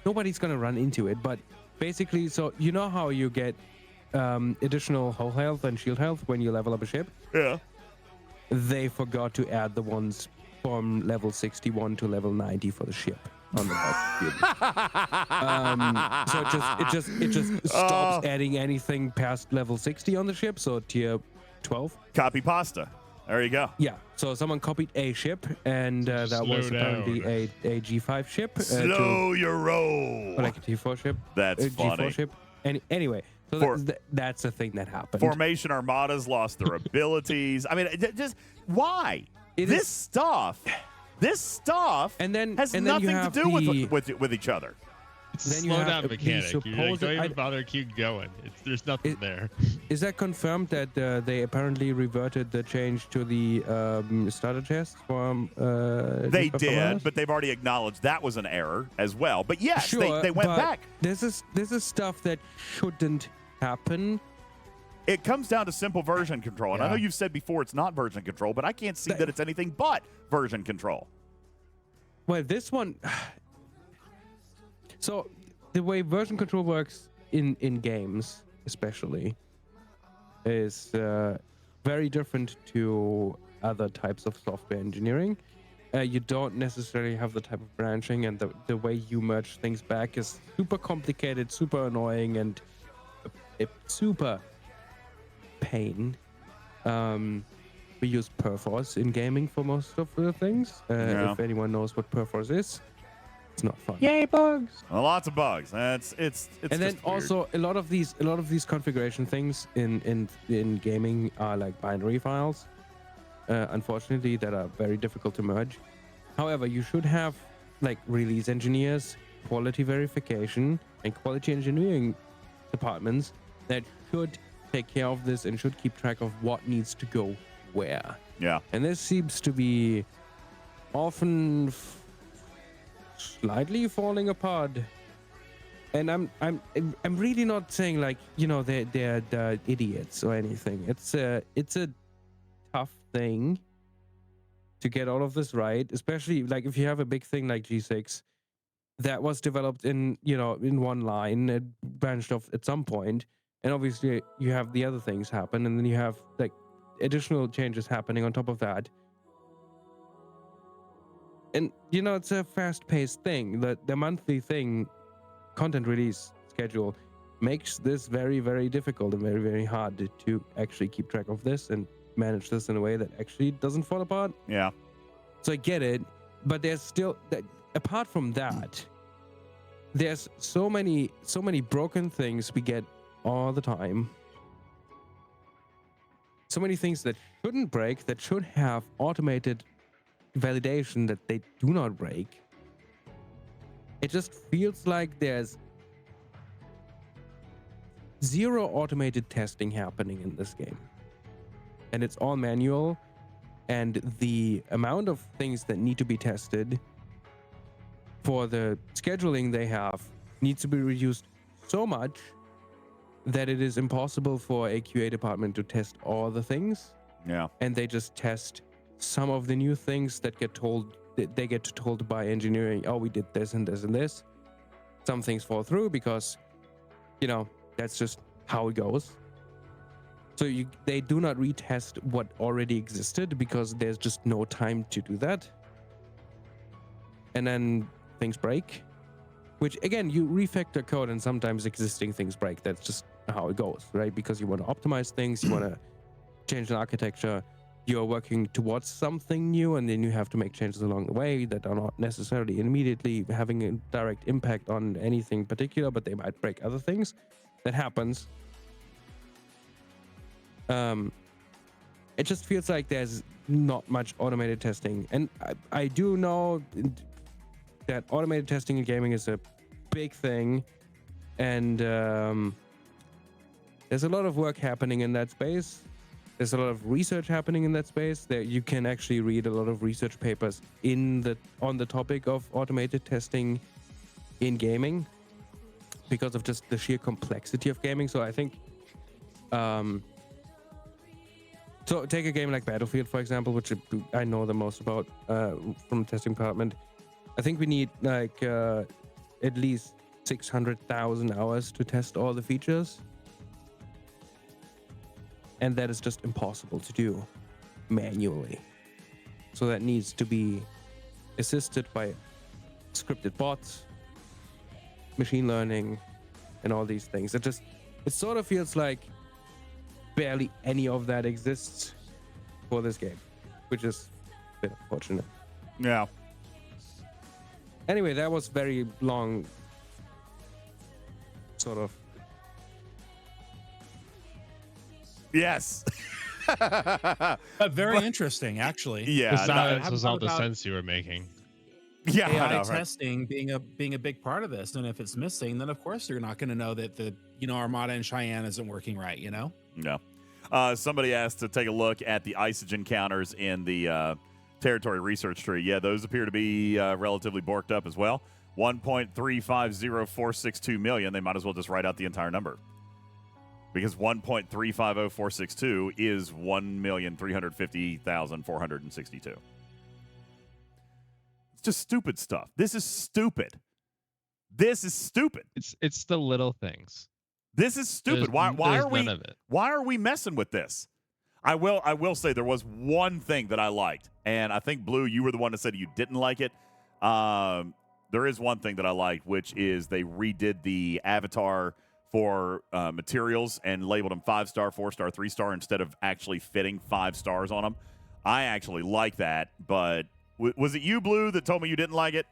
Nobody's gonna run into it, but basically, so you know how you get additional hull health and shield health when you level up a ship? Yeah. They forgot to add the ones from level 61 to level 90 for the ship on the Bog Cube. So it just stops adding anything past level 60 on the ship, so tier 12. Copy pasta. There you go. Yeah, so someone copied a ship, and that Slow was apparently down. a G5 ship. Slow your roll. Or like a T4 ship. That's a G4 funny. ship. Anyway, so that's the thing that happened. Formation Armadas lost their abilities. I mean, just why? This stuff and then has and then nothing you to have do with each other. It's Then you slow have down the mechanic. You're like, supposed- don't even I- bother keep going. There's nothing there. Is that confirmed that they apparently reverted the change to the starter chest from? They G5 did, Armadas? but they've already acknowledged that was an error as well. But yes, Sure, they went but back. This is stuff that shouldn't happen. It comes down to simple version control. And I Yeah. know you've said before it's not version control, but I can't see that it's anything but version control. Well, this one. So, the way version control works in games, especially, is very different to other types of software engineering. You don't necessarily have the type of branching, and the way you merge things back is super complicated, super annoying, and a super pain. We use perforce in gaming for most of the things. Yeah. If anyone knows what perforce is, it's not fun. Yay, bugs! Well, lots of bugs. It's And then just weird. also a lot of these configuration things in gaming are like binary files, unfortunately, that are very difficult to merge. However, you should have like release engineers, quality verification, and quality engineering departments that should take care of this and should keep track of what needs to go where. Yeah. And this seems to be often slightly falling apart. And I'm really not saying like, they're idiots or anything. It's a tough thing to get all of this right, especially like if you have a big thing like G6, that was developed in one line. It branched off at some point, and obviously you have the other things happen, and then you have like additional changes happening on top of that. And it's a fast-paced thing. The monthly content release schedule makes this very, very difficult and very, very hard to actually keep track of this and manage this in a way that actually doesn't fall apart. Yeah. So I get it, but there's still apart from that, there's so many broken things we get all the time. So many things that shouldn't break, that should have automated validation that they do not break. It just feels like there's zero automated testing happening in this game. And it's all manual, and the amount of things that need to be tested for the scheduling they have needs to be reduced so much that it is impossible for a QA department to test all the things. Yeah. And they just test some of the new things that they get told by engineering. Oh, we did this and this and this. Some things fall through because, that's just how it goes. So they do not retest what already existed because there's just no time to do that. And then things break, which again, you refactor code and sometimes existing things break. That's just how it goes, right? Because you want to optimize things, you want to change an architecture, you're working towards something new, and then you have to make changes along the way that are not necessarily immediately having a direct impact on anything particular, but they might break other things. That happens. It just feels like there's not much automated testing, and I do know that automated testing in gaming is a big thing, and there's a lot of work happening in that space. There's a lot of research happening in that space. That you can actually read a lot of research papers on the topic of automated testing in gaming because of just the sheer complexity of gaming. So I think, so take a game like Battlefield, for example, which I know the most about from the testing department. I think we need like at least 600,000 hours to test all the features. And that is just impossible to do manually. So that needs to be assisted by scripted bots, machine learning, and all these things. It sort of feels like barely any of that exists for this game, which is a bit unfortunate. Yeah. Anyway, that was very long, sort of. Yes. But very interesting, actually. Yeah. The silence was all the sense you were making. Yeah, AI I know, right? testing being a big part of this, and if it's missing, then of course you're not going to know that the Armada and Cheyenne isn't working right. No. Somebody asked to take a look at the isogen counters in the territory research tree. Yeah, those appear to be relatively borked up as well. 1.350462 million. They might as well just write out the entire number, because 1.350462 is 1,350,462. It's just stupid stuff. This is stupid. It's the little things. This is stupid. Why are we messing with this? I will say there was one thing that I liked, and I think Blue, you were the one that said you didn't like it. There is one thing that I liked, which is they redid the avatar for materials and labeled them 5-star, 4-star, 3-star instead of actually fitting 5 stars on them. I actually like that, but was it you, Blue, that told me you didn't like it?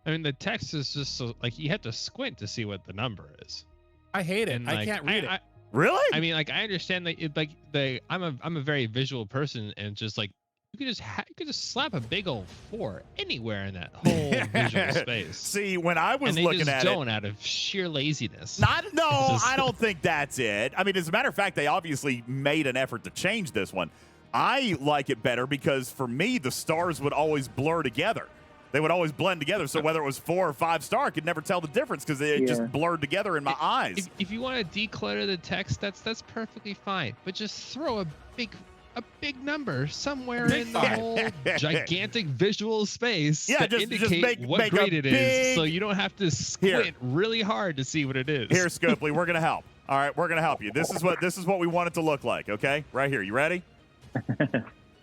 I mean, the text is just so, like, you have to squint to see what the number is. I hate it. And, I can't read it. Really? I mean, like, I understand that I'm a very visual person, and just like you could just slap a big old 4 anywhere in that whole visual space. See, when I was looking at it, don't out of sheer laziness. I don't think that's it. I mean, as a matter of fact, they obviously made an effort to change this one. I like it better because for me, the stars would always blur together. They would always blend together. So whether it was 4 or 5-star, I could never tell the difference because it just blurred together in my eyes. If you want to declutter the text, that's perfectly fine. But just throw a big a big number somewhere in the whole gigantic visual space to indicate what grade it is, so you don't have to squint really hard to see what it is. Here, Scopely, we're gonna help. All right, we're gonna help you. This is what we want it to look like. Okay, right here. You ready?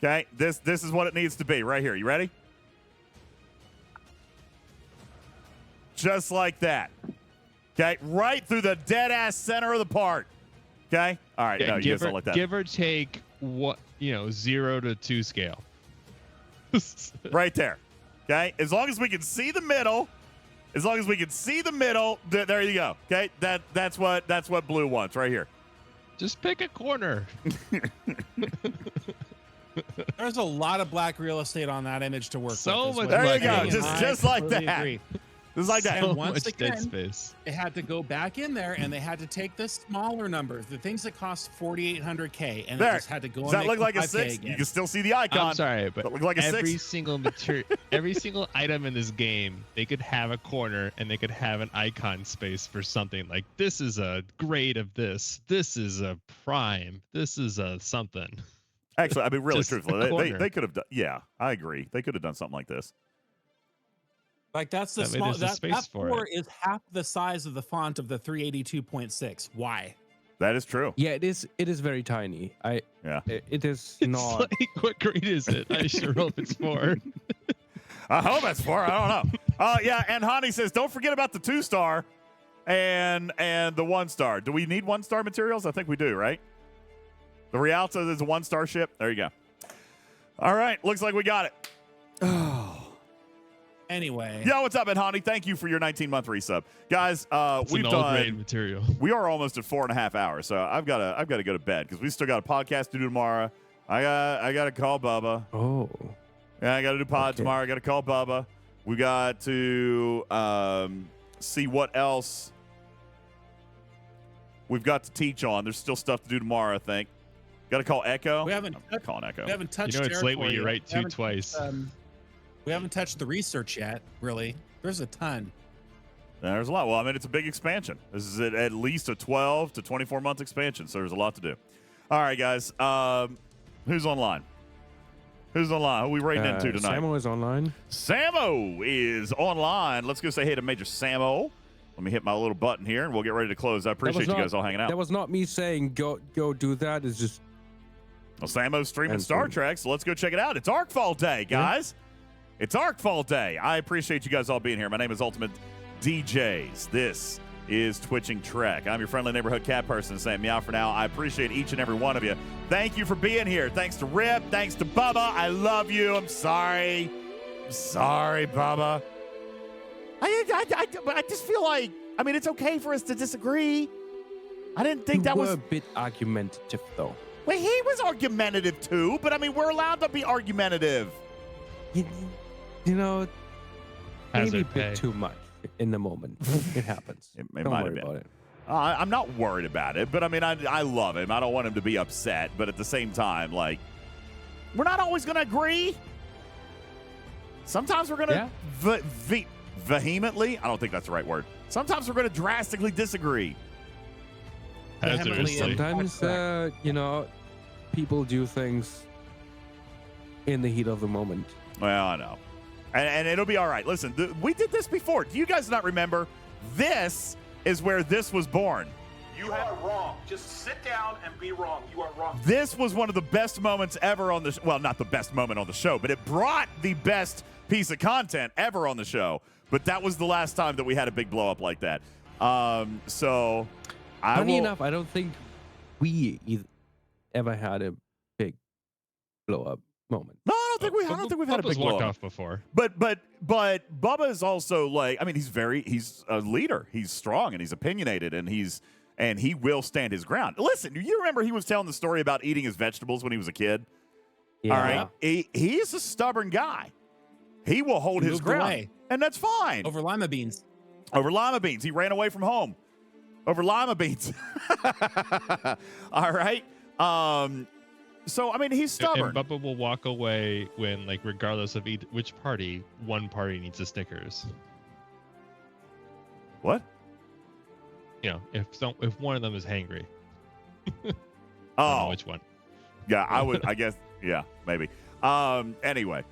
Okay, this is what it needs to be right here. You ready? Just like that. Okay, right through the dead ass center of the part. Okay, all right. No, you guys don't like that. Give or take 0 to 2 scale. Right there. Okay, as long as we can see the middle. As long as we can see the middle, there you go. Okay, that's what blue wants right here. Just pick a corner. There's a lot of black real estate on that image to work with. So much. There you go. Just like that. Agree. Just like that. And once much again, dead space. they had to go back in there and they had to take the smaller numbers, the things that cost 4,800K, and there. they just had to go. Does that look like a 6? Again. You can still see the icon. I'm sorry, but look like a every 6? single every single item in this game, they could have a corner and they could have an icon space for something like this is a grade of this. This is a prime. This is a something. Actually, I mean, really, Just truthfully, they could have done. Yeah, I agree. They could have done something like this. Like that's the I mean, small. there's a space That for 4 is half the size of the font of the 382.6. Why? That is true. Yeah, it is. It is very tiny. It is It's not. like, what grade is it? I sure hope it's 4. I hope it's 4. I don't know. Yeah, and Hani says, don't forget about the 2-star and the 1-star. Do we need 1-star materials? I think we do, right? The Rialto is a 1-star ship. There you go. All right, looks like we got it. Oh. Anyway. Yo, what's up, Hani? Thank you for your 19-month resub, guys. We've an done grade material. We are almost at 4.5 hours, so I've got to go to bed because we still got a podcast to do tomorrow. I got to call Bubba. Oh. Yeah, I got to do pod tomorrow. I got to call Bubba. We got to see what else we've got to teach on. There's still stuff to do tomorrow, I think. Got to call Echo. We haven't calling Echo. We haven't touched. You know it's late when you territory write yet. 2 twice. We haven't touched the research yet. Really, there's a ton. There's a lot. Well, I mean, it's a big expansion. This is at least a 12 to 24-month expansion, so there's a lot to do. All right, guys. Who's online? Who's online? Who are we raiding into tonight? Samo is online. Samo is online. Let's go say hey to Major Samo. Let me hit my little button here, and we'll get ready to close. I appreciate you guys all hanging out. That was not me saying go do that. It's just. Well, Samo's streaming Star Trek, so let's go check it out. It's Arcfall Day, guys. Yeah. It's Arcfall Day. I appreciate you guys all being here. My name is UltimatDJz. This is Twitching Trek. I'm your friendly neighborhood cat person saying meow for now. I appreciate each and every one of you. Thank you for being here. Thanks to Rip. Thanks to Bubba. I love you. I'm sorry. I'm sorry, Bubba. I just feel like, I mean, it's okay for us to disagree. I didn't think that was a bit argumentative, though. Well, he was argumentative too, but I mean, we're allowed to be argumentative. You know, maybe a Hazard bit pay. too much in the moment. It happens. It Don't might worry have been. about it. I'm not worried about it, but I mean, I love him. I don't want him to be upset, but at the same time, like, we're not always going to agree. Sometimes we're going to vehemently, I don't think that's the right word. Sometimes we're going to drastically disagree. Sometimes, you know, people do things in the heat of the moment. Well, I know. And it'll be all right. Listen, we did this before. Do you guys not remember? This is where this was born. You are wrong. Just sit down and be wrong. You are wrong. This was one of the best moments ever on the well, not the best moment on the show, but it brought the best piece of content ever on the show. But that was the last time that we had a big blow up like that. So Funny enough, I don't think we ever had a big blow up moment. No, I don't think we've had a big blow walked up. off before. But Bubba is also like, I mean, he's a leader. He's strong and he's opinionated and he will stand his ground. Listen, you remember he was telling the story about eating his vegetables when he was a kid? Yeah. All right. He's a stubborn guy. He will hold his ground. Away. And that's fine. Over lima beans. Over lima beans. He ran away from home. Over lima beans. All right. So, I mean, he's stubborn. And Bubba will walk away when, like, regardless of which party, one party needs a Snickers. What? You know, if one of them is hangry. I don't know Oh, which one. Yeah, I would. I guess. Yeah, maybe. Anyway,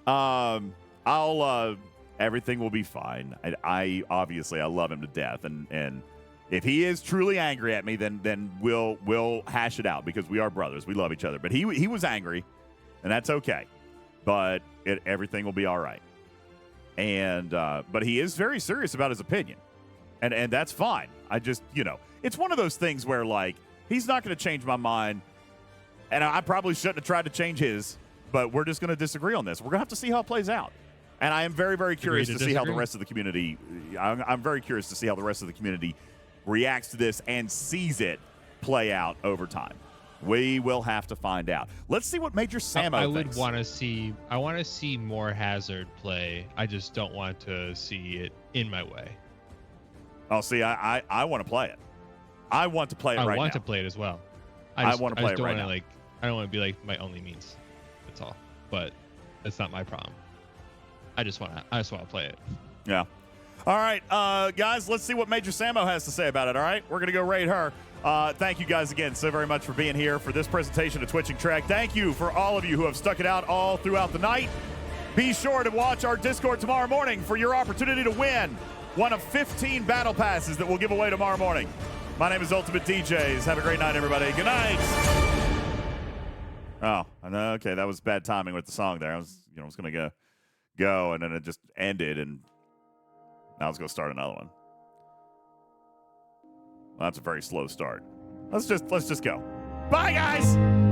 I'll. Everything will be fine. I obviously I love him to death, and if he is truly angry at me, then we'll hash it out because we are brothers. We love each other. But he was angry, and that's okay. But everything will be all right. And but he is very serious about his opinion, and that's fine. I just it's one of those things where like he's not going to change my mind, and I probably shouldn't have tried to change his. But we're just going to disagree on this. We're going to have to see how it plays out. And I am very, very curious to see how the rest of the community. I'm very curious to see how the rest of the community reacts to this and sees it play out over time. We will have to find out. Let's see what Major Samo I thinks. would want to see. I want to see more Hazard play. I just don't want to see it in my way. Oh, see, I want to play it. I want to play it right now. I want to play it as well. I want to play it right now. I don't want to be like my only means. That's all. But that's not my problem. I just want to play it. Yeah. All right, guys, let's see what Major Samo has to say about it, all right? We're going to go raid her. Thank you guys again so very much for being here for this presentation of Twitching Trek. Thank you for all of you who have stuck it out all throughout the night. Be sure to watch our Discord tomorrow morning for your opportunity to win one of 15 battle passes that we'll give away tomorrow morning. My name is UltimatDJz. Have a great night, everybody. Good night. Oh, okay, that was bad timing with the song there. I was going to go, and then it just ended, and now let's go start another one. Well, that's a very slow start. Let's just go. Bye, guys.